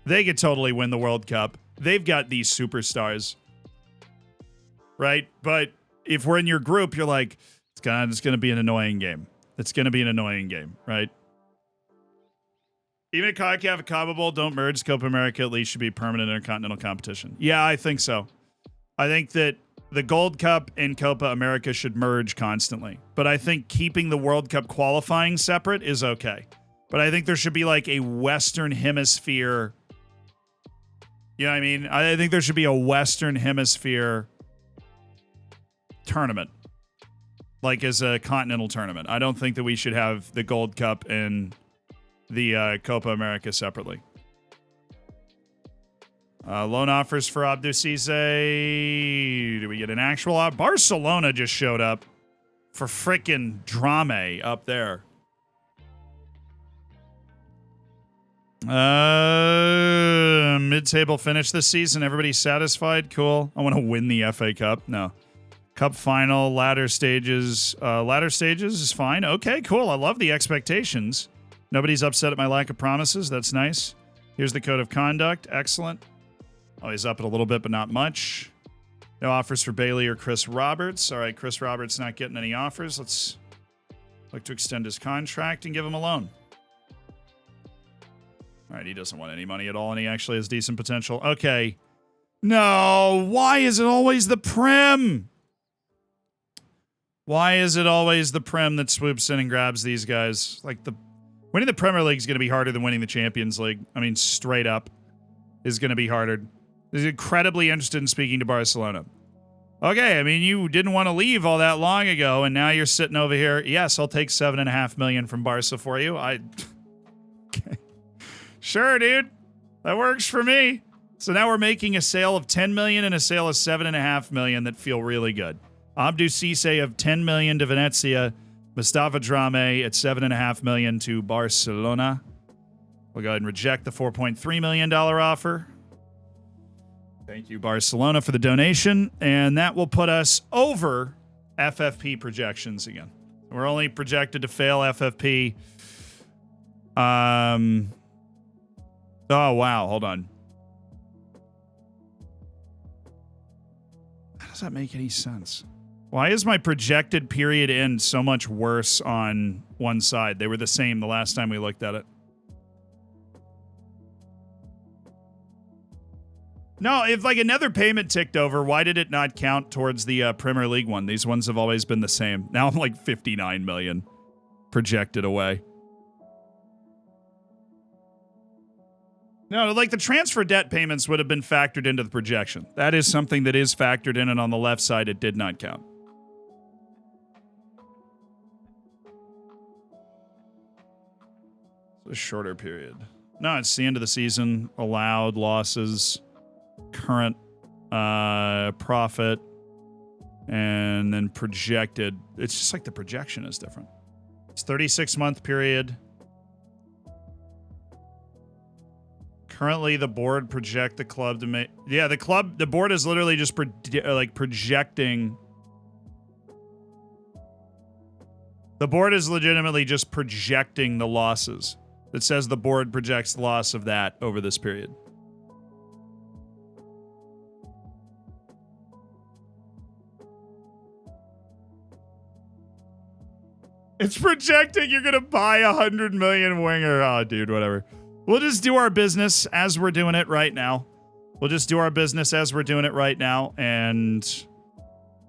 they could totally win the World Cup. They've got these superstars, right? But if we're in your group, you're like, it's going to be an annoying game. It's going to be an annoying game, right? Even if CONCACAF and CONMEBOL don't merge, Copa America at least should be permanent intercontinental competition. Yeah, I think so. I think that the Gold Cup and Copa America should merge constantly. But I think keeping the World Cup qualifying separate is okay. But I think there should be like a Western Hemisphere... You know what I mean? I think there should be a Western Hemisphere tournament, like as a continental tournament. I don't think that we should have the Gold Cup and the Copa America separately. Loan offers for Abdou Cissé. Do we get an actual offer? Barcelona just showed up for frickin' Drame up there. Mid-table finish this season. Everybody satisfied? Cool. I want to win the FA Cup. No. Cup final, ladder stages. Ladder stages is fine. Okay, cool. I love the expectations. Nobody's upset at my lack of promises. That's nice. Here's the code of conduct. Excellent. Oh, he's up it a little bit, but not much. No offers for Bailey or Chris Roberts. All right, Chris Roberts not getting any offers. Let's look to extend his contract and give him a loan. All right, he doesn't want any money at all, and he actually has decent potential. Okay. No, why is it always the Prim? Why is it always the Prem that swoops in and grabs these guys? Like, winning the Premier League is going to be harder than winning the Champions League. I mean, straight up is going to be harder. He's incredibly interested in speaking to Barcelona. Okay, I mean, you didn't want to leave all that long ago, and now you're sitting over here. Yes, I'll take $7.5 million from Barca for you. Okay. Sure, dude. That works for me. So now we're making a sale of $10 million and a sale of $7.5 million that feel really good. Abdou Cisse of $10 million to Venezia. Mustafa Drame at $7.5 million to Barcelona. We'll go ahead and reject the $4.3 million offer. Thank you, Barcelona, for the donation. And that will put us over FFP projections again. We're only projected to fail FFP. Oh, wow. Hold on. How does that make any sense? Why is my projected period end so much worse on one side? They were the same the last time we looked at it. No, if like another payment ticked over, why did it not count towards the Premier League one? These ones have always been the same. Now I'm like 59 million projected away. No, like the transfer debt payments would have been factored into the projection. That is something that is factored in, and on the left side, it did not count. It's a shorter period. No, it's the end of the season. Allowed losses, current profit, and then projected. It's just like the projection is different. It's 36-month period. Currently, the board project the club to make... Yeah, the board is literally just projecting... The board is legitimately just projecting the losses. It says the board projects the loss of that over this period. It's projecting you're going to buy a 100 million winger. Oh, dude, whatever. We'll just do our business as we're doing it right now. And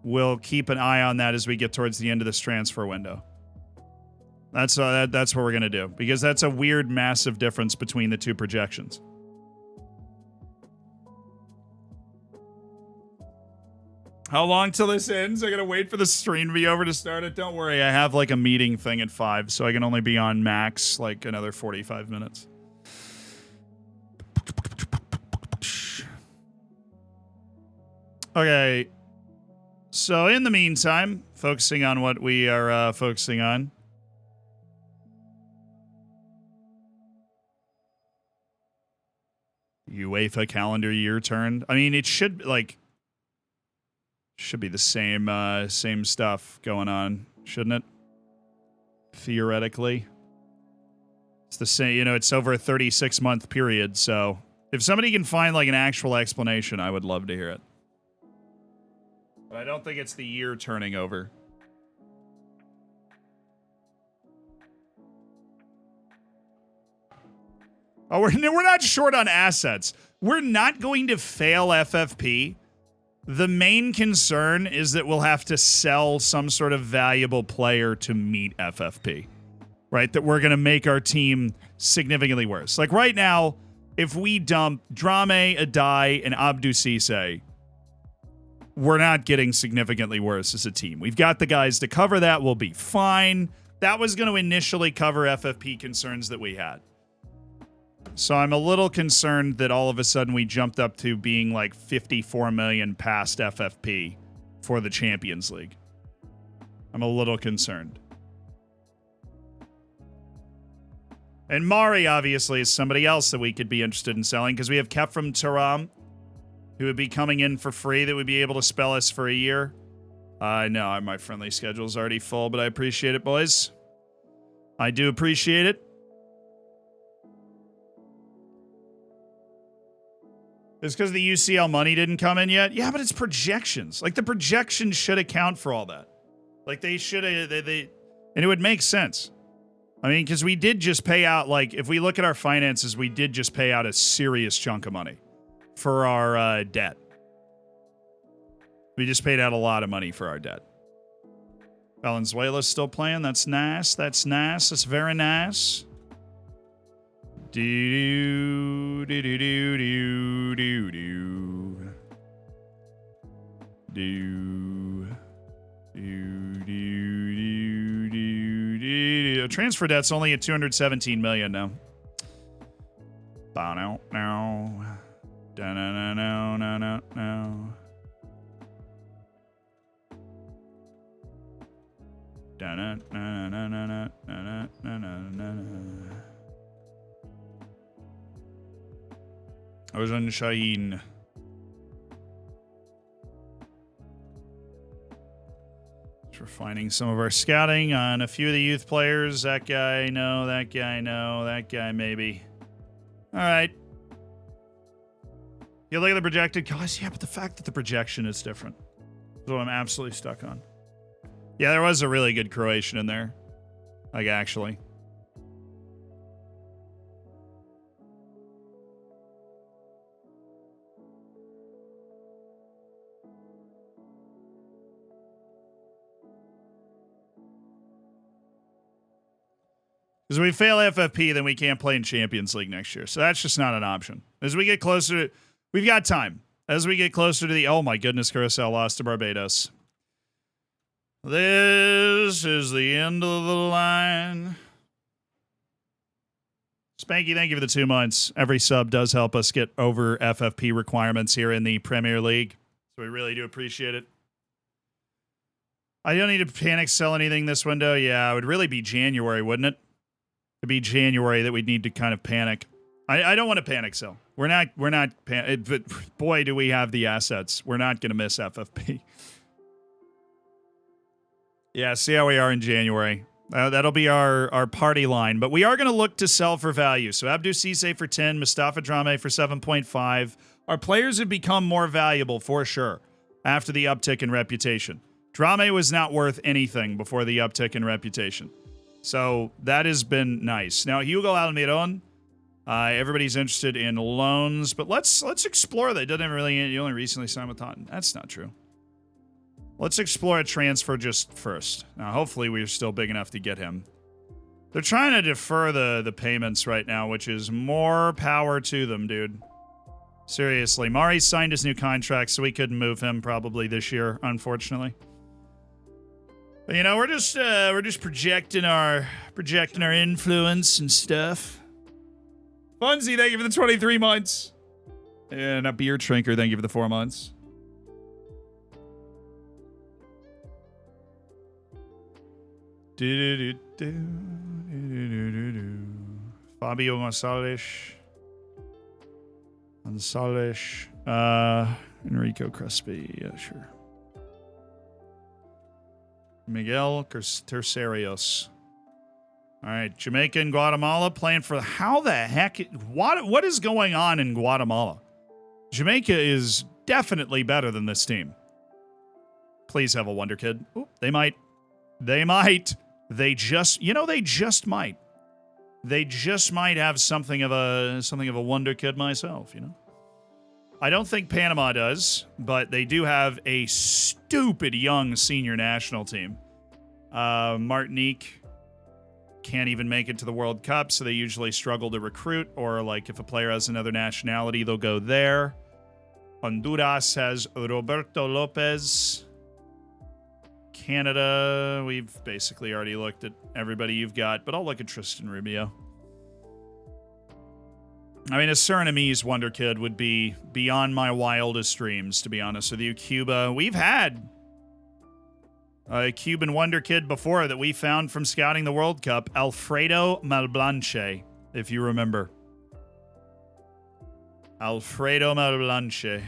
we'll keep an eye on that as we get towards the end of this transfer window. That's what we're going to do, because that's a weird, massive difference between the two projections. How long till this ends? I got to wait for the stream to be over to start it. Don't worry, I have like a meeting thing at 5, so I can only be on max like another 45 minutes. Okay, so in the meantime, focusing on what we are focusing on. UEFA calendar year turned. I mean, it should be the same stuff going on, shouldn't it? Theoretically. It's the same, it's over a 36-month period, so if somebody can find like an actual explanation, I would love to hear it. But I don't think it's the year turning over. Oh, we're not short on assets. We're not going to fail FFP. The main concern is that we'll have to sell some sort of valuable player to meet FFP. Right? That we're going to make our team significantly worse. Like right now, if we dump Drame, Adai, and Abdou Cisse, we're not getting significantly worse as a team. We've got the guys to cover that. We'll be fine. That was going to initially cover FFP concerns that we had. So I'm a little concerned that all of a sudden we jumped up to being like 54 million past FFP for the Champions League. I'm a little concerned. And Mari, obviously, is somebody else that we could be interested in selling because we have Kep from Taram, who would be coming in for free that would be able to spell us for a year. No, my friendly schedule is already full, but I appreciate it, boys. I do appreciate it. It's because the UCL money didn't come in yet? Yeah, but it's projections. Like, the projections should account for all that. Like, they should have... and it would make sense. I mean, because we did just pay out, like, if we look at our finances, we did just pay out a serious chunk of money for our debt. We just paid out a lot of money for our debt. Valenzuela's still playing. That's nice. That's nice. That's very nice. Do do do do do do do do do do do. Transfer debt's only at 217 million now. Bow now now. Da na na na na na na. Da na na na na na na na na na. Ojan Shaheen. Just refining some of our scouting on a few of the youth players. That guy, no. That guy, no. That guy, maybe. All right. You look at the projected cost. Yeah, but the fact that the projection is different is what I'm absolutely stuck on. Yeah, there was a really good Croatian in there. Like, actually. Because if we fail FFP, then we can't play in Champions League next year. So that's just not an option. As we get closer to... We've got time. As we get closer to the... Oh my goodness, Curacao lost to Barbados. This is the end of the line. Spanky, thank you for the 2 months. Every sub does help us get over FFP requirements here in the Premier League. So we really do appreciate it. I don't need to panic sell anything this window. Yeah, it would really be January, wouldn't it? It'd be January that we'd need to kind of panic. I don't want to panic sell. We're not but boy, do we have the assets. We're not going to miss FFP. Yeah, see how we are in January. That'll be our party line. But we are going to look to sell for value. So Abdou Cisse for 10, Mustafa Drame for 7.5. Our players have become more valuable for sure after the uptick in reputation. Drame was not worth anything before the uptick in reputation. So that has been nice. Now, Hugo Almiron, everybody's interested in loans, but let's explore that. You only recently signed with Taunton. That's not true. Let's explore a transfer just first. Now, hopefully we're still big enough to get him. They're trying to defer the payments right now, which is more power to them, dude. Seriously. Mari signed his new contract, so we couldn't move him probably this year, unfortunately. But, you know, we're just projecting our influence and stuff. Funzy, thank you for the 23 months. And a beer trinker, thank you for the 4 months. Fabio Gonzalez. Enrico Crespi, yeah, sure. Miguel Tercerios. All right, Jamaica and Guatemala playing for... How the heck... What is going on in Guatemala? Jamaica is definitely better than this team. Please have a wonder kid. Ooh, they might. They might. They just... You know, they just might. They just might have something of a wonder kid myself, you know? I don't think Panama does, but they do have a stupid young senior national team. Martinique can't even make it to the World Cup, so they usually struggle to recruit, or like if a player has another nationality, they'll go there. Honduras has Roberto Lopez. Canada, we've basically already looked at everybody you've got, but I'll look at Tristan Rubio. I mean, a Surinamese wonder kid would be beyond my wildest dreams, to be honest with you. Cuba, we've had a Cuban wonder kid before that we found from scouting the World Cup, Alfredo Malblanche. if you remember. Alfredo Malblanche.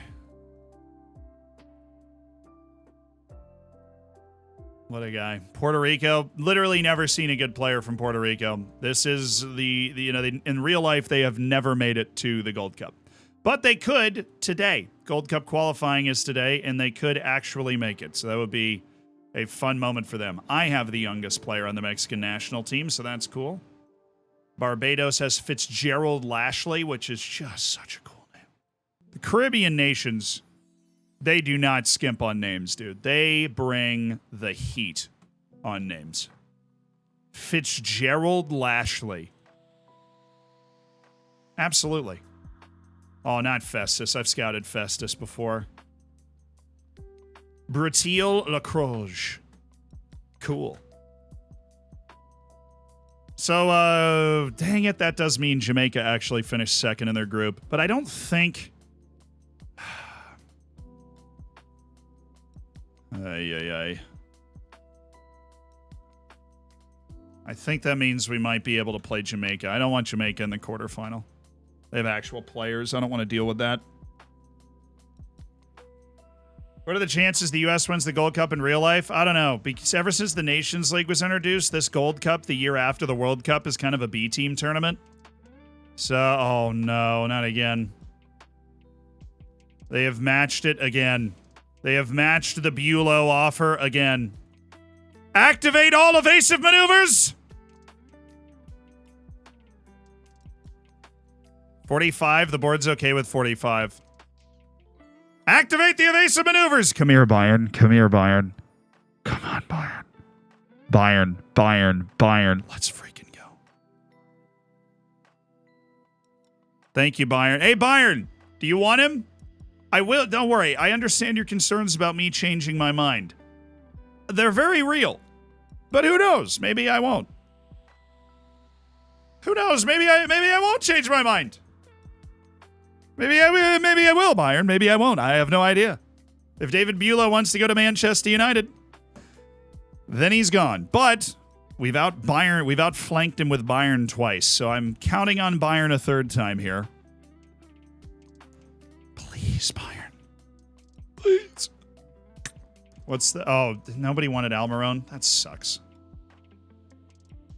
What a guy. Puerto Rico, literally never seen a good player from Puerto Rico. This is in real life, they have never made it to the Gold Cup. But they could today. Gold Cup qualifying is today, and they could actually make it. So that would be a fun moment for them. I have the youngest player on the Mexican national team, so that's cool. Barbados has Fitzgerald Lashley, which is just such a cool name. The Caribbean nations, they do not skimp on names, dude. They bring the heat on names. Fitzgerald Lashley. Absolutely. Oh, not Festus. I've scouted Festus before. Bretil Lacroix. Cool. So, dang it, that does mean Jamaica actually finished second in their group. But I don't think... I think that means we might be able to play Jamaica. I don't want Jamaica in the quarterfinal. They have actual players. I don't want to deal with that. What are the chances the U.S. wins the Gold Cup in real life? I don't know. Because ever since the Nations League was introduced, this Gold Cup, the year after the World Cup, is kind of a B-team tournament. So, oh no, not again. They have matched it again. They have matched the Bulow offer again. Activate all evasive maneuvers! 45. The board's okay with 45. Activate the evasive maneuvers! Come here, Bayern. Come here, Bayern. Come on, Bayern. Bayern, Bayern, Bayern. Let's freaking go. Thank you, Bayern. Hey, Bayern, do you want him? I will. Don't worry. I understand your concerns about me changing my mind. They're very real. But who knows? Maybe I won't. Who knows? Maybe I won't change my mind. Maybe I will, Bayern. Maybe I won't. I have no idea. If David Bulow wants to go to Manchester United, then he's gone. But we've outflanked him with Bayern twice, so I'm counting on Bayern a third time here. Please, Bayern. Please. What's the... Oh, nobody wanted Almiron? That sucks.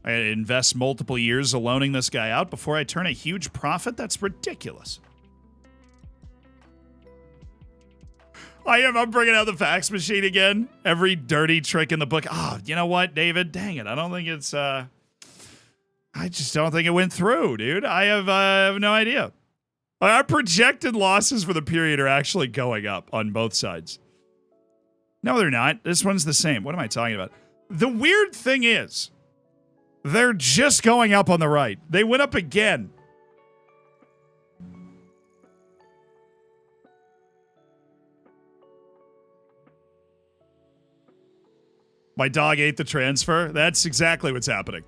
I had to invest multiple years of loaning this guy out before I turn a huge profit? That's ridiculous. I'm bringing out the fax machine again. Every dirty trick in the book. Oh, you know what, David? Dang it. I don't think it's... I just don't think it went through, dude. I have no idea. Our projected losses for the period are actually going up on both sides. No, they're not. This one's the same. What am I talking about? The weird thing is, they're just going up on the right. They went up again. My dog ate the transfer. That's exactly what's happening.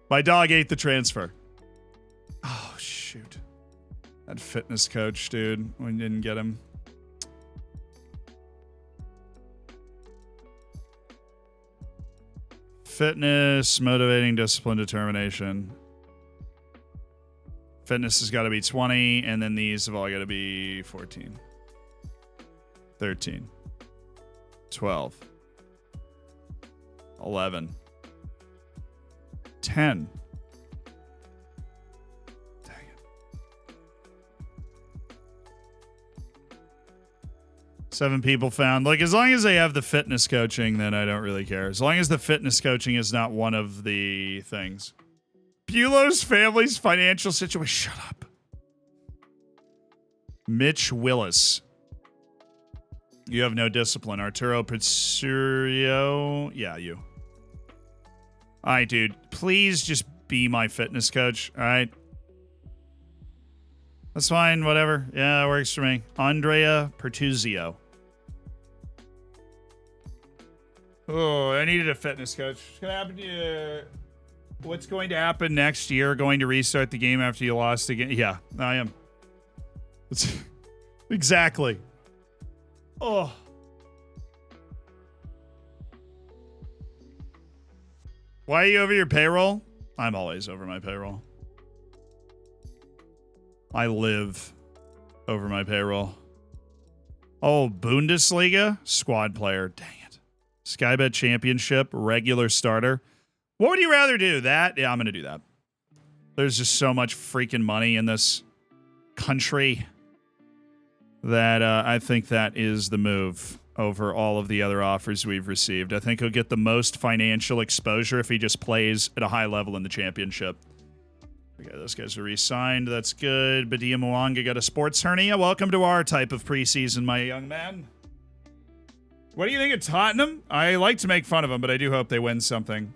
My dog ate the transfer. Oh, shoot. That fitness coach, dude. We didn't get him. Fitness, motivating, discipline, determination. Fitness has got to be 20, and then these have all got to be 14. 13. 12. 11. 10. Dang it. 7 people found. Like, as long as they have the fitness coaching, then I don't really care. As long as the fitness coaching is not one of the things. Bulow's family's financial situation. Shut up. Mitch Willis. You have no discipline. Arturo Pizzurio. Yeah, you. All right, dude. Please just be my fitness coach. All right. That's fine. Whatever. Yeah, that works for me. Andrea Pertuzio. Oh, I needed a fitness coach. What's going to happen to you? What's going to happen next year? Going to restart the game after you lost again? Yeah, I am. Exactly. Oh. Why are you over your payroll? I'm always over my payroll. I live over my payroll. Oh, Bundesliga? Squad player. Dang it. Skybet Championship, regular starter. What would you rather do? That? Yeah, I'm going to do that. There's just so much freaking money in this country that I think that is the move over all of the other offers we've received. I think he'll get the most financial exposure if he just plays at a high level in the championship. Okay, those guys are re-signed. That's good. Badia Mwanga got a sports hernia. Welcome to our type of preseason, my young man. What do you think of Tottenham? I like to make fun of them, but I do hope they win something.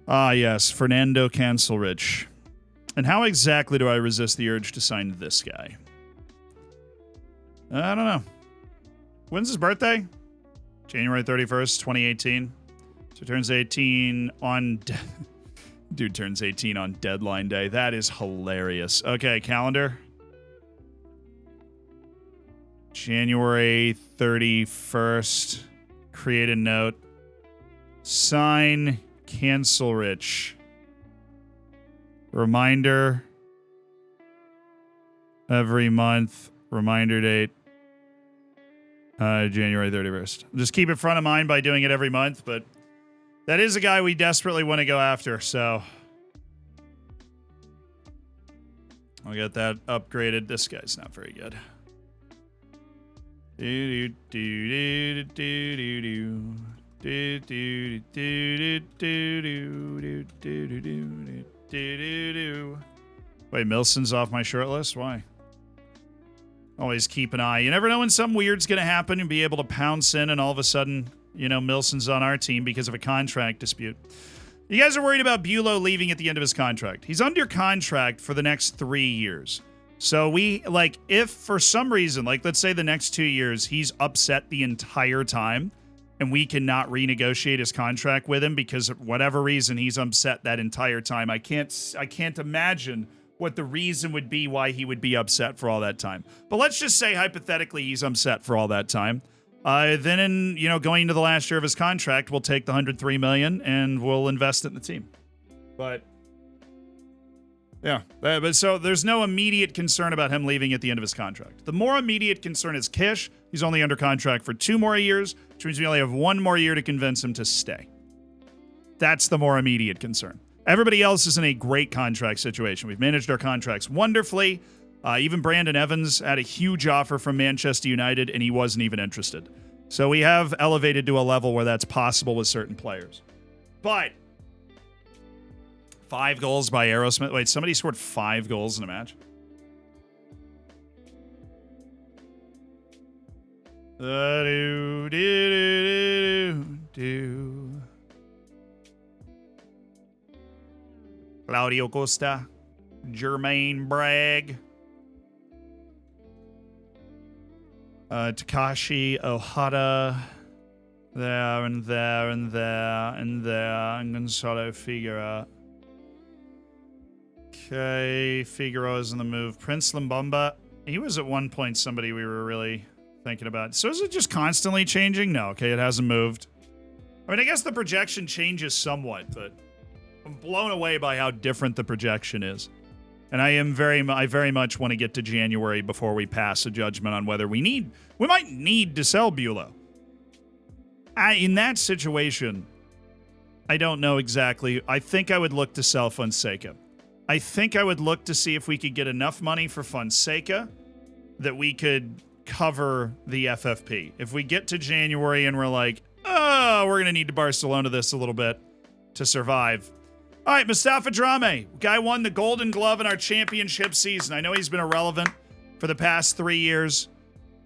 Ah, yes, Fernando Cancelrich. And how exactly do I resist the urge to sign this guy? I don't know. When's his birthday? January 31st, 2018. So he turns 18 on... Dude turns 18 on deadline day. That is hilarious. Okay, calendar. January 31st. Create a note. Sign Cancelrich. Reminder. Every month. Reminder date. January 31st. Just keep it front of mind by doing it every month, but that is a guy we desperately want to go after, so I'll get that upgraded. This guy's not very good. Wait, Milson's off my short list? Why? Always keep an eye. You never know when something weird's going to happen and be able to pounce in, and all of a sudden, you know, Milson's on our team because of a contract dispute. You guys are worried about Bulow leaving at the end of his contract. He's under contract for the next 3 years. So we, like, if for some reason, like, let's say the next 2 years, he's upset the entire time and we cannot renegotiate his contract with him because of whatever reason he's upset that entire time. I can't imagine what the reason would be why he would be upset for all that time. But let's just say hypothetically he's upset for all that time. Then in, you know, going into the last year of his contract, we'll take the $103 million and we'll invest it in the team. But yeah, but so there's no immediate concern about him leaving at the end of his contract. The more immediate concern is Kish. He's only under contract for 2 more years, which means we only have 1 more year to convince him to stay. That's the more immediate concern. Everybody else is in a great contract situation. We've managed our contracts wonderfully. Even Brandon Evans had a huge offer from Manchester United, and he wasn't even interested. So we have elevated to a level where that's possible with certain players. But 5 goals by Aerosmith. Wait, somebody scored 5 goals in a match? Claudio Costa, Jermaine Bragg, Takashi Ohara, there and there and there and there, and Gonzalo Figueroa. Okay, Figueroa's in the move. Prince Lumbumba, he was at one point somebody we were really thinking about. So is it just constantly changing? No, okay, it hasn't moved. I mean, I guess the projection changes somewhat, but I'm blown away by how different the projection is. And I very much want to get to January before we pass a judgment on whether we might need to sell Bulow. In that situation, I don't know exactly. I think I would look to sell Fonseca. I think I would look to see if we could get enough money for Fonseca that we could cover the FFP. If we get to January and we're like, oh, we're going to need to Barcelona this a little bit to survive. All right, Mustafa Drame. Guy won the Golden Glove in our championship season. I know he's been irrelevant for the past 3 years,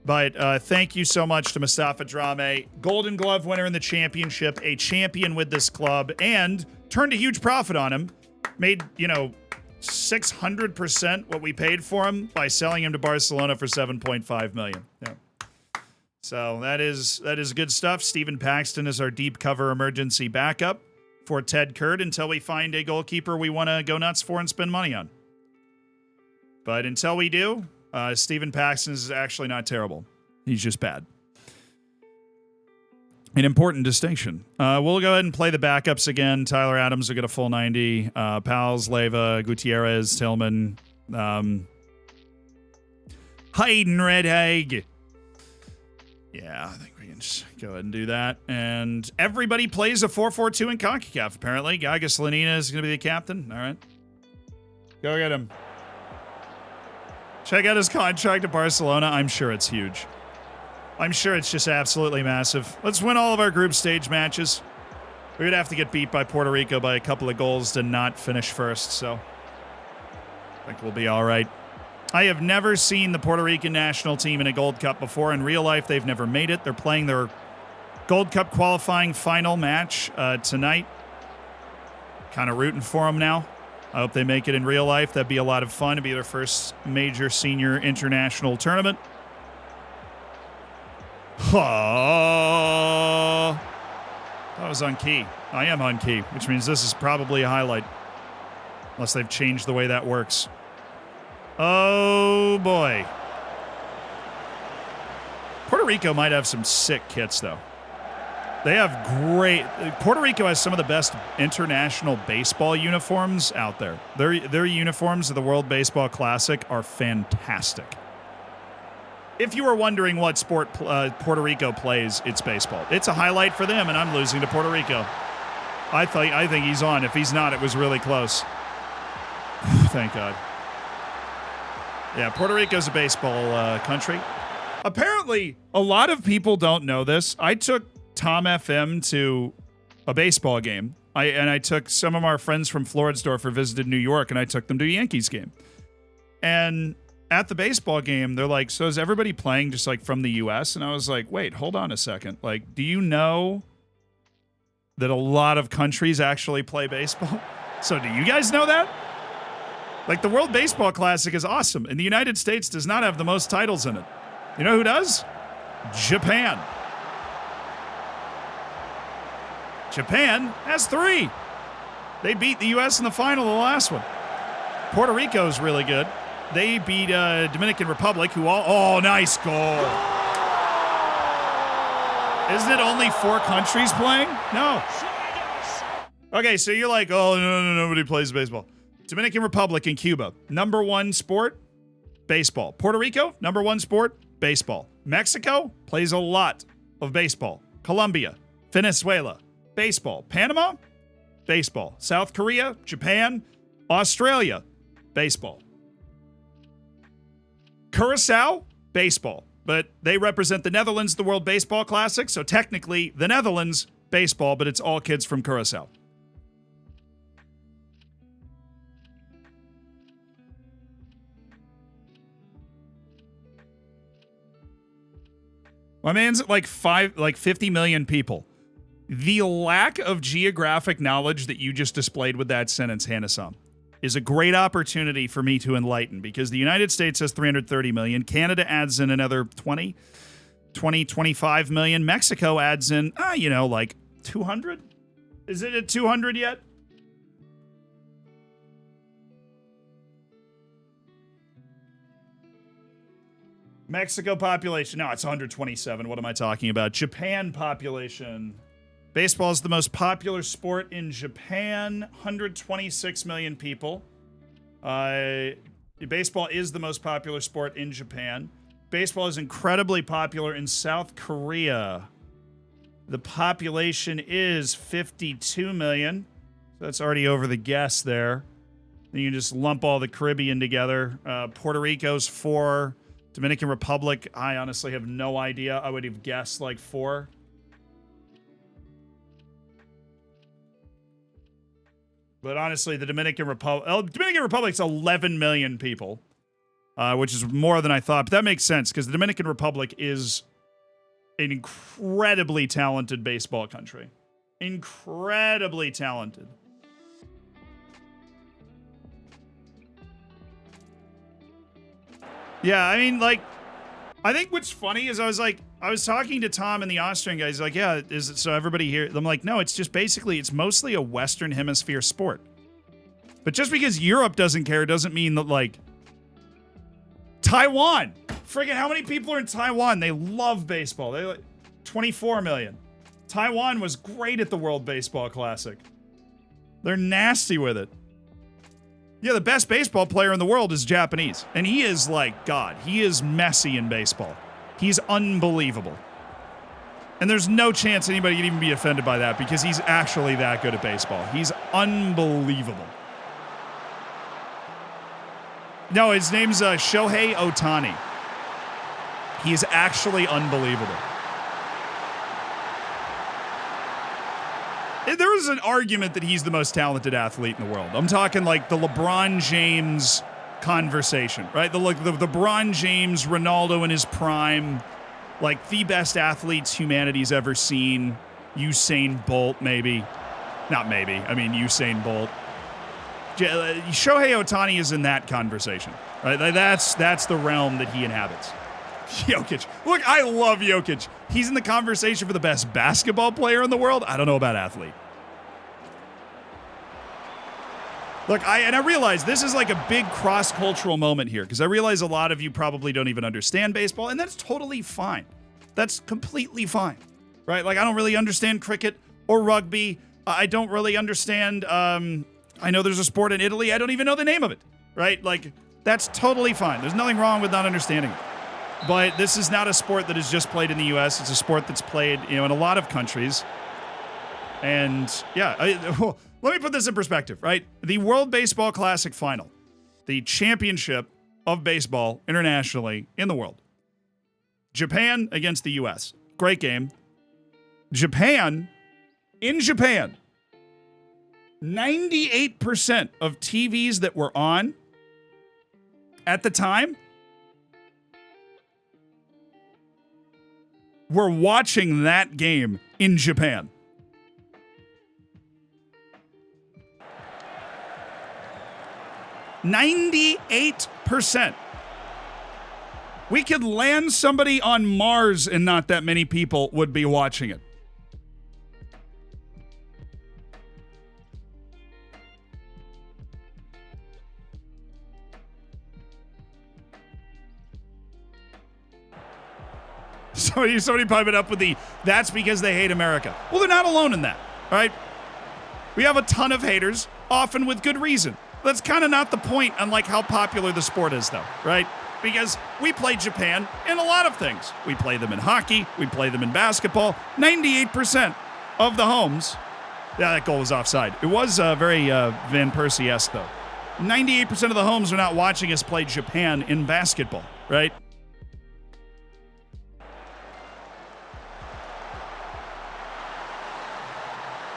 but thank you so much to Mustafa Drame. Golden Glove winner in the championship, a champion with this club, and turned a huge profit on him. Made, 600% what we paid for him by selling him to Barcelona for $7.5 million. Yeah. So that is good stuff. Stephen Paxton is our deep cover emergency backup. for Ted Kurt until we find a goalkeeper we want to go nuts for and spend money on. But until we do, Stephen Paxton is actually not terrible. He's just bad. An important distinction. We'll go ahead and play the backups again. Tyler Adams will get a full 90. Pals, Leyva, Gutierrez, Tillman, Hayden Redhaig. Yeah, I think we can just go ahead and do that. And everybody plays a 4-4-2 in CONCACAF, apparently. Gaga Slanina is going to be the captain. All right. Go get him. Check out his contract at Barcelona. I'm sure it's huge. I'm sure it's just absolutely massive. Let's win all of our group stage matches. We would have to get beat by Puerto Rico by a couple of goals to not finish first, so I think we'll be all right. I have never seen the Puerto Rican national team in a Gold Cup before. In real life, they've never made it. They're playing their Gold Cup qualifying final match tonight. Kind of rooting for them now. I hope they make it in real life. That'd be a lot of fun. It'd be their first major senior international tournament. Oh, that was on key. I am on key, which means this is probably a highlight. Unless they've changed the way that works. Oh, boy. Puerto Rico might have some sick kits, though. They have great... Puerto Rico has some of the best international baseball uniforms out there. Their uniforms of the World Baseball Classic are fantastic. If you were wondering what sport Puerto Rico plays, it's baseball. It's a highlight for them, and I'm losing to Puerto Rico. I think he's on. If he's not, it was really close. Thank God. Yeah, Puerto Rico's a baseball country. Apparently, a lot of people don't know this. I took Tom FM to a baseball game. I took some of our friends from Floridsdorfer visited New York, and I took them to a Yankees game. And at the baseball game, they're like, so is everybody playing just like from the U.S.? And I was like, wait, hold on a second. Like, do you know that a lot of countries actually play baseball? So do you guys know that? Like, the World Baseball Classic is awesome, and the United States does not have the most titles in it. You know who does? Japan. Japan has 3. They beat the U.S. in the final of the last one. Puerto Rico's really good. They beat Dominican Republic, who all... Oh, nice goal. Isn't it only 4 countries playing? No. Okay, so you're like, oh, no, nobody plays baseball. Dominican Republic and Cuba. Number 1 sport, baseball. Puerto Rico, number 1 sport, baseball. Mexico plays a lot of baseball. Colombia, Venezuela, baseball. Panama, baseball. South Korea, Japan, Australia, baseball. Curacao, baseball. But they represent the Netherlands, the World Baseball Classic, so technically the Netherlands, baseball, but it's all kids from Curacao. My man's at like 50 million people. The lack of geographic knowledge that you just displayed with that sentence, Hannah-san, is a great opportunity for me to enlighten, because the United States has 330 million. Canada adds in another 25 million. Mexico adds in, like 200? Is it at 200 yet? Mexico population. No, it's 127. What am I talking about? Japan population. Baseball is the most popular sport in Japan. 126 million people. Baseball is the most popular sport in Japan. Baseball is incredibly popular in South Korea. The population is 52 million. So that's already over the guess there. Then you just lump all the Caribbean together. Puerto Rico's 4. Dominican Republic, I honestly have no idea. I would have guessed like 4. But honestly, the Dominican Republic's 11 million people, which is more than I thought. But that makes sense, because the Dominican Republic is an incredibly talented baseball country. Incredibly talented. Yeah, I mean, like, I think what's funny is I was like, I was talking to Tom and the Austrian guy. He's like, yeah, is it so everybody here? I'm like, no, it's just basically, it's mostly a Western Hemisphere sport. But just because Europe doesn't care doesn't mean that, like, Taiwan. Friggin' how many people are in Taiwan? They love baseball. They like 24 million. Taiwan was great at the World Baseball Classic. They're nasty with it. Yeah, the best baseball player in the world is Japanese. And he is like God. He is Messi in baseball. He's unbelievable. And there's no chance anybody can even be offended by that because he's actually that good at baseball. He's unbelievable. No, his name's Shohei Ohtani. He is actually unbelievable. There is an argument that he's the most talented athlete in the world. I'm talking like the LeBron James conversation, right? The LeBron James, Ronaldo in his prime, like the best athletes humanity's ever seen. Usain Bolt, maybe. Not maybe. I mean, Usain Bolt. Shohei Ohtani is in that conversation, right? That's the realm that he inhabits. Jokic. Look, I love Jokic. He's in the conversation for the best basketball player in the world. I don't know about athlete. Look, I realize this is like a big cross-cultural moment here because I realize a lot of you probably don't even understand baseball, and that's totally fine. That's completely fine, right? Like, I don't really understand cricket or rugby. I don't really understand, I know there's a sport in Italy. I don't even know the name of it, right? Like, that's totally fine. There's nothing wrong with not understanding it. But this is not a sport that is just played in the U.S. It's a sport that's played, in a lot of countries. And yeah, let me put this in perspective, right? The World Baseball Classic final, the championship of baseball internationally in the world. Japan against the U.S. Great game. Japan, 98% of TVs that were on at the time were watching that game in Japan. %. We could land somebody on Mars and not that many people would be watching it. Somebody pipe it up with that's because they hate America. Well, they're not alone in that, right? We have a ton of haters, often with good reason. That's kind of not the point, unlike how popular the sport is, though, right? Because we play Japan in a lot of things. We play them in hockey. We play them in basketball. 98% of the homes. Yeah, that goal was offside. It was very Van Persie-esque, though. 98% of the homes are not watching us play Japan in basketball, right?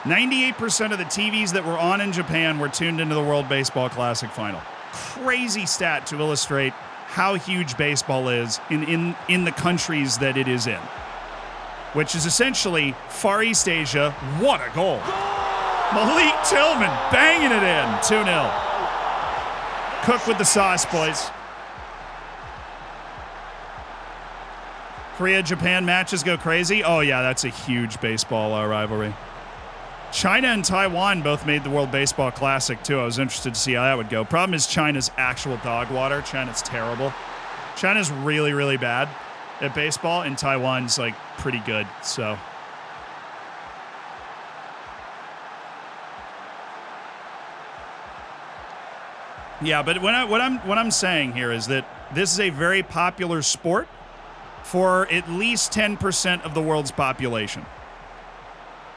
%98 of the TVs that were on in Japan were tuned into the World Baseball Classic final. Crazy stat to illustrate how huge baseball is in the countries that it is in, which is essentially Far East Asia. What a goal. Malik Tillman banging it in. 2-0. Cook with the sauce, boys. Korea-Japan matches go crazy. Oh, yeah, that's a huge baseball rivalry. China and Taiwan both made the World Baseball Classic, too. I was interested to see how that would go. Problem is China's actual dog water. China's terrible. China's really, really bad at baseball, and Taiwan's, like, pretty good, so. Yeah, but what I'm saying here is that this is a very popular sport for at least 10% of the world's population.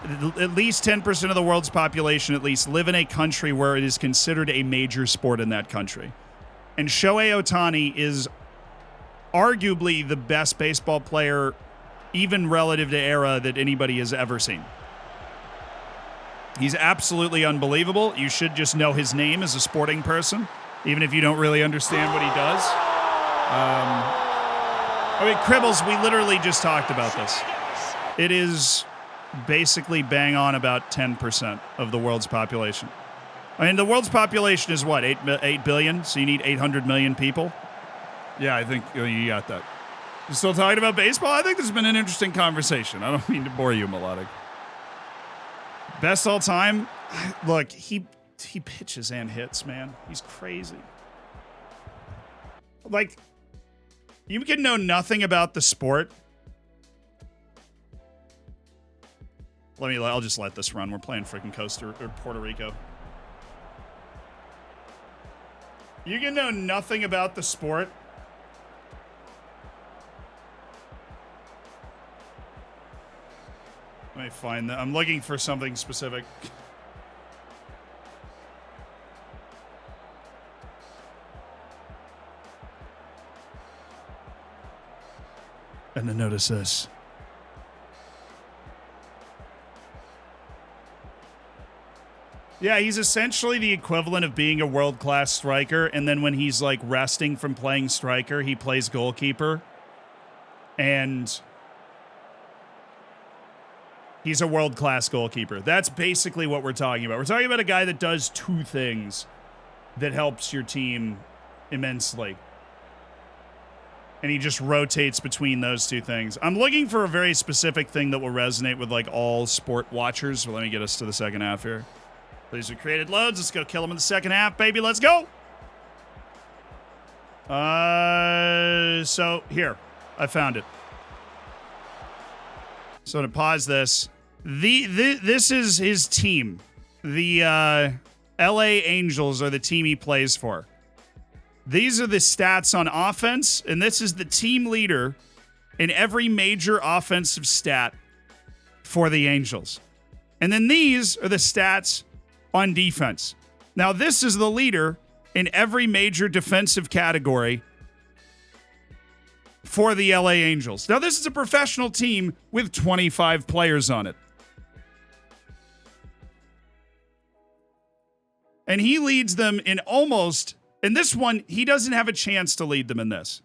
At least 10% of the world's population at least live in a country where it is considered a major sport in that country. And Shohei Ohtani is arguably the best baseball player, even relative to era, that anybody has ever seen. He's absolutely unbelievable. You should just know his name as a sporting person, even if you don't really understand what he does. Cribbles, we literally just talked about this. It is basically bang on about 10% of the world's population. I mean, the world's population is what, 8 billion? So you need 800 million people? Yeah, I think you got that. Still talking about baseball? I think this has been an interesting conversation. I don't mean to bore you, Melodic. Best all time? Look, he pitches and hits, man. He's crazy. Like, you can know nothing about the sport. I'll just let this run. We're playing freaking Puerto Rico. You can know nothing about the sport. Let me find that. I'm looking for something specific. And then notice this. Yeah, he's essentially the equivalent of being a world-class striker, and then when he's, like, resting from playing striker, he plays goalkeeper. And he's a world-class goalkeeper. That's basically what we're talking about. We're talking about a guy that does two things that helps your team immensely. And he just rotates between those two things. I'm looking for a very specific thing that will resonate with, like, all sport watchers. So let me get us to the second half here. Please, we created loads. Let's go kill him in the second half, baby. Let's go. So here, I found it. So to pause this, this is his team. The LA Angels are the team he plays for. These are the stats on offense, and this is the team leader in every major offensive stat for the Angels. And then these are the stats on defense. Now, this is the leader in every major defensive category for the LA Angels. Now, this is a professional team with 25 players on it. And he leads them in almost, in this one, he doesn't have a chance to lead them in this.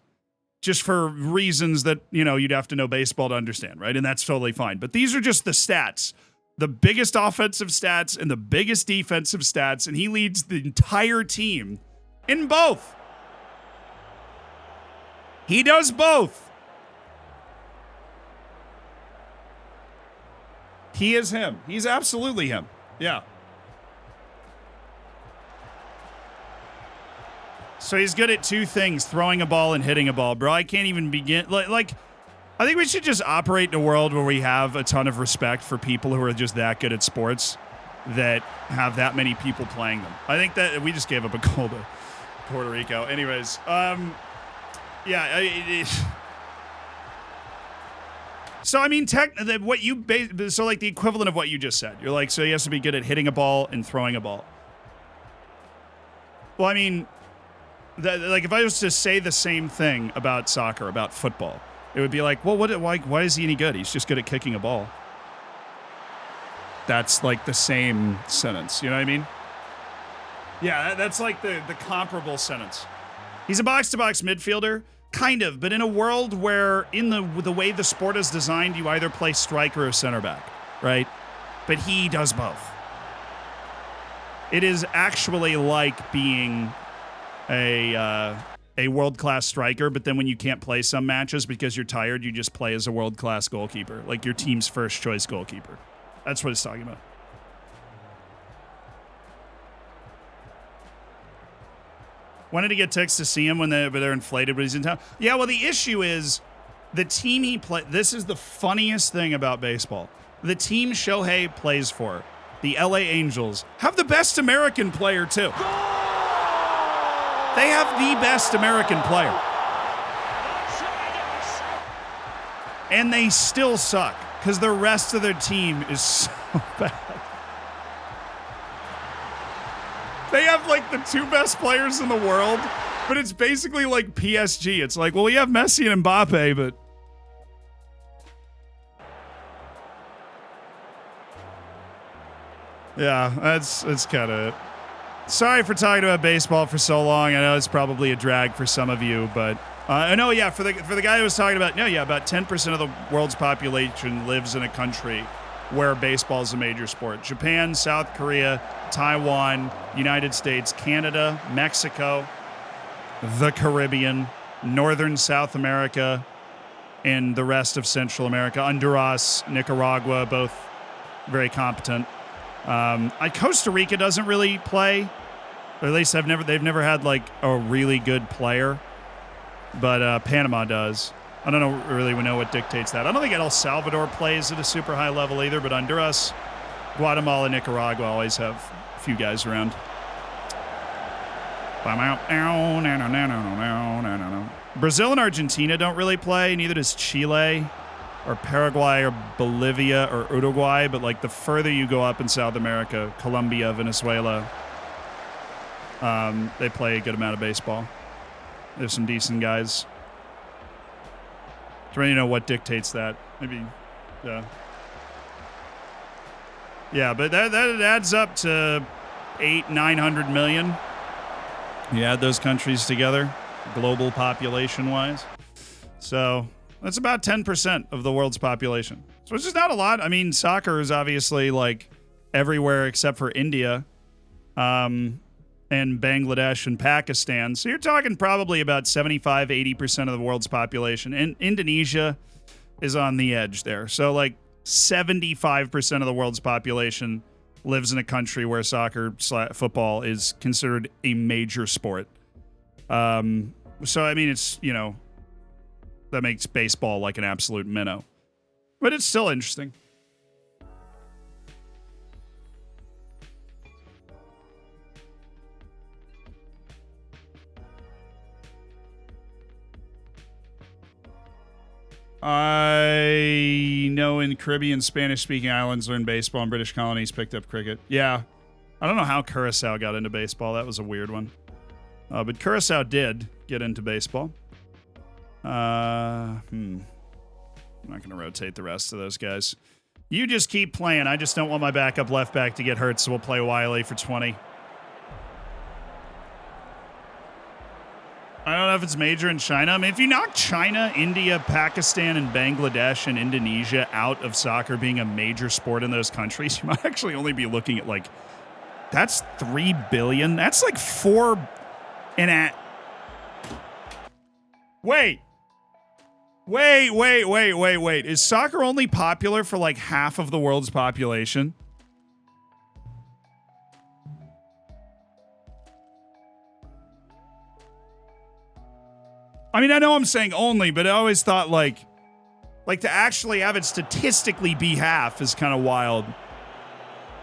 Just for reasons that, you know, you'd have to know baseball to understand, right? And that's totally fine. But these are just the stats. The biggest offensive stats and the biggest defensive stats, and he leads the entire team in both. He does both. He is him. He's absolutely him. Yeah. So he's good at two things, throwing a ball and hitting a ball. Bro, I can't even begin. Like, I think we should just operate in a world where we have a ton of respect for people who are just that good at sports that have that many people playing them. I think that we just gave up a goal to Puerto Rico. Anyways, so I mean, so like the equivalent of what you just said. You're like, so he has to be good at hitting a ball and throwing a ball. Well, I mean, like if I was to say the same thing about soccer, about football, it would be like, well, why is he any good? He's just good at kicking a ball. That's like the same sentence. You know what I mean? Yeah, that's like the comparable sentence. He's a box-to-box midfielder, kind of, but in a world where in the way the sport is designed, you either play striker or center back, right? But he does both. It is actually like being a world-class striker, but then when you can't play some matches because you're tired, you just play as a world-class goalkeeper, like your team's first-choice goalkeeper. That's what it's talking about. When did he get ticks to see him when they're inflated, but he's in town? Yeah, well, the issue is the team he played. This is the funniest thing about baseball. The team Shohei plays for, the LA Angels, have the best American player, too. They have the best American player. And they still suck because the rest of their team is so bad. They have like the two best players in the world, but it's basically like PSG. It's like, well, we have Messi and Mbappe, but yeah, that's kind of it. Sorry for talking about baseball for so long. I know it's probably a drag for some of you, but I know, yeah, for the guy who was talking about, no, yeah, about 10% of the world's population lives in a country where baseball is a major sport. Japan, South Korea, Taiwan, United States, Canada, Mexico, the Caribbean, Northern South America, in the rest of Central America. Honduras, Nicaragua, both very competent. Costa Rica doesn't really play, or at least they've never had like a really good player, but Panama does. I don't really know what dictates that. I don't think El Salvador plays at a super high level either, but Honduras, Guatemala, Nicaragua always have a few guys around. Brazil and Argentina don't really play. Neither does Chile or Paraguay or Bolivia or Uruguay. But like the further you go up in South America, Colombia, Venezuela, they play a good amount of baseball. There's some decent guys. Do you know what dictates that? Maybe, yeah. Yeah, but that adds up to 900 million. You add those countries together, global population-wise. So that's about 10% of the world's population. So it's just not a lot. I mean, soccer is obviously like everywhere except for India, and Bangladesh and Pakistan. So you're talking probably about 75, 80% of the world's population. And Indonesia is on the edge there. So like 75% of the world's population lives in a country where football is considered a major sport. So, I mean, it's, that makes baseball like an absolute minnow. But it's still interesting. I know in Caribbean, Spanish-speaking islands learned baseball and British colonies picked up cricket. Yeah. I don't know how Curacao got into baseball. That was a weird one. But Curacao did get into baseball. I'm not going to rotate the rest of those guys. You just keep playing. I just don't want my backup left back to get hurt, so we'll play Wiley for 20. I don't know if it's major in China. I mean, if you knock China, India, Pakistan, and Bangladesh and Indonesia out of soccer being a major sport in those countries, you might actually only be looking at like, that's 3 billion. That's like 4 and a... Wait. Is soccer only popular for like half of the world's population? I mean, I know I'm saying only, but I always thought like to actually have it statistically be half is kind of wild.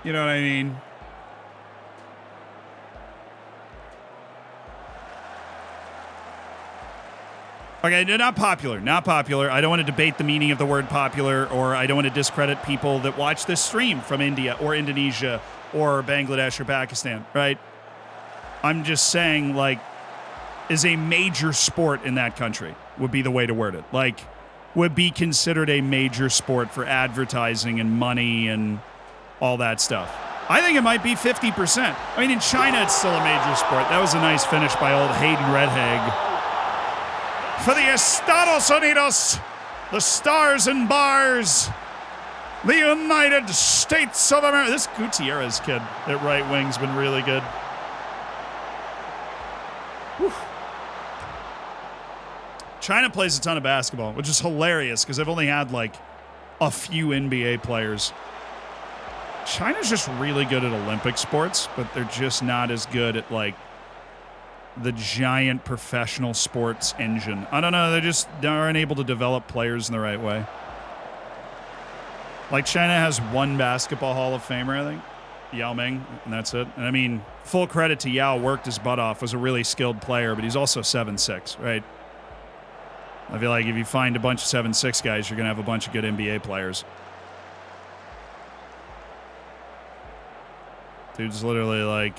You know what I mean? Okay, not popular. I don't want to debate the meaning of the word popular, or I don't want to discredit people that watch this stream from India or Indonesia or Bangladesh or Pakistan, right? I'm just saying, like, is a major sport in that country would be the way to word it. Like, would be considered a major sport for advertising and money and all that stuff. I think it might be 50%. I mean, in China, it's still a major sport. That was a nice finish by old Hayden Redhag. For the Estados Unidos, the Stars and Bars, the United States of America. This Gutierrez kid at right wing's been really good. Whew. China plays a ton of basketball, which is hilarious because they've only had like a few NBA players. China's just really good at Olympic sports, but they're just not as good at like the giant professional sports engine. I don't know. They aren't able to develop players in the right way. Like China has one basketball Hall of Famer, I think. Yao Ming, and that's it. And I mean, full credit to Yao, worked his butt off, was a really skilled player, but he's also 7'6", right? I feel like if you find a bunch of 7'6" guys, you're going to have a bunch of good NBA players. Dude's literally like...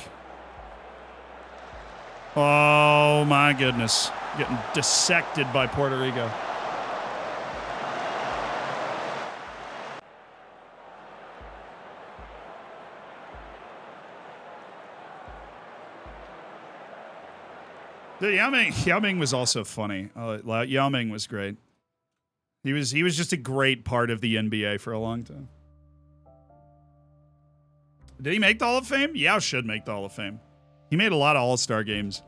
Oh, my goodness. Getting dissected by Puerto Rico. Dude, Yao Ming was also funny. Yao Ming was great. He was just a great part of the NBA for a long time. Did he make the Hall of Fame? Yao should make the Hall of Fame. He made a lot of All-Star games.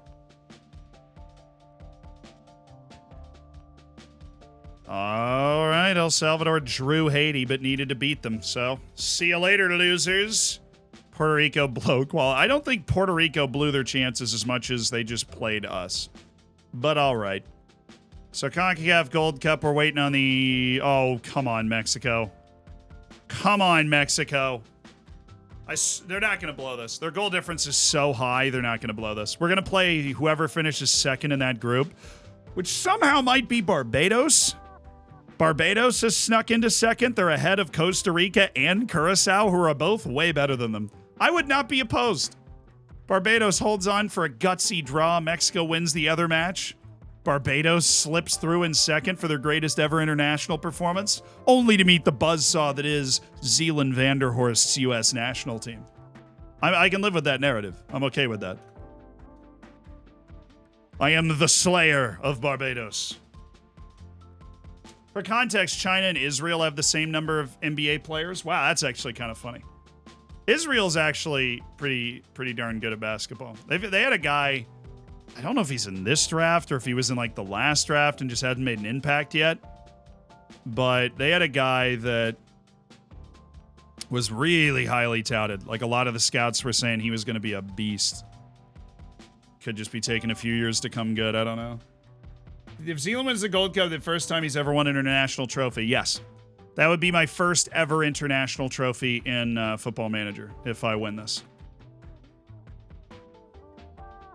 All right, El Salvador drew Haiti, but needed to beat them. So, see you later, losers. Puerto Rico blow quality. I don't think Puerto Rico blew their chances as much as they just played us. But all right. So, CONCACAF Gold Cup, we're waiting on the... Oh, come on, Mexico. Come on, Mexico. They're not going to blow this. Their goal difference is so high, they're not going to blow this. We're going to play whoever finishes second in that group, which somehow might be Barbados. Barbados has snuck into second. They're ahead of Costa Rica and Curacao, who are both way better than them. I would not be opposed. Barbados holds on for a gutsy draw. Mexico wins the other match. Barbados slips through in second for their greatest ever international performance, only to meet the buzzsaw that is Zeeland Vanderhorst's U.S. national team. I can live with that narrative. I'm okay with that. I am the slayer of Barbados. For context, China and Israel have the same number of NBA players. Wow, that's actually kind of funny. Israel's actually pretty darn good at basketball. They had a guy... I don't know if he's in this draft or if he was in like the last draft and just hadn't made an impact yet. But they had a guy that was really highly touted. Like a lot of the scouts were saying he was going to be a beast. Could just be taking a few years to come good. I don't know. If Zeeland wins the Gold Cup the first time he's ever won an international trophy, yes. That would be my first ever international trophy in Football Manager if I win this.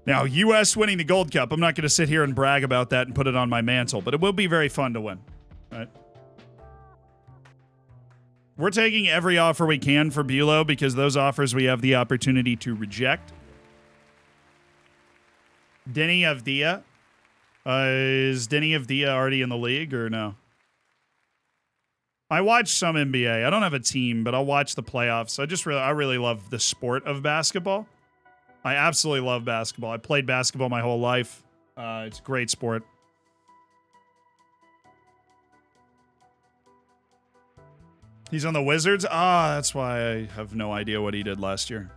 Now, U.S. winning the Gold Cup, I'm not going to sit here and brag about that and put it on my mantle, but it will be very fun to win. Right? We're taking every offer we can for Bulow because those offers we have the opportunity to reject. Denny Avdia. Is Denny Avdia already in the league or no? I watch some NBA. I don't have a team, but I'll watch the playoffs. I really love the sport of basketball. I absolutely love basketball. I played basketball my whole life. It's a great sport. He's on the Wizards? That's why I have no idea what he did last year.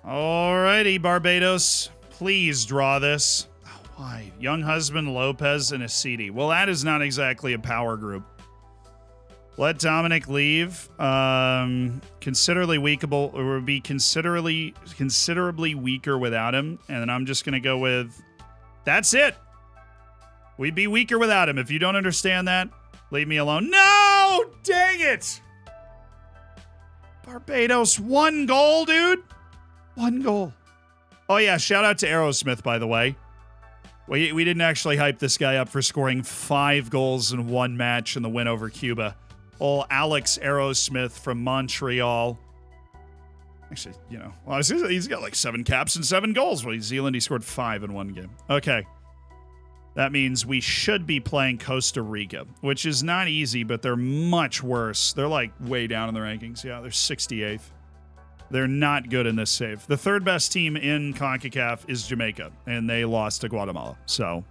Alrighty, Barbados. Please draw this. Oh, why? Young Husband, Lopez, and Asidi. Well, that is not exactly a power group. Let Dominic leave. Considerably weakable, or would be considerably weaker without him. And then I'm just going to go with, that's it. We'd be weaker without him. If you don't understand that, leave me alone. No! Dang it! Barbados, 1 goal, dude. 1 goal. Oh, yeah. Shout out to Aerosmith, by the way. We didn't actually hype this guy up for scoring 5 goals in 1 match in the win over Cuba. Old Alex Aerosmith from Montreal. Actually, well, he's got like 7 caps and 7 goals. Well, New Zealand, he scored 5 in 1 game. Okay. That means we should be playing Costa Rica, which is not easy, but they're much worse. They're like way down in the rankings. Yeah, they're 68th. They're not good in this save. The 3rd best team in CONCACAF is Jamaica, and they lost to Guatemala. So,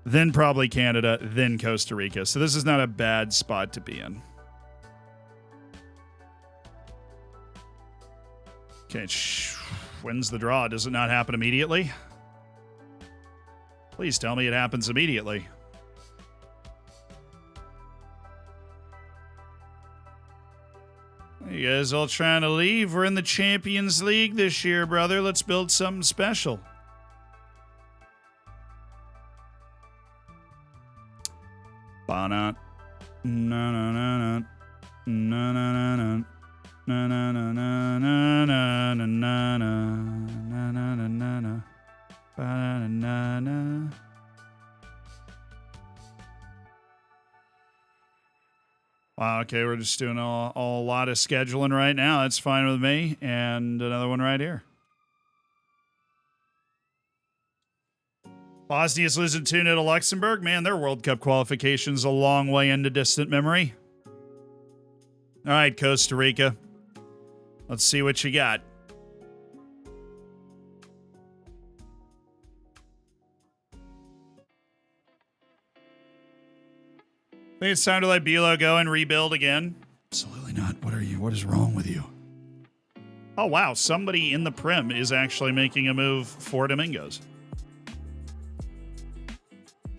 then probably Canada, then Costa Rica. So this is not a bad spot to be in. Okay, wins the draw. Does it not happen immediately? Please tell me it happens immediately. You guys all trying to leave? We're in the Champions League this year, brother. Let's build something special. Banat. Na na na na. Na na na na. Na na na na na na na na na na na na. Ba-na-na-na-na. Wow, okay, we're just doing a lot of scheduling right now. That's fine with me. And another one right here. Bosnia's losing 2-0 to Luxembourg. Man, their World Cup qualification's a long way into distant memory. All right, Costa Rica. Let's see what you got. think it's time to let Bilo go and rebuild again. Absolutely not. What are you? What is wrong with you? Oh, wow. Somebody in the Prim is actually making a move for Domingos.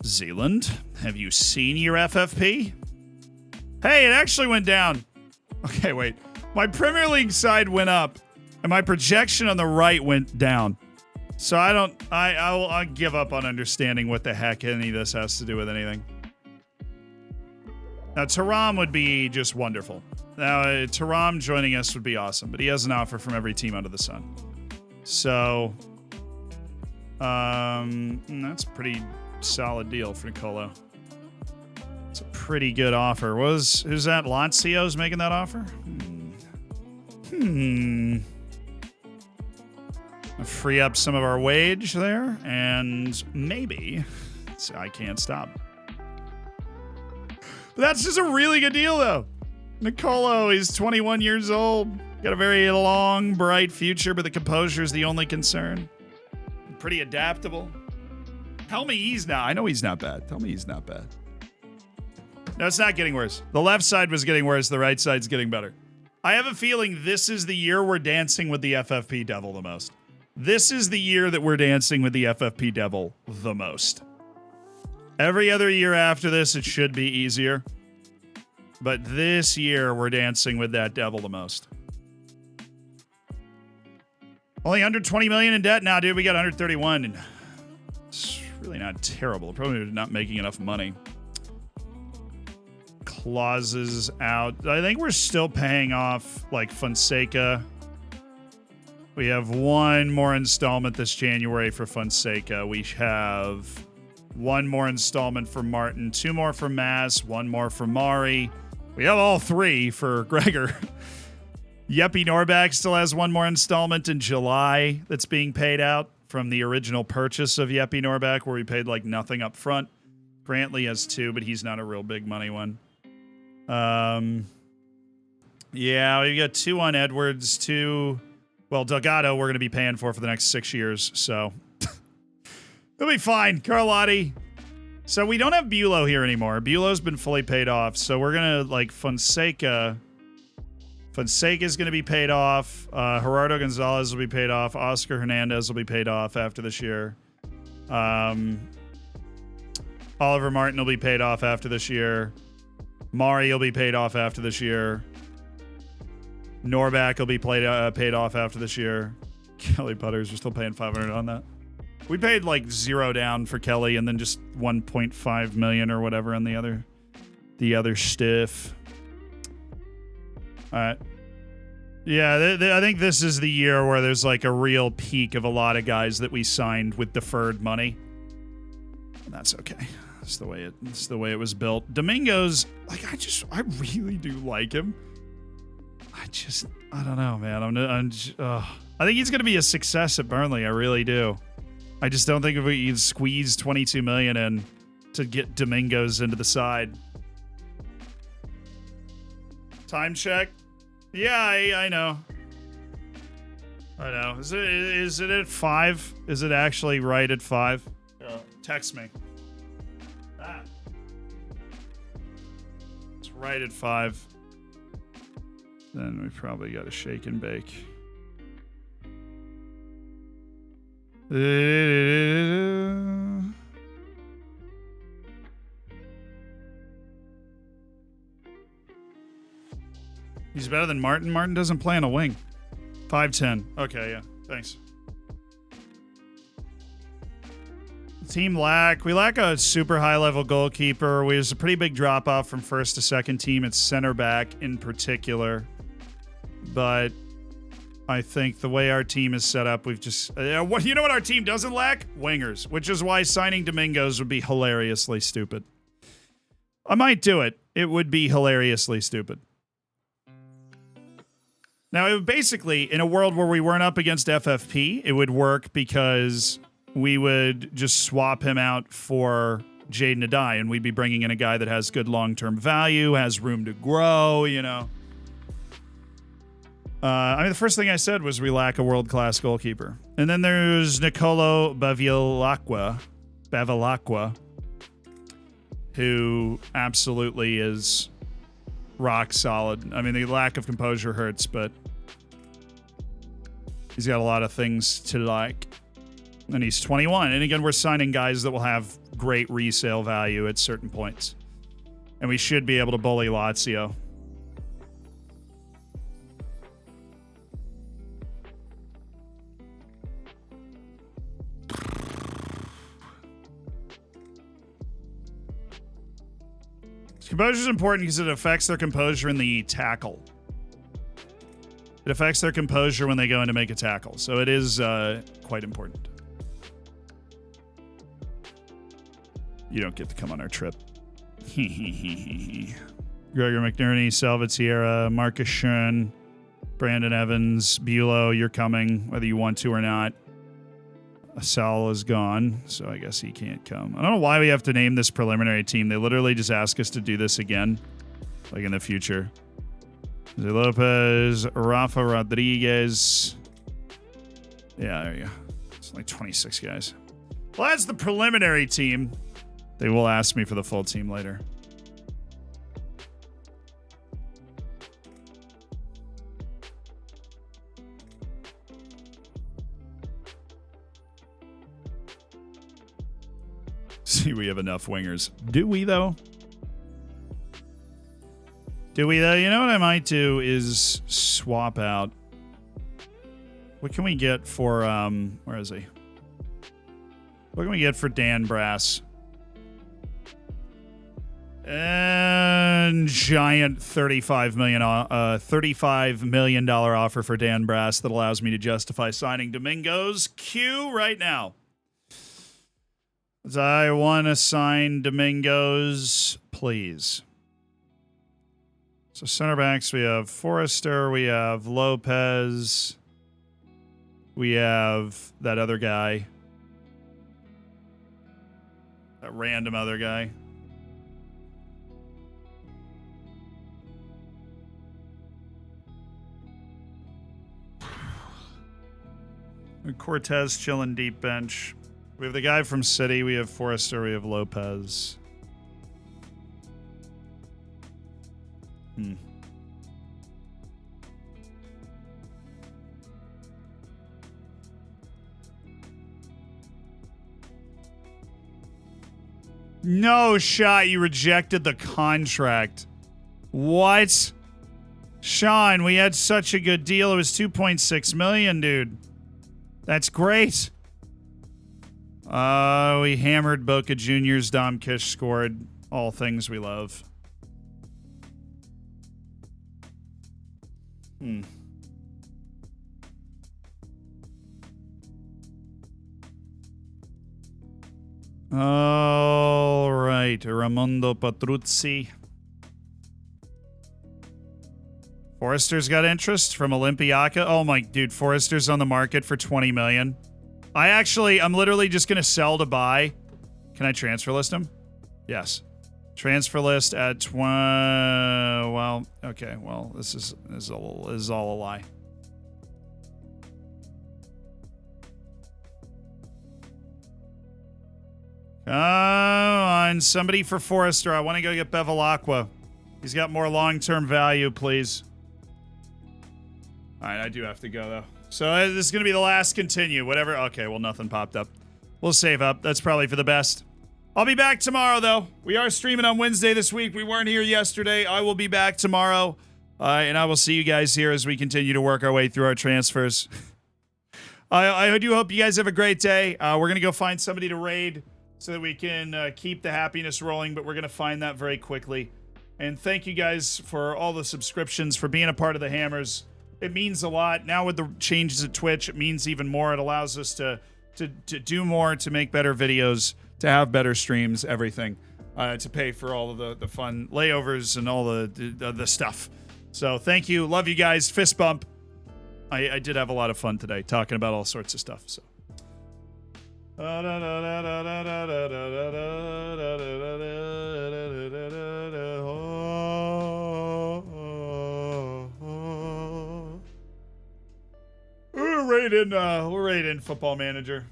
Zealand, have you seen your FFP? Hey, it actually went down. Okay, wait. My Premier League side went up, and my projection on the right went down. So I'll give up on understanding what the heck any of this has to do with anything. Now, Taram would be just wonderful. Now, Taram joining us would be awesome, but he has an offer from every team under the sun. So, that's a pretty solid deal for Nicolo. It's a pretty good offer. Who's that? Lazio's making that offer? Free up some of our wage there, and maybe I can't stop. But that's just a really good deal, though. Nicolo is 21 years old. Got a very long, bright future, but the composure is the only concern. Pretty adaptable. Tell me he's not. I know he's not bad. Tell me he's not bad. No, it's not getting worse. The left side was getting worse. The right side's getting better. I have a feeling this is the year we're dancing with the FFP devil the most. This is the year that we're dancing with the FFP devil the most. Every other year after this, it should be easier. But this year, we're dancing with that devil the most. Only under 20 million in debt now, dude. We got 131, and it's really not terrible. Probably not making enough money. Clauses out. I think we're still paying off, like, Fonseca. We have one more installment this January for Fonseca. We have one more installment for Martin, two more for Mass, one more for Mari. We have all three for Gregor. Yeppy Norback still has one more installment in July that's being paid out from the original purchase of Yeppy Norback, where we paid like nothing up front. Brantley has two, but he's not a real big money one. Yeah, we got two on Edwards, two. Well, Delgado we're going to be paying for the next 6 years, so it'll be fine. Carlotti. So we don't have Bulow here anymore. Bulow's been fully paid off, so we're going to, like, Fonseca's going to be paid off. Gerardo Gonzalez will be paid off. Oscar Hernandez will be paid off after this year. Oliver Martin will be paid off after this year. Mari will be paid off after this year. Norback will be paid off after this year. Kelly Putters, we're still paying $500 on that. We paid like $0 down for Kelly and then just $1.5 million or whatever on the other stiff. All right. Yeah, I think this is the year where there's like a real peak of a lot of guys that we signed with deferred money. And that's okay. It's the way it was built. Domingos, like I really do like him. I don't know, man. I think he's going to be a success at Burnley. I really do. I just don't think if we could squeeze 22 million in to get Domingos into the side. Time check. Yeah, I know. I know. Is it at 5? Is it actually right at 5? Text me. It's right at 5. Then we probably got to shake and bake. He's better than Martin. Martin doesn't play on a wing. 5'10". Okay, yeah. Thanks. Team lack. We lack a super high-level goalkeeper. There's a pretty big drop-off from first to second team. It's center back in particular. But I think the way our team is set up, we've just... you know what our team doesn't lack? Wingers, which is why signing Domingos would be hilariously stupid. I might do it. It would be hilariously stupid. Now, it would basically, in a world where we weren't up against FFP, it would work because we would just swap him out for Jaden Adai, and we'd be bringing in a guy that has good long-term value, has room to grow, you know. The first thing I said was we lack a world-class goalkeeper. And then there's Nicolo Bevilacqua, who absolutely is rock solid. I mean, the lack of composure hurts, but he's got a lot of things to like. And he's 21. And again, we're signing guys that will have great resale value at certain points. And we should be able to bully Lazio. Composure is important because it affects their composure in the tackle. It affects their composure when they go in to make a tackle. So it is quite important. You don't get to come on our trip. Gregor McNerney, Salvatierra, Marcus Schoen, Brandon Evans, Bulow, you're coming, whether you want to or not. Sal is gone, so I guess he can't come. I don't know why we have to name this preliminary team. They literally just ask us to do this again, like in the future. Jose Lopez, Rafa Rodriguez. Yeah, there you go. It's like 26 guys. Well, that's the preliminary team. They will ask me for the full team later. See, we have enough wingers. Do we, though? Do we, though? You know what I might do is swap out. What can we get for, where is he? What can we get for Dan Brass? And giant $35 million offer for Dan Brass that allows me to justify signing Domingos. Q right now. I want to sign Domingos, please. So center backs, we have Forrester, we have Lopez, we have that other guy, that random other guy. Cortez chilling deep bench. We have the guy from City. We have Forrester. We have Lopez. No shot. You rejected the contract. What? Sean, we had such a good deal. It was $2.6 million, dude. That's great. We hammered Boca Juniors. Dom Kish scored. All things we love. All right. Ramondo Patruzzi. Forrester's got interest from Olympiacos. Oh my, dude, Forrester's on the market for $20 million. I'm literally just going to sell to buy. Can I transfer list him? Yes. Transfer list at well, okay. Well, this is all a lie. Come on, somebody for Forrester. I want to go get Bevilacqua. He's got more long-term value, please. All right, I do have to go, though. So this is going to be the last continue. Whatever. Okay, well, nothing popped up. We'll save up. That's probably for the best. I'll be back tomorrow, though. We are streaming on Wednesday this week. We weren't here yesterday. I will be back tomorrow. And I will see you guys here as we continue to work our way through our transfers. I do hope you guys have a great day. We're going to go find somebody to raid so that we can keep the happiness rolling, but we're going to find that very quickly. And thank you guys for all the subscriptions, for being a part of the Hammers. It means a lot. Now with the changes at Twitch, it means even more. It allows us to do more, to make better videos, to have better streams, everything. To pay for all of the fun layovers and all the stuff. So thank you. Love you guys. Fist bump. I did have a lot of fun today talking about all sorts of stuff. So. We're right in Football Manager.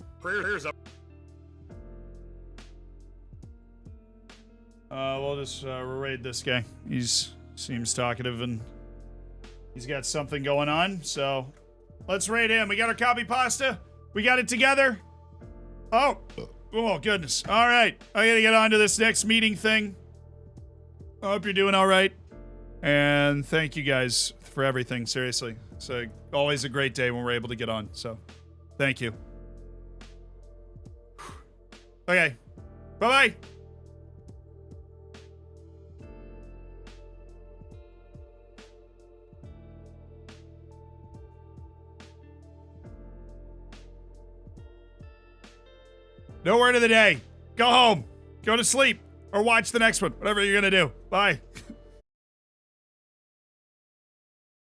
We'll just raid this guy. Seems talkative and he's got something going on. So let's raid him. We got our copy pasta. We got it together. Oh goodness. All right. I gotta get on to this next meeting thing. I hope you're doing all right. And thank you guys for everything. Seriously. It's always a great day when we're able to get on. So thank you. Okay. Bye-bye. No word of the day. Go home. Go to sleep. Or watch the next one. Whatever you're going to do. Bye.